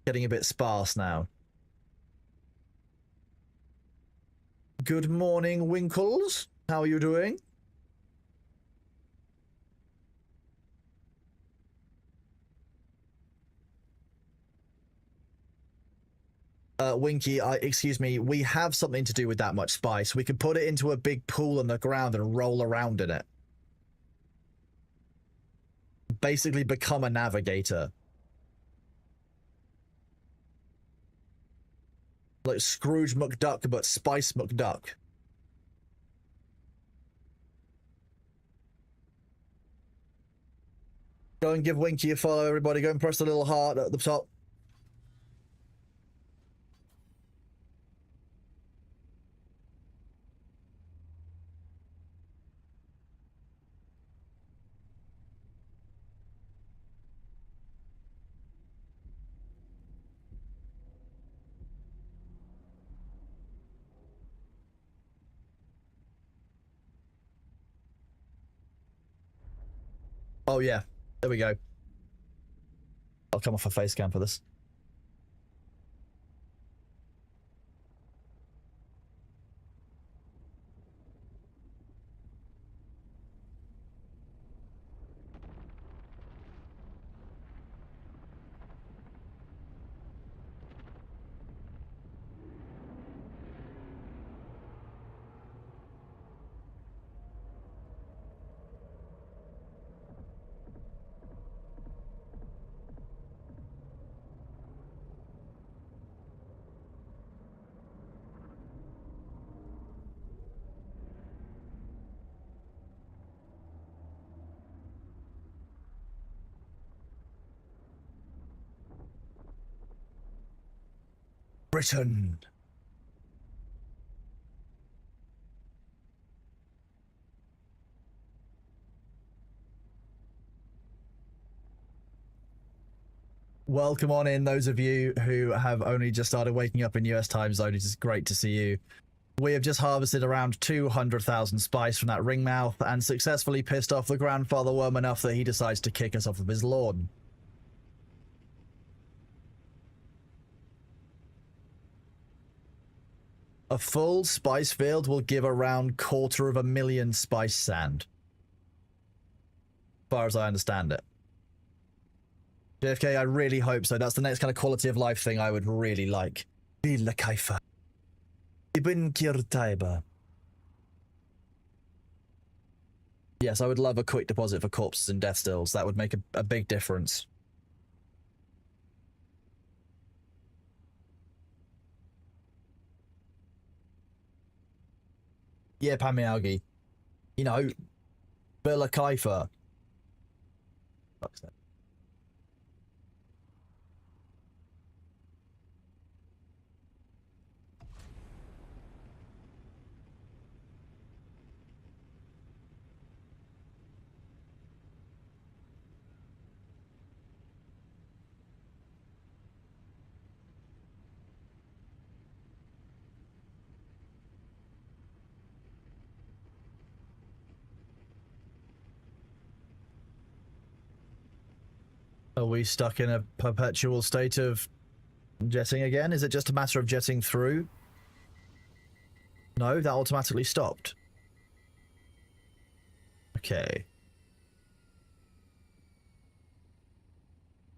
getting a bit sparse now. Good morning, Winkles. How are you doing? Winky, excuse me, we have something to do with that much spice. We could put it into a big pool on the ground and roll around in it. Basically become a navigator. Like Scrooge McDuck, but Spice McDuck. Go and give Winky a follow, everybody. Go and press the little heart at the top. Oh, yeah. There we go. I'll come off a face cam for this. Britain. Welcome on in, those of you who have only just started waking up in US time zone. It is great to see you. We have just harvested around 200,000 spice from that ringmouth and successfully pissed off the grandfather worm enough that he decides to kick us off of his lawn. A full spice field will give around 250,000 spice sand. As far as I understand it. JFK, I really hope so. That's the next kind of quality of life thing I would really like. Villa Kaifa. Ibn Kirtaiba. Yes, I would love a quick deposit for corpses and death stills. That would make a big difference. Yeah, Pamialgi. You know, Villa Kaifa. Fuck's that. Are we stuck in a perpetual state of jetting again? Is it just a matter of jetting through? No, that automatically stopped. Okay.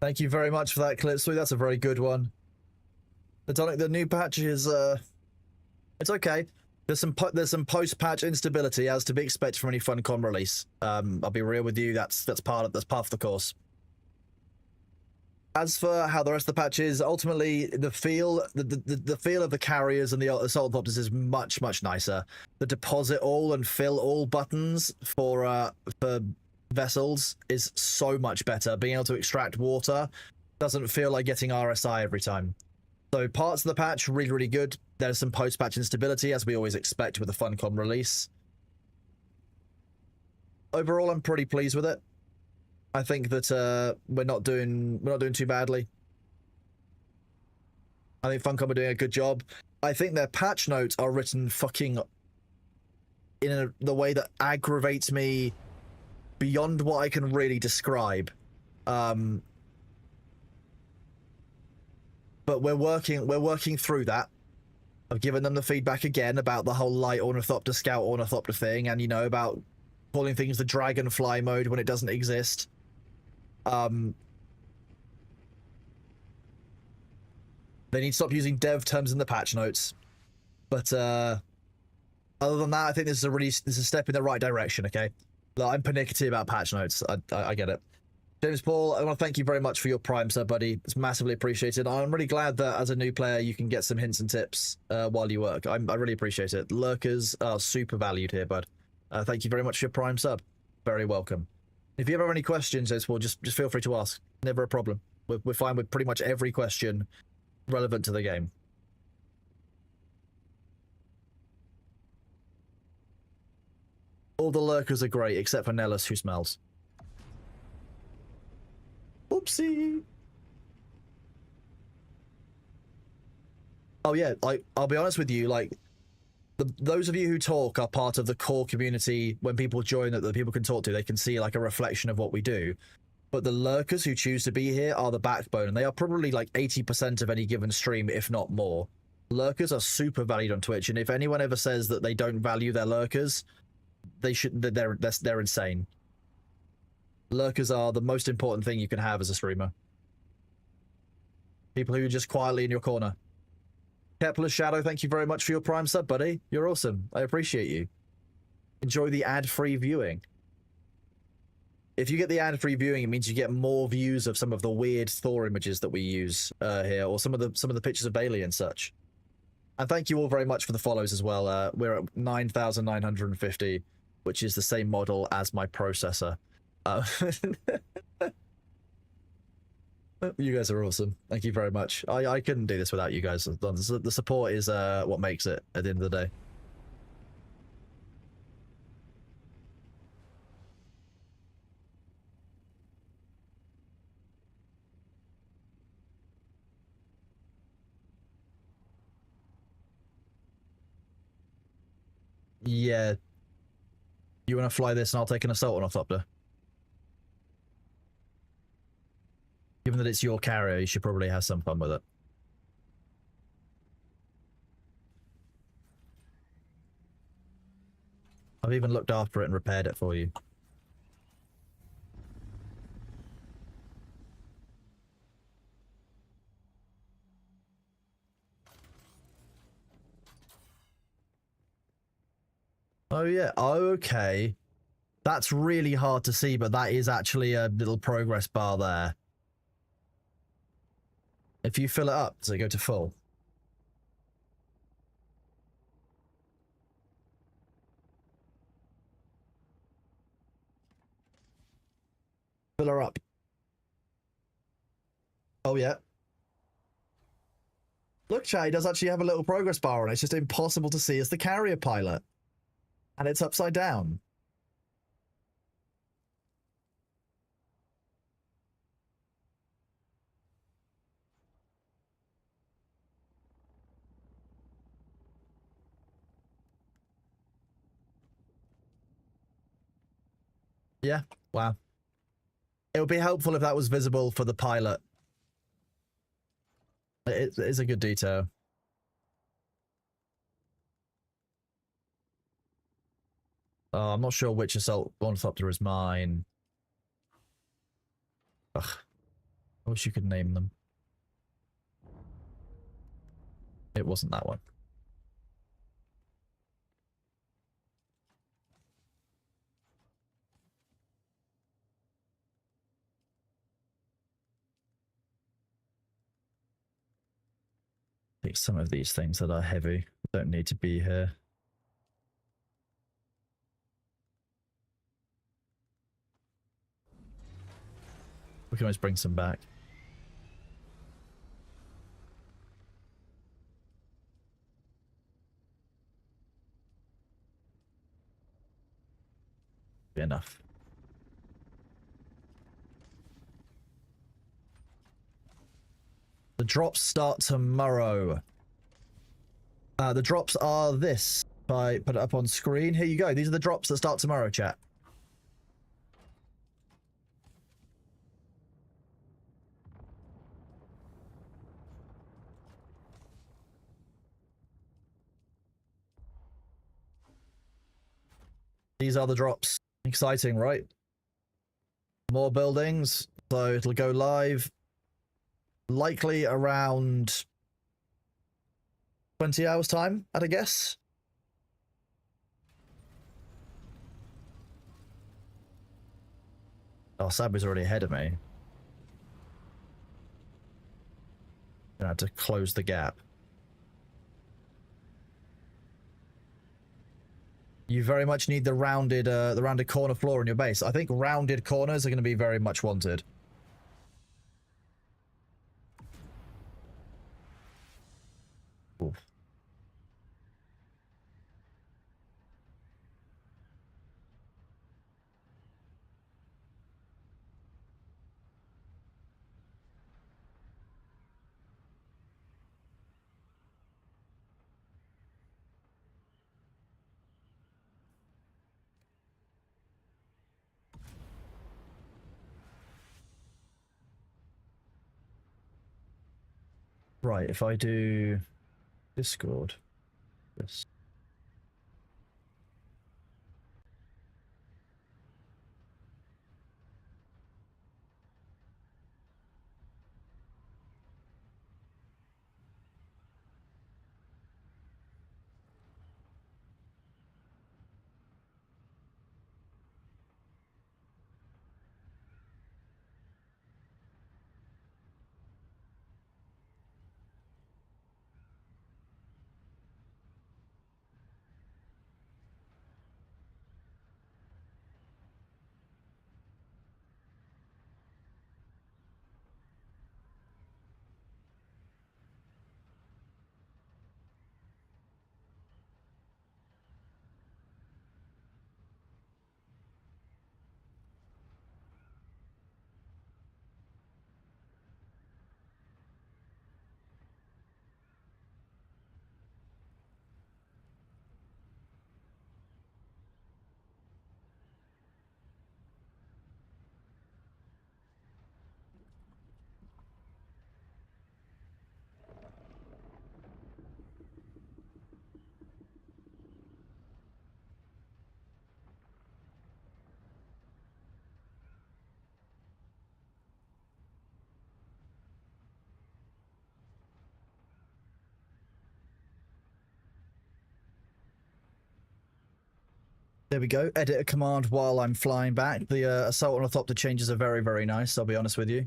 Thank you very much for that, Clipsweet. That's a very good one. The new patch is, it's okay. There's some post-patch instability, as to be expected from any Funcom release. I'll be real with you. That's part of the course. As for how the rest of the patch is, ultimately the feel of the carriers and the assault helicopters is much nicer. The deposit all and fill all buttons for vessels is so much better. Being able to extract water doesn't feel like getting RSI every time. So parts of the patch really good. There's some post-patch instability, as we always expect with a Funcom release. Overall, I'm pretty pleased with it. I think that we're not doing too badly. I think Funcom are doing a good job. I think their patch notes are written fucking in the way that aggravates me beyond what I can really describe. But we're working through that. I've given them the feedback again about the whole light ornithopter scout ornithopter thing, and you know, about calling things the dragonfly mode when it doesn't exist. They need to stop using dev terms in the patch notes. But other than that, I think this is a step in the right direction. Okay, I'm pernickety about patch notes. I get it. James Paul, I want to thank you very much for your Prime sub, buddy. It's massively appreciated. I'm really glad that as a new player you can get some hints and tips while you work. I really appreciate it. Lurkers are super valued here, bud. Thank you very much for your Prime sub. Very welcome. If you ever have any questions, James Paul, just feel free to ask. Never a problem. We're fine with pretty much every question relevant to the game. All the lurkers are great, except for Nellis, who smells. Oopsie. Oh yeah, like, I'll be honest with you, like, those of you who talk are part of the core community. When people join that people can talk to, they can see like a reflection of what we do. But the lurkers who choose to be here are the backbone, and they are probably like 80% of any given stream, if not more. Lurkers are super valued on Twitch, and if anyone ever says that they don't value their lurkers, they're insane. Lurkers are the most important thing you can have as a streamer. People who are just quietly in your corner. Kepler's Shadow, thank you very much for your Prime sub, buddy. You're awesome. I appreciate you. Enjoy the ad-free viewing. If you get the ad-free viewing, it means you get more views of some of the weird Thor images that we use here, or some of the pictures of Bailey and such. And thank you all very much for the follows as well. We're at 9,950, which is the same model as my processor. You guys are awesome. Thank you very much. I couldn't do this without you guys. The support is what makes it at the end of the day. Yeah. You want to fly this and I'll take an assault ornithopter? Given that it's your carrier, you should probably have some fun with it. I've even looked after it and repaired it for you. Oh yeah, okay. That's really hard to see, but that is actually a little progress bar there. If you fill it up, does it go to full? Fill her up. Oh yeah. Look, chat, he does actually have a little progress bar on it. It's just impossible to see as the carrier pilot. And it's upside down. Yeah, wow. It would be helpful if that was visible for the pilot. It is a good detail. I'm not sure which assault ornithopter is mine. Ugh. I wish you could name them. It wasn't that one. I think some of these things that are heavy don't need to be here. We can always bring some back. Be enough. The drops start tomorrow. The drops are this. If I put it up on screen, here you go. These are the drops that start tomorrow, chat. These are the drops. Exciting, right? More buildings. So it'll go live likely around 20 hours time, I'd a guess. Oh, Sabu's already ahead of me. Gonna have to close the gap. You very much need the rounded corner floor in your base. I think rounded corners are going to be very much wanted. Ooh. Right, if I do Discord, this. There we go. Edit a command while I'm flying back. The Assault on Orthopter changes are very, very nice, I'll be honest with you.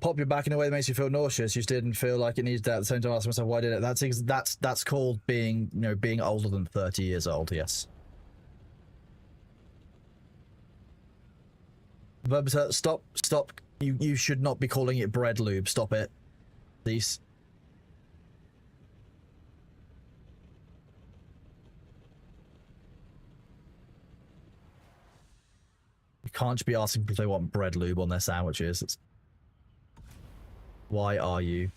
Pop your back in a way that makes you feel nauseous. You just didn't feel like it needs that. At the same time, I asked myself, why did it? That's called being, you know, being older than 30 years old. Yes. But stop. You should not be calling it bread lube. Stop it, please. You can't just be asking if they want bread lube on their sandwiches. Why are you?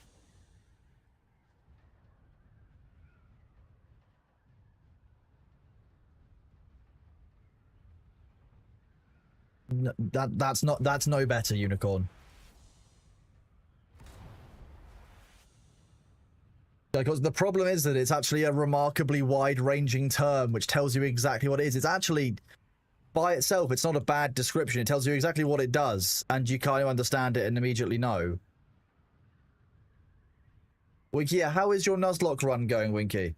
That's no better, Unicorn. Because the problem is that it's actually a remarkably wide-ranging term which tells you exactly what it is. It's actually, by itself, it's not a bad description. It tells you exactly what it does, and you kind of understand it and immediately know. Winky, yeah, how is your Nuzlocke run going, Winky?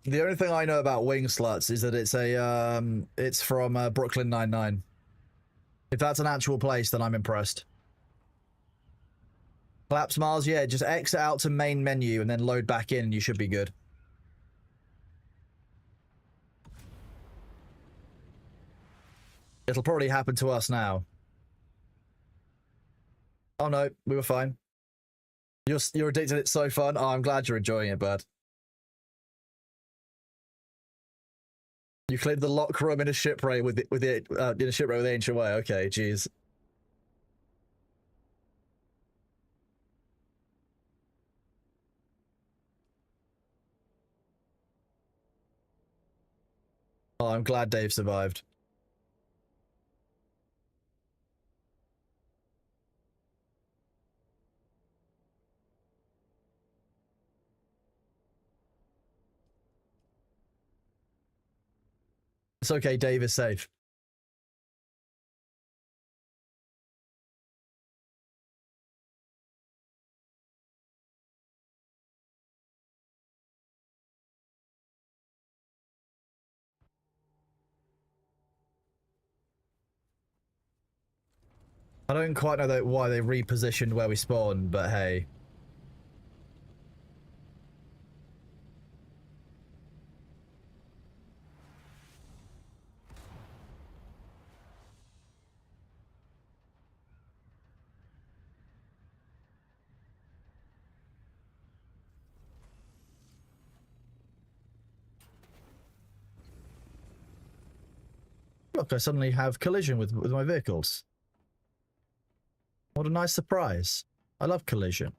The only thing I know about Wing Sluts is that it's from Brooklyn Nine-Nine. If that's an actual place, then I'm impressed. Collapse Mars, yeah, just exit out to main menu and then load back in and you should be good. It'll probably happen to us now. Oh no, we were fine. You're addicted, it's so fun. Oh, I'm glad you're enjoying it, bud. You cleared the lock room in a shipwreck with the ancient way. Okay, jeez. Oh, I'm glad Dave survived. It's okay, Dave is safe. I don't quite know why they repositioned where we spawned, but hey. Look, I suddenly have collision with my vehicles. What a nice surprise. I love collision.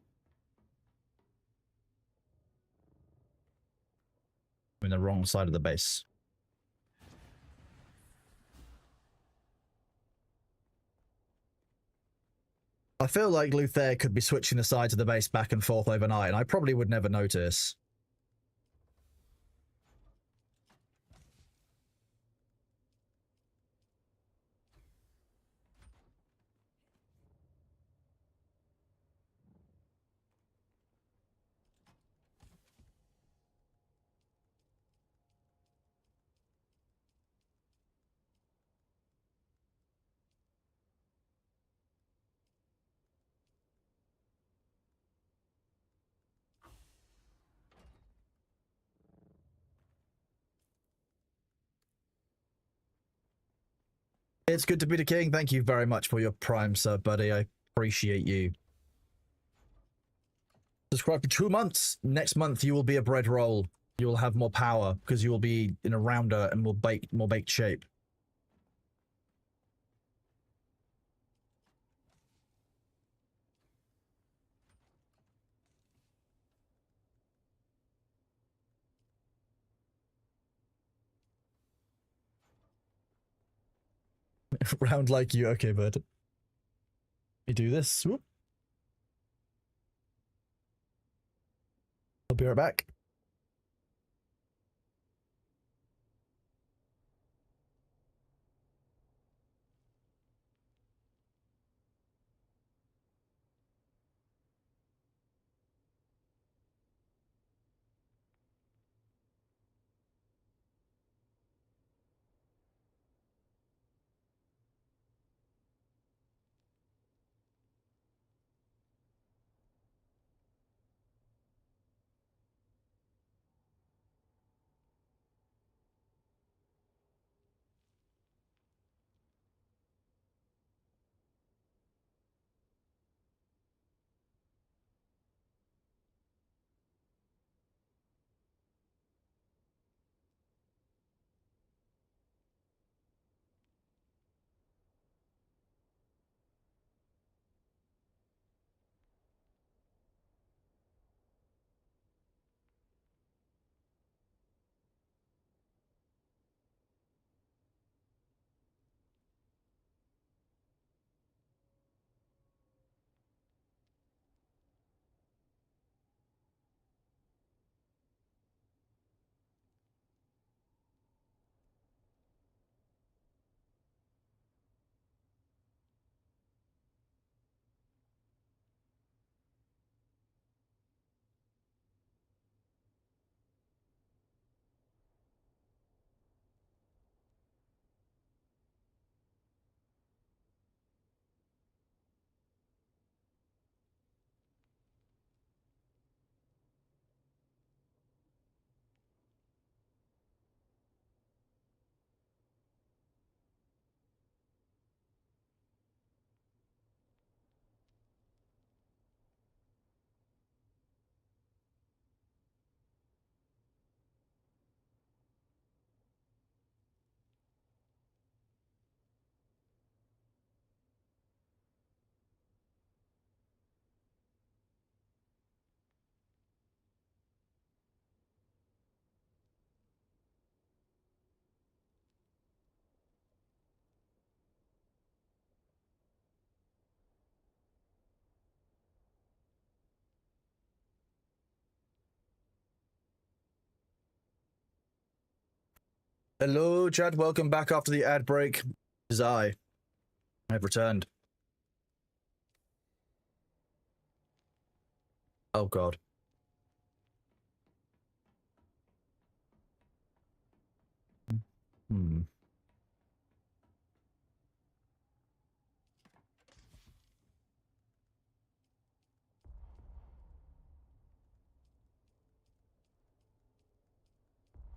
I'm in the wrong side of the base. I feel like Luther could be switching the sides of the base back and forth overnight, and I probably would never notice. It's good to be the king. Thank you very much for your prime sub, buddy. I appreciate you. Subscribe for 2 months. Next month you will be a bread roll. You will have more power because you will be in a rounder and more baked shape. Round like you. Okay, bud. You do this. Whoop. I'll be right back. Hello, Chad. Welcome back after the ad break. It is I have returned. Oh, God. Hmm.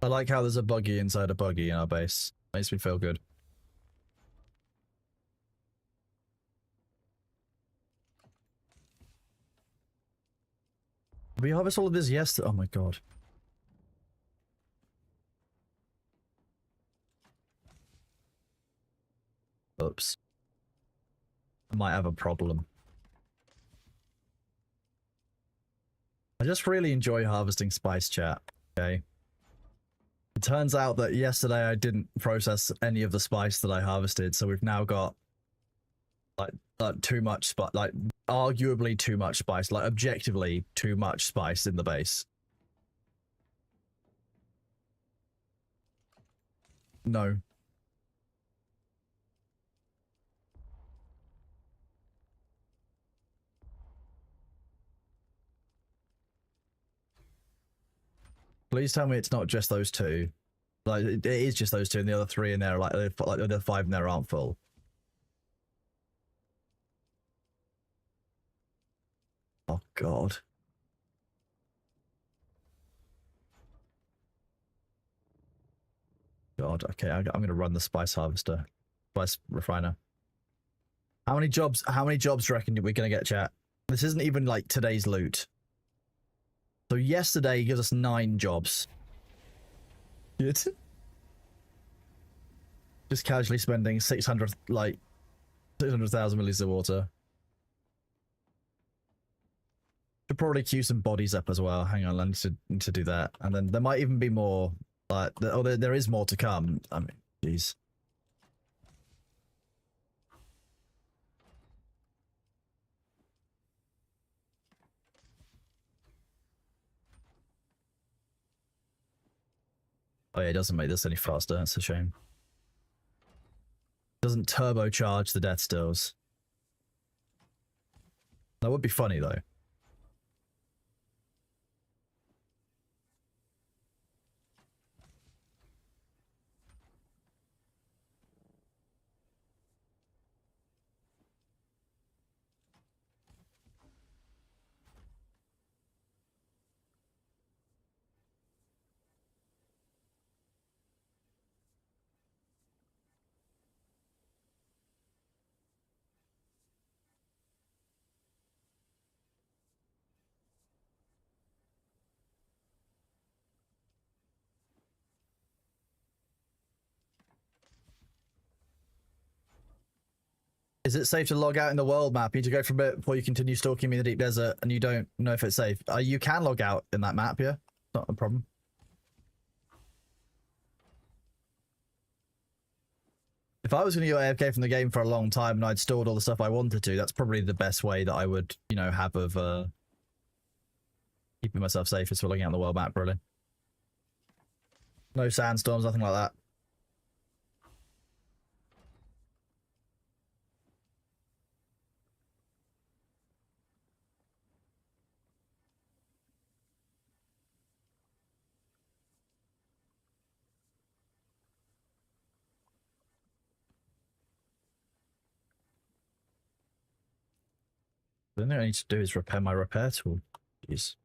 I like how there's a buggy inside a buggy in our base. Makes me feel good. We harvest all of this yesterday. Oh my god. Oops. I might have a problem. I just really enjoy harvesting spice, chat. Okay. It turns out that yesterday I didn't process any of the spice that I harvested, so we've now got like too much spice, like arguably too much spice, like objectively too much spice in the base. No. Please tell me it's not just those two. Like it is just those two, and the other three in there are like the other five in there aren't full. Oh god. God. Okay, I'm gonna run the spice harvester, spice refiner. How many jobs? How many jobs do you reckon we're gonna get, chat? This isn't even like today's loot. So yesterday gives us 9 jobs. Just casually spending 600 like 600,000 milliliters of water. Should probably queue some bodies up as well. Hang on, I need to do that, and then there might even be more. Like, there is more to come. I mean, jeez. Oh yeah, it doesn't make this any faster. That's a shame. Doesn't turbocharge the death stills. That would be funny though. Is it safe to log out in the world map? You need to go from it before you continue stalking me in the deep desert, and you don't know if it's safe. You can log out in that map, yeah? Not a problem. If I was going to go AFK from the game for a long time and I'd stored all the stuff I wanted to, that's probably the best way that I would, you know, have of keeping myself safe is for logging out in the world map, really. No sandstorms, nothing like that. The only thing I need to do is repair my repair tool. Jeez.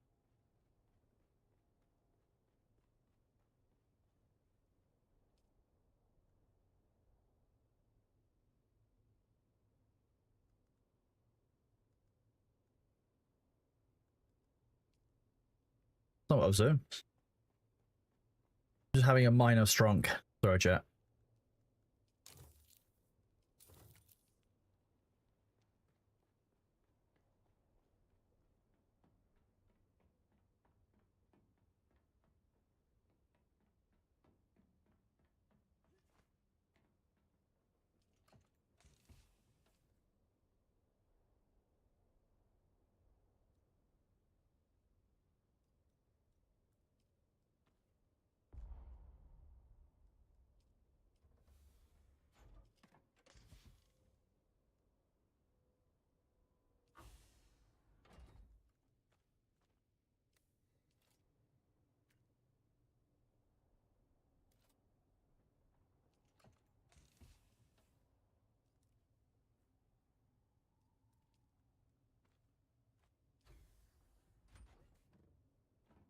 That's not what I was doing. Just having a minor strunk. Sorry, chat.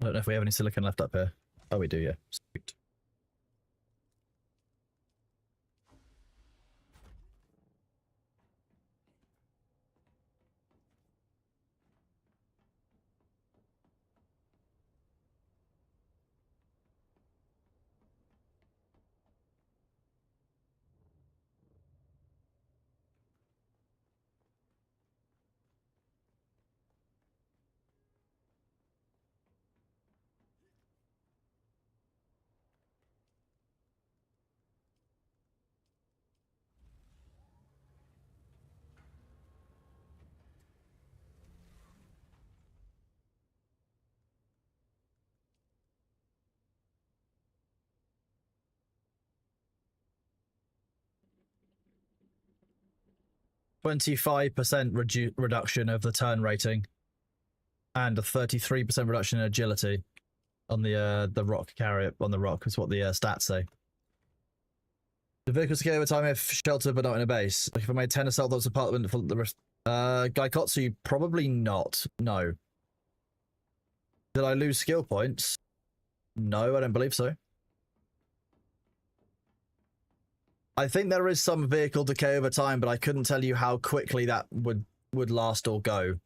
I don't know if we have any silicon left up here. Oh, we do, yeah. Sweet. %25% reduction of the turn rating, and a 33% reduction in agility on the rock carrier. On the rock is what the stats say. The vehicles scale over time if sheltered but not in a base. Like if I made 10 assault those apartment for the rest. Gaikotsu, probably not. No. Did I lose skill points? No, I don't believe so. I think there is some vehicle decay over time, but I couldn't tell you how quickly that would last or go.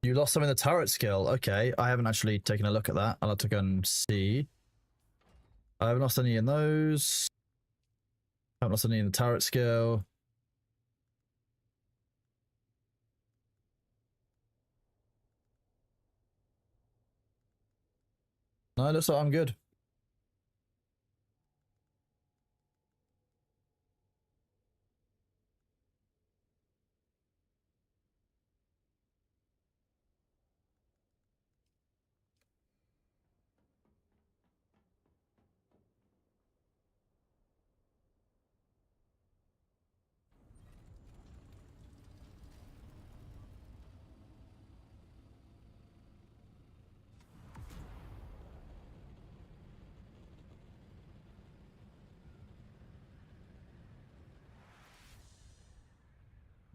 You lost some in the turret skill. Okay, I haven't actually taken a look at that. I'll have to go and see. I haven't lost any in those. I haven't lost any in the turret skill. No, it looks like I'm good.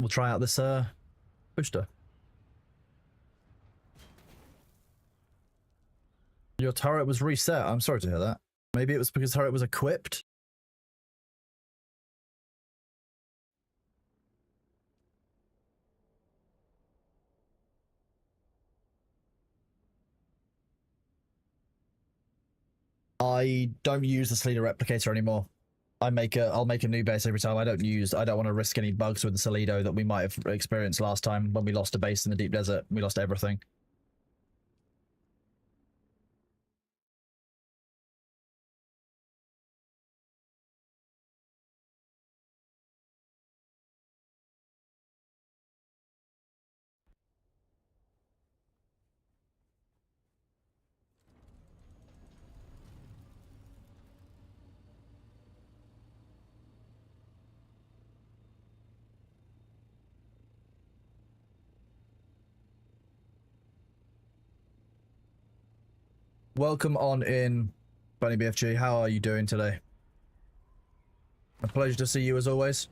We'll try out this booster. Your turret was reset. I'm sorry to hear that. Maybe it was because turret was equipped. I don't use the Salido replicator anymore. I'll make a new base every time. I don't want to risk any bugs with the Salido that we might have experienced last time when we lost a base in the deep desert. We lost everything. Welcome on in, Bunny BFG. How are you doing today? A pleasure to see you as always.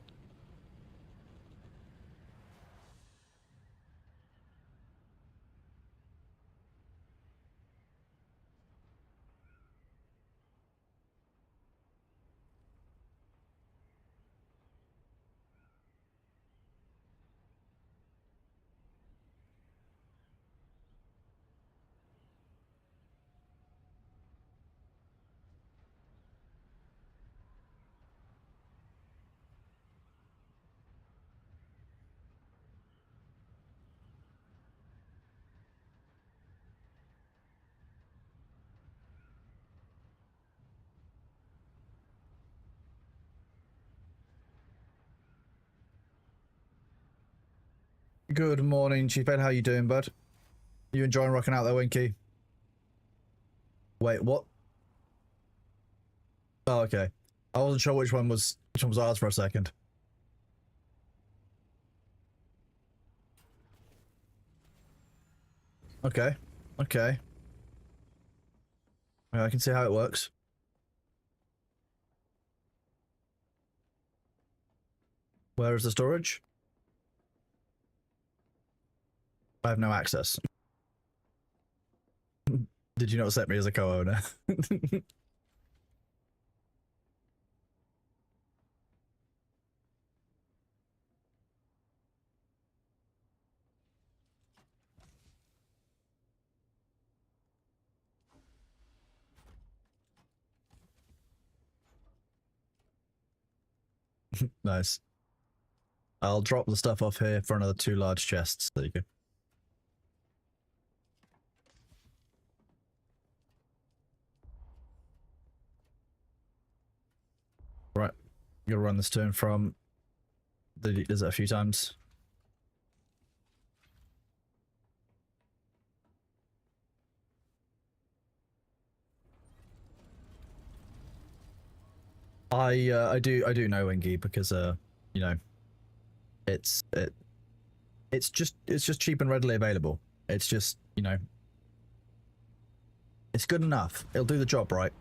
Good morning, Chief Ed. How you doing, bud? You enjoying rocking out there, Winky? Wait, what? Oh, okay. I wasn't sure which one was ours for a second. Okay. Okay. Yeah, I can see how it works. Where is the storage? I have no access. Did you not accept me as a co-owner? Nice. I'll drop the stuff off here for another 2 large chests. There you go. Right. You'll run this turn from the desert a few times. I do know Wingy because you know, it's just cheap and readily available. It's just, you know, it's good enough. It'll do the job, right?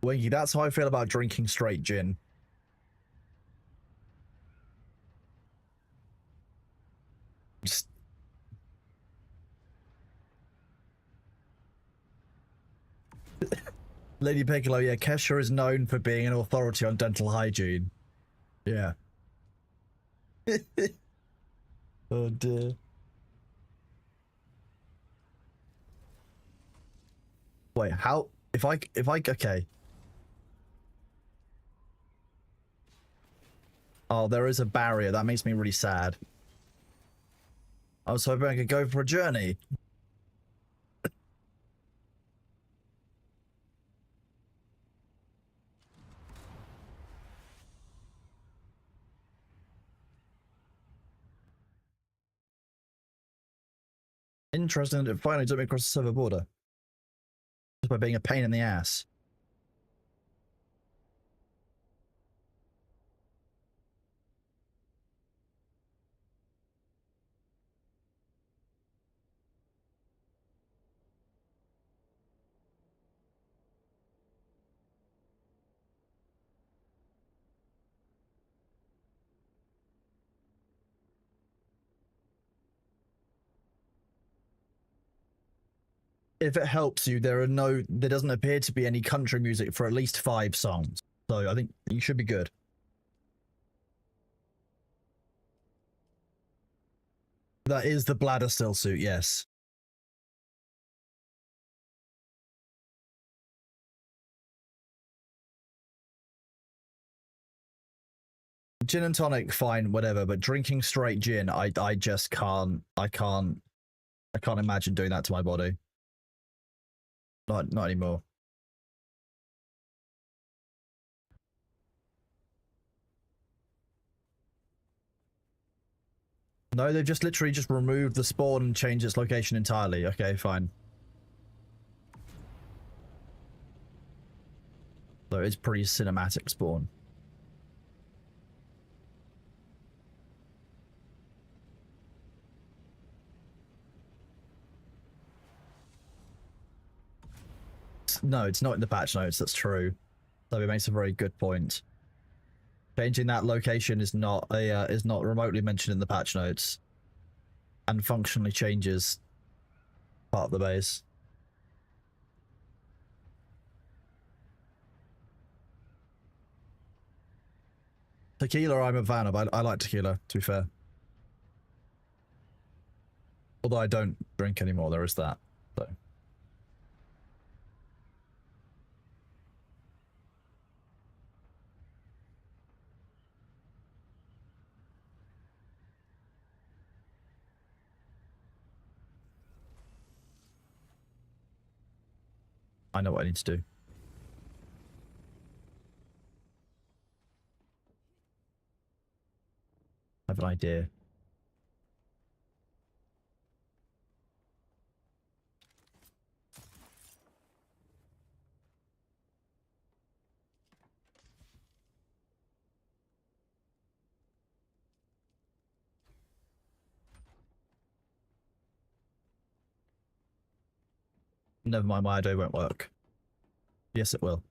Winky, that's how I feel about drinking straight gin. Just... Lady Piccolo, yeah, Kesha is known for being an authority on dental hygiene. Yeah. Oh dear. Wait, how? If I, okay. Oh, there is a barrier. That makes me really sad. I was hoping I could go for a journey. Interesting that it finally took me across the server border. Just by being a pain in the ass. If it helps you, there doesn't appear to be any country music for at least 5 songs. So I think you should be good. That is the bladder still suit, yes. Gin and tonic, fine, whatever, but drinking straight gin, I just can't, I can't imagine doing that to my body. Not anymore. No, they've just literally just removed the spawn and changed its location entirely. Okay, fine. So it's pretty cinematic spawn. No, it's not in the patch notes, that's true. So it makes a very good point. Changing that location is not remotely mentioned in the patch notes. And functionally changes part of the base. Tequila I'm a fan of. I like tequila, to be fair. Although I don't drink anymore, there is that. So. I know what I need to do. I have an idea. Never mind, my idea won't work. Yes, it will.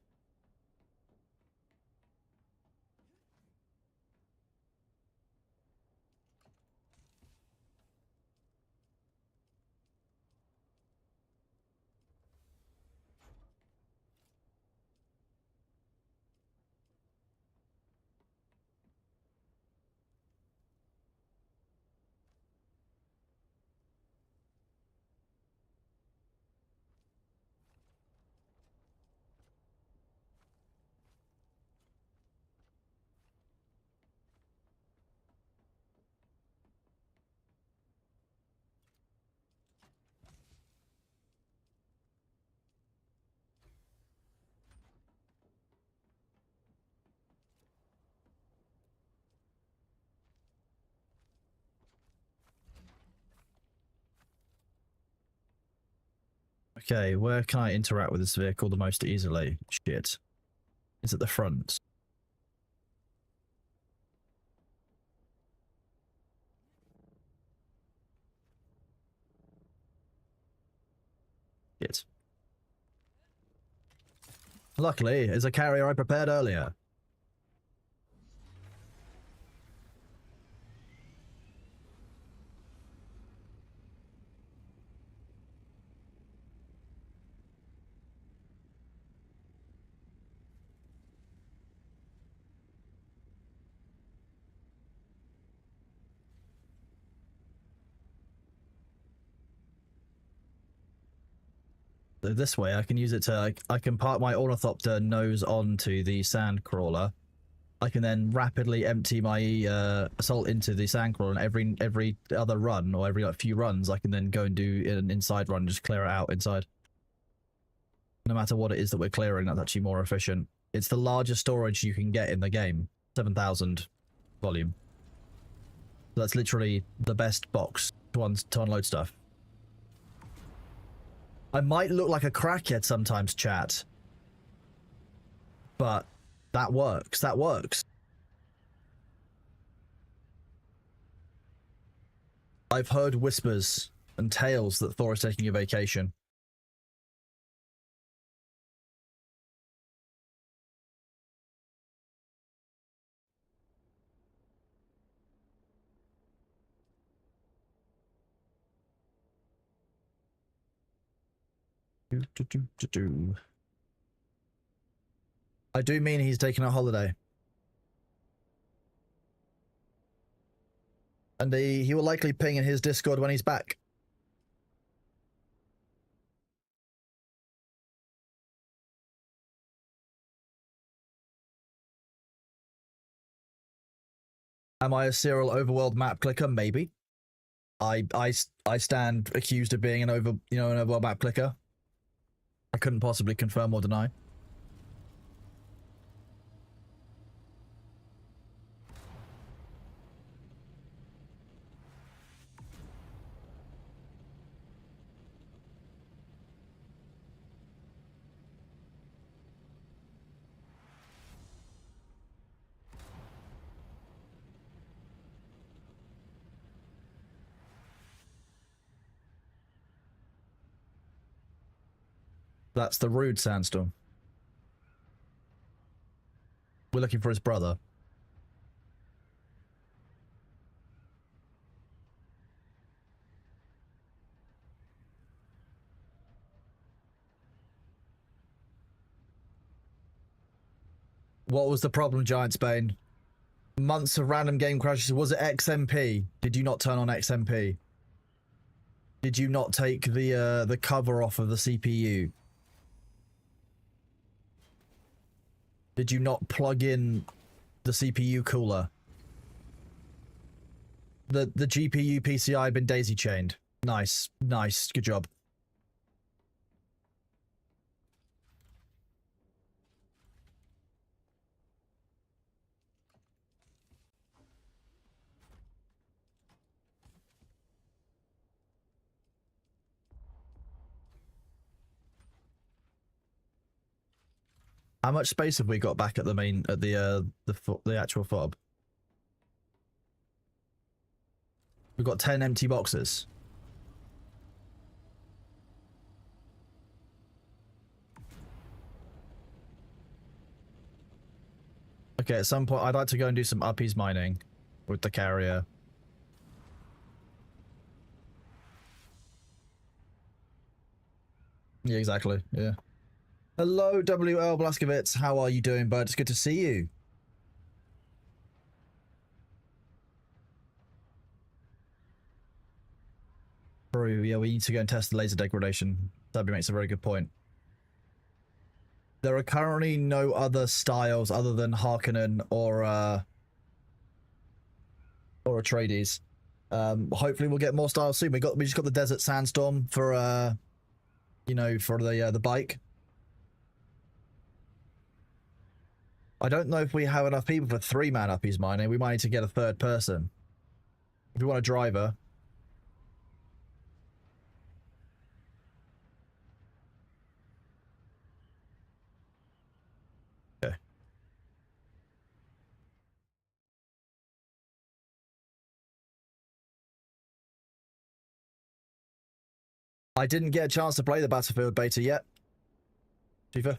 Okay, where can I interact with this vehicle the most easily? Shit. It's at the front. Shit. Luckily, it's a carrier I prepared earlier. So this way, I can use it to, I can park my ornithopter nose onto the sand crawler. I can then rapidly empty my assault into the sandcrawler, and every other run, or every like few runs, I can then go and do an inside run, just clear it out inside. No matter what it is that we're clearing, that's actually more efficient. It's the largest storage you can get in the game, 7,000 volume. So that's literally the best box to unload stuff. I might look like a crackhead sometimes, chat, but that works. That works. I've heard whispers and tales that Thor is taking a vacation. I do mean he's taking a holiday. And he will likely ping in his Discord when he's back. Am I a serial overworld map clicker? Maybe. I stand accused of being an overworld map clicker. I couldn't possibly confirm or deny. That's the rude sandstorm. We're looking for his brother. What was the problem, Giant Spain? Months of random game crashes. Was it XMP? Did you not turn on XMP? Did you not take the cover off of the CPU? Did you not plug in the CPU cooler? The GPU PCI had been daisy chained. Nice, nice, good job. How much space have we got back at the main, at the actual fob? We've got 10 empty boxes. Okay, at some point I'd like to go and do some uppies mining with the carrier. Yeah, exactly. Yeah. Hello, WL Blaskovitz. How are you doing, bud? It's good to see you. True, yeah, we need to go and test the laser degradation. Dabby makes a very good point. There are currently no other styles other than Harkonnen or Atreides. Hopefully we'll get more styles soon. We just got the Desert Sandstorm for you know, for the bike. I don't know if we have enough people for 3-man uppies mining. We might need to get a third person. If we want a driver. Okay. I didn't get a chance to play the Battlefield beta yet. Tifa.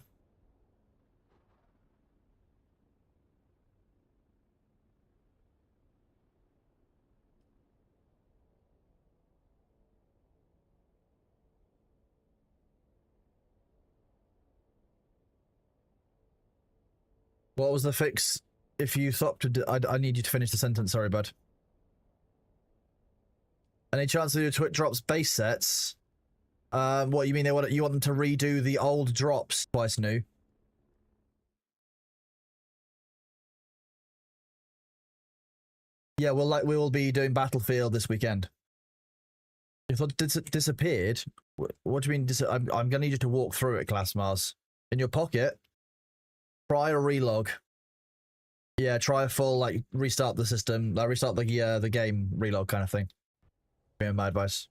What was the fix? If you thought to, I need you to finish the sentence. Sorry, bud. Any chance that your Twitch drops base sets? What you mean? You want them to redo the old drops twice new? Yeah, we will be doing Battlefield this weekend. You thought it disappeared? What do you mean? I'm gonna need you to walk through it, Class Mars. In your pocket. Try a relog. Yeah, try a full like restart the system, restart the game relog kind of thing. Yeah, my advice.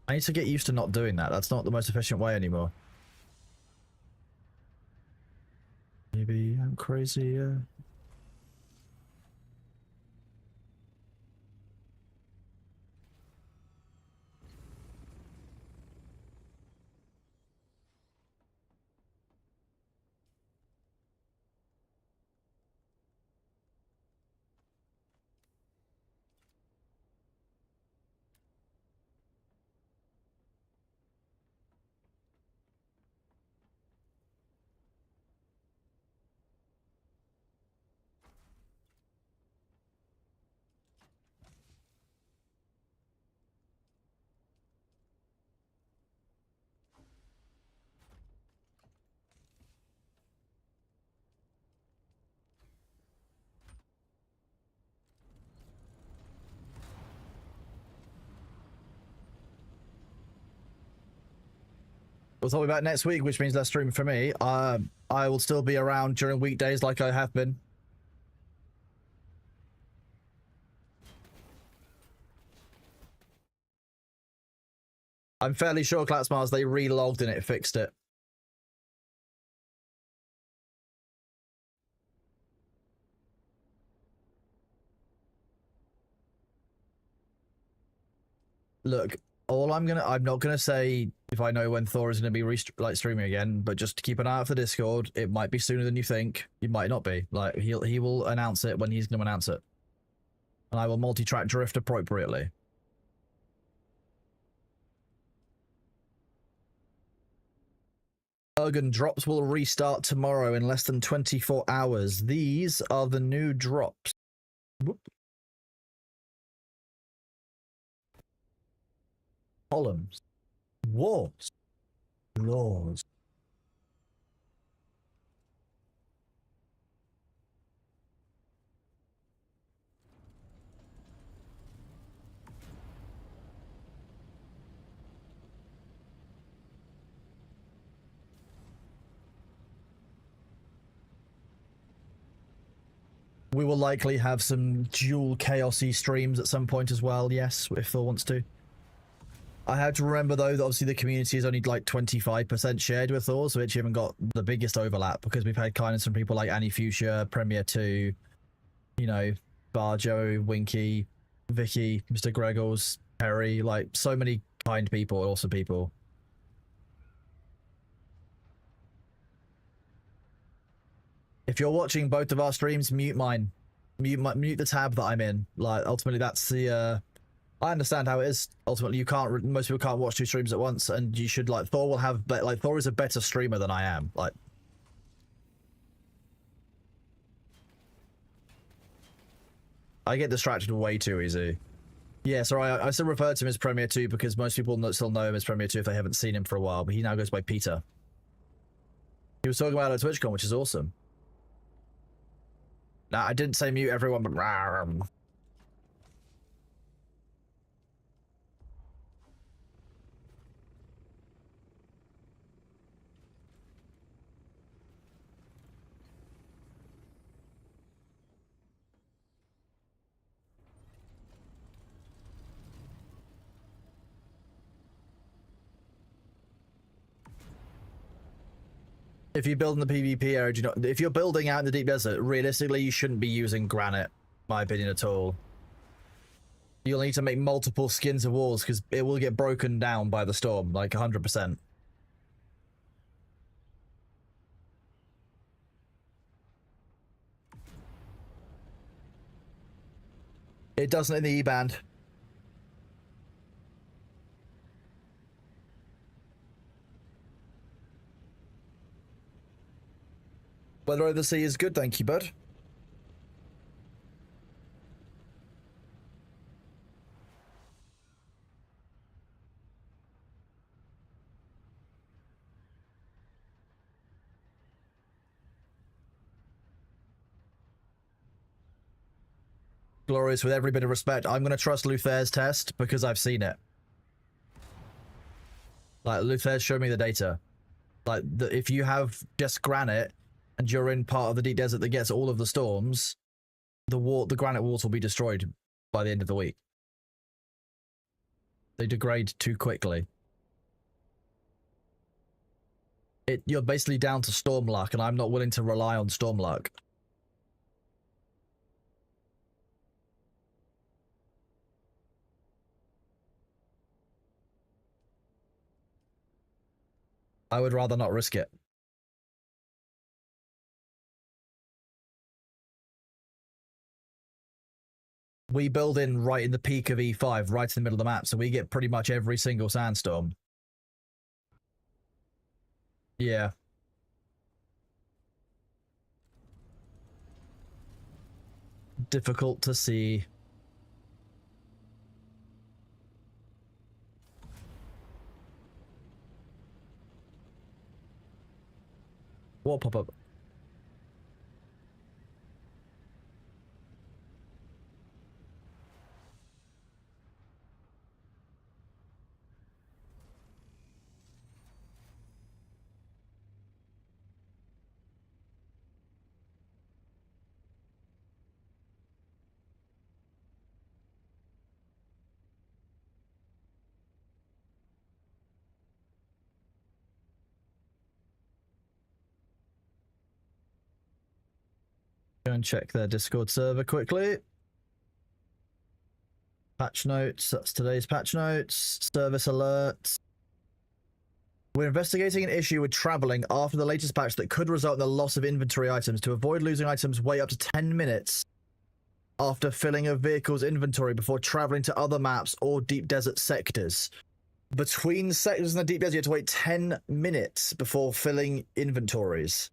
I need to get used to not doing that. That's not the most efficient way anymore. Maybe I'm crazy. We'll talk about next week, which means less streaming for me. I will still be around during weekdays like I have been. I'm fairly sure, Klatsmars, they relogged and it fixed it. Look, I'm not gonna say if I know when Thor is gonna be streaming again, but just keep an eye out for Discord. It might be sooner than you think. It might not be. Like he will announce it when he's gonna announce it, and I will multi-track drift appropriately. Ergen drops will restart tomorrow in less than 24 hours. These are the new drops. Whoop. Columns. Walls. Laws. We will likely have some dual chaosy streams at some point as well, yes, if Thor wants to. I have to remember though that obviously the community is only like 25% shared with Thor, so we actually haven't got the biggest overlap because we've had kindness from people like Annie Fuchsia, Premier 2, you know, Barjo, Winky, Vicky, Mr. Gregors, Perry, like so many kind people, awesome people. If you're watching both of our streams, mute mine. Mute the tab that I'm in. Like, ultimately, that's the, I understand how it is. Ultimately, you can't, most people can't watch two streams at once, and you should, like, Thor will have, like, Thor is a better streamer than I am. Like, I get distracted way too easy. Yeah, so I still refer to him as Premier 2 because most people still know him as Premier 2 if they haven't seen him for a while, but he now goes by Peter. He was talking about it at TwitchCon, which is awesome. Nah, I didn't say mute everyone, but if you build in the PvP area, if you're building out in the deep desert, realistically, you shouldn't be using granite, my opinion, at all. You'll need to make multiple skins of walls because it will get broken down by the storm, like 100%. It doesn't in the E-band. Weather over the sea is good, thank you, bud. Glorious, with every bit of respect, I'm going to trust Luther's test because I've seen it. Like, Luther's showed me the data. Like, if you have just granite and you're in part of the deep desert that gets all of the storms, the granite walls will be destroyed by the end of the week. They degrade too quickly. You're basically down to storm luck, and I'm not willing to rely on storm luck. I would rather not risk it. We build in right in the peak of E5, right in the middle of the map, so we get pretty much every single sandstorm. Yeah. Difficult to see. What pop-up? Go and check their Discord server quickly. Patch notes, that's today's patch notes. Service alerts. We're investigating an issue with traveling after the latest patch that could result in the loss of inventory items. To avoid losing items, wait up to 10 minutes after filling a vehicle's inventory before traveling to other maps or deep desert sectors. Between sectors in the deep desert, you have to wait 10 minutes before filling inventories.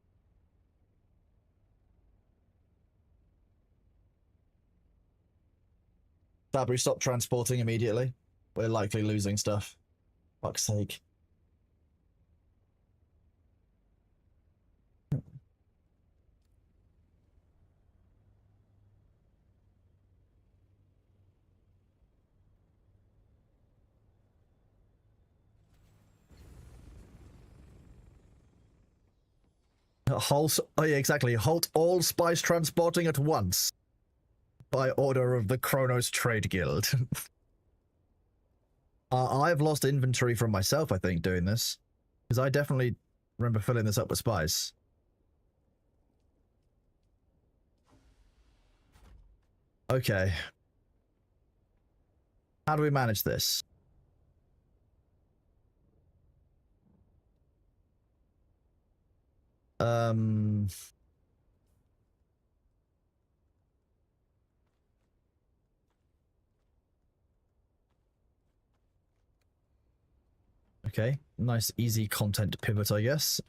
Fabry, stop transporting immediately. We're likely losing stuff. Fuck's sake. Halt, oh yeah, exactly. Halt all spice transporting at once. By order of the Kronos Trade Guild. I've lost inventory from myself, I think, doing this. Because I definitely remember filling this up with spice. Okay. How do we manage this? Okay, nice easy content pivot, I guess.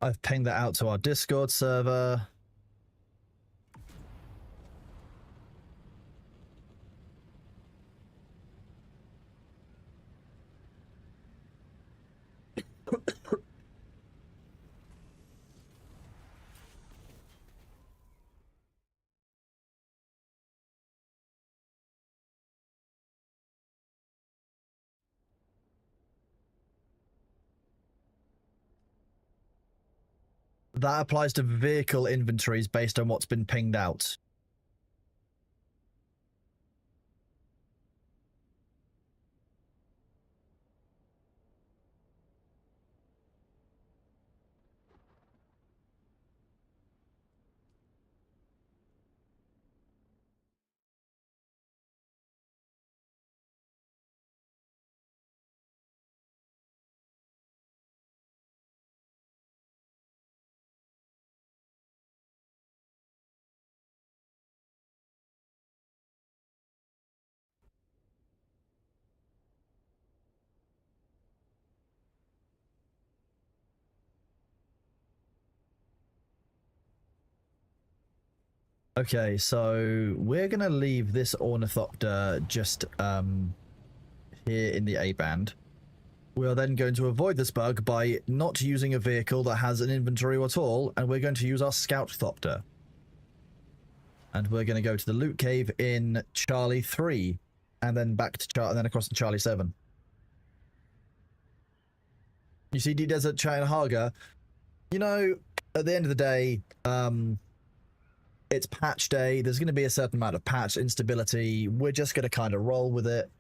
I've pinged that out to our Discord server. That applies to vehicle inventories based on what's been pinged out. Okay, so we're gonna leave this ornithopter just here in the A band. We are then going to avoid this bug by not using a vehicle that has an inventory at all, and we're going to use our scout thopter. And we're going to go to the loot cave in Charlie 3, and then back to and then across to Charlie 7. You see, Deep Desert, China Haga. You know, at the end of the day, it's patch day. There's going to be a certain amount of patch instability. We're just going to kind of roll with it.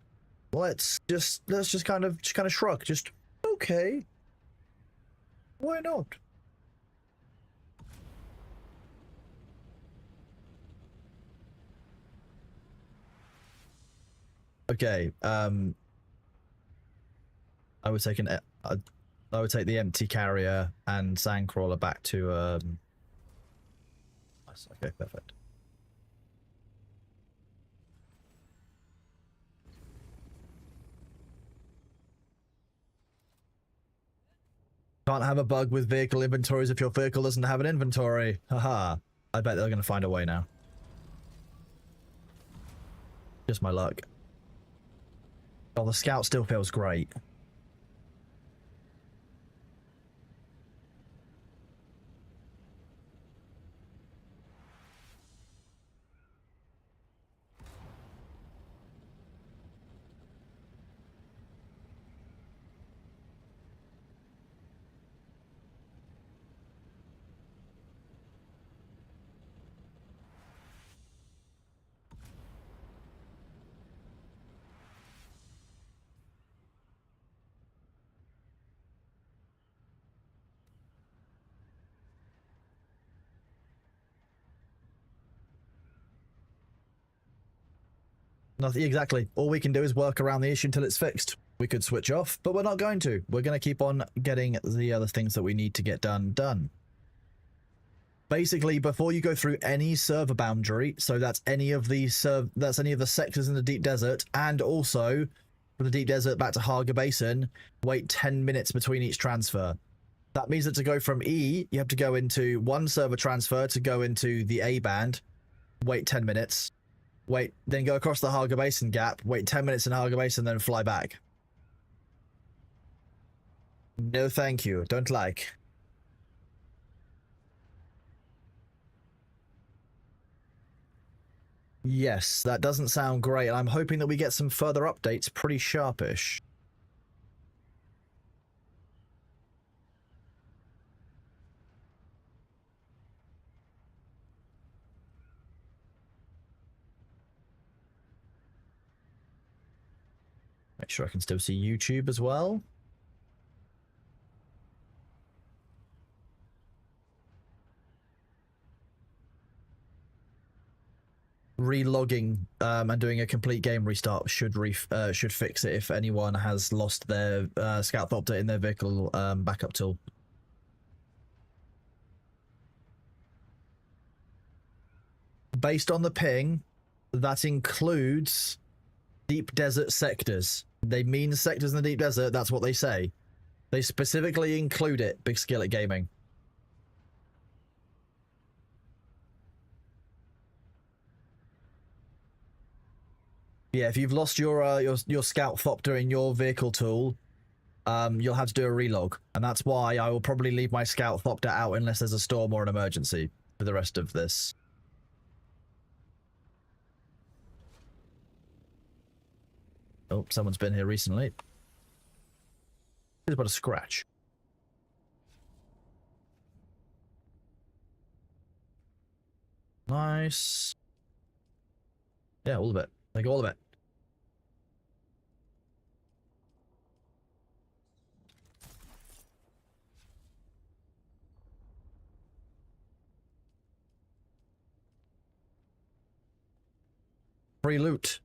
Let's just kind of shrug. Just okay. Why not? Okay. I would take I would take the empty carrier and sandcrawler back to okay, perfect. Can't have a bug with vehicle inventories if your vehicle doesn't have an inventory. Haha. I bet they're going to find a way now. Just my luck. Oh, the scout still feels great. Nothing exactly. All we can do is work around the issue until it's fixed. We could switch off, but we're not going to. We're going to keep on getting the other things that we need to get done. Basically, before you go through any server boundary, so that's any of the sectors in the Deep Desert, and also from the Deep Desert back to Haga Basin, wait 10 minutes between each transfer. That means that to go from E, you have to go into one server transfer to go into the A band, wait 10 minutes. Wait, then go across the Haga Basin gap, wait 10 minutes in Haga Basin, then fly back. No thank you, don't like. Yes, that doesn't sound great, and I'm hoping that we get some further updates pretty sharpish. Make sure I can still see YouTube as well. Relogging and doing a complete game restart should fix it if anyone has lost their scout thopter in their vehicle backup tool. Based on the ping, that includes Deep Desert sectors. They mean sectors in the Deep Desert, that's what they say. They specifically include it, Big Skillet Gaming. Yeah, if you've lost your scout thopter in your vehicle tool, you'll have to do a relog. And that's why I will probably leave my scout thopter out unless there's a storm or an emergency for the rest of this. Oh, someone's been here recently. Here's about a scratch. Nice. Yeah, all of it. Like all of it. Free loot.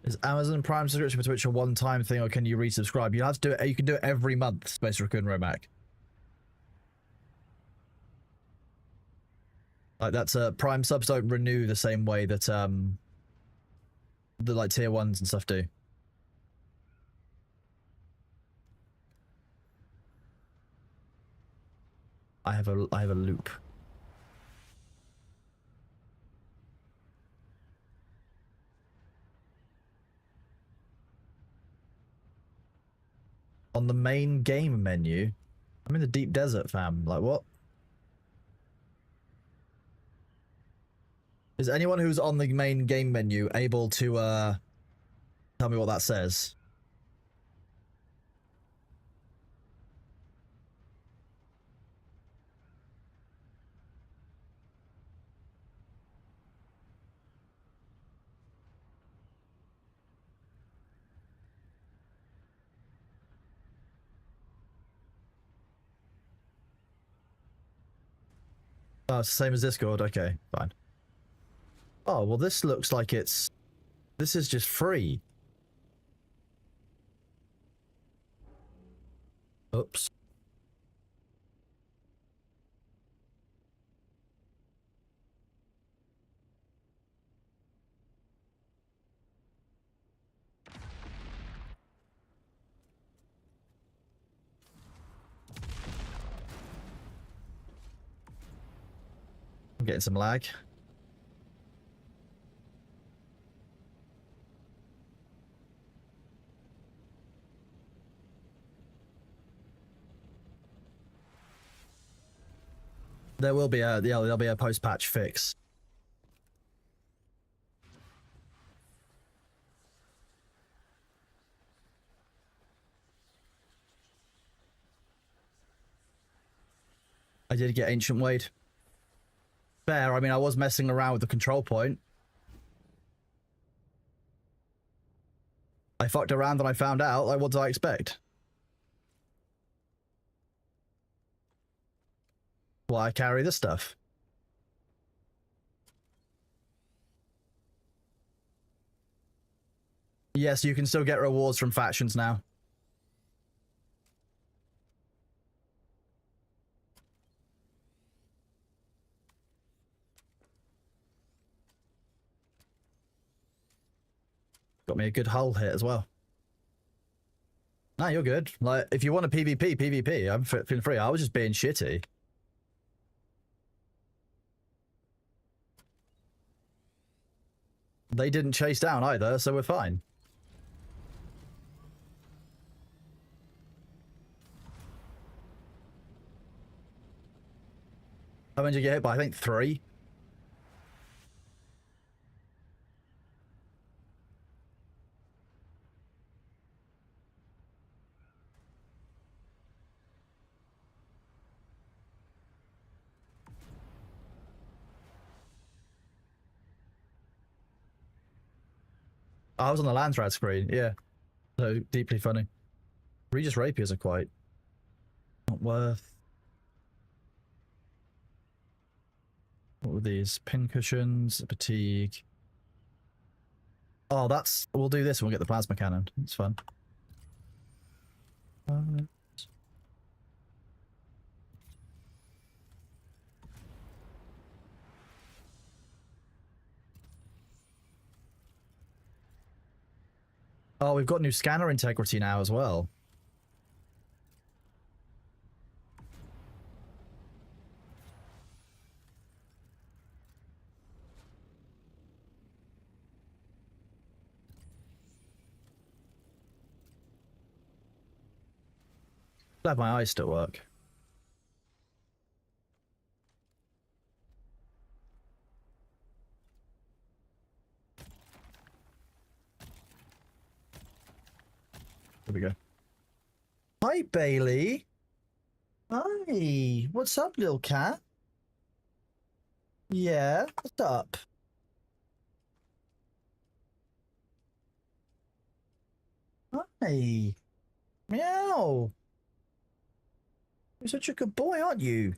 Is Amazon Prime subscription for Twitch a one-time thing, or can you resubscribe? You have to do it. You can do it every month. Space Raccoon Romac. Like that's Prime subs don't renew the same way that the like tier ones and stuff do. I have a loop. On the main game menu, I'm in the deep desert, fam. Like what? Is anyone who's on the main game menu able to tell me what that says? Oh, it's the same as Discord. Okay, fine. Oh, well, this looks like it's... This is just free. Oops. I'm getting some lag. There will be a there'll be a post-patch fix. I did get Ancient Wade. Fair. I mean, I was messing around with the control point. I fucked around and I found out. Like, what did I expect? Well, I carry this stuff. Yes, you can still get rewards from factions now. Got me a good hull hit as well. Nah, you're good. Like, if you want a PvP, PvP. I'm feeling free. I was just being shitty. They didn't chase down either, so we're fine. How many did you get hit by? I think 3. I was on the Landsrat screen, yeah. So deeply funny. Regis Rapiers are quite not worth. What were these? Pin cushions, fatigue. Oh, that's... We'll do this and we'll get the plasma cannon. It's fun. Oh, we've got new scanner integrity now as well. Glad my eyes still work. There we go. Hi, Bailey. Hi. What's up, little cat? Yeah, what's up? Hi. Meow. You're such a good boy, aren't you?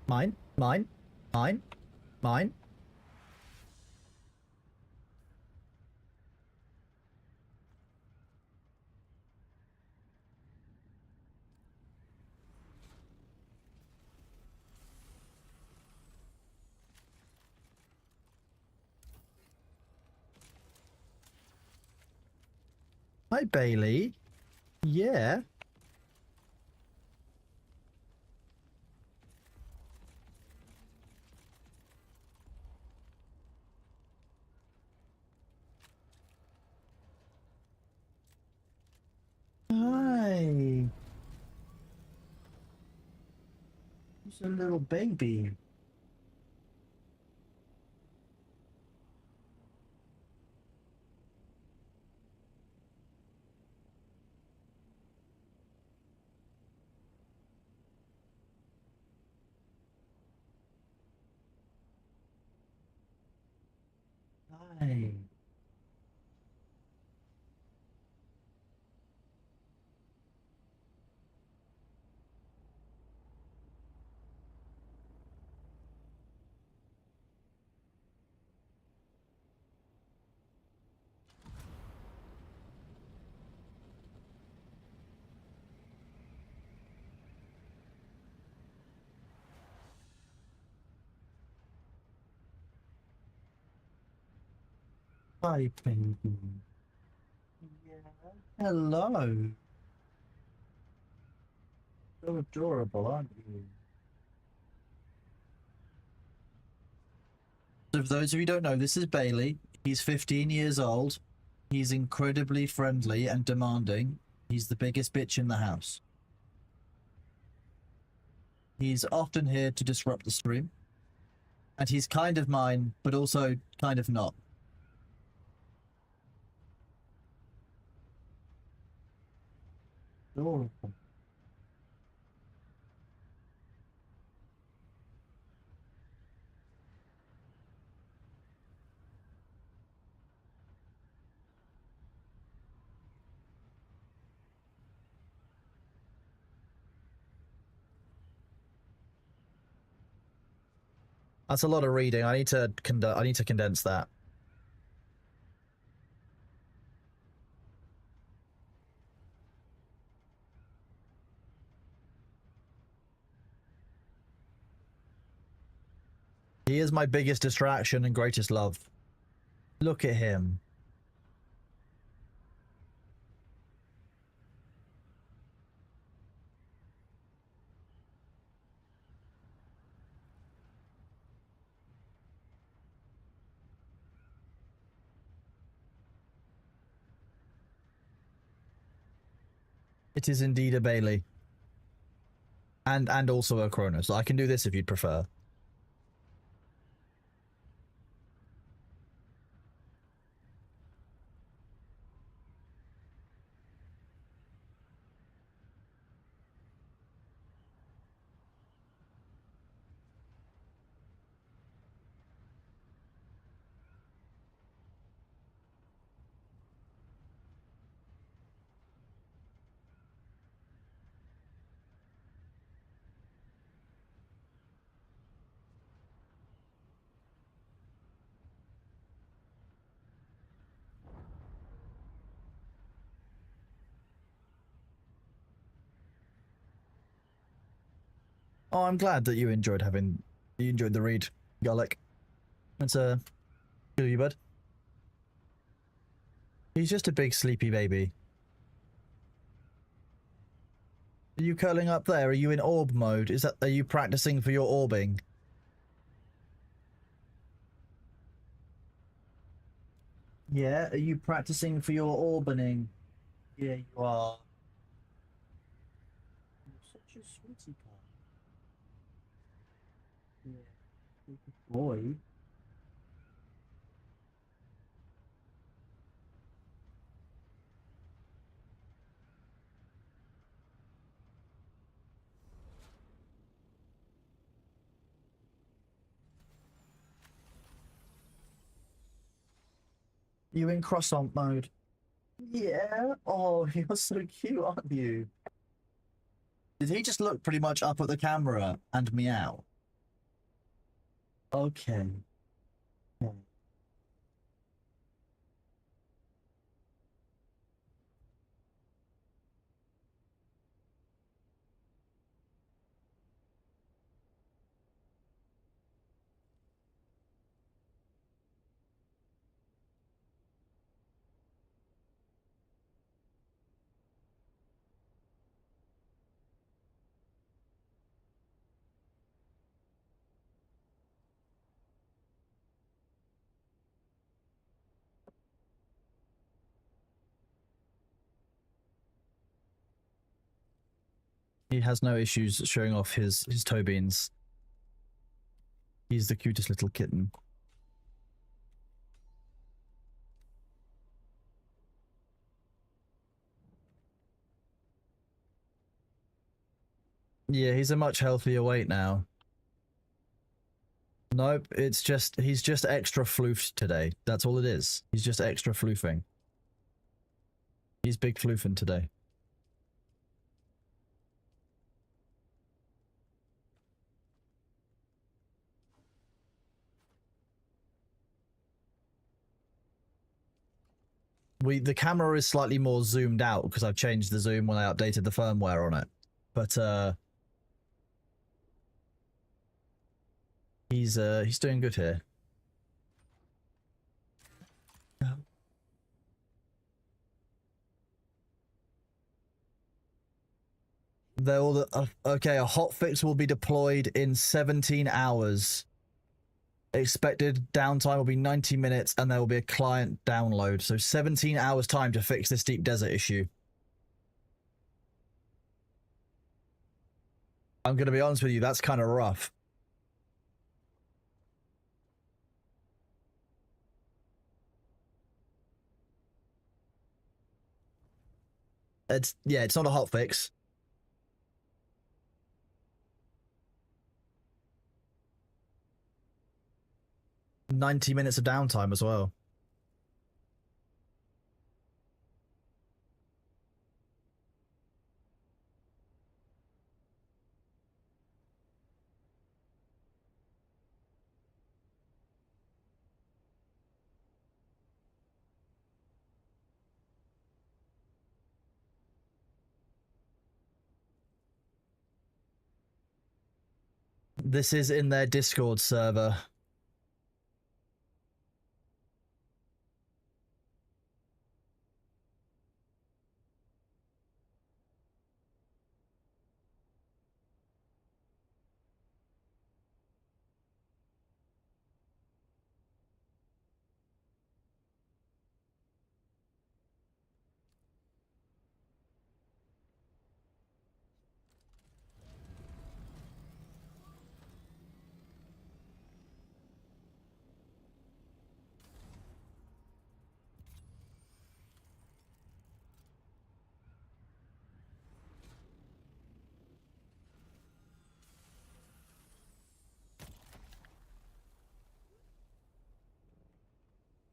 Mine, mine, mine, mine. Hi, Bailey. Yeah. Hi. He's a little baby. Hi. Hi, baby. Yeah. Hello. So adorable, aren't you? So for those of you who don't know, this is Bailey. He's 15 years old. He's incredibly friendly and demanding. He's the biggest bitch in the house. He's often here to disrupt the stream. And he's kind of mine, but also kind of not. Adorable. That's a lot of reading. I need to condense that. He is my biggest distraction and greatest love. Look at him. It is indeed a Bailey. And also a Cronus. I can do this if you'd prefer. Oh, I'm glad that you enjoyed the read. Garlic. That's a good of you, bud. He's just a big sleepy baby. Are you curling up there? Are you in orb mode? Are you practicing for your orbing? Yeah, are you practicing for your orbining? Yeah, you are. You're such a sweetie pie. Yeah, good boy. You in croissant mode? Yeah. Oh, you're so cute, aren't you? Did he just look pretty much up at the camera and meow? Okay. He has no issues showing off his toe beans. He's the cutest little kitten. Yeah, he's a much healthier weight now. Nope, he's just extra floofed today. That's all it is. He's just extra floofing. He's big floofing today. The camera is slightly more zoomed out because I've changed the zoom when I updated the firmware on it. But he's doing good here. Okay, a hotfix will be deployed in 17 hours. Expected downtime will be 90 minutes and there will be a client download. So 17 hours time to fix this deep desert issue. I'm going to be honest with you, that's kind of rough. It's not a hotfix. $90 minutes of downtime as well. This is in their Discord server.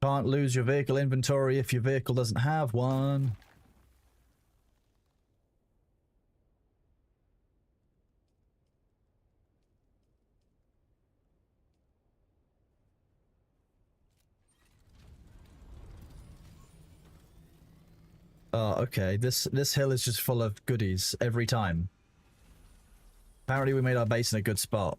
Can't lose your vehicle inventory if your vehicle doesn't have one. Oh, okay. This hill is just full of goodies every time. Apparently we made our base in a good spot.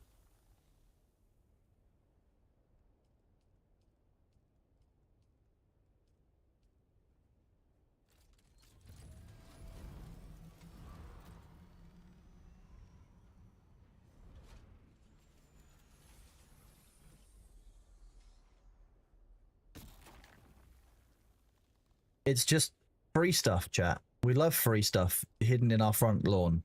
It's just free stuff, chat. We love free stuff hidden in our front lawn.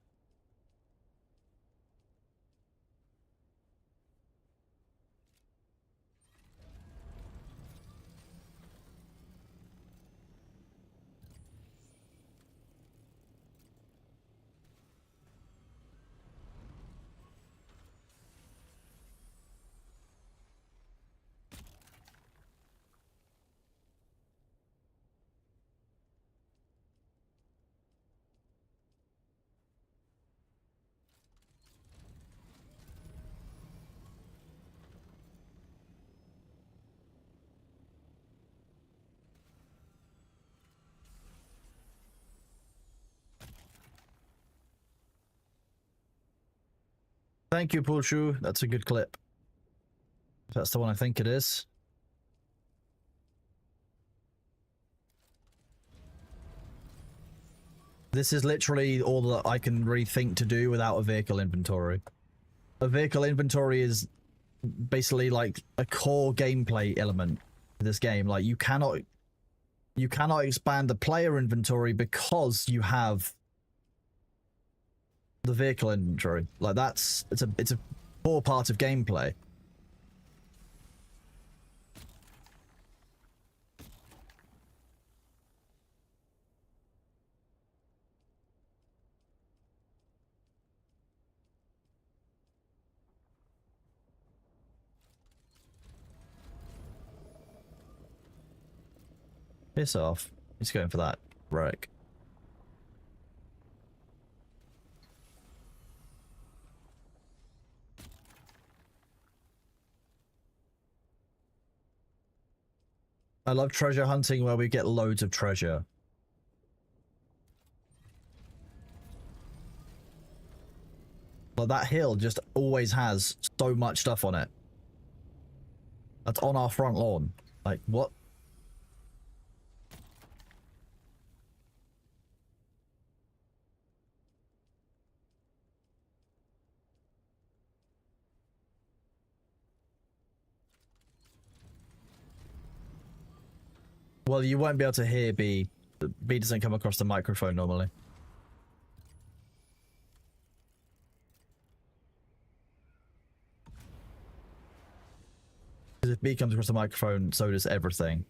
Thank you, Pulshu. That's a good clip. If that's the one I think it is. This is literally all that I can really think to do without a vehicle inventory. A vehicle inventory is basically like a core gameplay element to this game. Like you cannot expand the player inventory because you have the vehicle inventory. Like it's a core part of gameplay. Piss off. He's going for that wreck. I love treasure hunting where we get loads of treasure. But that hill just always has so much stuff on it. That's on our front lawn. Like, what? Well, you won't be able to hear B. B doesn't come across the microphone normally. Because if B comes across the microphone, so does everything.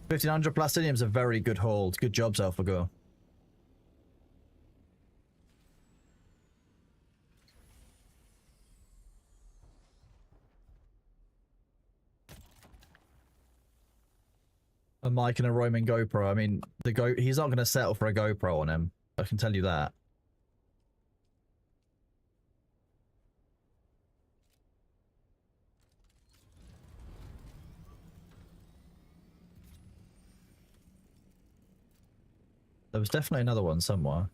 $1,500 Plastinium's a very good hold. Good job, AlphaGo. A mic and a roaming GoPro. I mean, he's not going to settle for a GoPro on him. I can tell you that. There was definitely another one somewhere.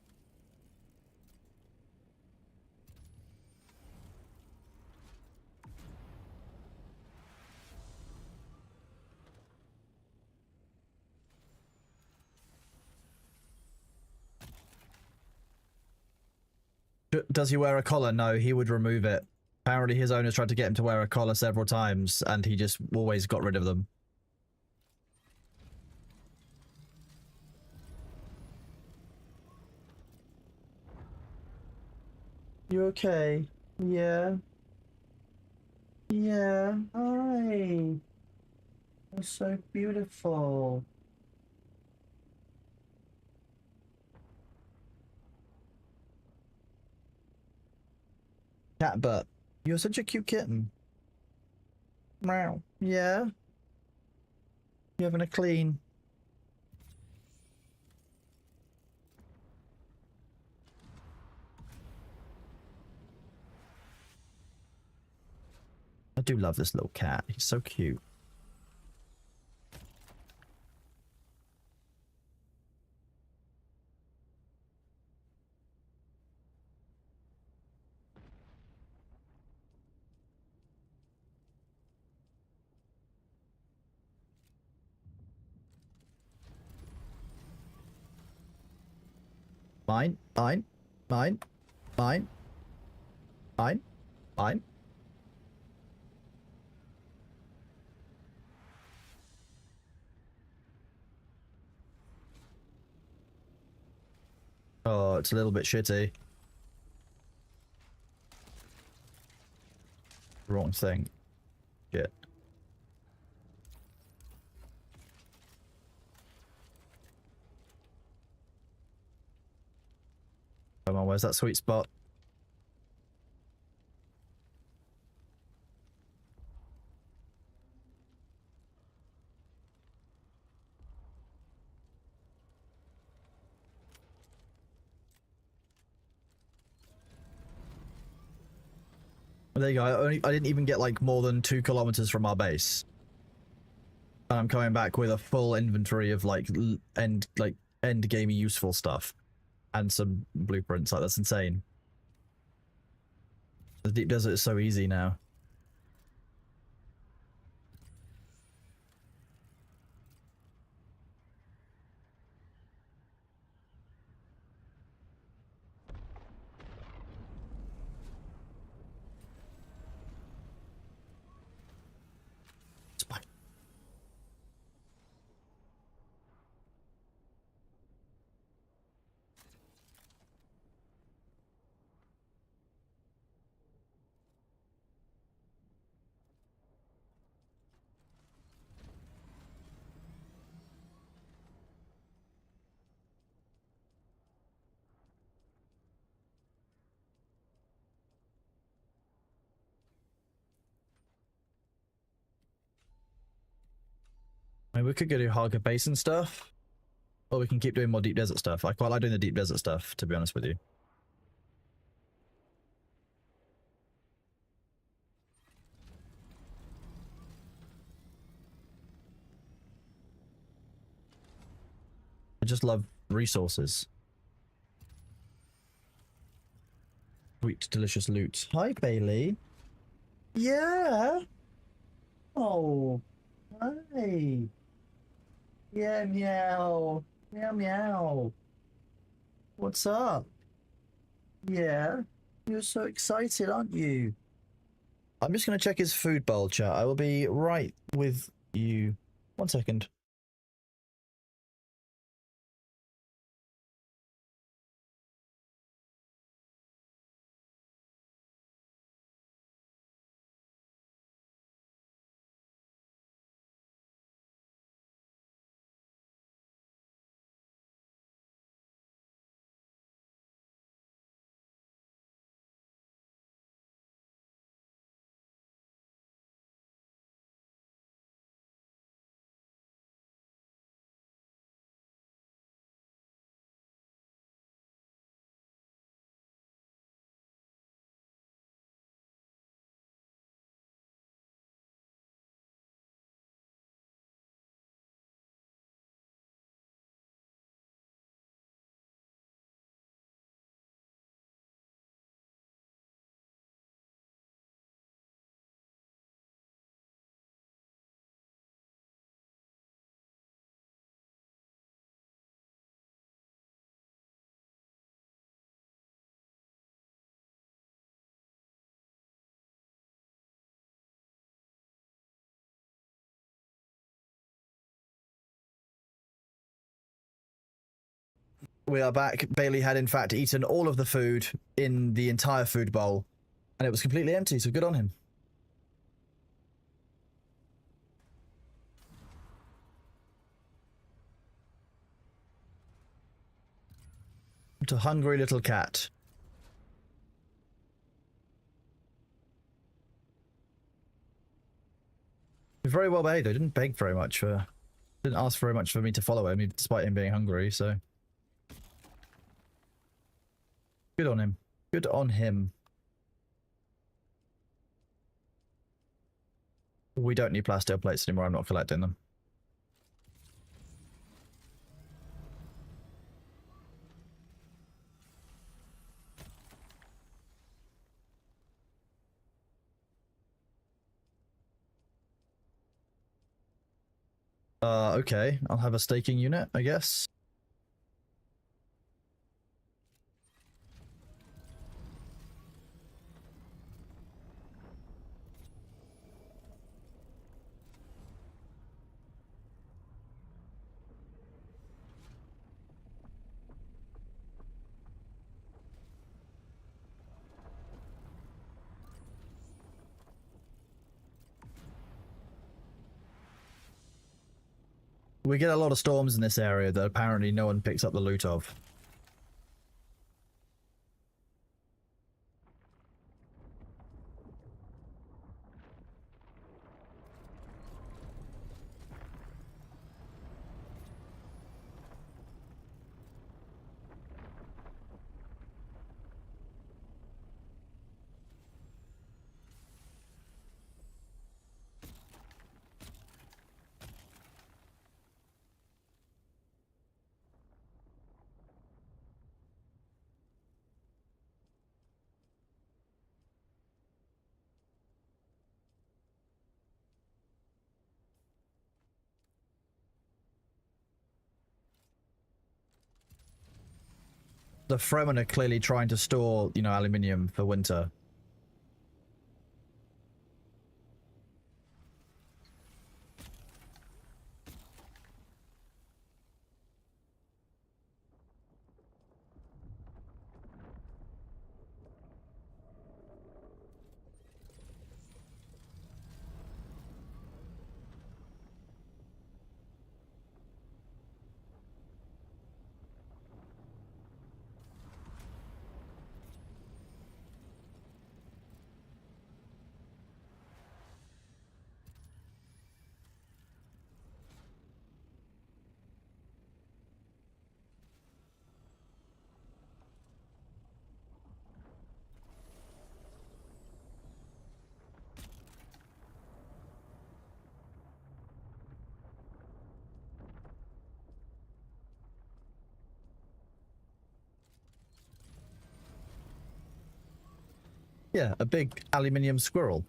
Does he wear a collar? No, he would remove it. Apparently his owners tried to get him to wear a collar several times, and he just always got rid of them. You okay? Yeah. Yeah. Hi. You're so beautiful. Cat butt. You're such a cute kitten. Meow. Yeah. You having a clean? I do love this little cat. He's so cute. Mine. Mine. Mine. Mine. Mine. Mine. Oh, it's a little bit shitty. Wrong thing. Shit. Come on, where's that sweet spot? There you go. I didn't even get like more than 2 kilometers from our base. And I'm coming back with a full inventory of like end gamey useful stuff. And some blueprints. Like, that's insane. The deep desert is so easy now. Spike. I mean, we could go do Harker Basin stuff. Or we can keep doing more deep desert stuff. I quite like doing the deep desert stuff, to be honest with you. I just love resources. Sweet, delicious loot. Hi, Bailey. Yeah. Oh. Hi. Yeah, meow. Meow, meow. What's up? Yeah. You're so excited, aren't you? I'm just going to check his food bowl, chat. I will be right with you. 1 second. We are back. Bailey had in fact eaten all of the food in the entire food bowl, and it was completely empty, so good on him. What a hungry little cat. Very well behaved. I didn't beg very much for... Didn't ask very much for me to follow him, despite him being hungry, so... Good on him. Good on him. We don't need plasteel plates anymore. I'm not collecting them. Okay. I'll have a staking unit, I guess. We get a lot of storms in this area that apparently no one picks up the loot of. The Fremen are clearly trying to store, you know, aluminium for winter. Yeah, a big aluminium squirrel.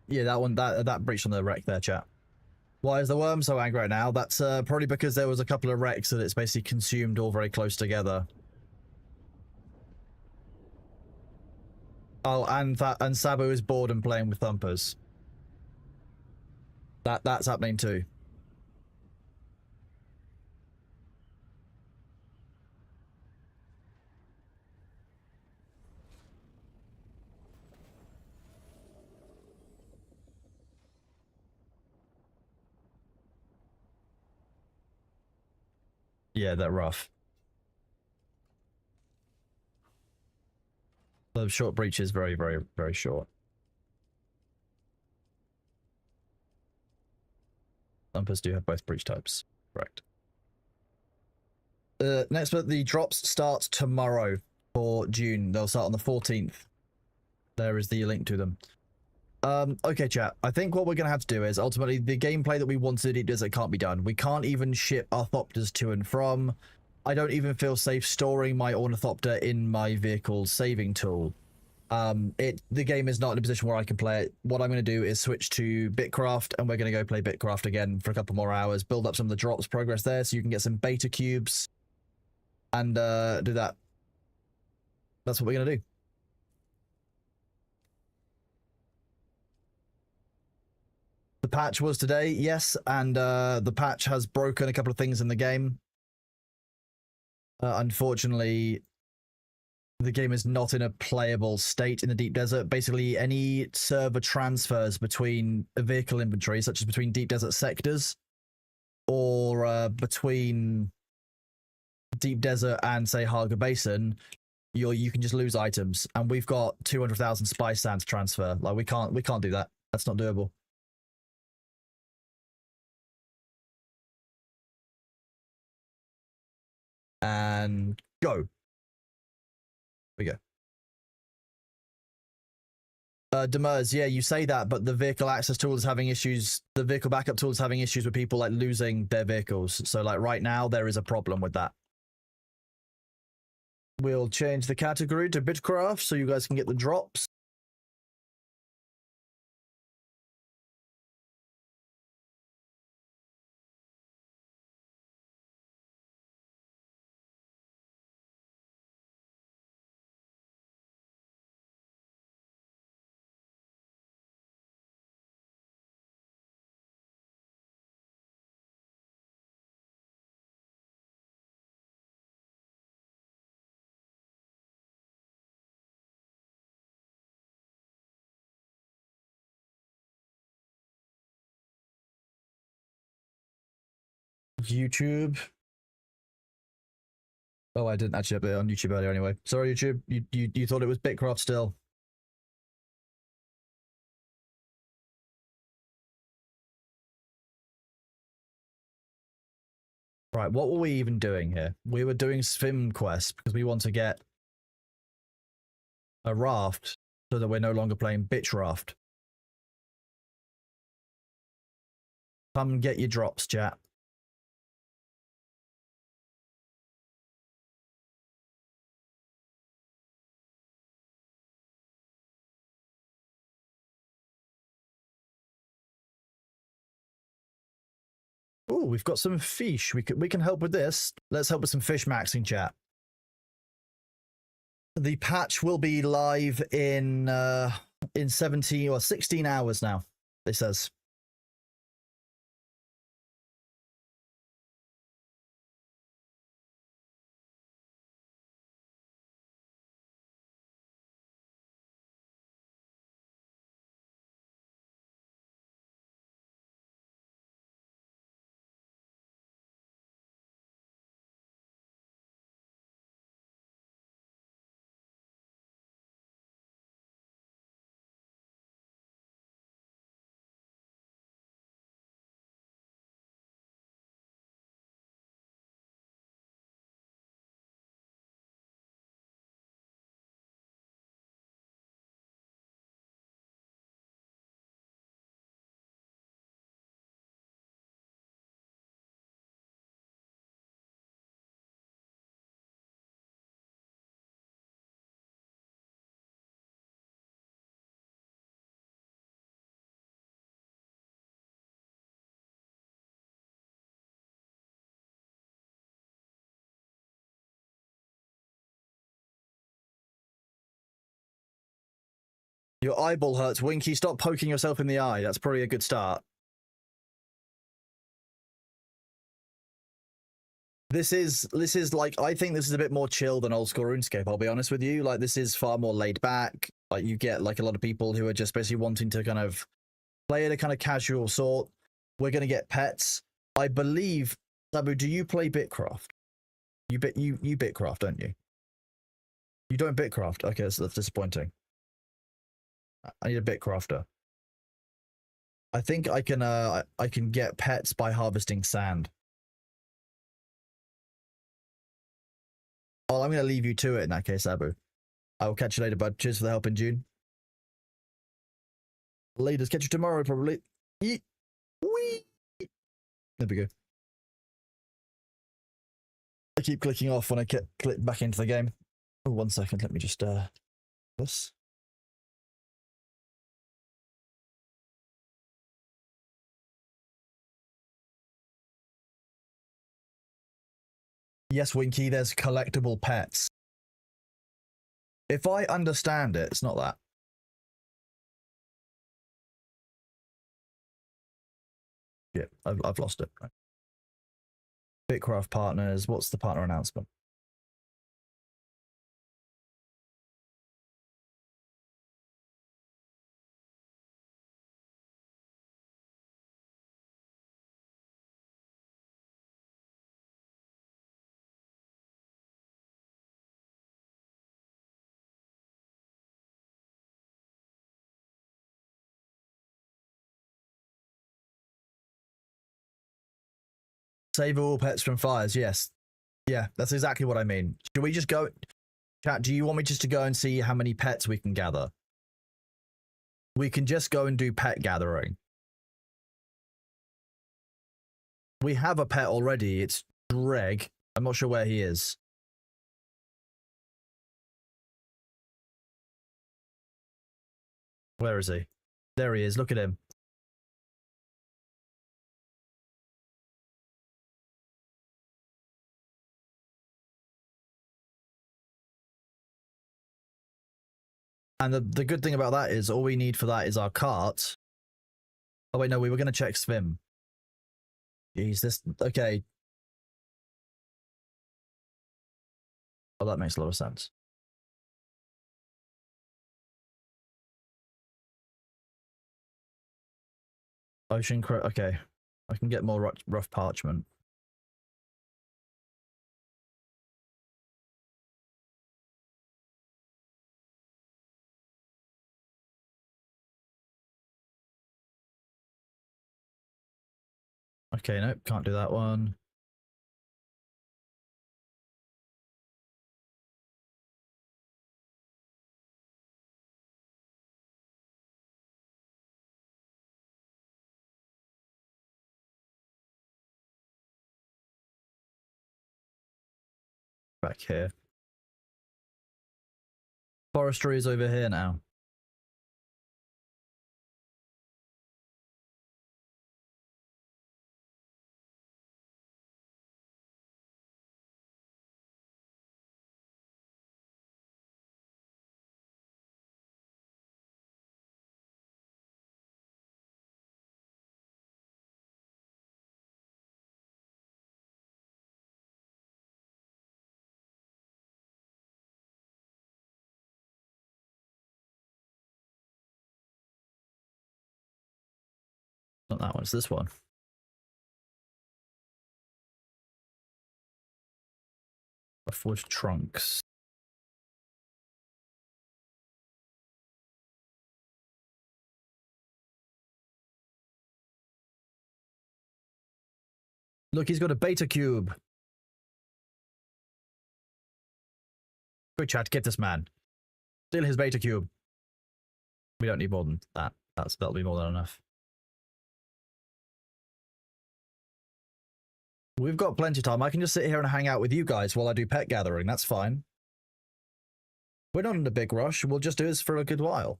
Yeah, that one, that breach on the wreck there, chat. Why is the worm so angry right now? That's probably because there was a couple of wrecks that it's basically consumed all very close together. Oh, and Sabu is bored and playing with thumpers. That's happening too. Yeah, they're rough. The short breach is very, very, very short. Thumpers do have both breach types. Correct. Next month, the drops start tomorrow for June. They'll start on the 14th. There is the link to them. Okay, chat. I think what we're going to have to do is, ultimately, the gameplay that we wanted, it can't be done. We can't even ship Ornithopters to and from. I don't even feel safe storing my Ornithopter in my vehicle's saving tool. The game is not in a position where I can play it. What I'm going to do is switch to Bitcraft, and we're going to go play Bitcraft again for a couple more hours, build up some of the drops progress there so you can get some beta cubes, and do that. That's what we're going to do. The patch was today, yes, and the patch has broken a couple of things in the game. Unfortunately, the game is not in a playable state in the deep desert. Basically, any server transfers between a vehicle inventory, such as between deep desert sectors, or between deep desert and, say, Haga Basin, you can just lose items. And we've got 200,000 spice sand to transfer. Like, we can't do that. That's not doable. And go. We go. Demers, yeah, you say that, but the vehicle access tool is having issues. The vehicle backup tool is having issues with people like losing their vehicles. So like right now, there is a problem with that. We'll change the category to Bitcraft so you guys can get the drops. YouTube. Oh, I didn't actually update it on YouTube earlier anyway. Sorry, YouTube. You thought it was Bitcraft still. Right, what were we even doing here? We were doing swim quest because we want to get a raft so that we're no longer playing Bitcraft. Come get your drops, chat. Oh, we've got some fish. We can help with this. Let's help with some fish maxing, chat. The patch will be live in 17 or 16 hours now, it says. Your eyeball hurts, Winky. Stop poking yourself in the eye. That's probably a good start. This is like, I think this is a bit more chill than old school RuneScape, I'll be honest with you. Like, this is far more laid back. Like, you get like a lot of people who are just basically wanting to kind of play at a kind of casual sort. We're going to get pets. I believe, Sabu, do you play Bitcraft? You Bitcraft, don't you? You don't Bitcraft? Okay, so that's disappointing. I need a Bitcrafter. I think I can get pets by harvesting sand. Oh, I'm going to leave you to it in that case, Abu. I will catch you later, bud. Cheers for the help in June. Later. Catch you tomorrow, probably. Wee. There we go. I keep clicking off when I click back into the game. Oh, 1 second. Let me just this. Yes, Winky, there's collectible pets. If I understand it, it's not that. Yeah, I've lost it. Right. Bitcraft partners. What's the partner announcement? Save all pets from fires. Yes. Yeah, that's exactly what I mean. Should we just go? Chat, do you want me just to go and see how many pets we can gather? We can just go and do pet gathering. We have a pet already. It's Greg. I'm not sure where he is. Where is he? There he is. Look at him. And the good thing about that is all we need for that is our cart. Oh wait, no, we were going to check Svim. Jeez, this... Okay. Oh, that makes a lot of sense. Ocean crow... Okay. I can get more rough parchment. Okay, nope, can't do that one. Back here. Forestry is over here now. Not that one, it's this one. Wood trunks. Look, he's got a beta cube. Quick chat, get this man. Steal his beta cube. We don't need more than that. That'll be more than enough. We've got plenty of time. I can just sit here and hang out with you guys while I do pet gathering. That's fine. We're not in a big rush. We'll just do this for a good while.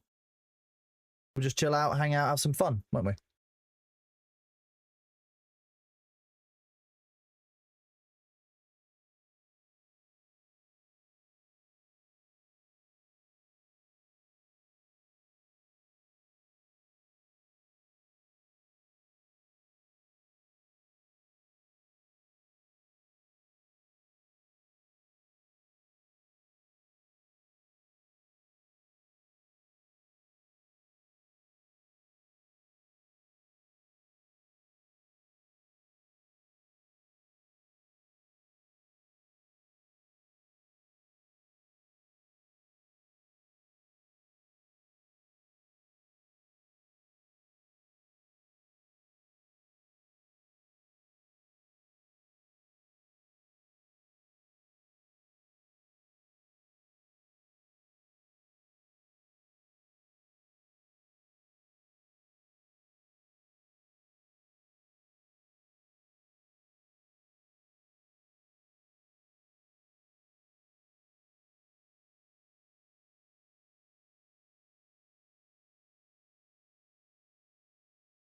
We'll just chill out, hang out, have some fun, won't we?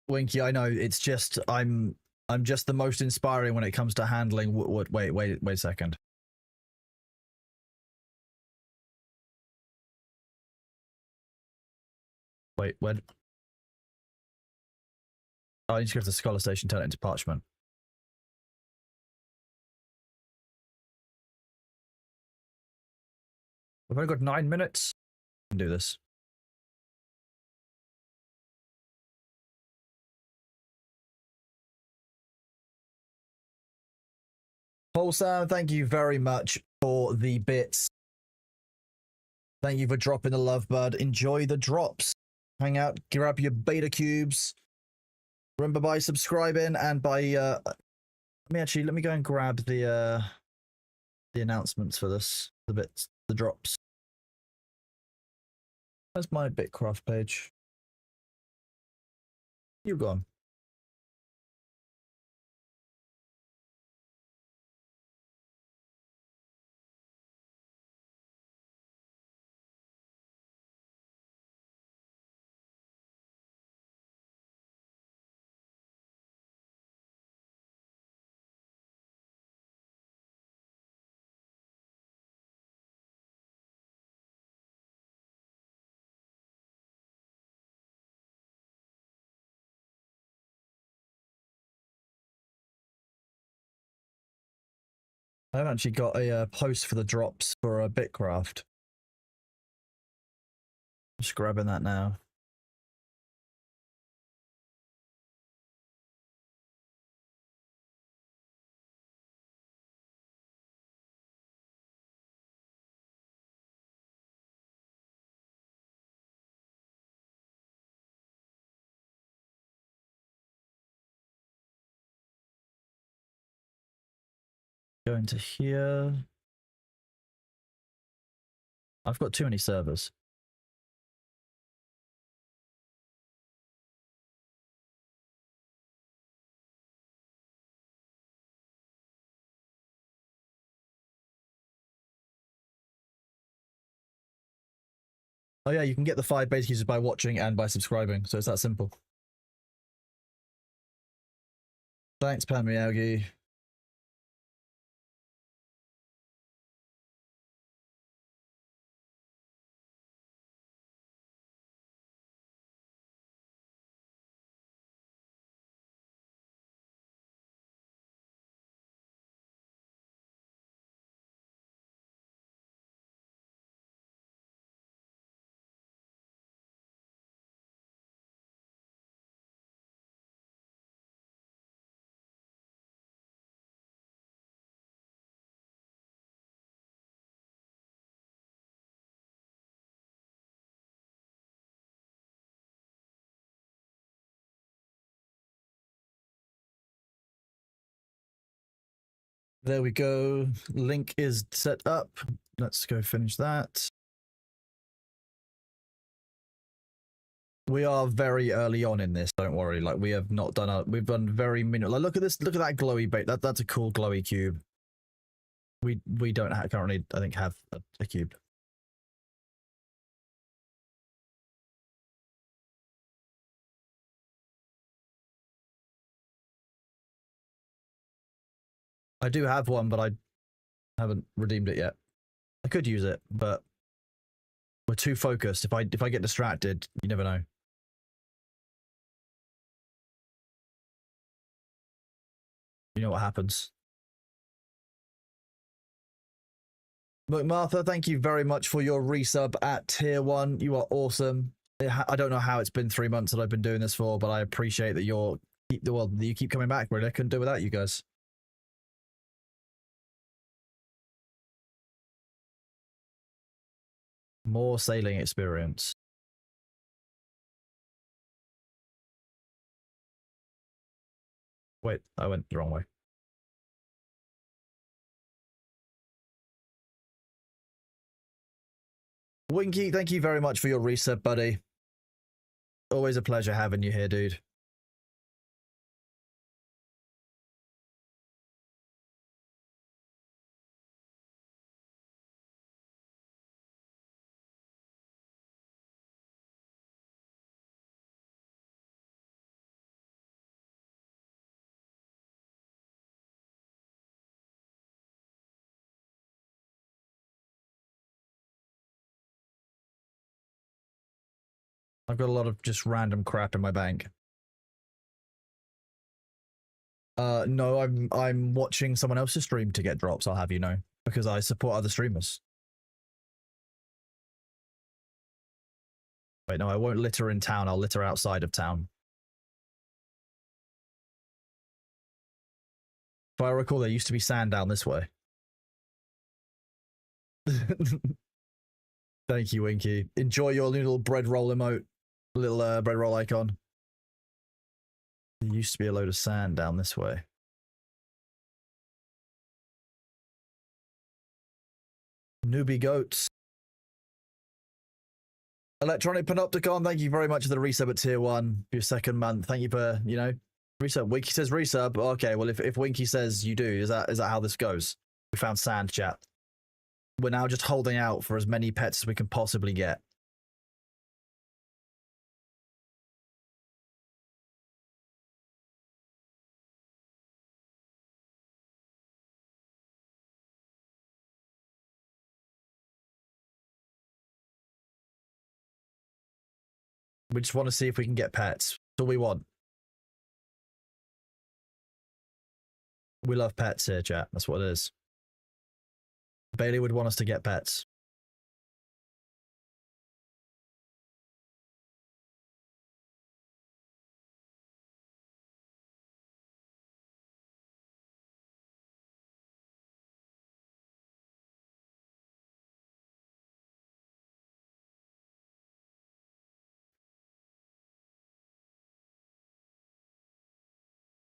Winky, I know, it's just, I'm just the most inspiring when it comes to handling what wait a second. Wait, when? Oh, I need to go to the Scholar Station, turn it into parchment. We've only got 9 minutes. We can do this. Paul Sam, thank you very much for the bits. Thank you for dropping the love, bud. Enjoy the drops. Hang out, grab your beta cubes. Remember, by subscribing and by let me go and grab the announcements for this, the bits, the drops. Where's my Bitcraft page? You gone? I've actually got a post for the drops for Bitcraft. Just grabbing that now. Go into here. I've got too many servers. Oh yeah, you can get the 5 basic users by watching and by subscribing, so it's that simple. Thanks, Pan Miyagi. There we go. Link is set up. Let's go finish that. We are very early on in this. Don't worry. Like we have not done we've done very minimal. Like, look at this. Look at that glowy bait. That's a cool glowy cube. We don't currently, I think, have a cube. I do have one, but I haven't redeemed it yet. I could use it, but we're too focused. If I get distracted, you never know. You know what happens. Look, Martha, thank you very much for your resub at tier 1. You are awesome. I don't know how it's been 3 months that I've been doing this for, but I appreciate that you keep coming back. Really, I couldn't do it without you guys. More sailing experience. Wait, I went the wrong way. Winky, thank you very much for your resub, buddy. Always a pleasure having you here, dude. I've got a lot of just random crap in my bank. No, I'm watching someone else's stream to get drops, I'll have you know, because I support other streamers. Wait, no, I won't litter in town, I'll litter outside of town. If I recall, there used to be sand down this way. Thank you, Winky. Enjoy your little bread roll emote. Little bread roll icon. There used to be a load of sand down this way. Newbie goats. Electronic Panopticon, thank you very much for the resub at tier 1 for your 2nd month. Thank you for, you know, resub. Winky says resub. Okay, well, if Winky says you do, is that how this goes? We found sand, chat. We're now just holding out for as many pets as we can possibly get. We just want to see if we can get pets. That's all we want. We love pets here, chat. That's what it is. Bailey would want us to get pets.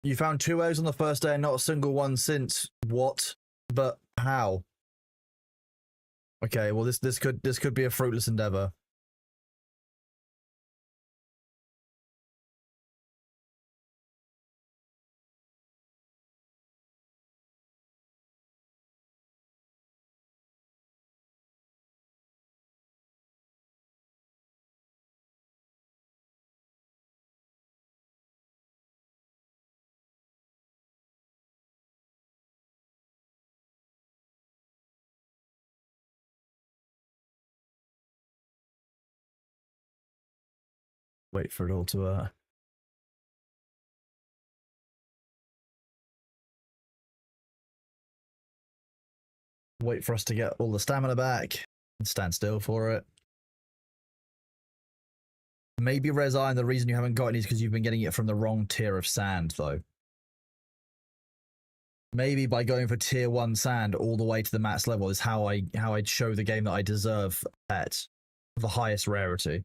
You found 2 eggs on the first day and not a single one since. What? But how? Okay, well this could be a fruitless endeavor. Wait for it all to wait for us to get all the stamina back and stand still for it. Maybe Res Iron, the reason you haven't gotten it is because you've been getting it from the wrong tier of sand, though. Maybe by going for tier 1 sand all the way to the max level is how I'd show the game that I deserve pet the highest rarity.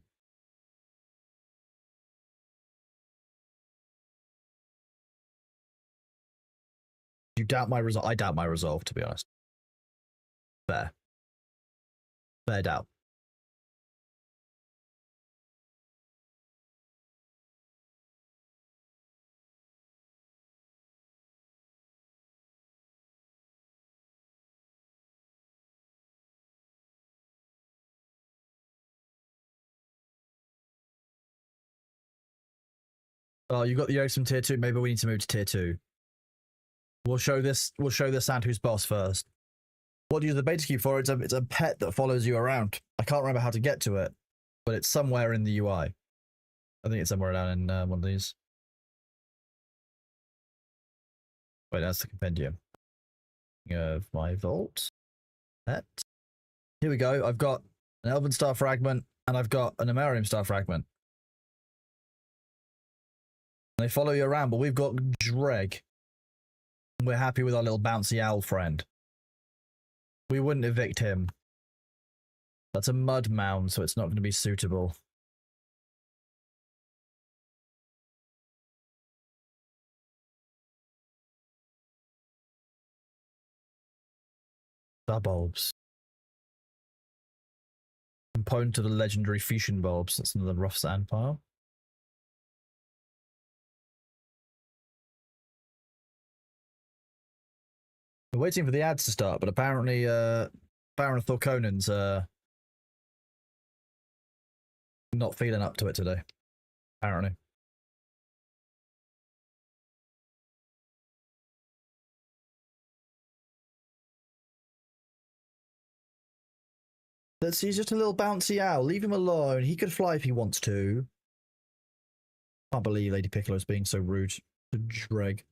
You doubt my resolve? I doubt my resolve, to be honest. Fair. Fair doubt. Oh, you got the eggs from tier 2. Maybe we need to move to tier 2. We'll show this sand who's boss first. What do you use the beta cube for? It's a pet that follows you around. I can't remember how to get to it, but it's somewhere in the UI. I think it's somewhere down in one of these. Wait, that's the compendium of my vault. Pet. Here we go. I've got an Elven Star Fragment and I've got an Amerium Star Fragment. And they follow you around, but we've got Dreg. We're happy with our little bouncy owl friend. We wouldn't evict him. That's a mud mound, so it's not going to be suitable. Bulbs. Component to the legendary Fusion bulbs. That's another rough sand pile. We're waiting for the ads to start, but apparently Baron of Thorconan's not feeling up to it today. Apparently. He's just a little bouncy owl. Leave him alone. He could fly if he wants to. Can't believe Lady Piccolo's being so rude to Dreg.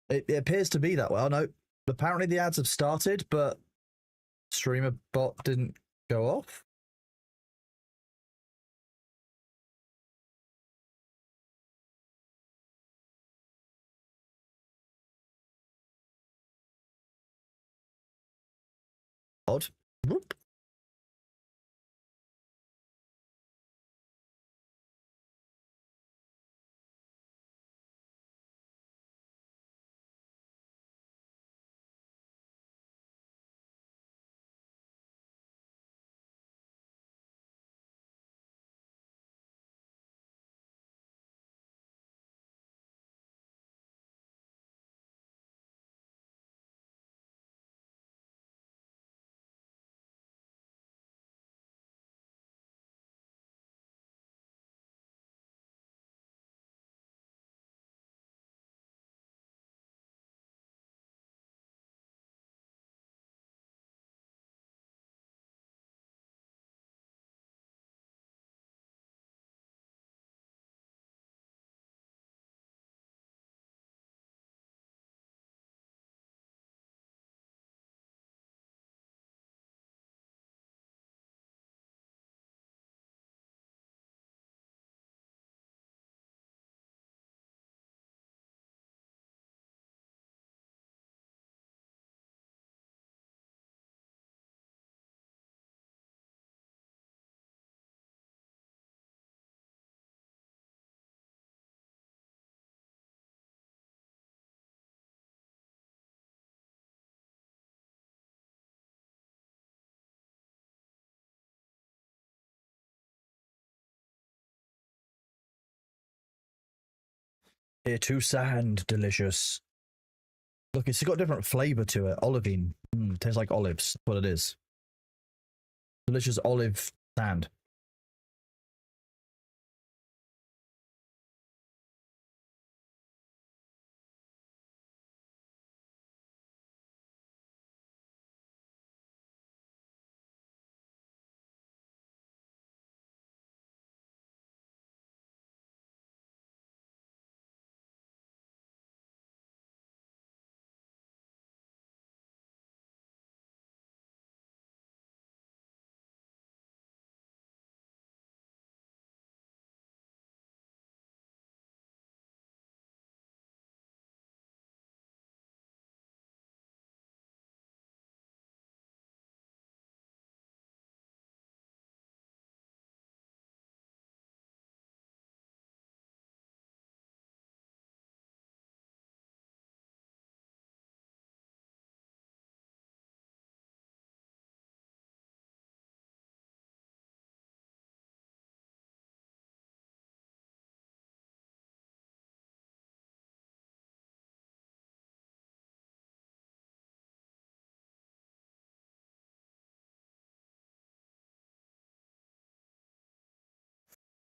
It appears to be that way. Oh, no. Apparently the ads have started, but streamer bot didn't go off. Odd. Whoop. Tier 2 sand, delicious. Look, it's got a different flavor to it. Olivine. Tastes like olives. That's what it is. Delicious olive sand.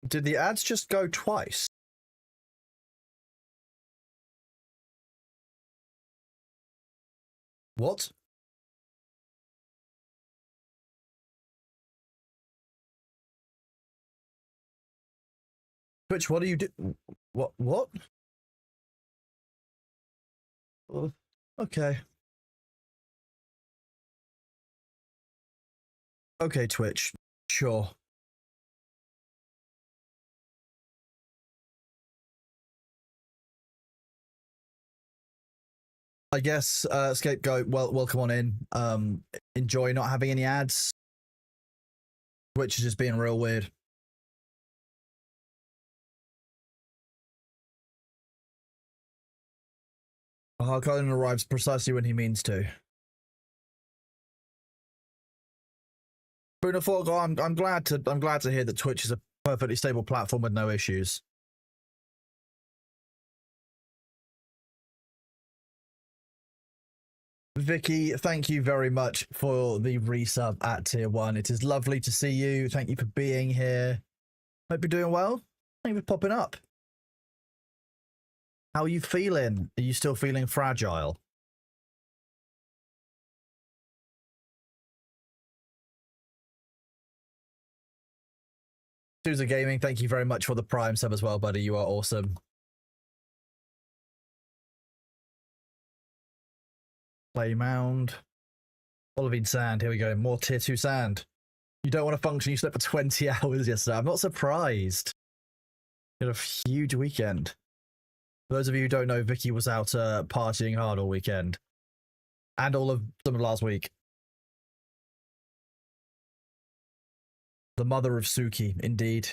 Did the ads just go twice? What? Twitch, what do you do? What? What? Okay. Okay, Twitch. Sure. I guess Scapegoat, well, welcome on in. Enjoy not having any ads. Twitch is just being real weird. Harkonnen arrives precisely when he means to. Bruno Forgo, I'm glad to hear that Twitch is a perfectly stable platform with no issues. Vicky, thank you very much for the resub at tier 1. It is lovely to see you. Thank you for being here. Hope you're doing well. Thank you for popping up. How are you feeling? Are you still feeling fragile? Susa Gaming, thank you very much for the Prime sub as well, buddy. You are awesome. Play Mound. Olivine Sand, here we go. More tier 2 sand. You don't want to function, you slept for 20 hours yesterday. I'm not surprised. You had a huge weekend. For those of you who don't know, Vicky was out partying hard all weekend. And all of some of last week. The mother of Suki, indeed.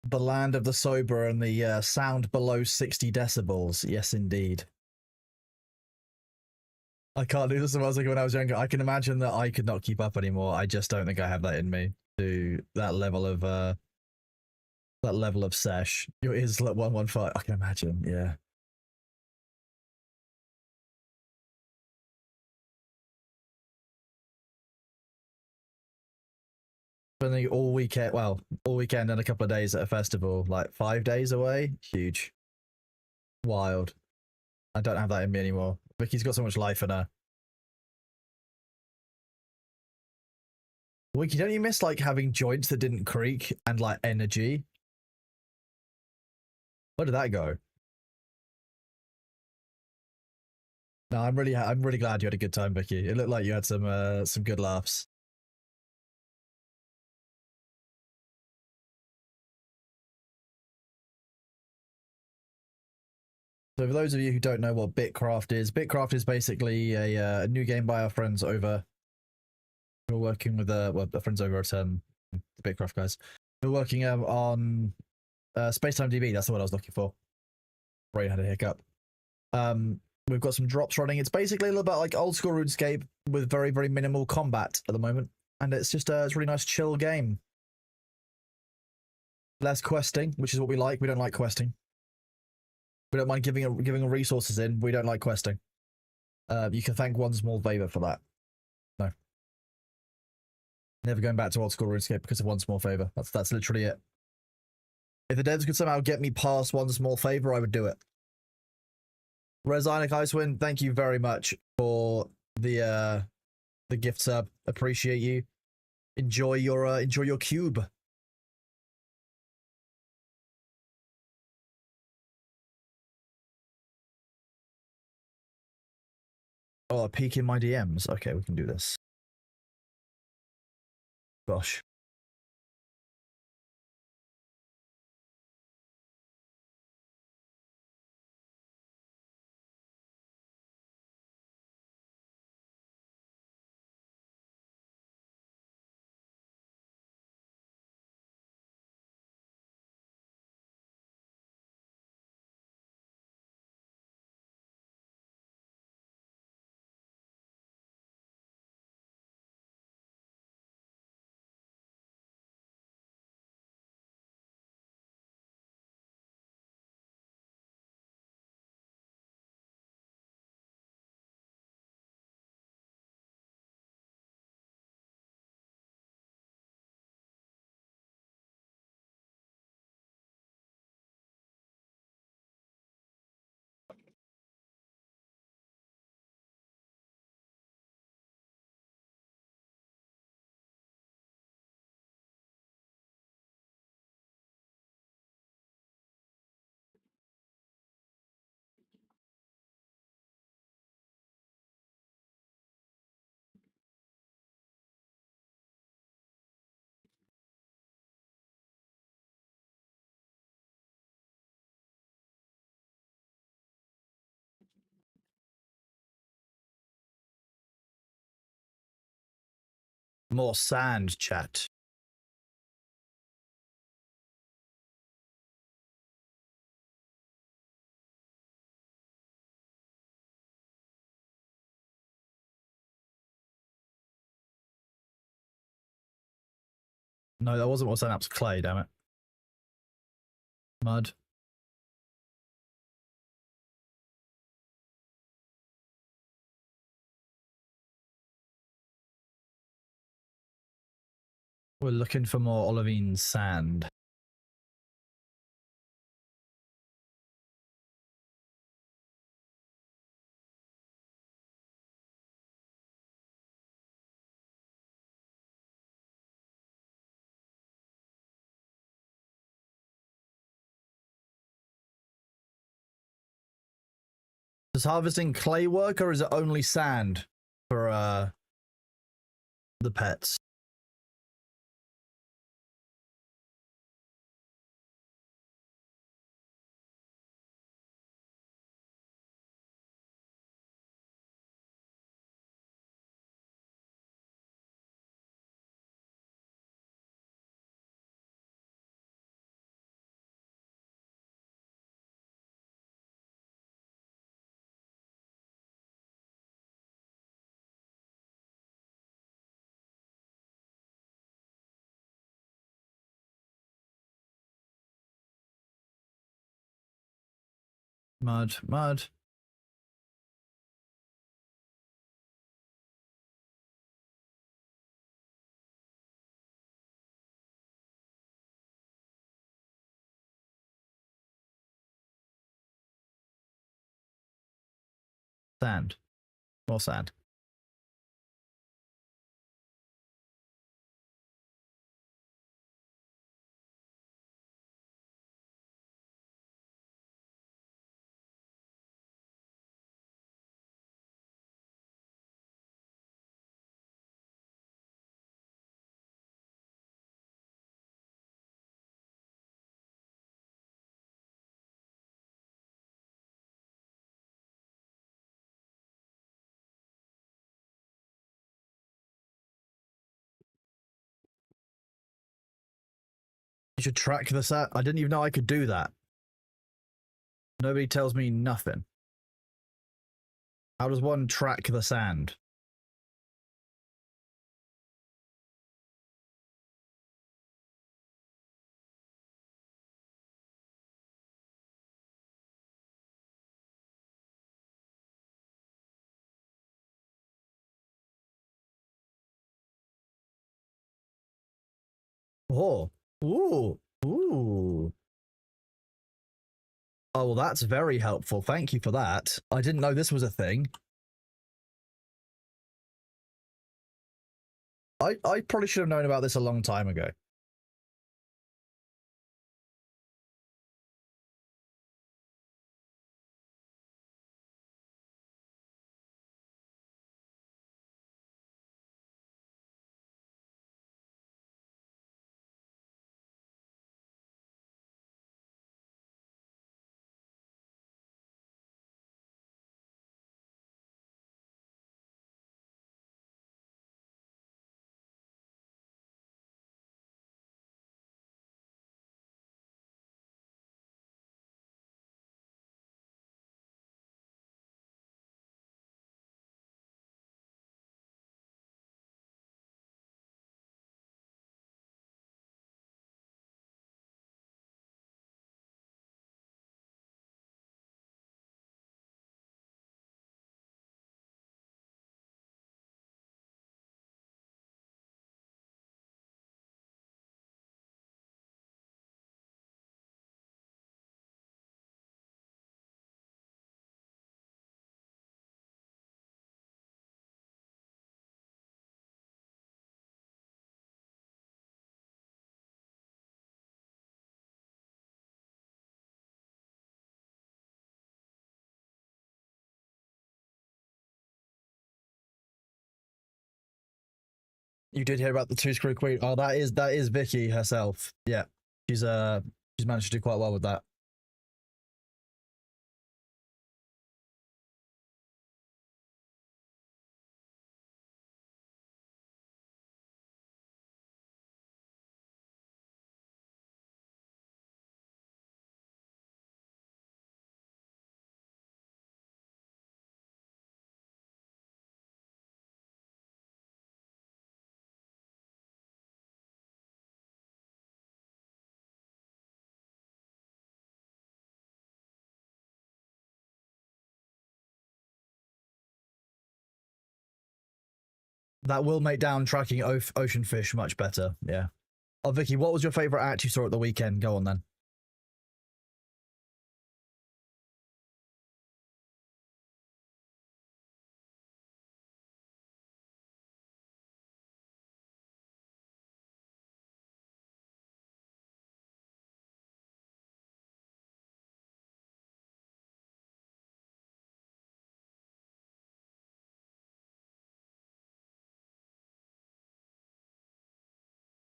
The land of the sober and the sound below 60 decibels. Yes, indeed. I can't do this when I was younger. I can imagine that I could not keep up anymore. I just don't think I have that in me to that level of sesh. Your ears like 115. I can imagine, yeah. Spending all weekend and a couple of days at a festival, like 5 days away. Huge. Wild. I don't have that in me anymore. Vicky's got so much life in her. Wiki, don't you miss like having joints that didn't creak and like energy? Where did that go? No, I'm really glad you had a good time, Vicky. It looked like you had some good laughs. So for those of you who don't know what Bitcraft is basically a new game by our friends over. We're working with well, our friends over at the Bitcraft guys. We're working on Spacetime DB. That's the word I was looking for. Brain had a hiccup. We've got some drops running. It's basically a little bit like old school RuneScape with very, very minimal combat at the moment, and it's just it's a really nice chill game. Less questing, which is what we like. We don't like questing. We don't mind giving resources in. We don't like questing. You can thank one small favor for that. No. Never going back to old school RuneScape because of one small favor. That's literally it. If the devs could somehow get me past one small favor, I would do it. Resignic Icewind, thank you very much for the gift sub. Appreciate you. Enjoy your cube. Oh, a peek in my DMs. Okay, we can do this. Gosh. More sand, chat. No, that wasn't what sand. That was clay. Damn it. Mud. We're looking for more olivine sand. Does harvesting clay work, or is it only sand for the pets? Mud, mud. Sand. More sand. should track the sand. I didn't even know I could do that. Nobody tells me nothing. How does one track the sand? Oh, ooh, ooh. Oh, well, that's very helpful. Thank you for that. I didn't know this was a thing. I probably should have known about this a long time ago. You did hear about the two screw queen. Oh, that is Vicky herself. Yeah, she's managed to do quite well with that. That will make down tracking ocean fish much better. Yeah. Oh, Vicky, what was your favorite act you saw at the weekend? Go on then.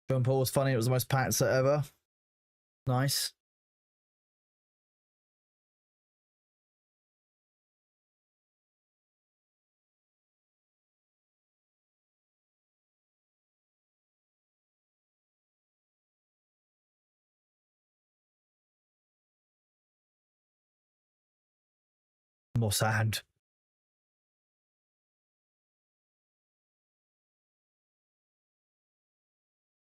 Film Paul was funny. It was the most packed set ever. Nice. More sand.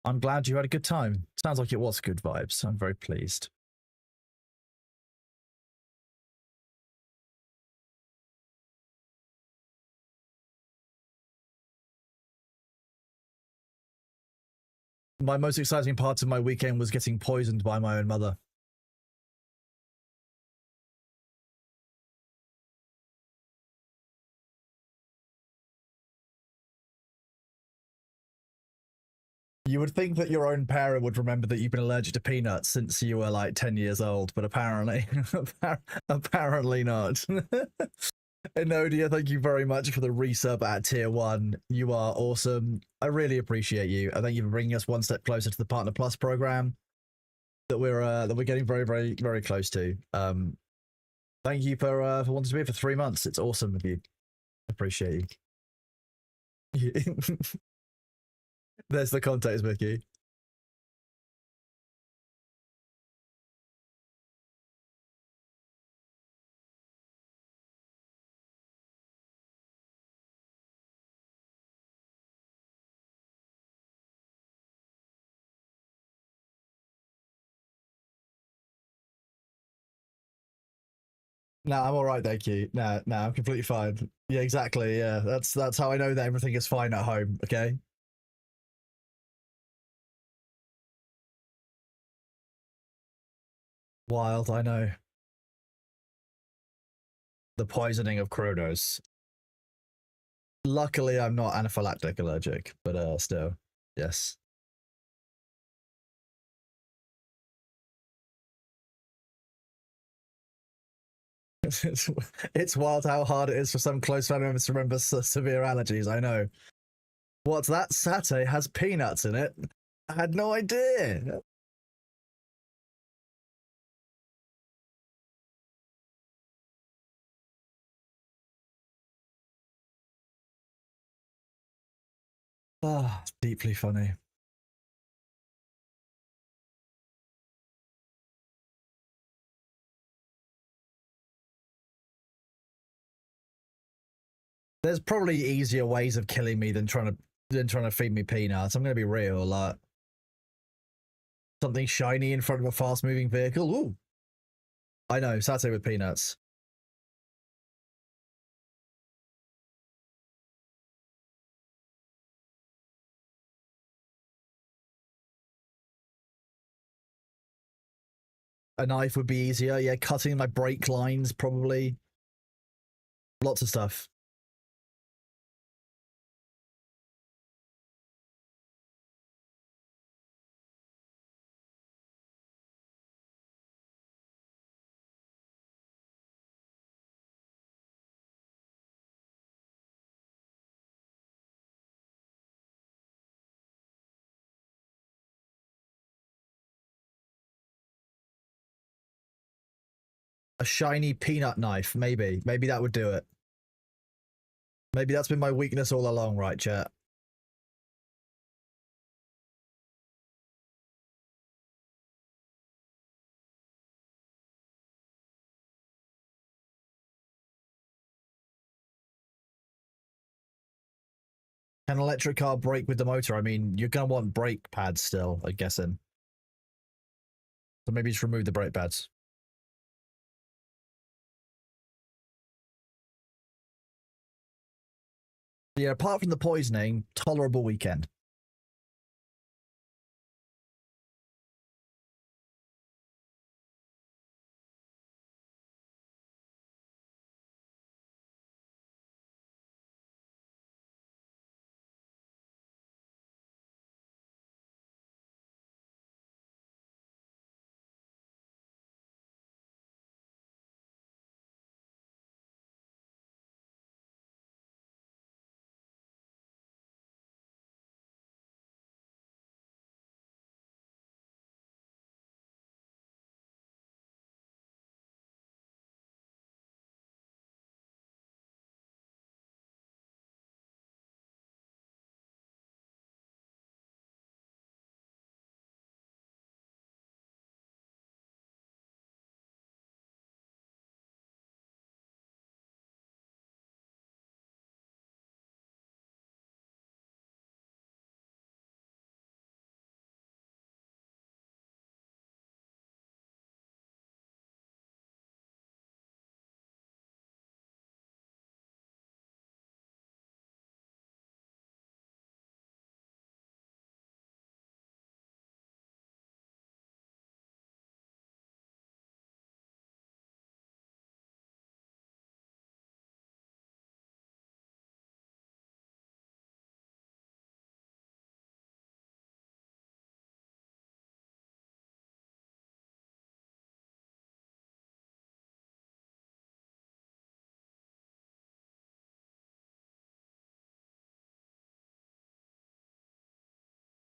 I'm glad you had a good time. Sounds like it was good vibes. I'm very pleased. My most exciting part of my weekend was getting poisoned by my own mother. You would think that your own parent would remember that you've been allergic to peanuts since you were like 10 years old, but apparently, apparently not. Enodia, thank you very much for the resub at tier 1. You are awesome. I really appreciate you. I thank you for bringing us one step closer to the Partner Plus program that we're getting very, very, very close to. Thank you for wanting to be here for 3 months. It's awesome of you. Appreciate you. There's the context, Vicky. No, I'm all right, thank you. No, no, I'm completely fine. Yeah, exactly. Yeah, that's how I know that everything is fine at home. Okay. Wild, I know. The poisoning of Kronos. Luckily, I'm not anaphylactic allergic, but still, yes. It's wild how hard it is for some close family members to remember severe allergies. I know. What's that? Satay has peanuts in it. I had no idea. Ah, deeply funny. There's probably easier ways of killing me than trying to feed me peanuts. I'm gonna be real. Like something shiny in front of a fast-moving vehicle. Ooh, I know. Satay with peanuts. A knife would be easier. Yeah, cutting my brake lines probably. Lots of stuff. A shiny peanut knife, maybe. Maybe that would do it. Maybe that's been my weakness all along, right, chat? Can an electric car brake with the motor? I mean, you're gonna want brake pads still, I'm guessing. So maybe just remove the brake pads. Yeah, apart from the poisoning, tolerable weekend.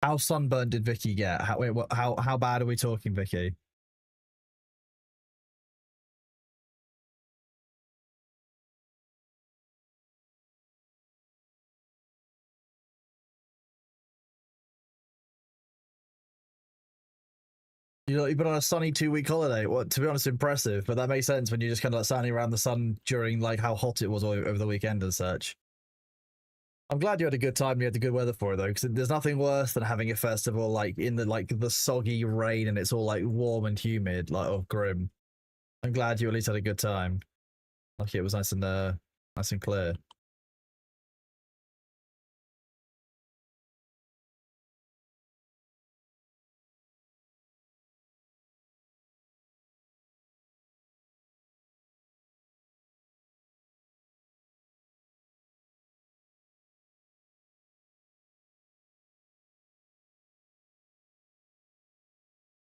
How sunburned did Vicky get? How bad are we talking, Vicky? You've been on a sunny 2 week holiday. What, to be honest, impressive, but that makes sense when you're just kind of like standing around the sun during like how hot it was over the weekend and such. I'm glad you had a good time and you had the good weather for it though, because there's nothing worse than having a festival like in the soggy rain and it's all like warm and humid, like oh grim. I'm glad you at least had a good time. Like it was nice and clear.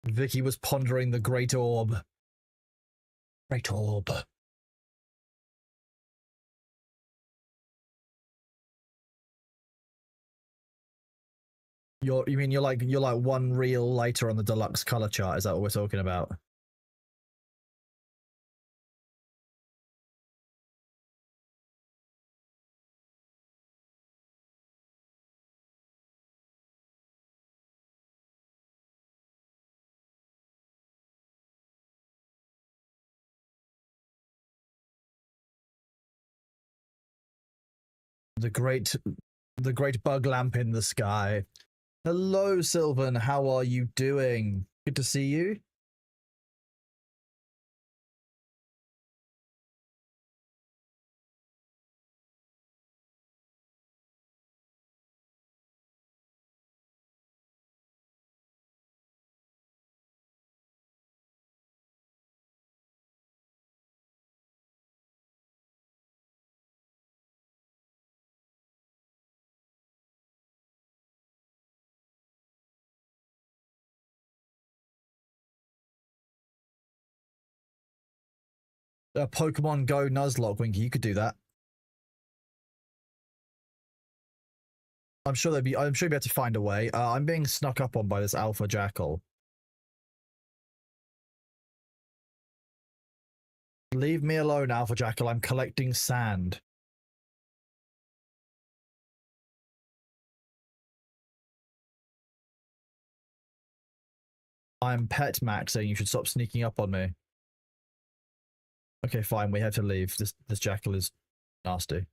Vicky was pondering the great orb. Great orb. You mean you're like one real lighter on the deluxe color chart? Is that what we're talking about? The great bug lamp in the sky. Hello, Sylvan. How are you doing? Good to see you. Pokemon Go Nuzlocke, Winky. You could do that. I'm sure you'd be able to find a way. I'm being snuck up on by this alpha jackal. Leave me alone, alpha jackal. I'm collecting sand. I'm pet maxing. You should stop sneaking up on me. Okay, fine. We have to leave. This jackal is nasty.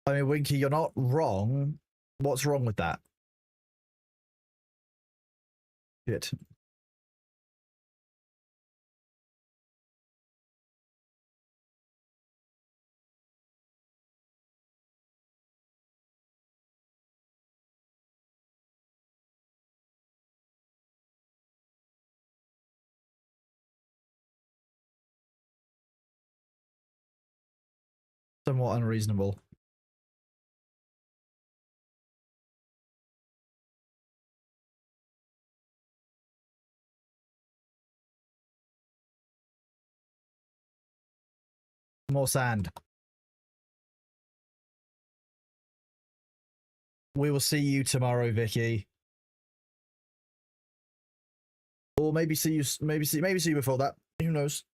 I mean, Winky, you're not wrong. What's wrong with that? Shit. Somewhat unreasonable. More sand. We will see you tomorrow, Vicky. Or maybe see you before that. Who knows?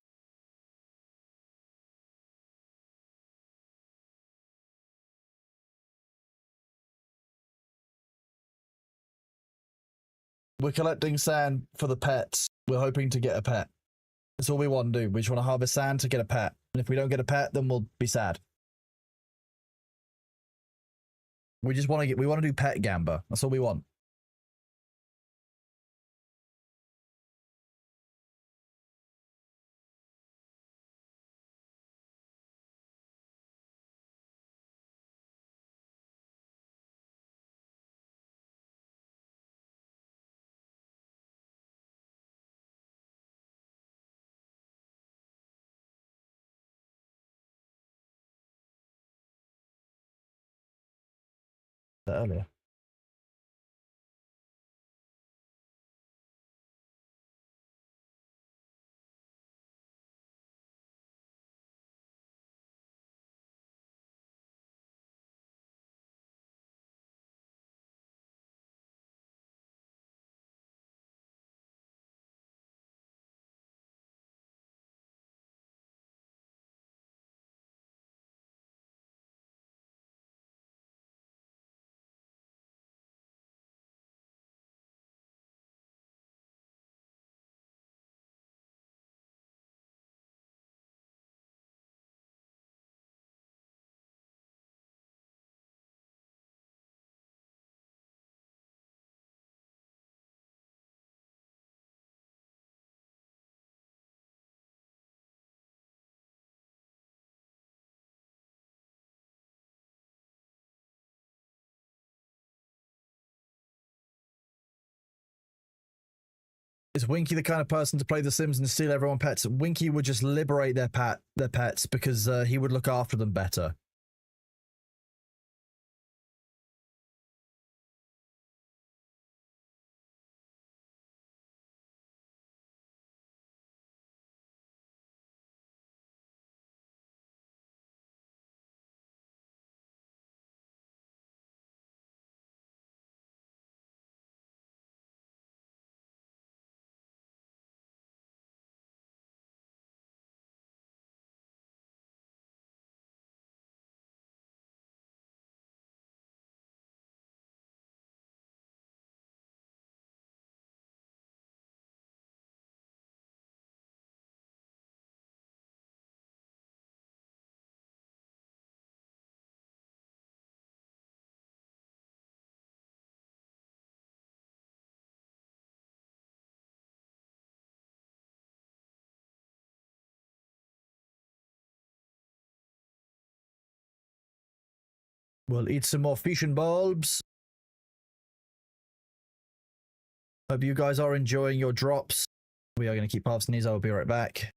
We're collecting sand for the pets. We're hoping to get a pet. That's all we want to do. We just want to harvest sand to get a pet. And if we don't get a pet, then we'll be sad. We just want to we want to do pet gamba. That's all we want. Earlier. Is Winky the kind of person to play The Sims and steal everyone's pets? Winky would just liberate their pets because he would look after them better. We'll eat some more fish and bulbs. Hope you guys are enjoying your drops. We are going to keep passing these. I'll be right back.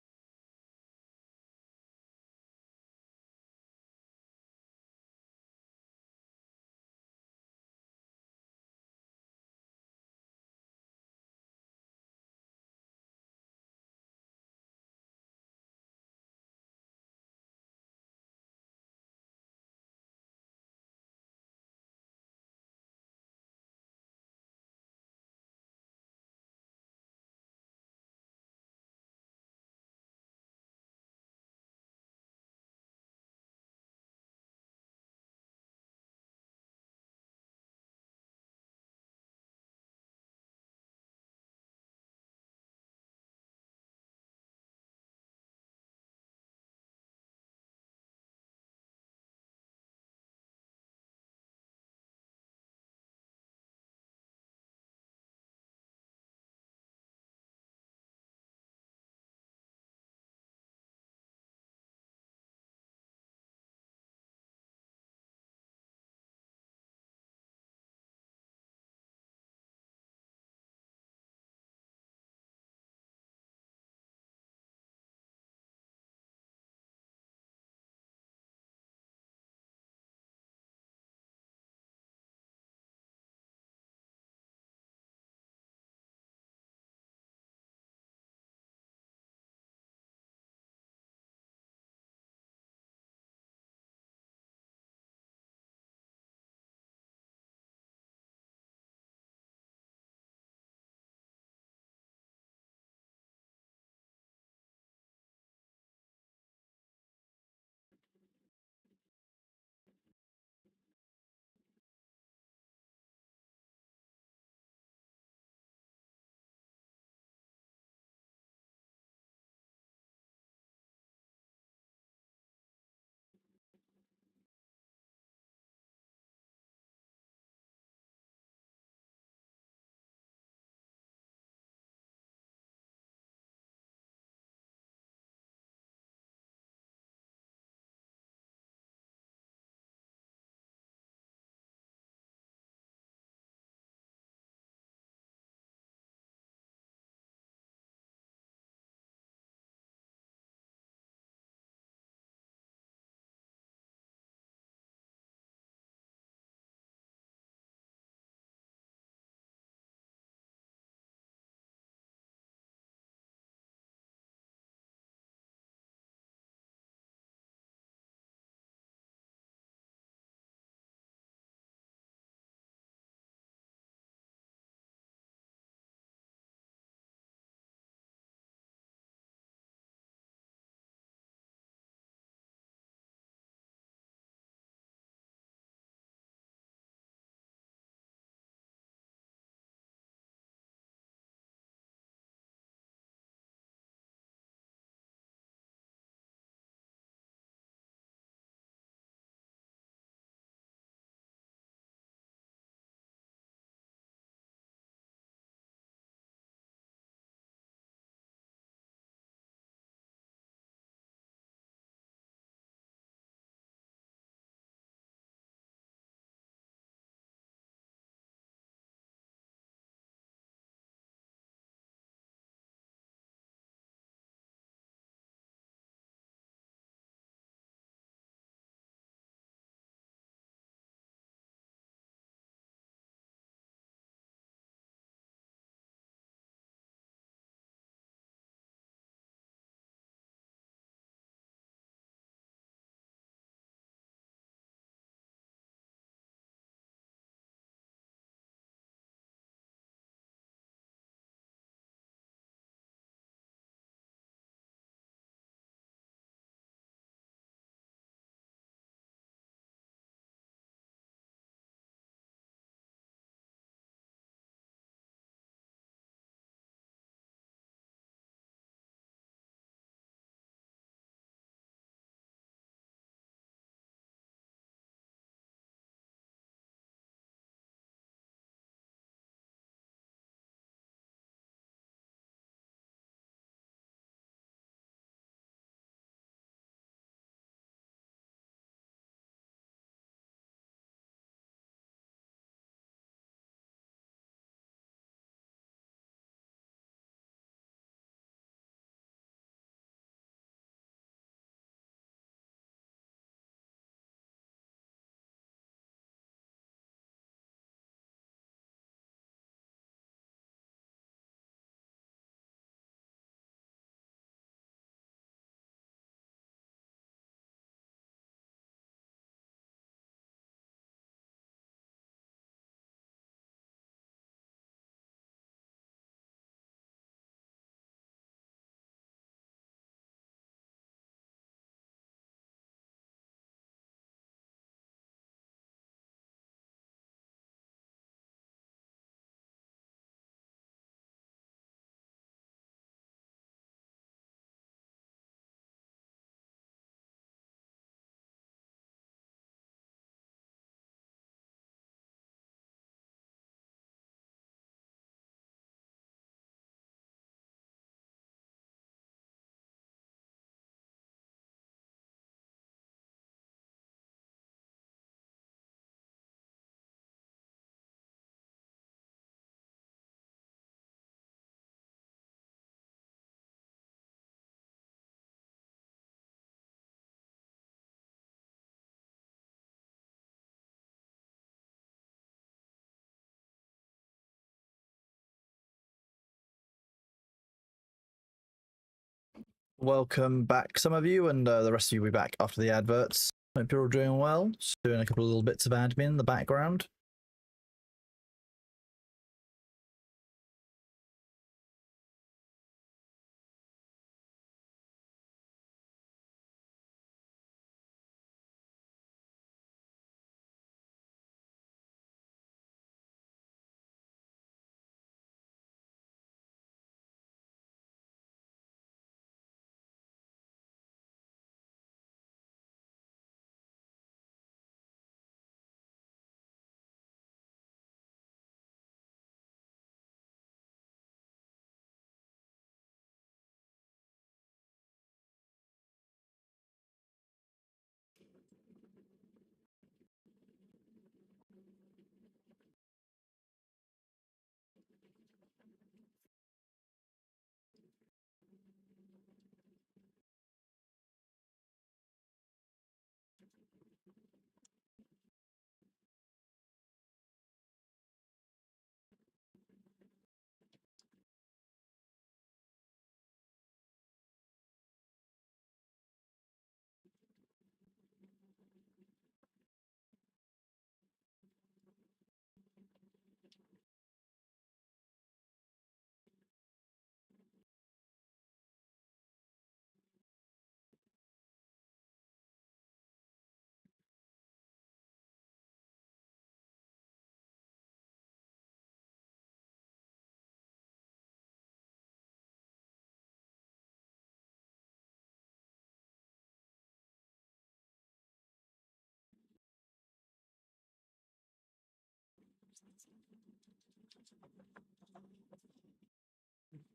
Welcome back, some of you, and the rest of you will be back after the adverts. Hope you're all doing well. Just doing a couple of little bits of admin in the background.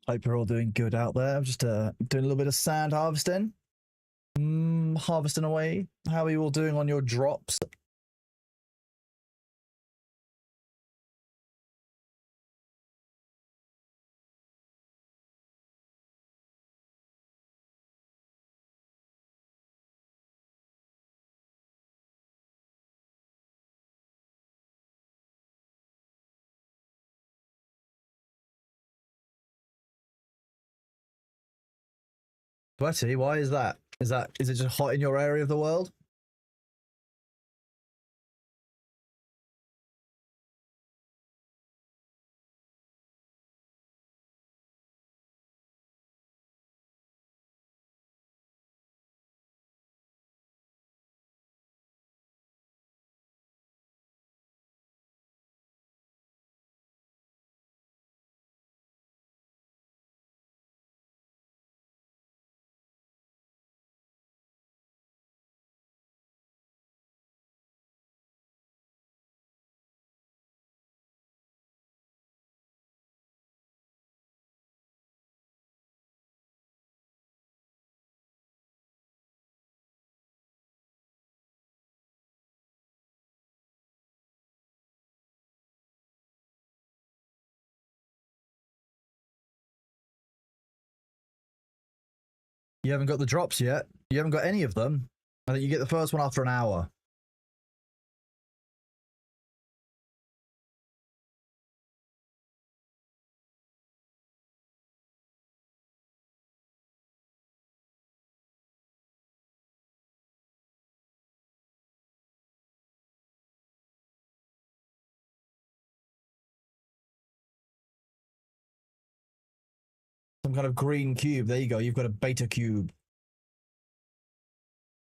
Hope you're all doing good out there. I'm just doing a little bit of sand harvesting. Harvesting away. How are you all doing on your drops? Sweaty, why is that? Is it just hot in your area of the world? You haven't got the drops yet. You haven't got any of them. I think you get the first one after an hour. Some kind of green cube. There you go. You've got a beta cube.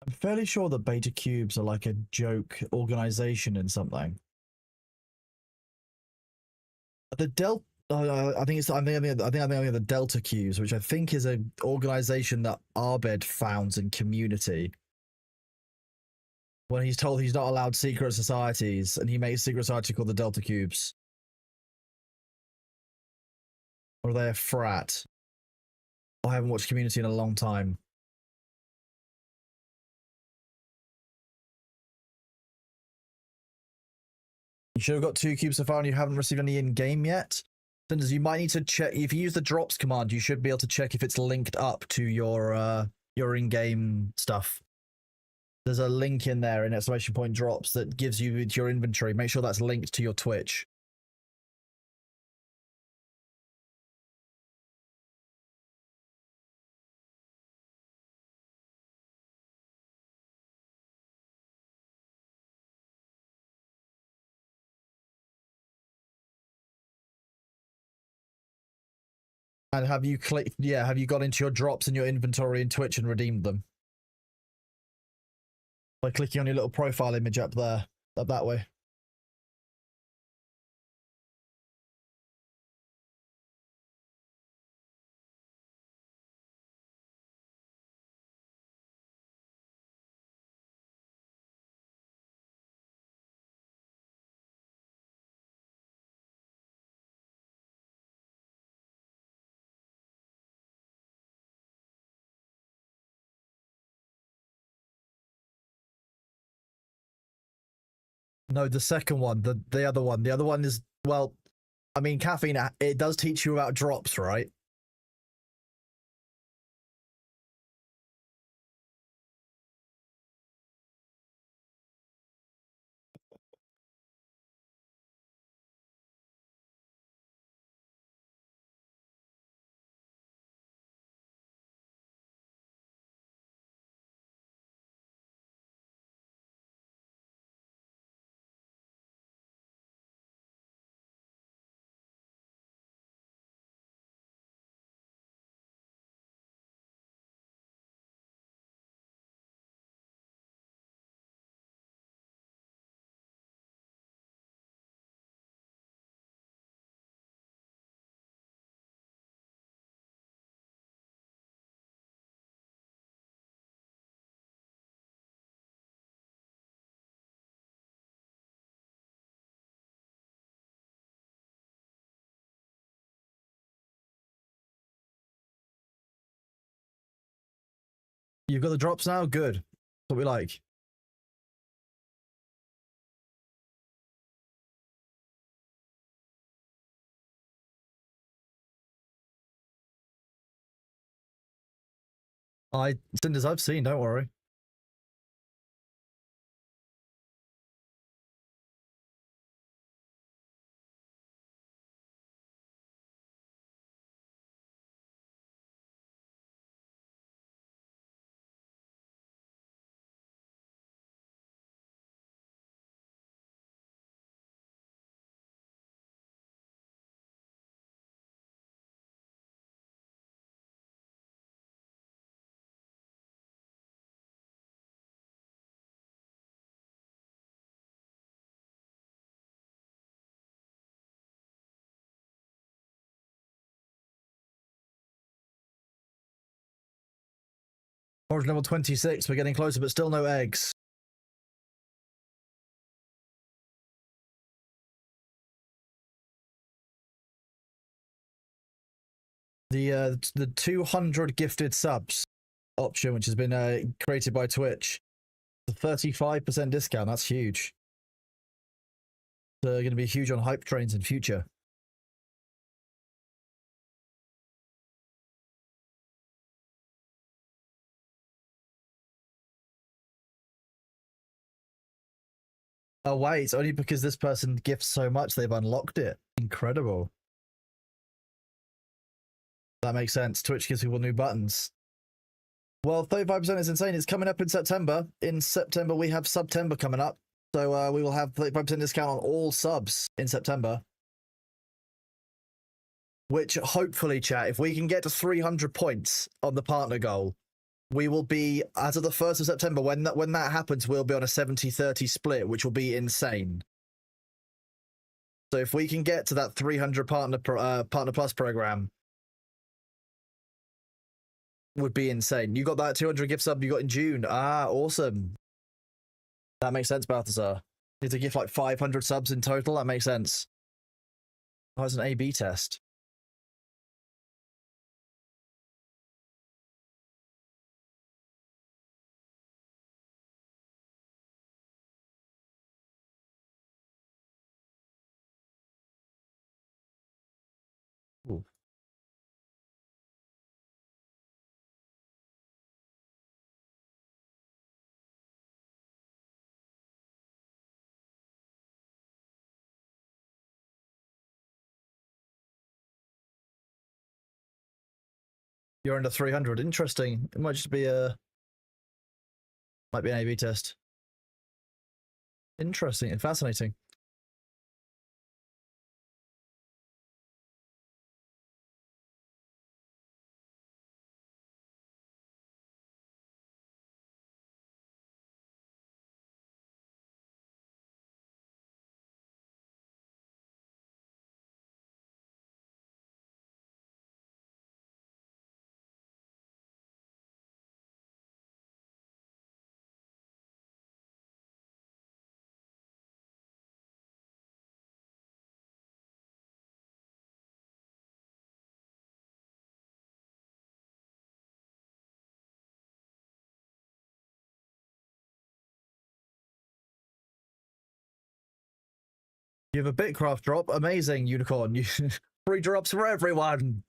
I'm fairly sure that beta cubes are like a joke organization in something. The Delta. I think it's. I think the Delta Cubes, which I think is an organization that Arbed founds in Community. When he's told he's not allowed secret societies, and he makes a secret society called the Delta Cubes. Or are they a frat? I haven't watched Community in a long time. You should have got 2 cubes so far and you haven't received any in-game yet. Then you might need to check. If you use the drops command, you should be able to check if it's linked up to your in-game stuff. There's a link in there in exclamation point drops that gives you your inventory. Make sure that's linked to your Twitch. And have you clicked? Yeah, have you got into your drops in your inventory in Twitch and redeemed them by clicking on your little profile image up there, up that way? No, the second one, the other one. The other one is, well, I mean, caffeine, it does teach you about drops, right? You've got the drops now? Good. That's what we like. Cinders, I've seen, don't worry. Orange level 26, we're getting closer, but still no eggs. The 200 gifted subs option, which has been created by Twitch, the 35% discount. That's huge. They're going to be huge on hype trains in future. Oh wait, it's only because this person gifts so much they've unlocked it. Incredible. That makes sense. Twitch gives people new buttons. Well, 35% is insane. It's coming up in September. In September, we have September coming up. So we will have 35% discount on all subs in September. Which hopefully, chat, if we can get to 300 points on the partner goal, we will be, as of the 1st of September, when that happens, we'll be on a 70-30 split, which will be insane. So if we can get to that 300 partner plus program, would be insane. You got that 200 gift sub you got in June. Ah, awesome. That makes sense, Balthazar. Need to gift like 500 subs in total. That makes sense. Oh, it's an A/B test. Ooh. You're under 300. Interesting. It might just be might be an A/B test. Interesting and fascinating. You have a Bitcraft drop. Amazing, Unicorn. You free drops for everyone.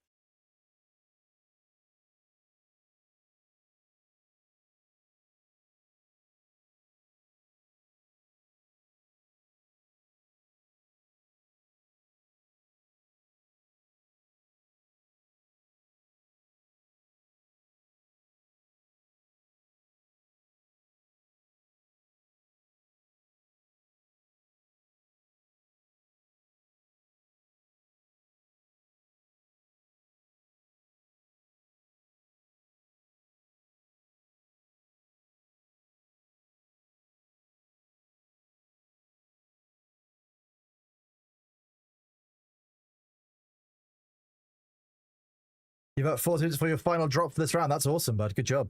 You've got 4 minutes for your final drop for this round. That's awesome, bud. Good job.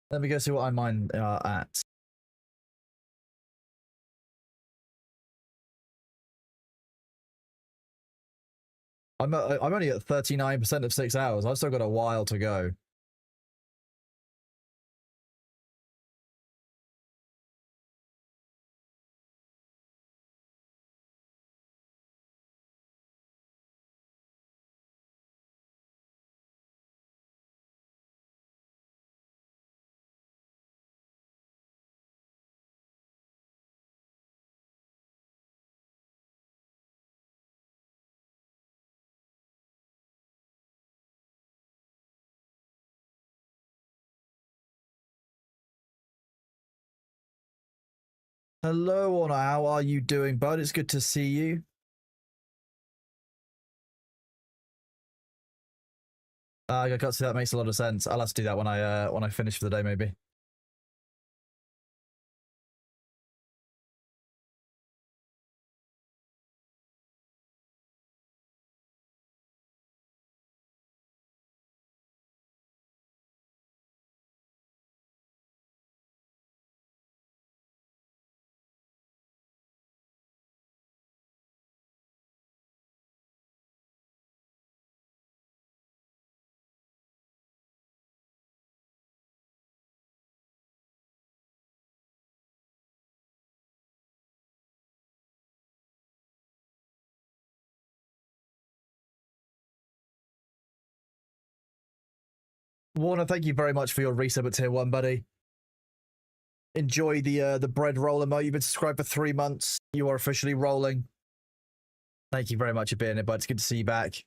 Let me go see what I mine at. I'm only at 39% of 6 hours. I've still got a while to go. Hello, Honor. How are you doing, bud? It's good to see you. I can't see that makes a lot of sense. I'll have to do that when I finish for the day, maybe. Warner, thank you very much for your resub at tier 1, buddy. Enjoy the bread roll emote. You've been subscribed for 3 months. You are officially rolling. Thank you very much for being here, bud. It's good to see you back.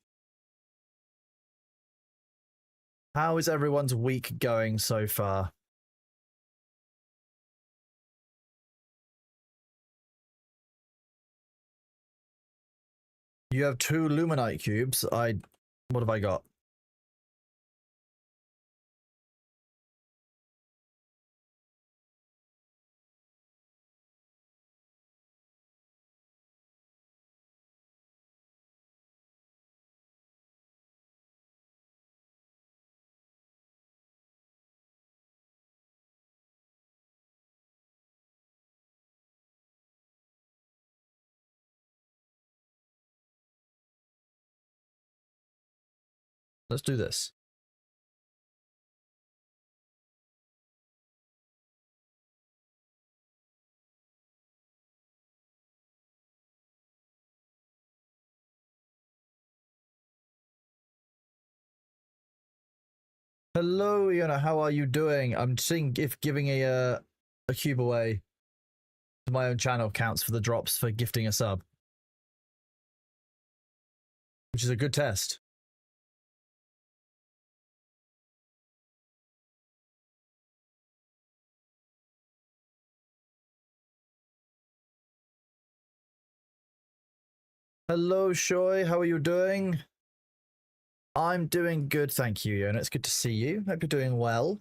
How is everyone's week going so far? You have 2 Luminite cubes. What have I got? Let's do this. Hello, Iona. How are you doing? I'm seeing if giving a cube away to my own channel counts for the drops for gifting a sub, which is a good test. Hello, Shoy. How are you doing? I'm doing good, thank you, Iona. It's good to see you. Hope you're doing well.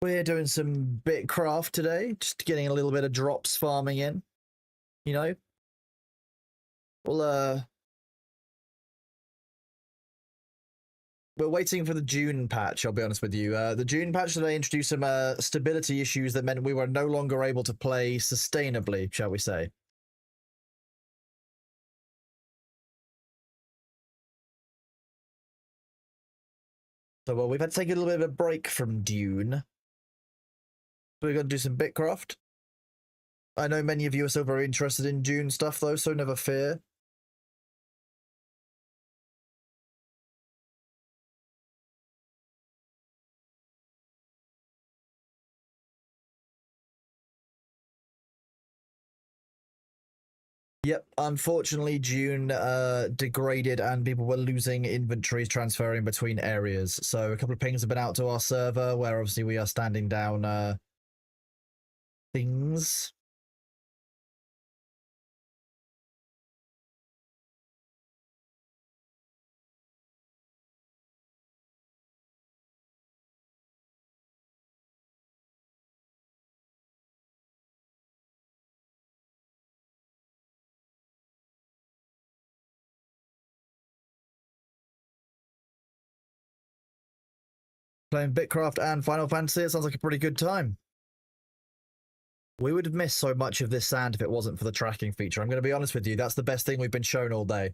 We're doing some Bitcraft today, just getting a little bit of drops farming in. You know, we're waiting for the Dune patch, I'll be honest with you. The Dune patch today introduced some stability issues that meant we were no longer able to play sustainably, shall we say. So, well, we've had to take a little bit of a break from Dune. So we're going to do some Bitcraft. I know many of you are still very interested in Dune stuff, though, so never fear. Yep, unfortunately, Dune degraded and people were losing inventories transferring between areas. So a couple of pings have been out to our server where obviously we are standing down things. Playing Bitcraft and Final Fantasy, it sounds like a pretty good time. We would have missed so much of this sand if it wasn't for the tracking feature. I'm going to be honest with you, that's the best thing we've been shown all day.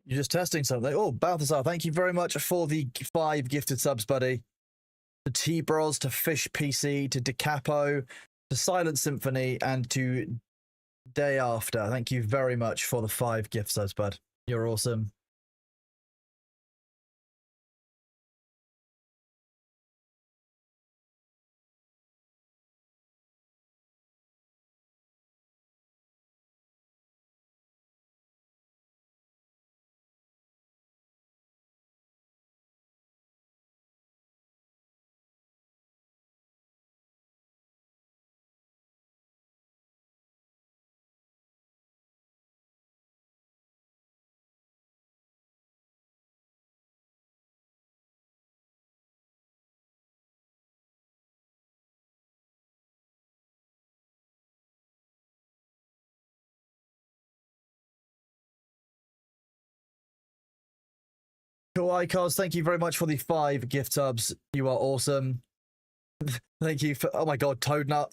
You're just testing something. Oh, Balthazar, thank you very much for the 5 gifted subs, buddy. To T-Bros, to Fish PC, to Decapo, to Silent Symphony, and to Day After. Thank you very much for the 5 gift subs, bud. You're awesome. Kawaii Cars, thank you very much for the 5 gift subs. You are awesome. Thank you for. Oh my god, Toadnut.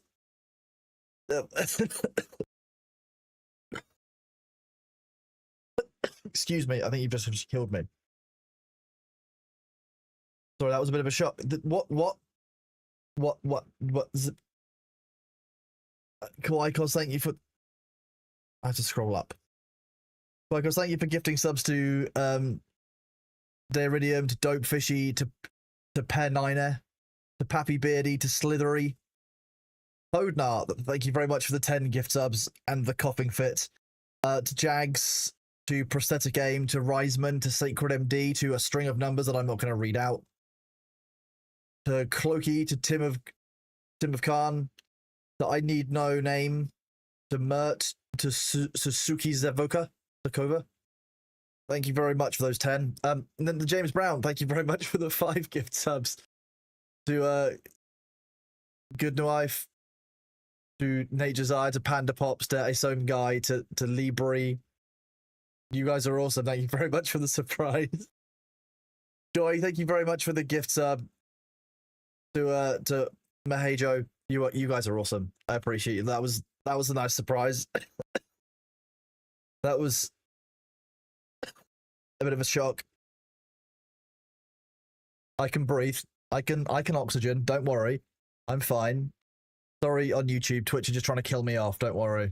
Excuse me, I think you've just killed me. Sorry, that was a bit of a shock. What? Kawaii Cars, thank you for. I have to scroll up. Kawaii Cars, thank you for gifting subs to Dairidium, to Dope Fishy, to Pear Niner, to Pappy Beardy, to Slithery. Toadnut, thank you very much for the 10 gift subs and the coughing fit. To Jags, to Prosthetic Aim, to Riseman, to Sacred MD, to a string of numbers that I'm not going to read out. To Cloaky, to Tim of Khan, to I Need No Name, to Mert, to Suzuki Zakova. Thank you very much for those 10. And then to James Brown, thank you very much for the 5 gift subs. To Good Knife, to Nature's Eye, to Panda Pops, to Asom Guy, to Libri. You guys are awesome. Thank you very much for the surprise. Joy, thank you very much for the gift sub. To Mahejo, you guys are awesome. I appreciate you. That was a nice surprise. That was a bit of a shock. I can breathe. I can oxygen. Don't worry. I'm fine. Sorry on YouTube. Twitch are just trying to kill me off. Don't worry.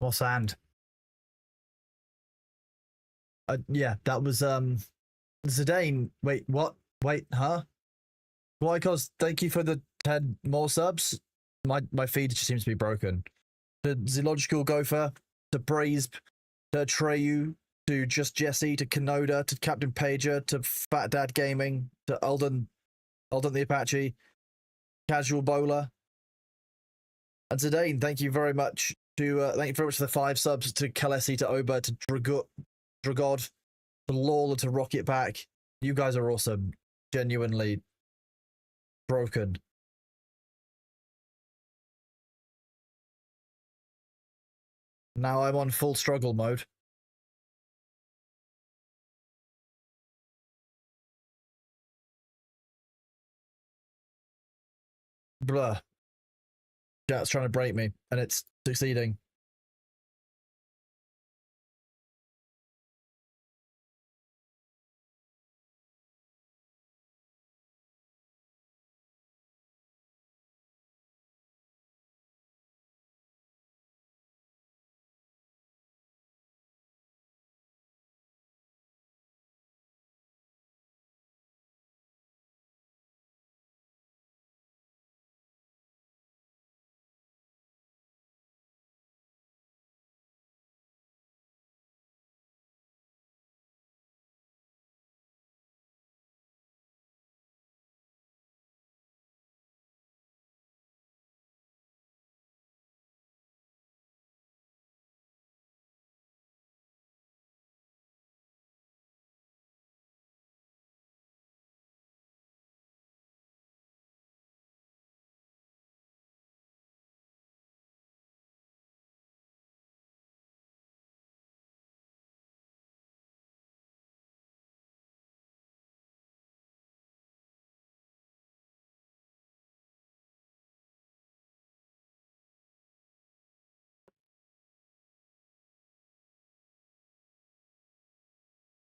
More sand. Yeah, that was Zidane. Wait, what? Wait, huh? Why? Cause thank you for the 10 more subs. My feed just seems to be broken. To Zoological Gopher, to Breeze, to Atreyu, to Just Jesse, to Kanoda, to Captain Pager, to Fat Dad Gaming, to Alden the Apache, Casual Bowler, and Zidane. Thank you very much thank you very much for the 5 subs to Kalesi, to Oba, to Dragod, to Lawler, to Rocket Back. You guys are awesome. Genuinely broken. Now I'm on full struggle mode. Blah. Chat's trying to break me, and it's succeeding.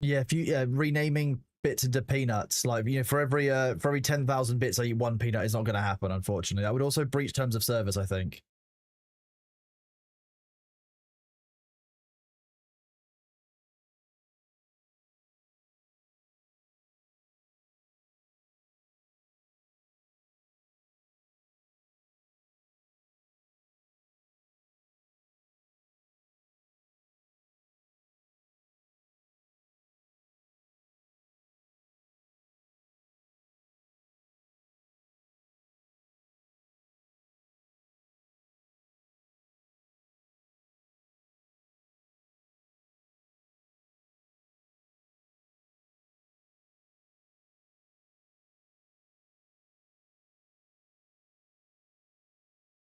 Yeah, if you renaming bits into peanuts, like for every 10,000 bits I eat 1 peanut is not going to happen. Unfortunately, that would also breach terms of service, I think.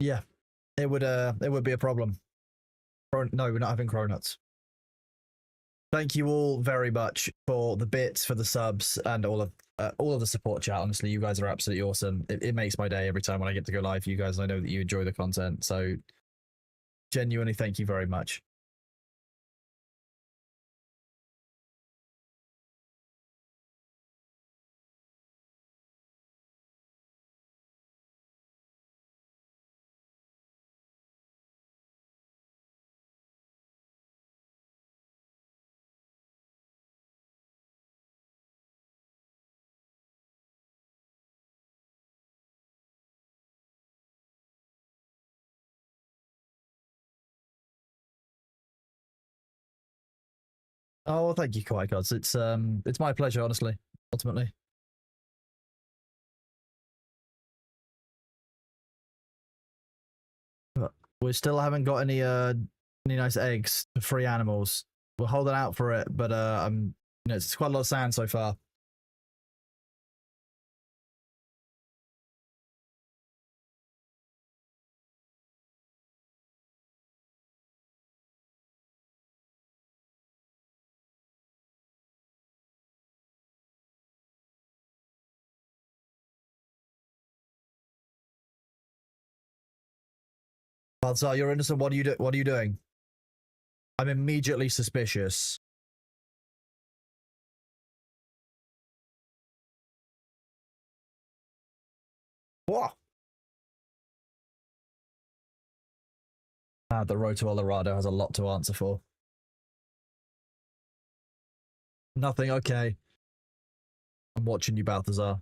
Yeah, it would be a problem. No, we're not having cronuts. Thank you all very much for the bits, for the subs, and all of the support chat. Honestly, you guys are absolutely awesome. It makes my day every time when I get to go live. You guys, I know that you enjoy the content, so genuinely, thank you very much. Oh, well, thank you, Kawaii Gods. It's my pleasure, honestly. Ultimately. But we still haven't got any nice eggs for free animals. We're holding out for it, but it's quite a lot of sand so far. Balzar, you're innocent. What are you doing? I'm immediately suspicious. What? The road to Colorado has a lot to answer for. Nothing. Okay. I'm watching you, Balthazar.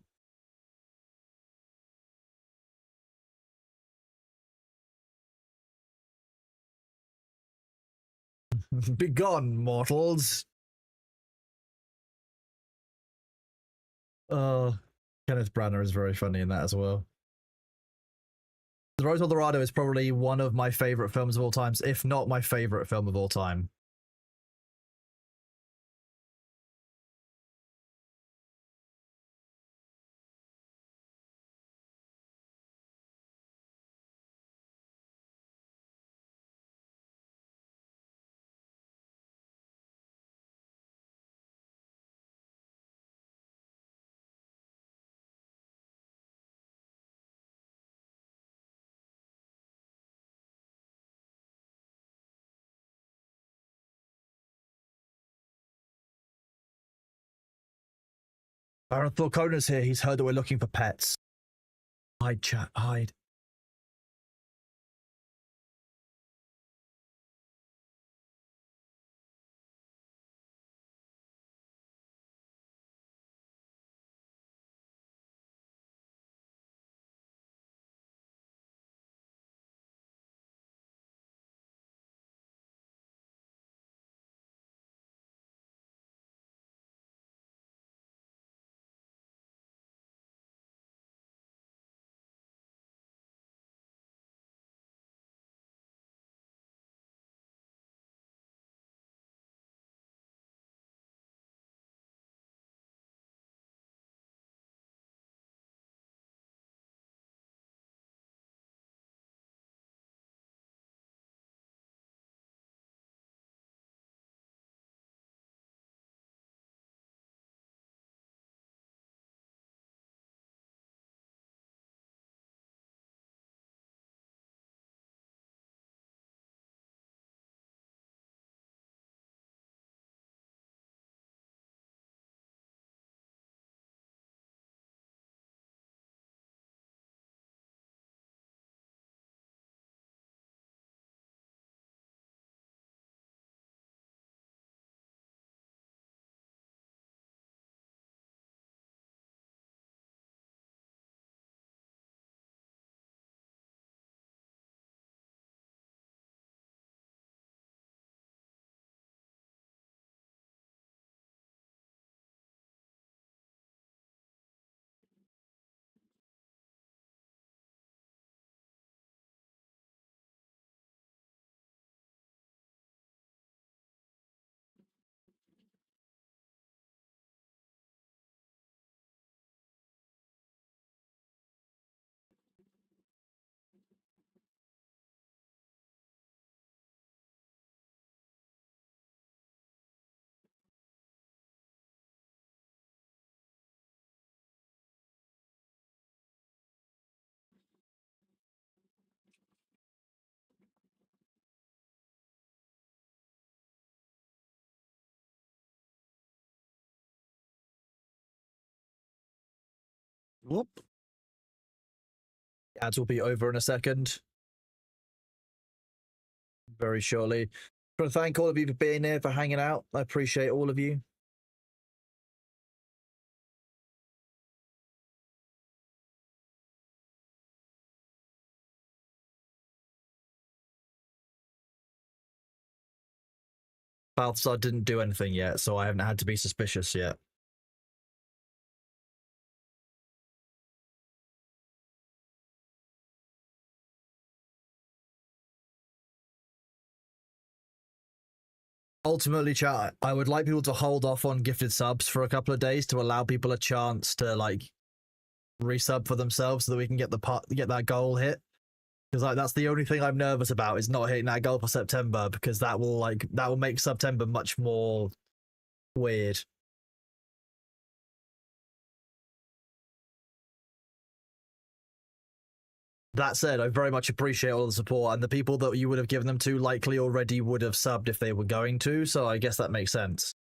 Begone, mortals. Kenneth Branagh is very funny in that as well. The Road to El Dorado is probably one of my favorite films of all time, if not my favorite film of all time. Baron Thorcona's here. He's heard that we're looking for pets. Hide, chat, hide. Whoop. Ads will be over in a second. Very shortly. I want to thank all of you for being here, for hanging out. I appreciate all of you. Balthazar didn't do anything yet, so I haven't had to be suspicious yet. Ultimately, chat, I would like people to hold off on gifted subs for a couple of days to allow people a chance to like resub for themselves so that we can get that goal hit. Because like that's the only thing I'm nervous about is not hitting that goal for September, because that will make September much more weird. That said, I very much appreciate all the support, and the people that you would have given them to likely already would have subbed if they were going to, so I guess that makes sense.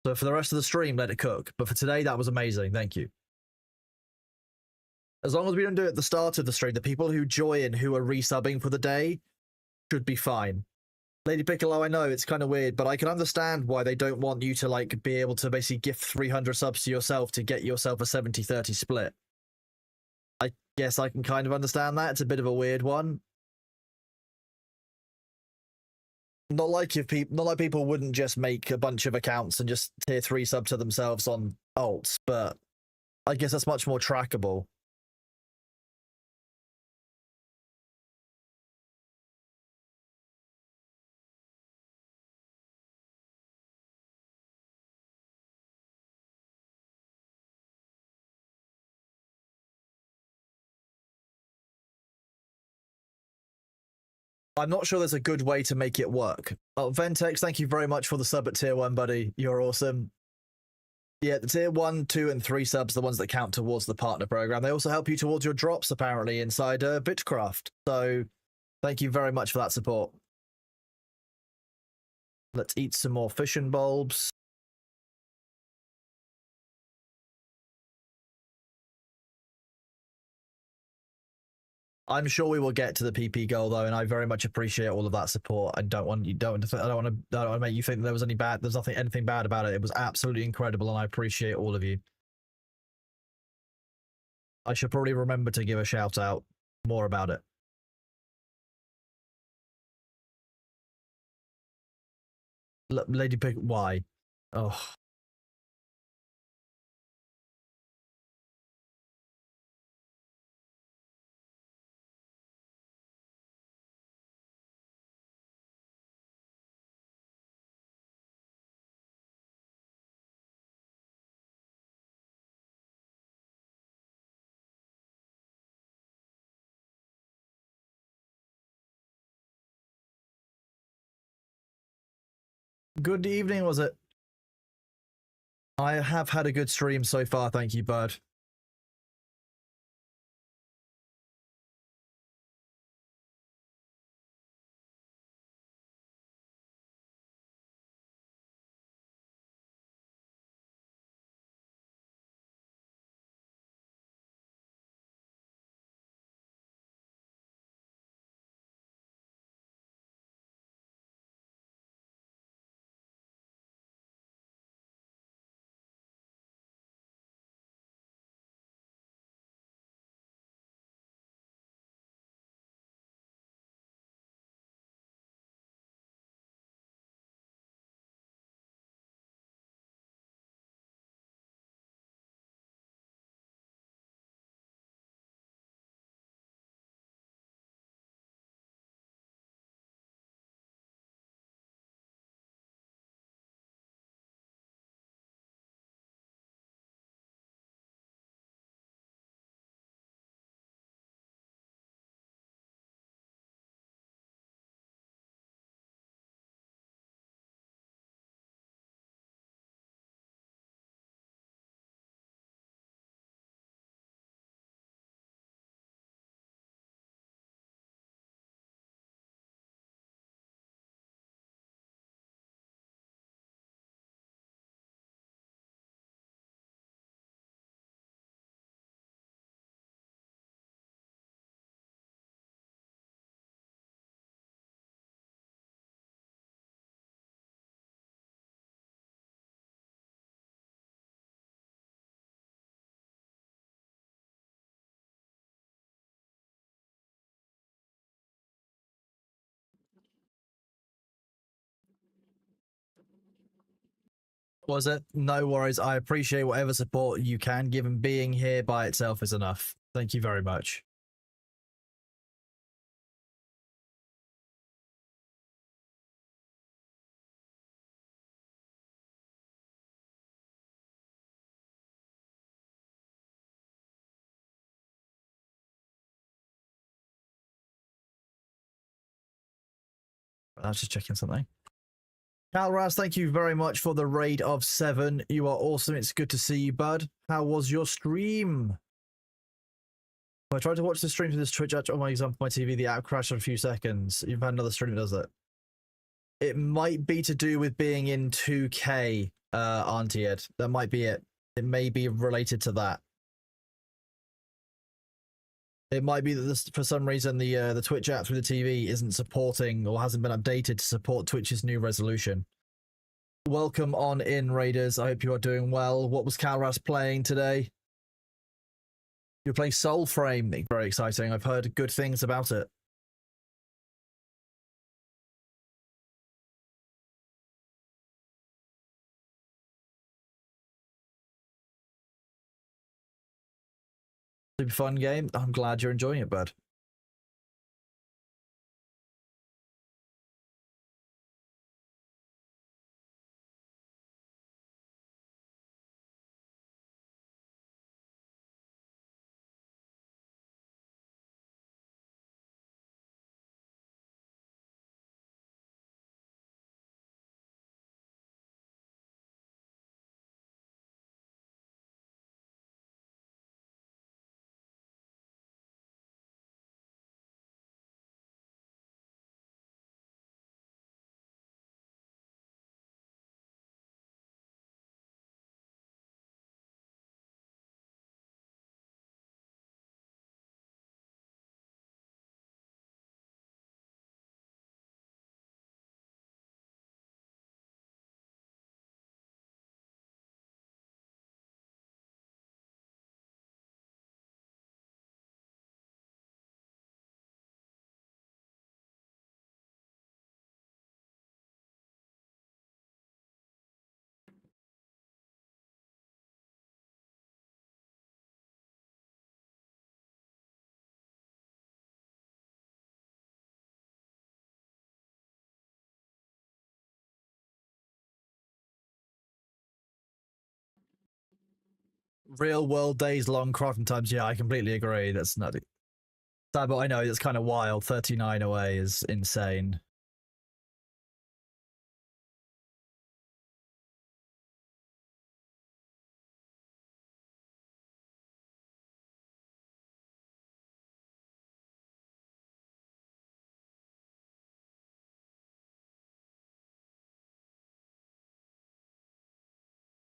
So for the rest of the stream, let it cook. But for today, that was amazing. Thank you. As long as we don't do it at the start of the stream, the people who join who are resubbing for the day, should be fine. Lady Piccolo, I know it's kind of weird, but I can understand why they don't want you to like be able to basically gift 300 subs to yourself to get yourself a 70-30 split. I guess I can kind of understand that. It's a bit of a weird one. Not like people wouldn't just make a bunch of accounts and just tier 3 sub to themselves on alts, but I guess that's much more trackable. I'm not sure there's a good way to make it work. Oh, Ventex, thank you very much for the sub at tier 1, buddy. You're awesome. Yeah, the tier 1, 2, and 3 subs, the ones that count towards the partner program, they also help you towards your drops, apparently, inside Bitcraft. So, thank you very much for that support. Let's eat some more fission bulbs. I'm sure we will get to the PP goal though, and I very much appreciate all of that support. I don't want to make you think there was anything bad about it. It was absolutely incredible, and I appreciate all of you. I should probably remember to give a shout out more about it. Lady Pig, why? Oh. Good evening, was it? I have had a good stream so far, thank you, bud. Was it? No worries. I appreciate whatever support you can give, and being here by itself is enough. Thank you very much. I was just checking something. Calraz, thank you very much for the raid of 7. You are awesome. It's good to see you, bud. How was your stream? I tried to watch the stream through this Twitch app on my example, my TV. The app crashed for a few seconds. You've had another stream that does it. It might be to do with being in 2K, Auntie Ed. That might be it. It may be related to that. It might be that this, for some reason the Twitch app through the TV isn't supporting or hasn't been updated to support Twitch's new resolution. Welcome on in, Raiders. I hope you are doing well. What was Calras playing today? You're playing Soul Frame. Very exciting. I've heard good things about it. Super fun game. I'm glad you're enjoying it, bud. Real world days long crafting times. Yeah, I completely agree. That's nutty. But I know it's kind of wild. 39 away is insane.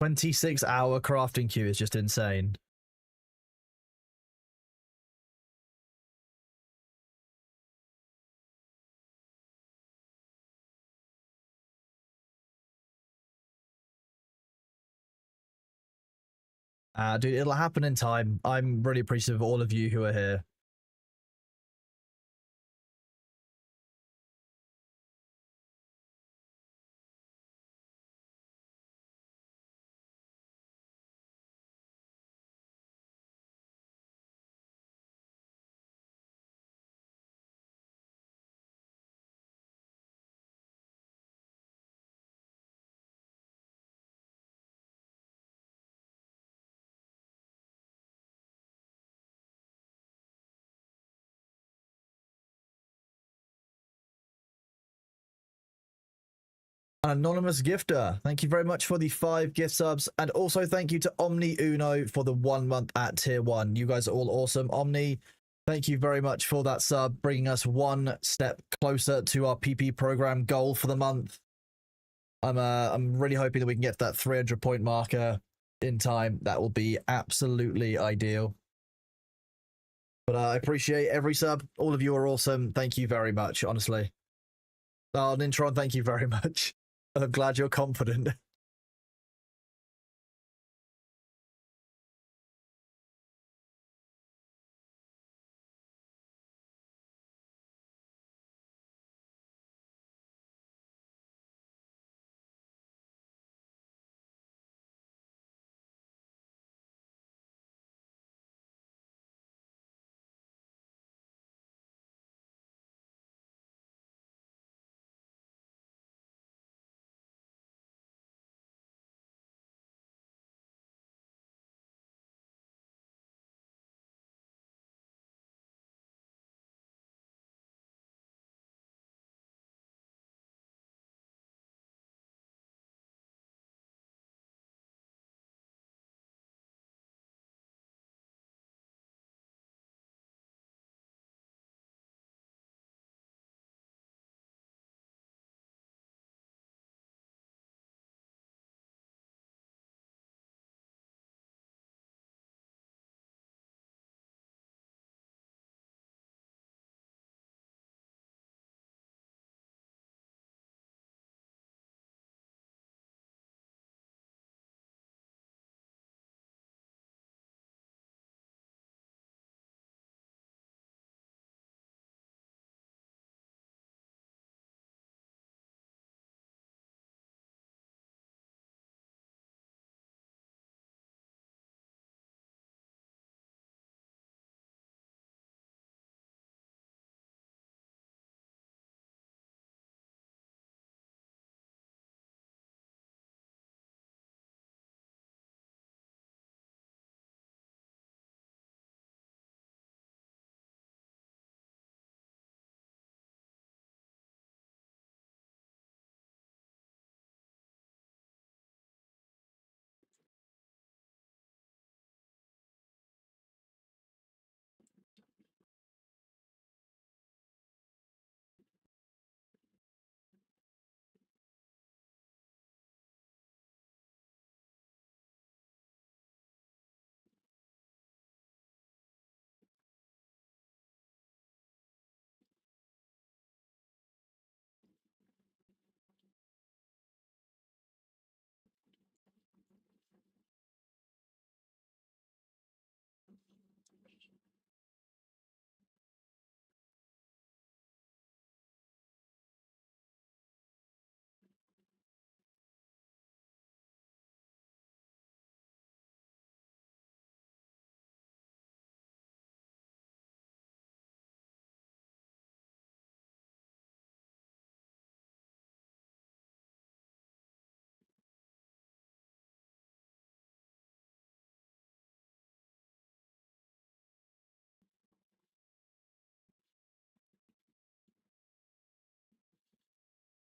$26-hour crafting queue is just insane. Dude, it'll happen in time. I'm really appreciative of all of you who are here. An anonymous gifter. Thank you very much for the 5 gift subs. And also thank you to Omni Uno for the 1 month at tier 1. You guys are all awesome. Omni, thank you very much for that sub, bringing us 1 step closer to our PP program goal for the month. I'm really hoping that we can get to that 300 point marker in time. That will be absolutely ideal. But I appreciate every sub. All of you are awesome. Thank you very much, honestly. Oh, Nintron, thank you very much. I'm glad you're confident.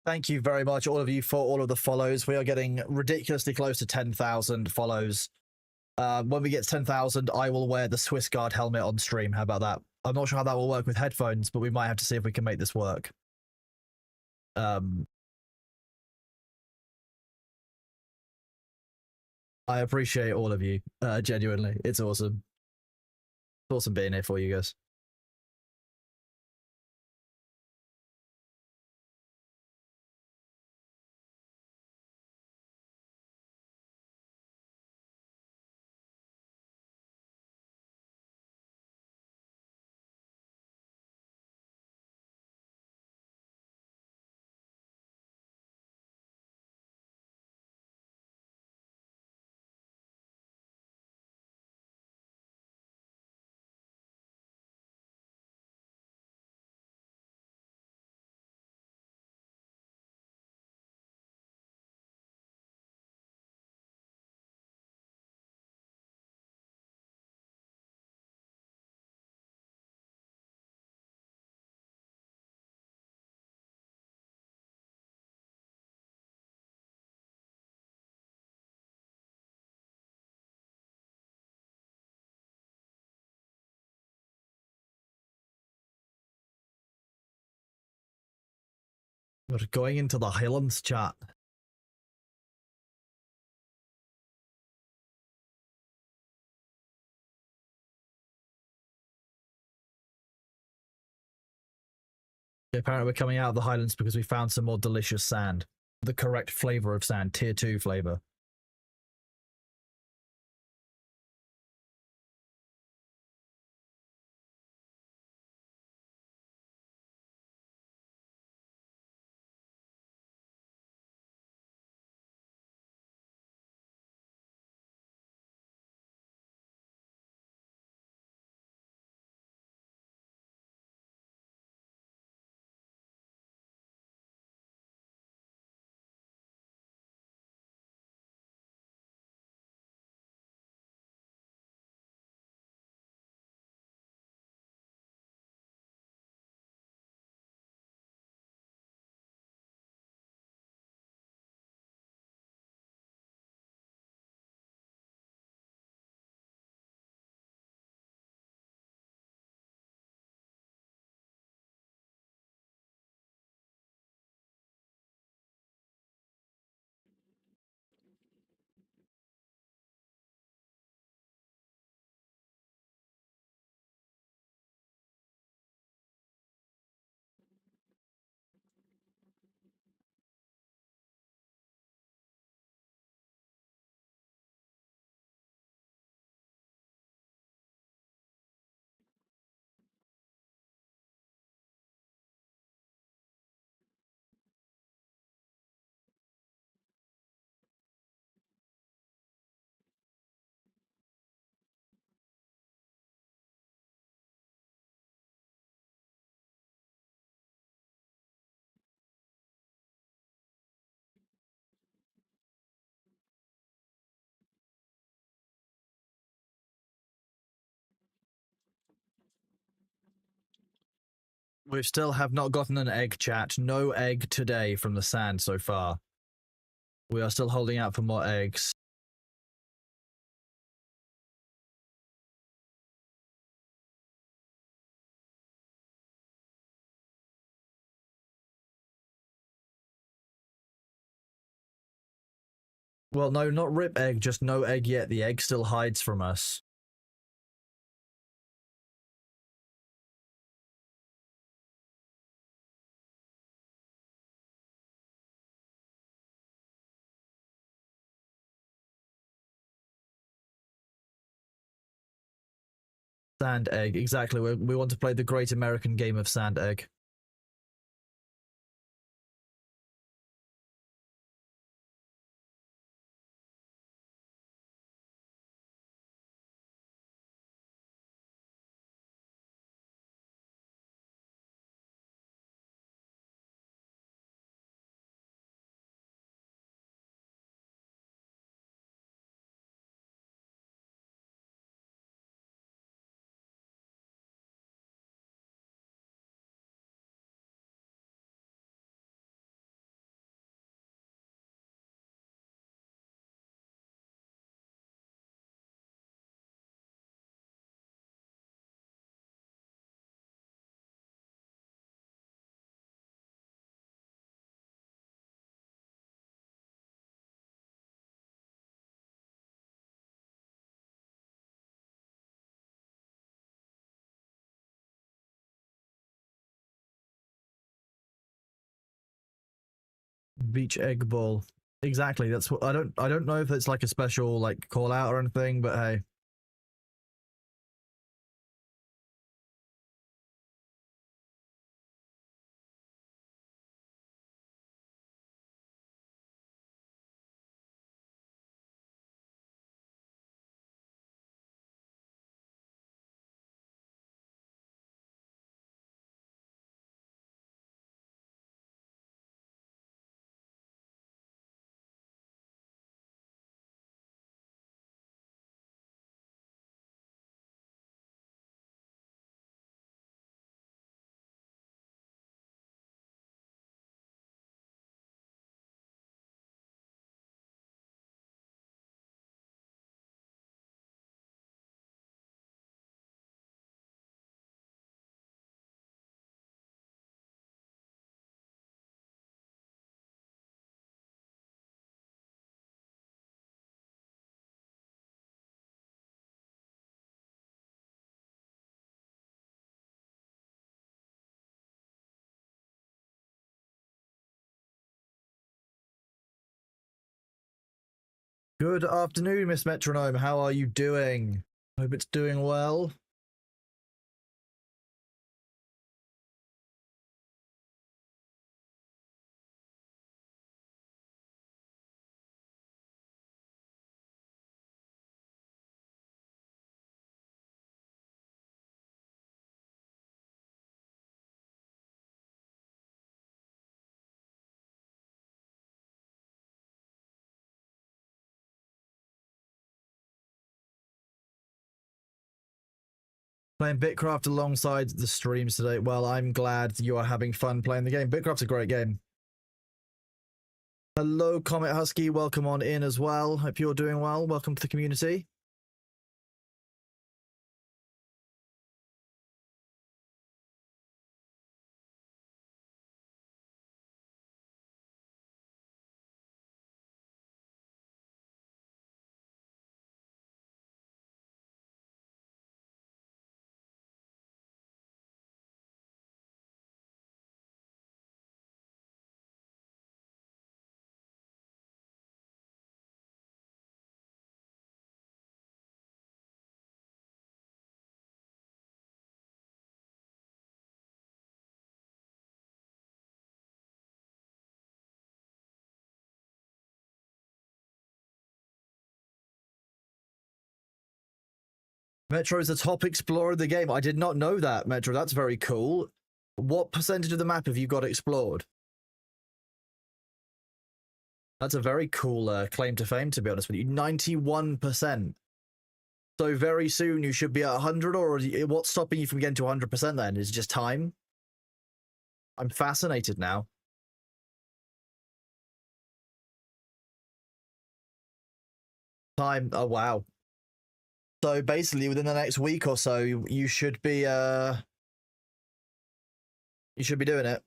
Thank you very much, all of you, for all of the follows. We are getting ridiculously close to 10,000 follows. When we get 10,000, I will wear the Swiss Guard helmet on stream. How about that? I'm not sure how that will work with headphones, but we might have to see if we can make this work. I appreciate all of you. Genuinely, it's awesome. It's awesome being here for you guys. We're going into the Highlands chat. Apparently, we're coming out of the Highlands because we found some more delicious sand. The correct flavor of sand, tier 2 flavor. We still have not gotten an egg, chat. No egg today from the sand so far. We are still holding out for more eggs. Well, no, not rip egg, just no egg yet. The egg still hides from us. Sand egg, exactly. We want to play the great American game of sand egg. Beach egg ball. Exactly. That's what I don't know if it's like a special like call out or anything, but hey. Good afternoon, Miss Metronome. How are you doing? Hope it's doing well. Playing Bitcraft alongside the streams today. Well, I'm glad you are having fun playing the game. Bitcraft's a great game. Hello, Comet Husky. Welcome on in as well. Hope you're doing well. Welcome to the community. Metro is the top explorer of the game. I did not know that, Metro. That's very cool. What percentage of the map have you got explored? That's a very cool claim to fame, to be honest with you. 91%. So very soon you should be at 100, or what's stopping you from getting to 100% then? Is it just time? I'm fascinated now. Time. Oh, wow. So basically within the next week or so, you should be doing it.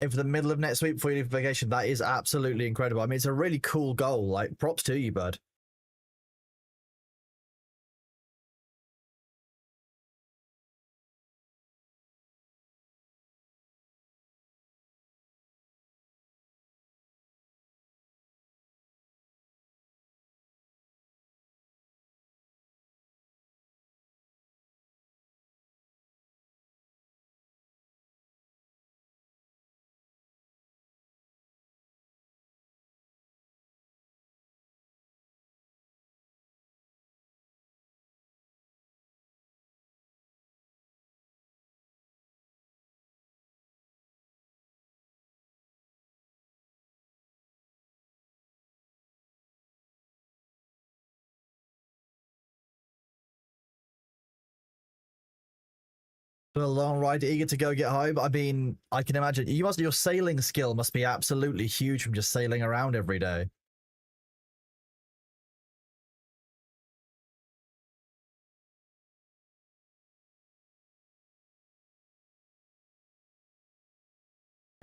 In for the middle of next week before you leave for vacation. That is absolutely incredible. I mean, it's a really cool goal. Like, props to you, bud. Been a long ride, eager to go get home. I mean, I can imagine your sailing skill must be absolutely huge from just sailing around every day.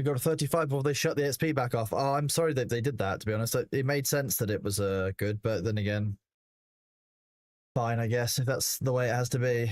We got a 35 before they shut the XP back off. Oh, I'm sorry that they did that, to be honest. It made sense that it was good, but then again, fine, I guess, if that's the way it has to be.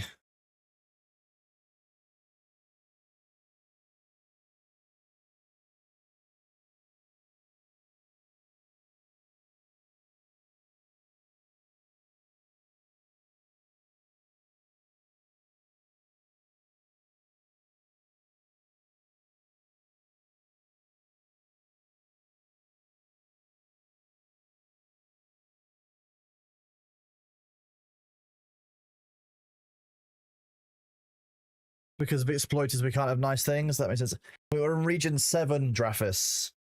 Because of exploiters, we can't have nice things. That makes sense. We were in Region 7, Draphis.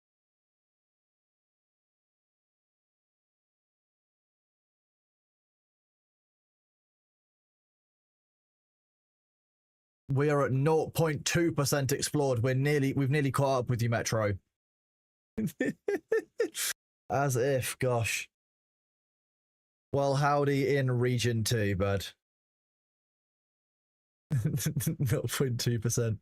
We are at 0.2% explored. We've nearly caught up with you, Metro. As if, gosh. Well, howdy in Region 2, bud. 0.2%.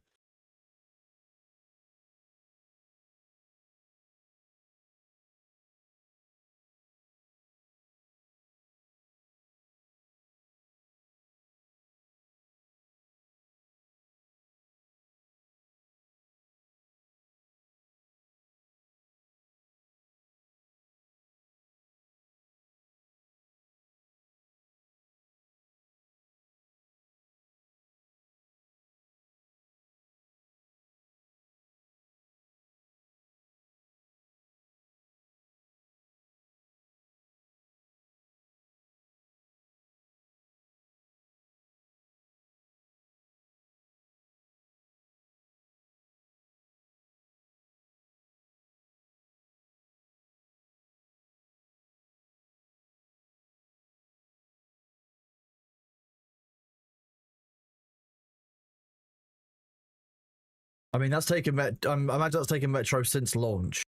I mean, that's taken. I imagine that's taken Metro since launch.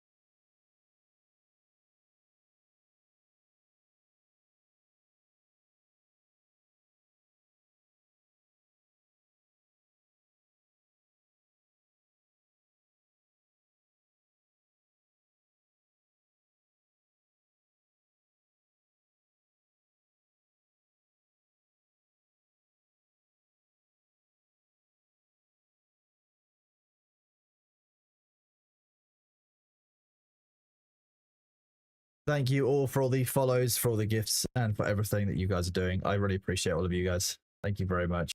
Thank you all for all the follows, for all the gifts, and for everything that you guys are doing. I really appreciate all of you guys. Thank you very much.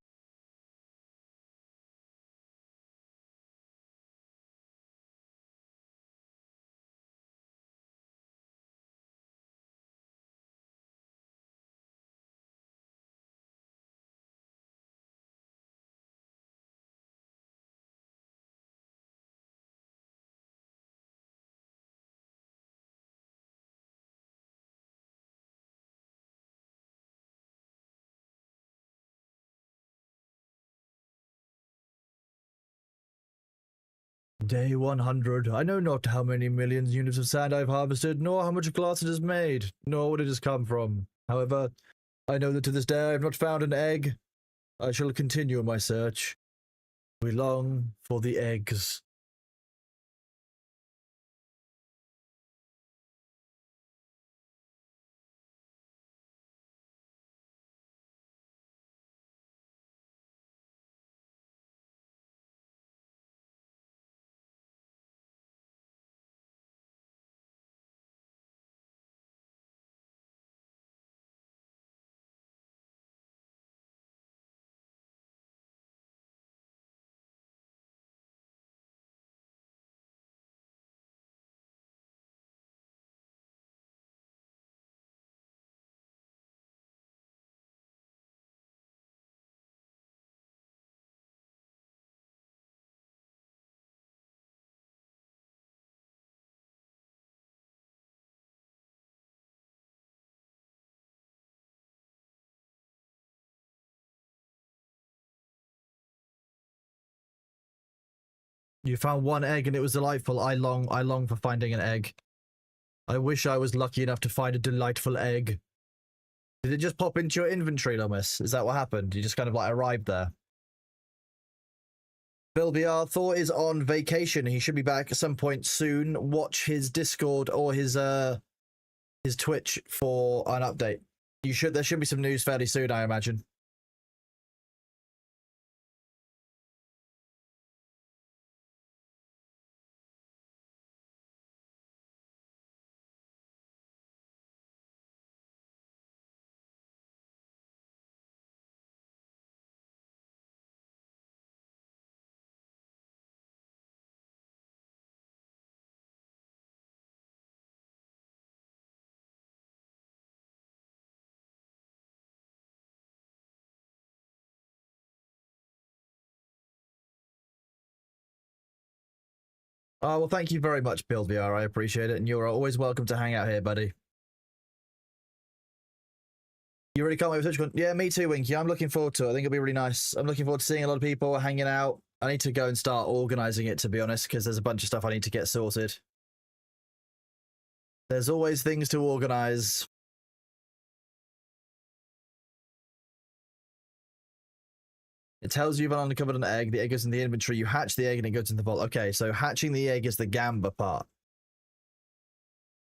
Day 100. I know not how many millions units of sand I've harvested, nor how much glass it has made, nor what it has come from. However, I know that to this day I have not found an egg. I shall continue my search. We long for the eggs. You found one egg and it was delightful. I long for finding an egg. I wish I was lucky enough to find a delightful egg. Did it just pop into your inventory, Lomas? Is that what happened? You just kind of like arrived there? Bill BR, Thor is on vacation. He should be back at some point soon. Watch his Discord or his Twitch for an update. There should be some news fairly soon, I imagine. Oh, well, thank you very much, Bill VR. I appreciate it. And you're always welcome to hang out here, buddy. You really can't wait for TwitchCon? Yeah, me too, Winky. I'm looking forward to it. I think it'll be really nice. I'm looking forward to seeing a lot of people hanging out. I need to go and start organizing it, to be honest, because there's a bunch of stuff I need to get sorted. There's always things to organize. It tells you you've uncovered an egg. The egg is in the inventory. You hatch the egg and it goes in the vault. Okay, so hatching the egg is the gamba part.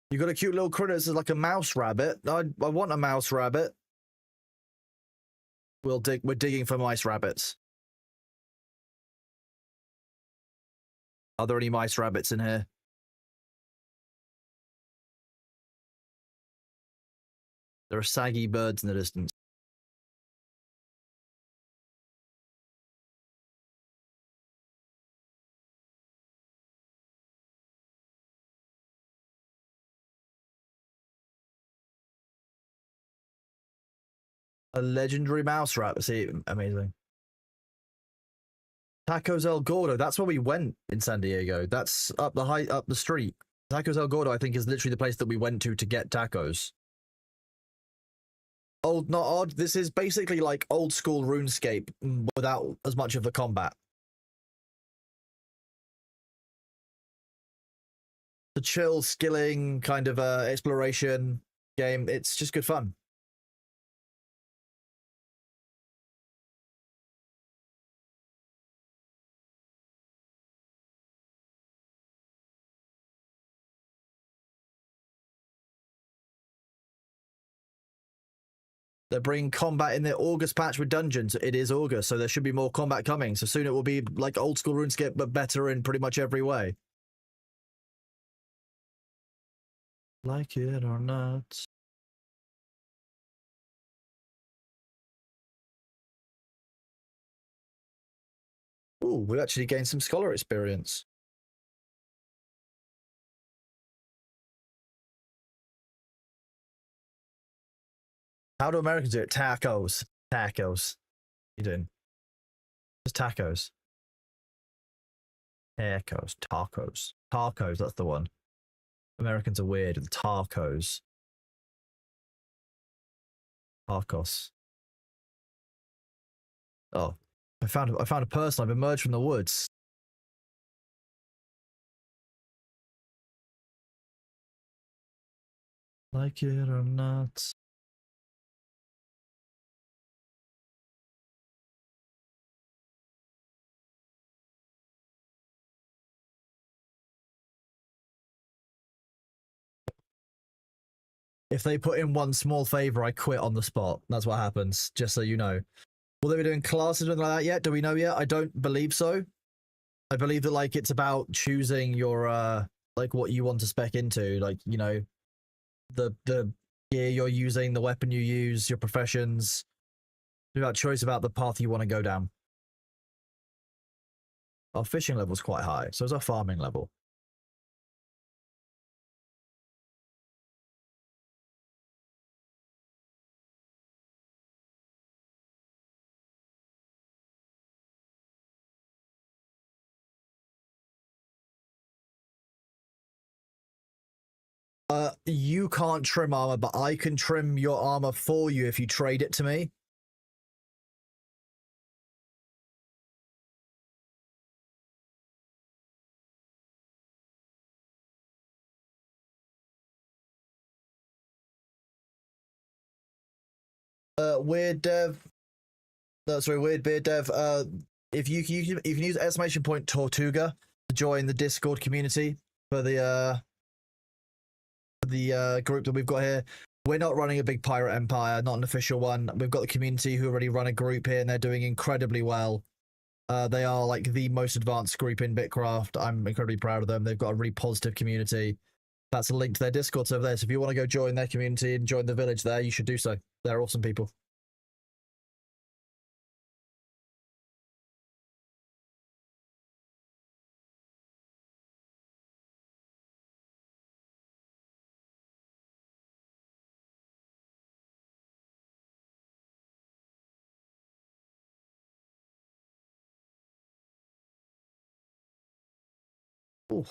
You got a cute little critter. This is like a mouse rabbit. I want a mouse rabbit. We're digging for mice rabbits. Are there any mice rabbits in here? There are saggy birds in the distance. A legendary mouse rabbit. See, amazing. Tacos El Gordo. That's where we went in San Diego. That's up the street. Tacos El Gordo, I think, is literally the place that we went to get tacos. Old, not odd. This is basically like old school RuneScape without as much of the combat. The chill, skilling kind of exploration game. It's just good fun. They're bringing combat in their August patch with dungeons. It is August, so there should be more combat coming. So soon it will be like old school RuneScape, but better in pretty much every way. Like it or not. Ooh, we actually gained some scholar experience. How do Americans do it? Tacos. Tacos. You doing? Just tacos. Tacos. Tacos. Tacos, that's the one. Americans are weird with tacos. Tacos. Oh. I found a person. I've emerged from the woods. Like it or not. If they put in one small favor, I quit on the spot. That's what happens, just so you know. Will they be doing classes or anything like that yet? Do we know yet? I don't believe so. I believe that like it's about choosing your like what you want to spec into, like, you know, the gear you're using, the weapon you use, your professions. It's about choice about the path you want to go down. Our fishing level's quite high, so is our farming level. You can't trim armor, but I can trim your armor for you if you trade it to me. Weird dev. Sorry, weird beard dev. you can use exclamation point Tortuga to join the Discord community for the group that we've got here. We're not running a big pirate empire, not an official one. We've got the community who already run a group here, and they're doing incredibly well. They are like the most advanced group in Bitcraft. I'm incredibly proud of them. They've got a really positive community. That's a link to their Discord server there. So if you want to go join their community and join the village there, you should do so. They're awesome people. Ooh.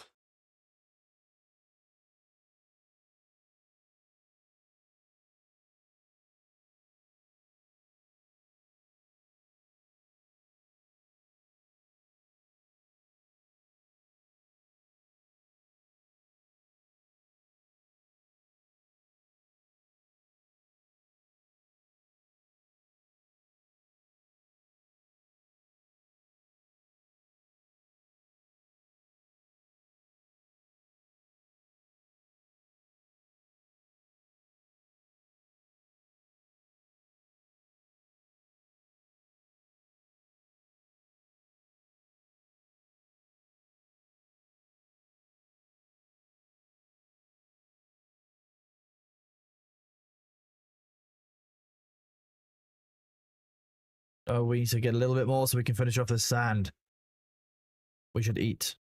Oh, we need to get a little bit more so we can finish off this sand. We should eat.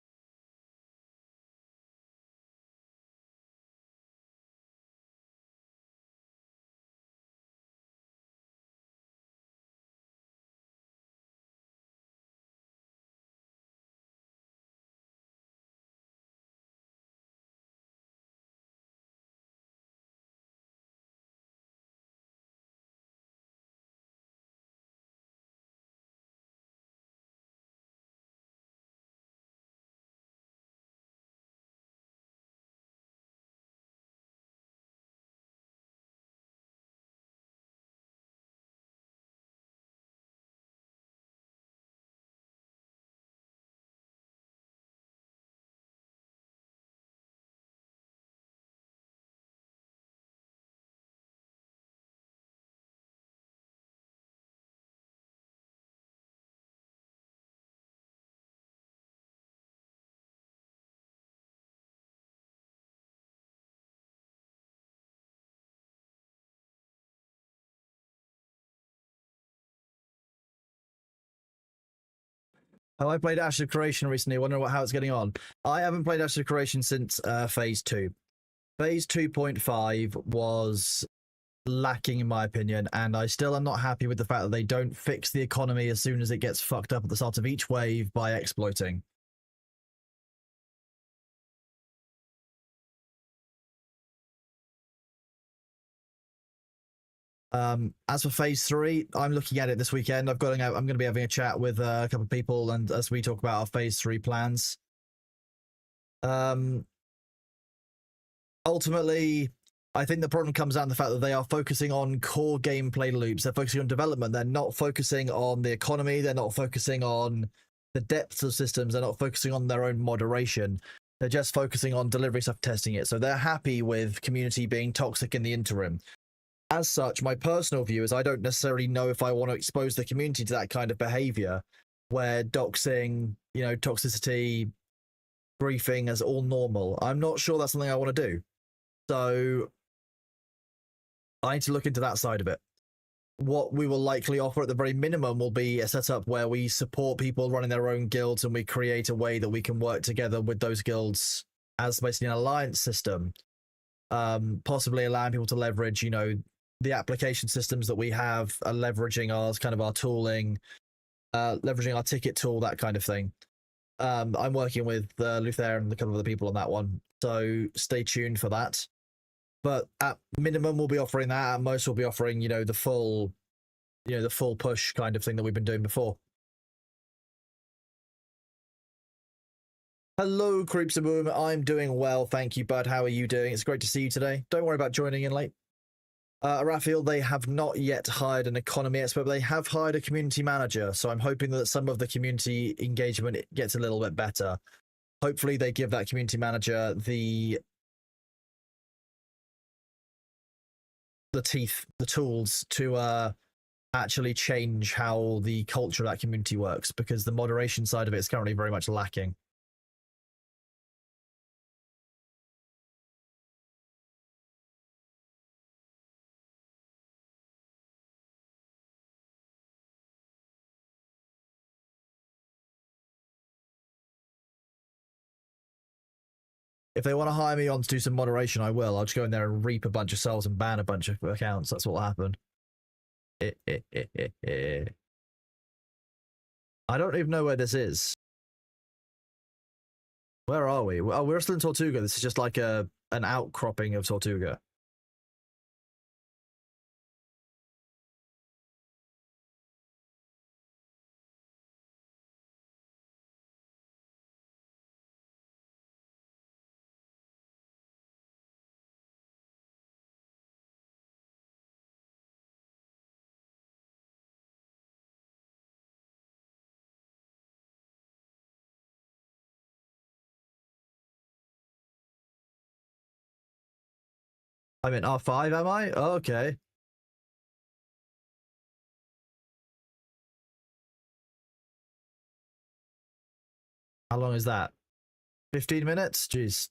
Oh, I played Ashes of Creation recently. Wondering how it's getting on. I haven't played Ashes of Creation since Phase 2. Phase 2.5 was lacking in my opinion, and I still am not happy with the fact that they don't fix the economy as soon as it gets fucked up at the start of each wave by exploiting. As for phase 3, I'm looking at it this weekend. I'm going to be having a chat with a couple of people, and as we talk about our phase 3 plans. Ultimately, I think the problem comes down to the fact that they are focusing on core gameplay loops. They're focusing on development. They're not focusing on the economy. They're not focusing on the depths of systems. They're not focusing on their own moderation. They're just focusing on delivery stuff, testing it. So they're happy with community being toxic in the interim. As such, my personal view is I don't necessarily know if I want to expose the community to that kind of behavior where doxing, toxicity, griefing is all normal. I'm not sure that's something I want to do. So I need to look into that side of it. What we will likely offer at the very minimum will be a setup where we support people running their own guilds, and we create a way that we can work together with those guilds as basically an alliance system. Possibly allowing people to leverage, the application systems that we have, leveraging our tooling, leveraging our ticket tool, that kind of thing. I'm working with Luther and a couple of other people on that one, so stay tuned for that. But at minimum, we'll be offering that. At most, we'll be offering, the full push kind of thing that we've been doing before. Hello, Creeps and Boom. I'm doing well, thank you, bud. How are you doing? It's great to see you today. Don't worry about joining in late. Raphael, they have not yet hired an economy expert, but they have hired a community manager. So I'm hoping that some of the community engagement gets a little bit better. Hopefully, they give that community manager the teeth, the tools to actually change how the culture of that community works, because the moderation side of it is currently very much lacking. If they want to hire me on to do some moderation, I will. I'll just go in there and reap a bunch of souls and ban a bunch of accounts. That's what will happen. I don't even know where this is. Where are we? Oh, we're still in Tortuga. This is just like an outcropping of Tortuga. I'm in R5, am I? Oh, okay. How long is that? 15 minutes? Jeez.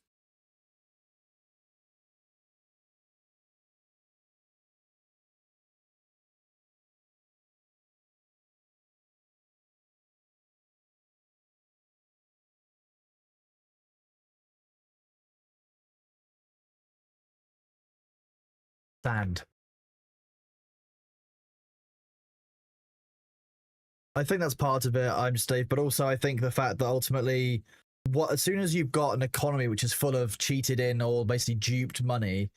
Sand. I think that's part of it. I'm Steve, but also I think the fact that ultimately, as soon as you've got an economy which is full of cheated in or basically duped money,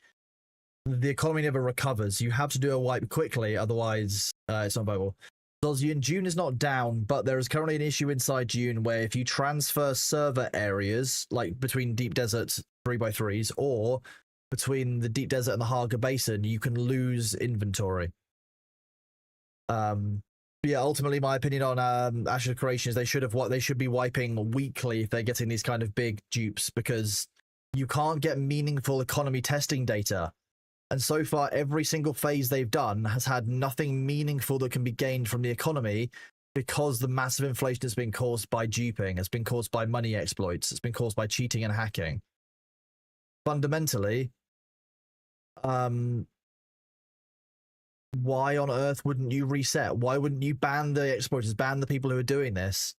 the economy never recovers. You have to do a wipe quickly, otherwise it's not viable. Dune is not down, but there is currently an issue inside Dune where if you transfer server areas, like between Deep Desert 3x3s or between the Deep Desert and the Haga Basin, you can lose inventory. Yeah, ultimately, my opinion on Ashes of Creation is they should be wiping weekly if they're getting these kind of big dupes, because you can't get meaningful economy testing data. And so far, every single phase they've done has had nothing meaningful that can be gained from the economy, because the massive inflation has been caused by duping, has been caused by money exploits, it's been caused by cheating and hacking. Fundamentally, why on earth wouldn't you reset? Why wouldn't you ban the exploiters, ban the people who are doing this,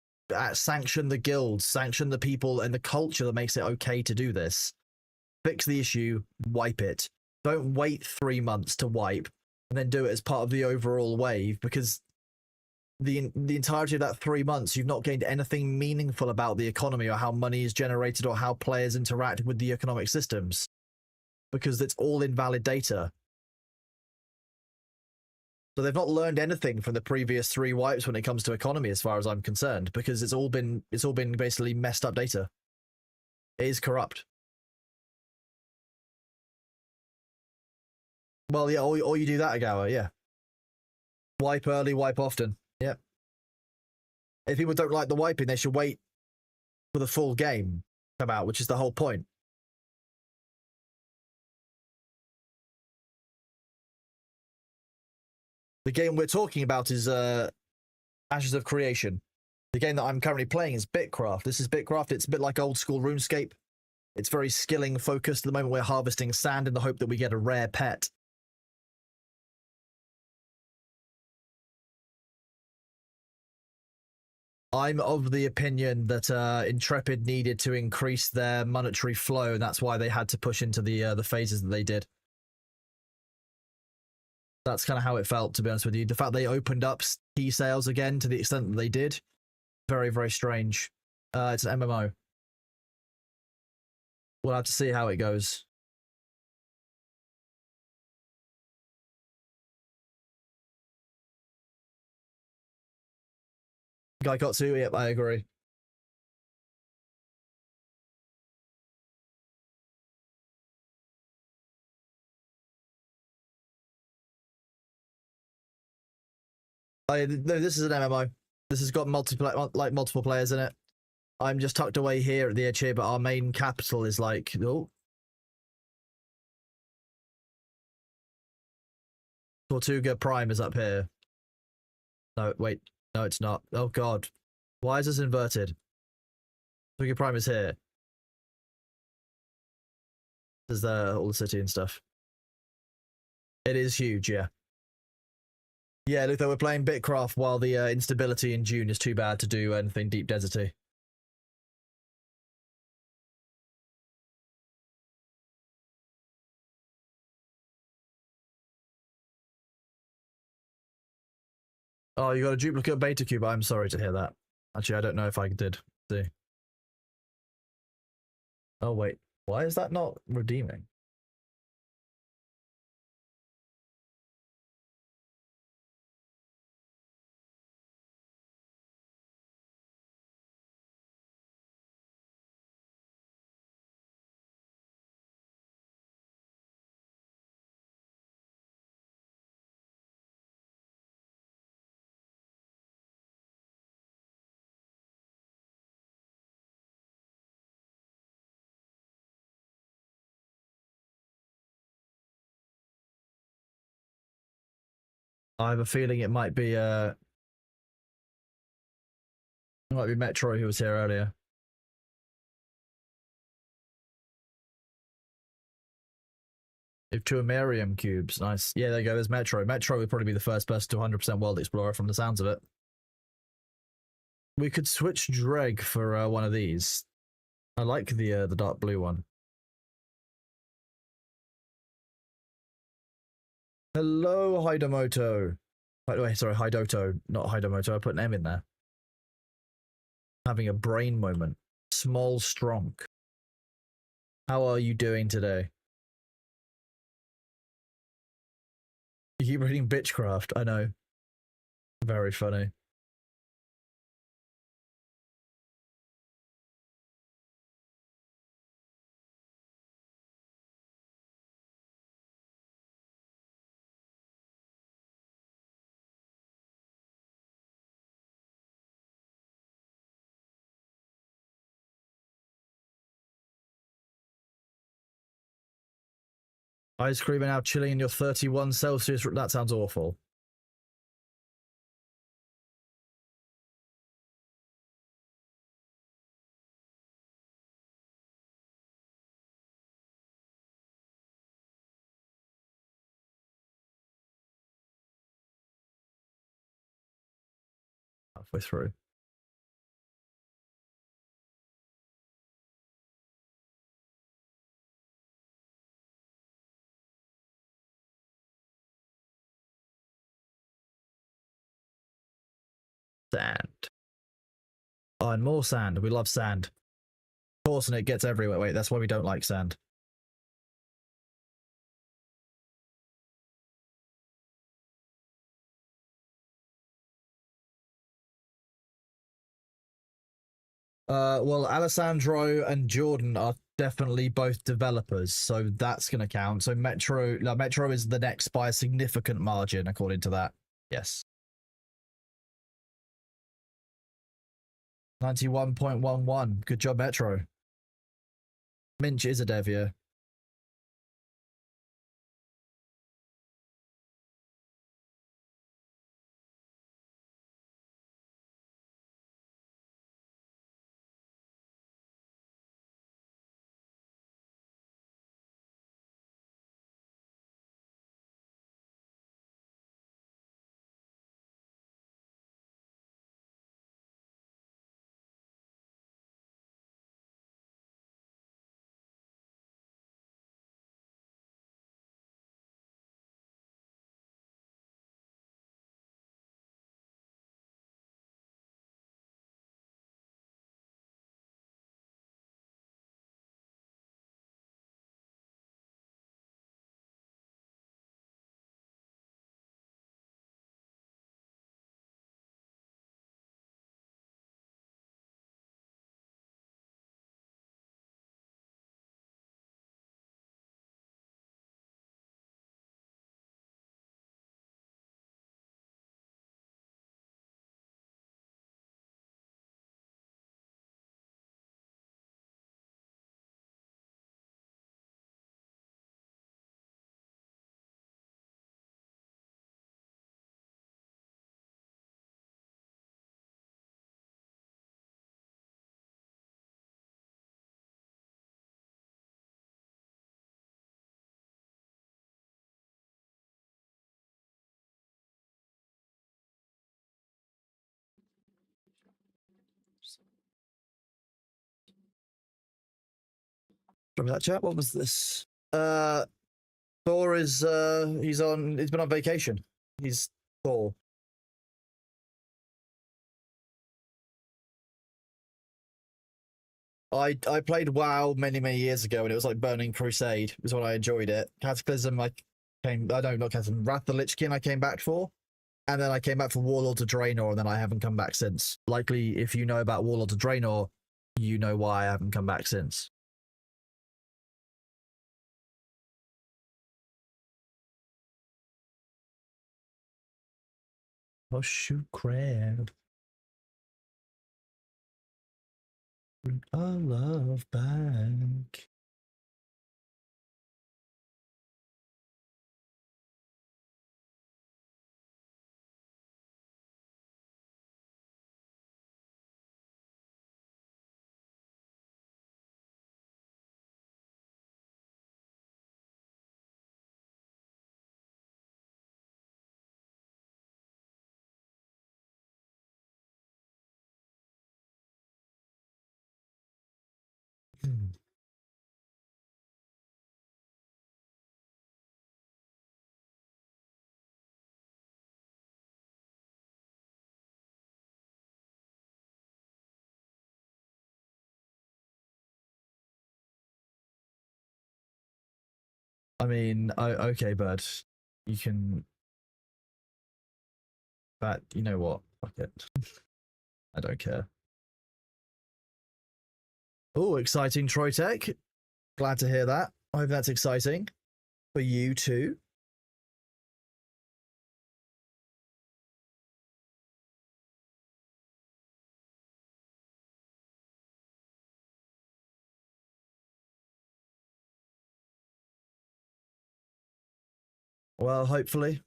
sanction the guilds, sanction the people and the culture that makes it okay to do this? Fix the issue, wipe it. Don't wait 3 months to wipe and then do it as part of the overall wave, because the entirety of that 3 months, you've not gained anything meaningful about the economy or how money is generated or how players interact with the economic systems, because it's all invalid data. So they've not learned anything from the previous 3 wipes when it comes to economy, as far as I'm concerned, because it's all been basically messed up data. It is corrupt. Well, yeah, or you do that, Agawa, yeah. Wipe early, wipe often. Yep. If people don't like the wiping, they should wait for the full game to come out, which is the whole point. The game we're talking about is Ashes of Creation. The game that I'm currently playing is Bitcraft. This is Bitcraft. It's a bit like old school RuneScape. It's very skilling focused. At the moment, we're harvesting sand in the hope that we get a rare pet. I'm of the opinion that Intrepid needed to increase their monetary flow, and that's why they had to push into the phases that they did. That's kind of how it felt, to be honest with you. The fact they opened up key sales again to the extent that they did, very, very strange. It's an MMO. We'll have to see how it goes. Gaikotsu, yep, I agree. No, this is an MMO. This has got multiple players in it. I'm just tucked away here at the edge here, but our main capital is like, oh. Tortuga Prime is up here. No, wait. No, it's not. Oh, God. Why is this inverted? Tortuga Prime is here. There's all the city and stuff. It is huge, yeah. Yeah, look, we're playing Bitcraft while the instability in Dune is too bad to do anything deep deserty. Oh, you got a duplicate beta cube. I'm sorry to hear that. Actually, I don't know if I did. See. Oh, wait. Why is that not redeeming? I have a feeling it might be Metro who was here earlier. If two Amerium cubes, nice. Yeah, there you go. There's Metro. Metro would probably be the first person to 100% World Explorer from the sounds of it. We could switch Dreg for one of these. I like the dark blue one. Hello, Hidomoto. Wait, sorry, Hidoto, not Hidomoto. I put an M in there. Having a brain moment. Small Stronk. How are you doing today? You keep reading Bitchcraft, I know. Very funny. Ice cream and now chilling in your 31 Celsius. That sounds awful. Halfway through. Sand. Oh, and more sand. We love sand. Of course, and it gets everywhere. Wait, that's why we don't like sand. Well, Alessandro and Jordan are definitely both developers, so that's going to count. So Metro is the next by a significant margin, according to that. Yes. 91.11. Good job, Metro. Minch is a dev, yeah. Remember that chat? What was this? Thor is he's been on vacation. He's Thor. I played WoW many years ago, and it was like Burning Crusade. It was when I enjoyed it. Cataclysm, I not Cataclysm. Wrath the Lich King, I came back for, and then I came back for Warlords of Draenor, and then I haven't come back since. Likely, if you know about Warlords of Draenor, you know why I haven't come back since. Oh shoot, crab! Bring our love back. I mean, okay, bud. You can. But you know what? Fuck it. I don't care. Oh, exciting, Troy Tech. Glad to hear that. I hope that's exciting for you too. Well, hopefully.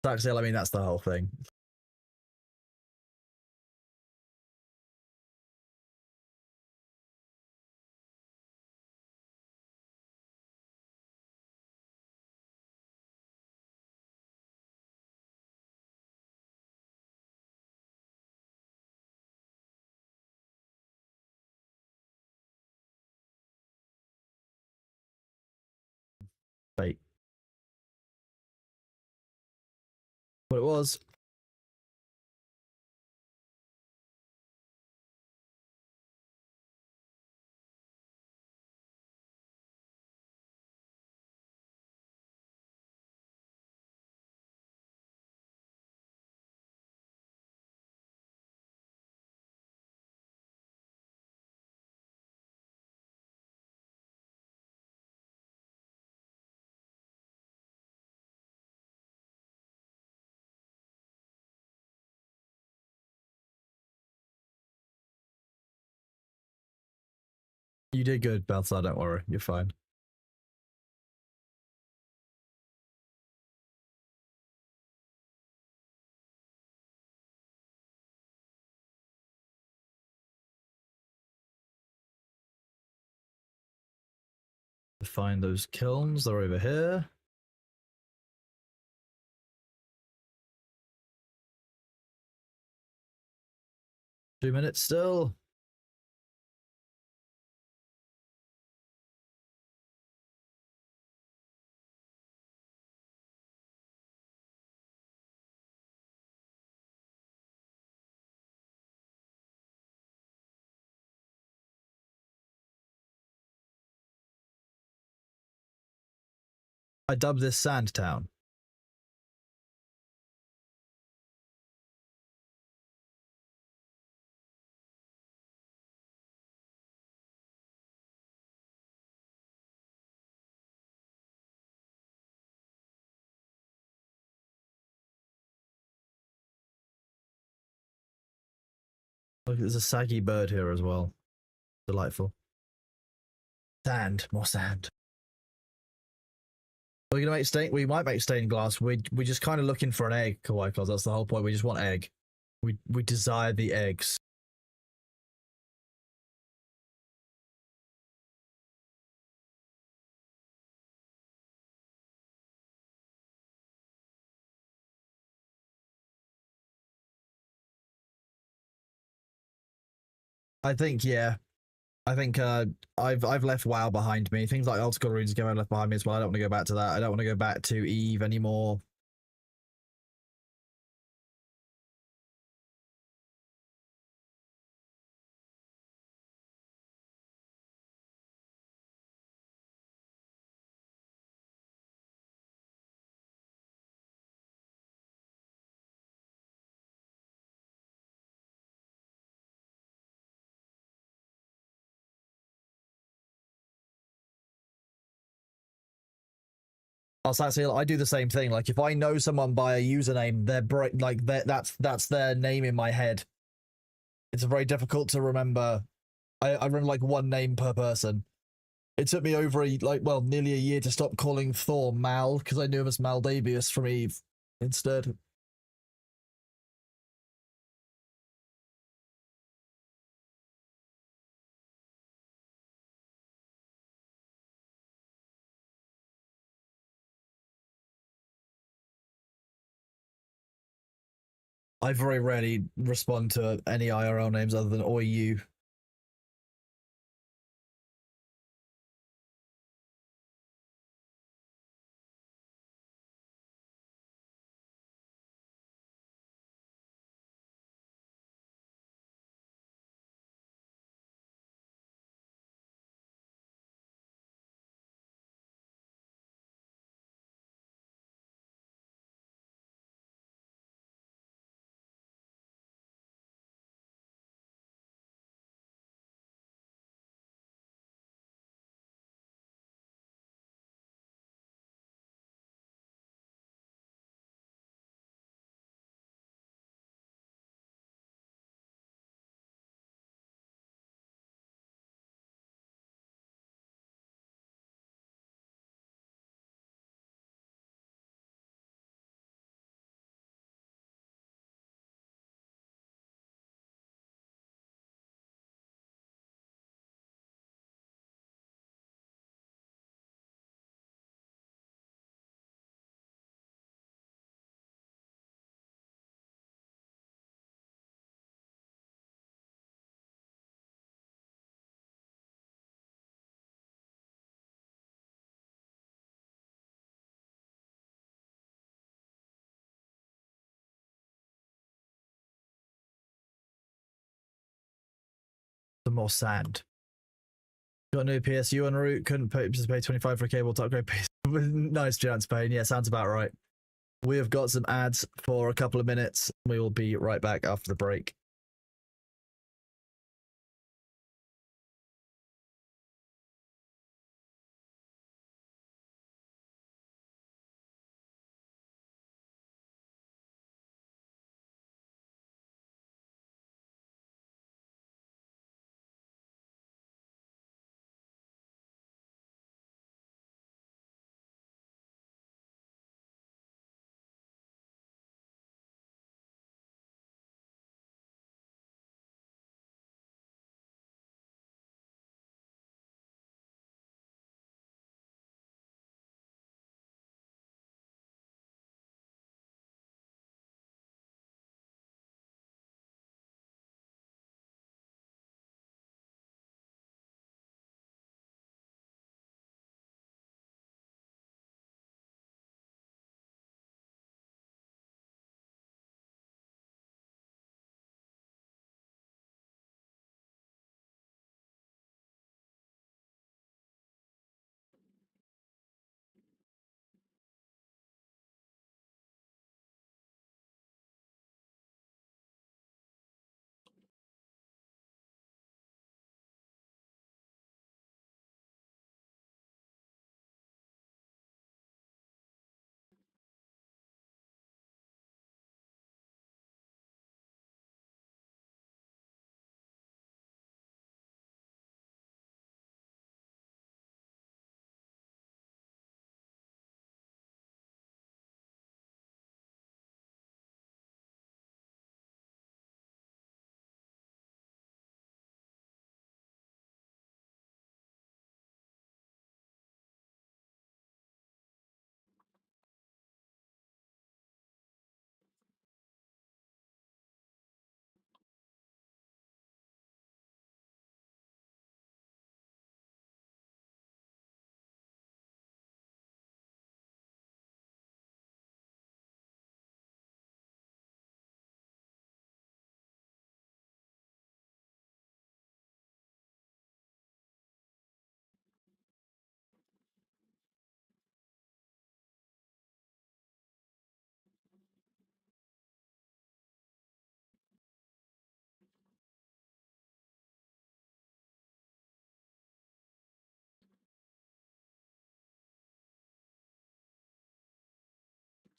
Actually, I mean, that's the whole thing. Fate. What it was. You did good, Balthazar. Don't worry. You're fine. Find those kilns. They're over here. Two minutes still. I dubbed this Sand Town. Look, there's a saggy bird here as well. Delightful. Sand, more sand. We're gonna make we might make stained glass. We're just kind of looking for an egg, Kawaii Claus. That's the whole point. We just want egg. We desire the eggs. I think yeah. I think I've left WoW behind me. Things like Old School RuneScape I've left behind me as well. I don't want to go back to that. I don't want to go back to Eve anymore. I'll say I do the same thing. Like if I know someone by a username, that's their name in my head. It's very difficult to remember. I remember like one name per person. It took me over nearly a year to stop calling Thor Mal because I knew him as Maldavius from Eve instead. I very rarely respond to any IRL names other than or you. Some more sand. Got a new PSU en route. Couldn't pay, just pay 25 for a cable to upgrade PS. Nice chance, Payne. Yeah, sounds about right. We have got some ads for a couple of minutes. We will be right back after the break.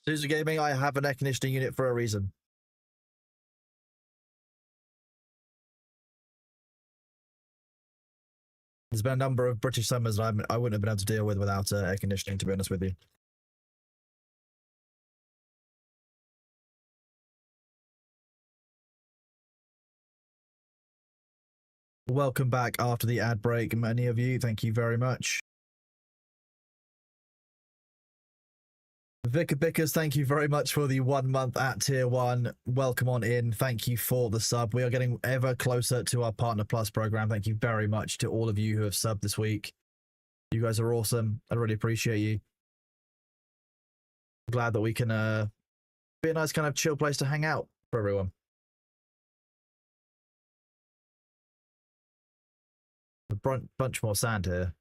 Susan Gaming, I have an air conditioning unit for a reason. There's been a number of British summers that I wouldn't have been able to deal with without air conditioning, to be honest with you. Welcome back after the ad break, many of you. Thank you very much. Vicar Bickers, thank you very much for the 1 month at tier 1. Welcome on in. Thank you for the sub. We are getting ever closer to our Partner Plus program. Thank you very much to all of you who have subbed this week. You guys are awesome. I really appreciate you. Glad that we can be a nice kind of chill place to hang out for everyone. A bunch more sand here.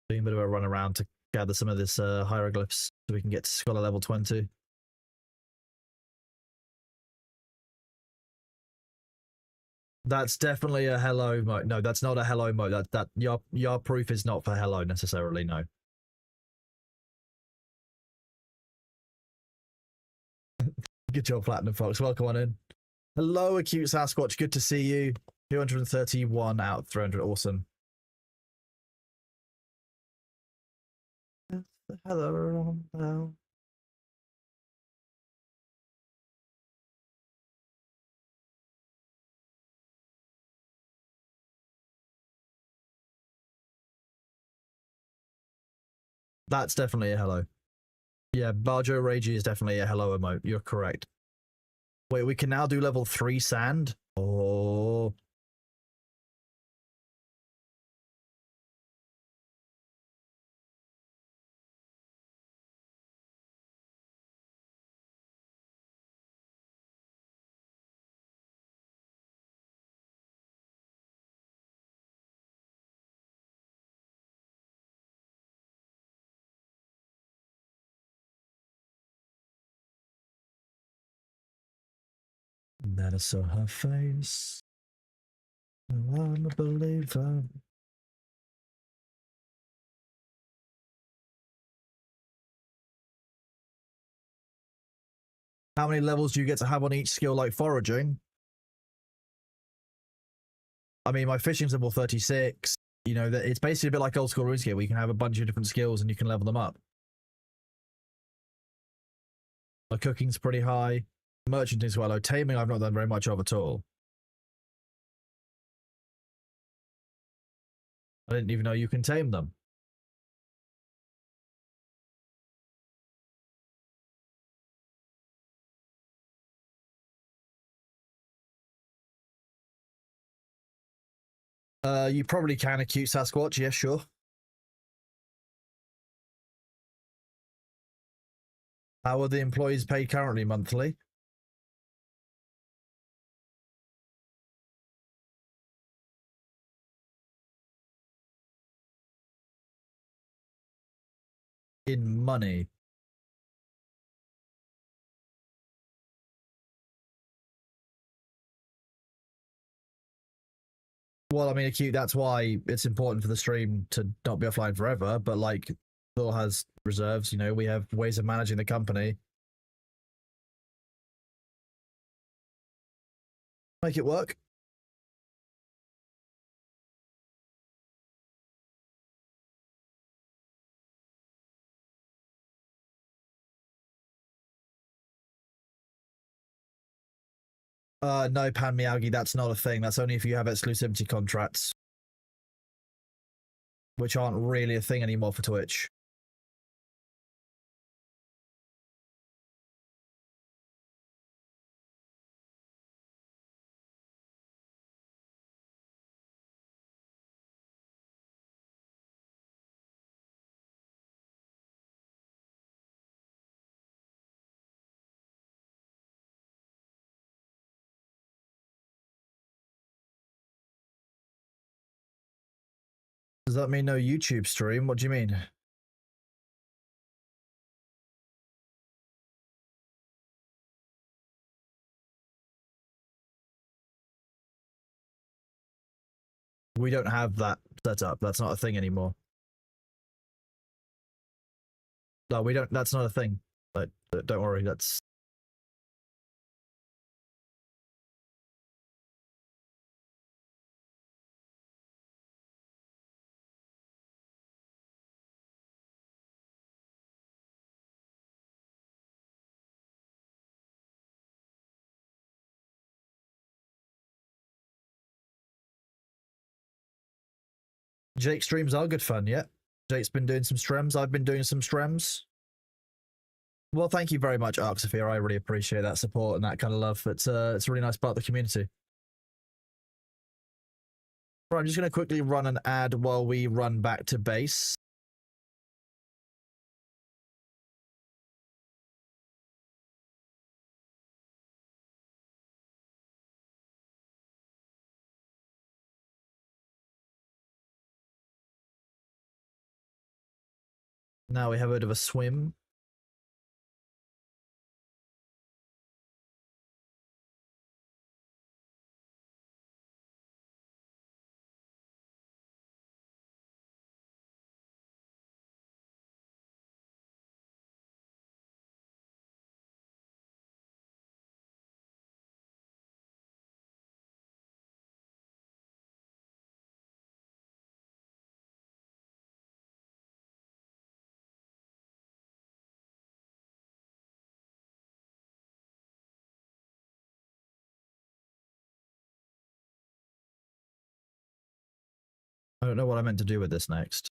Doing a bit of a run around to gather some of this hieroglyphs so we can get to scholar level 20. That's definitely a hello mode. No, that's not a hello mode. That your proof is not for hello necessarily. No. Good job, Platinum Fox. Welcome on in. Hello, Acute Sasquatch. Good to see you. 231 out of 300. Awesome. Hello. Hello. That's definitely a hello. Yeah, Barjo Ragey is definitely a hello emote. You're correct. Wait, we can now do level 3 sand? Oh. Then I saw her face. Oh, I'm a believer. How many levels do you get to have on each skill, like foraging? I mean, my fishing's level 36. You know, it's basically a bit like old school RuneScape, where you can have a bunch of different skills and you can level them up. My cooking's pretty high. Merchanting is quite low. Taming, I've not done very much of at all. I didn't even know you can tame them. You probably can acute Sasquatch. Yeah, sure. How are the employees paid currently? Monthly? In money. Well, I mean, acute, that's why it's important for the stream to not be offline forever, but like, Thor has reserves, you know, we have ways of managing the company. Make it work. No, Pan Miyagi, that's not a thing. That's only if you have exclusivity contracts, which aren't really a thing anymore for Twitch. Does that mean no YouTube stream? What do you mean? We don't have that set up. That's not a thing anymore. No, we don't. That's not a thing. But don't worry. That's Jake streams are good fun. Yeah, Jake's been doing some streams. I've been doing some streams. Well, thank you very much, Arxophia. I really appreciate that support and that kind of love. It's a really nice part of the community. Right, I'm just going to quickly run an ad while we run back to base. Now we have a bit of a swim. I don't know what I meant to do with this next.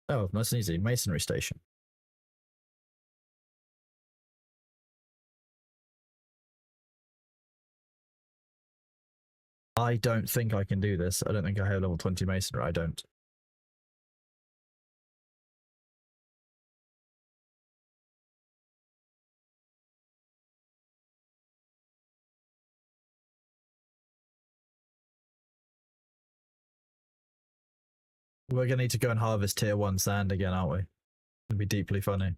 Oh, nice and easy. Masonry station. I don't think I can do this. I don't think I have level 20 masonry. I don't. We're going to need to go and harvest tier 1 sand again, aren't we? It'd be deeply funny.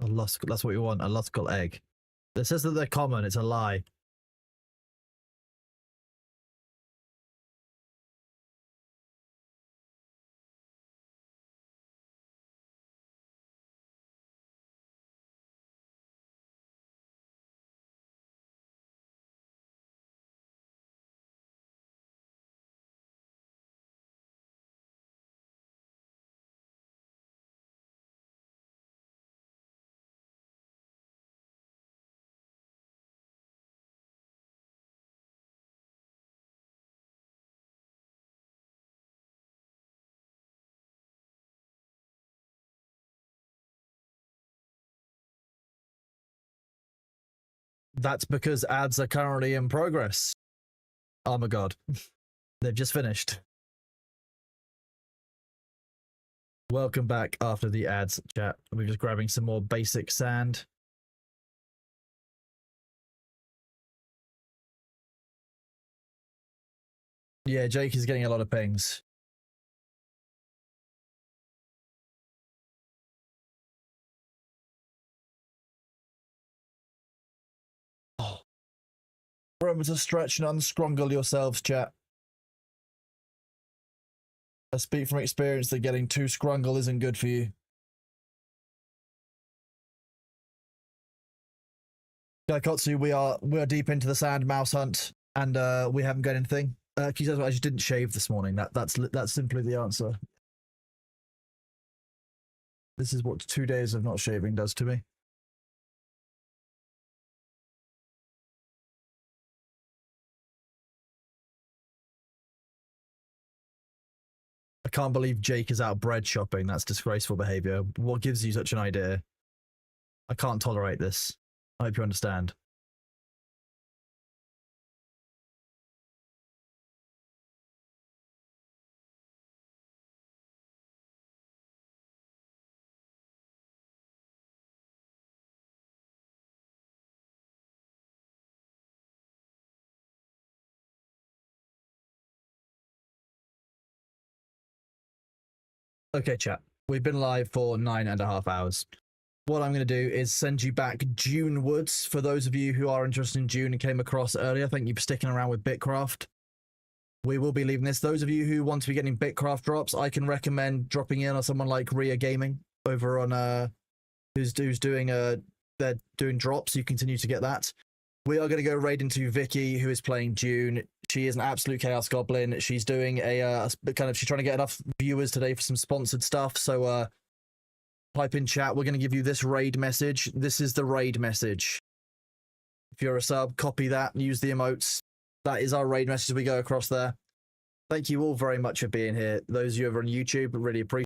A lusk, that's what we want, a lustical egg. It says that they're common, it's a lie. That's because ads are currently in progress. Oh my god. They've just finished. Welcome back after the ads, chat. We're just grabbing some more basic sand. Yeah, Jake is getting a lot of pings. Oh. Remember to stretch and unscrungle yourselves, chat. I speak from experience that getting too scrungle isn't good for you. Gaikotsu, we're deep into the sand mouse hunt, and we haven't got anything. Kizazo, I just didn't shave this morning. That's simply the answer. This is what 2 days of not shaving does to me. I can't believe Jake is out bread shopping. That's disgraceful behavior. What gives you such an idea? I can't tolerate this. I hope you understand. Okay, chat. We've been live for 9.5 hours. What I'm going to do is send you back Dune Woods. For those of you who are interested in Dune and came across it earlier, thank you for sticking around with Bitcraft. We will be leaving this. Those of you who want to be getting Bitcraft drops, I can recommend dropping in on someone like Rhea Gaming over on who's doing they're doing drops. You continue to get that. We are going to go raid into Vicky, who is playing Dune. She is an absolute chaos goblin. She's doing a she's trying to get enough viewers today for some sponsored stuff. So type in chat. We're going to give you this raid message. This is the raid message. If you're a sub, copy that. Use the emotes. That is our raid message as we go across there. Thank you all very much for being here. Those of you over on YouTube, really appreciate it.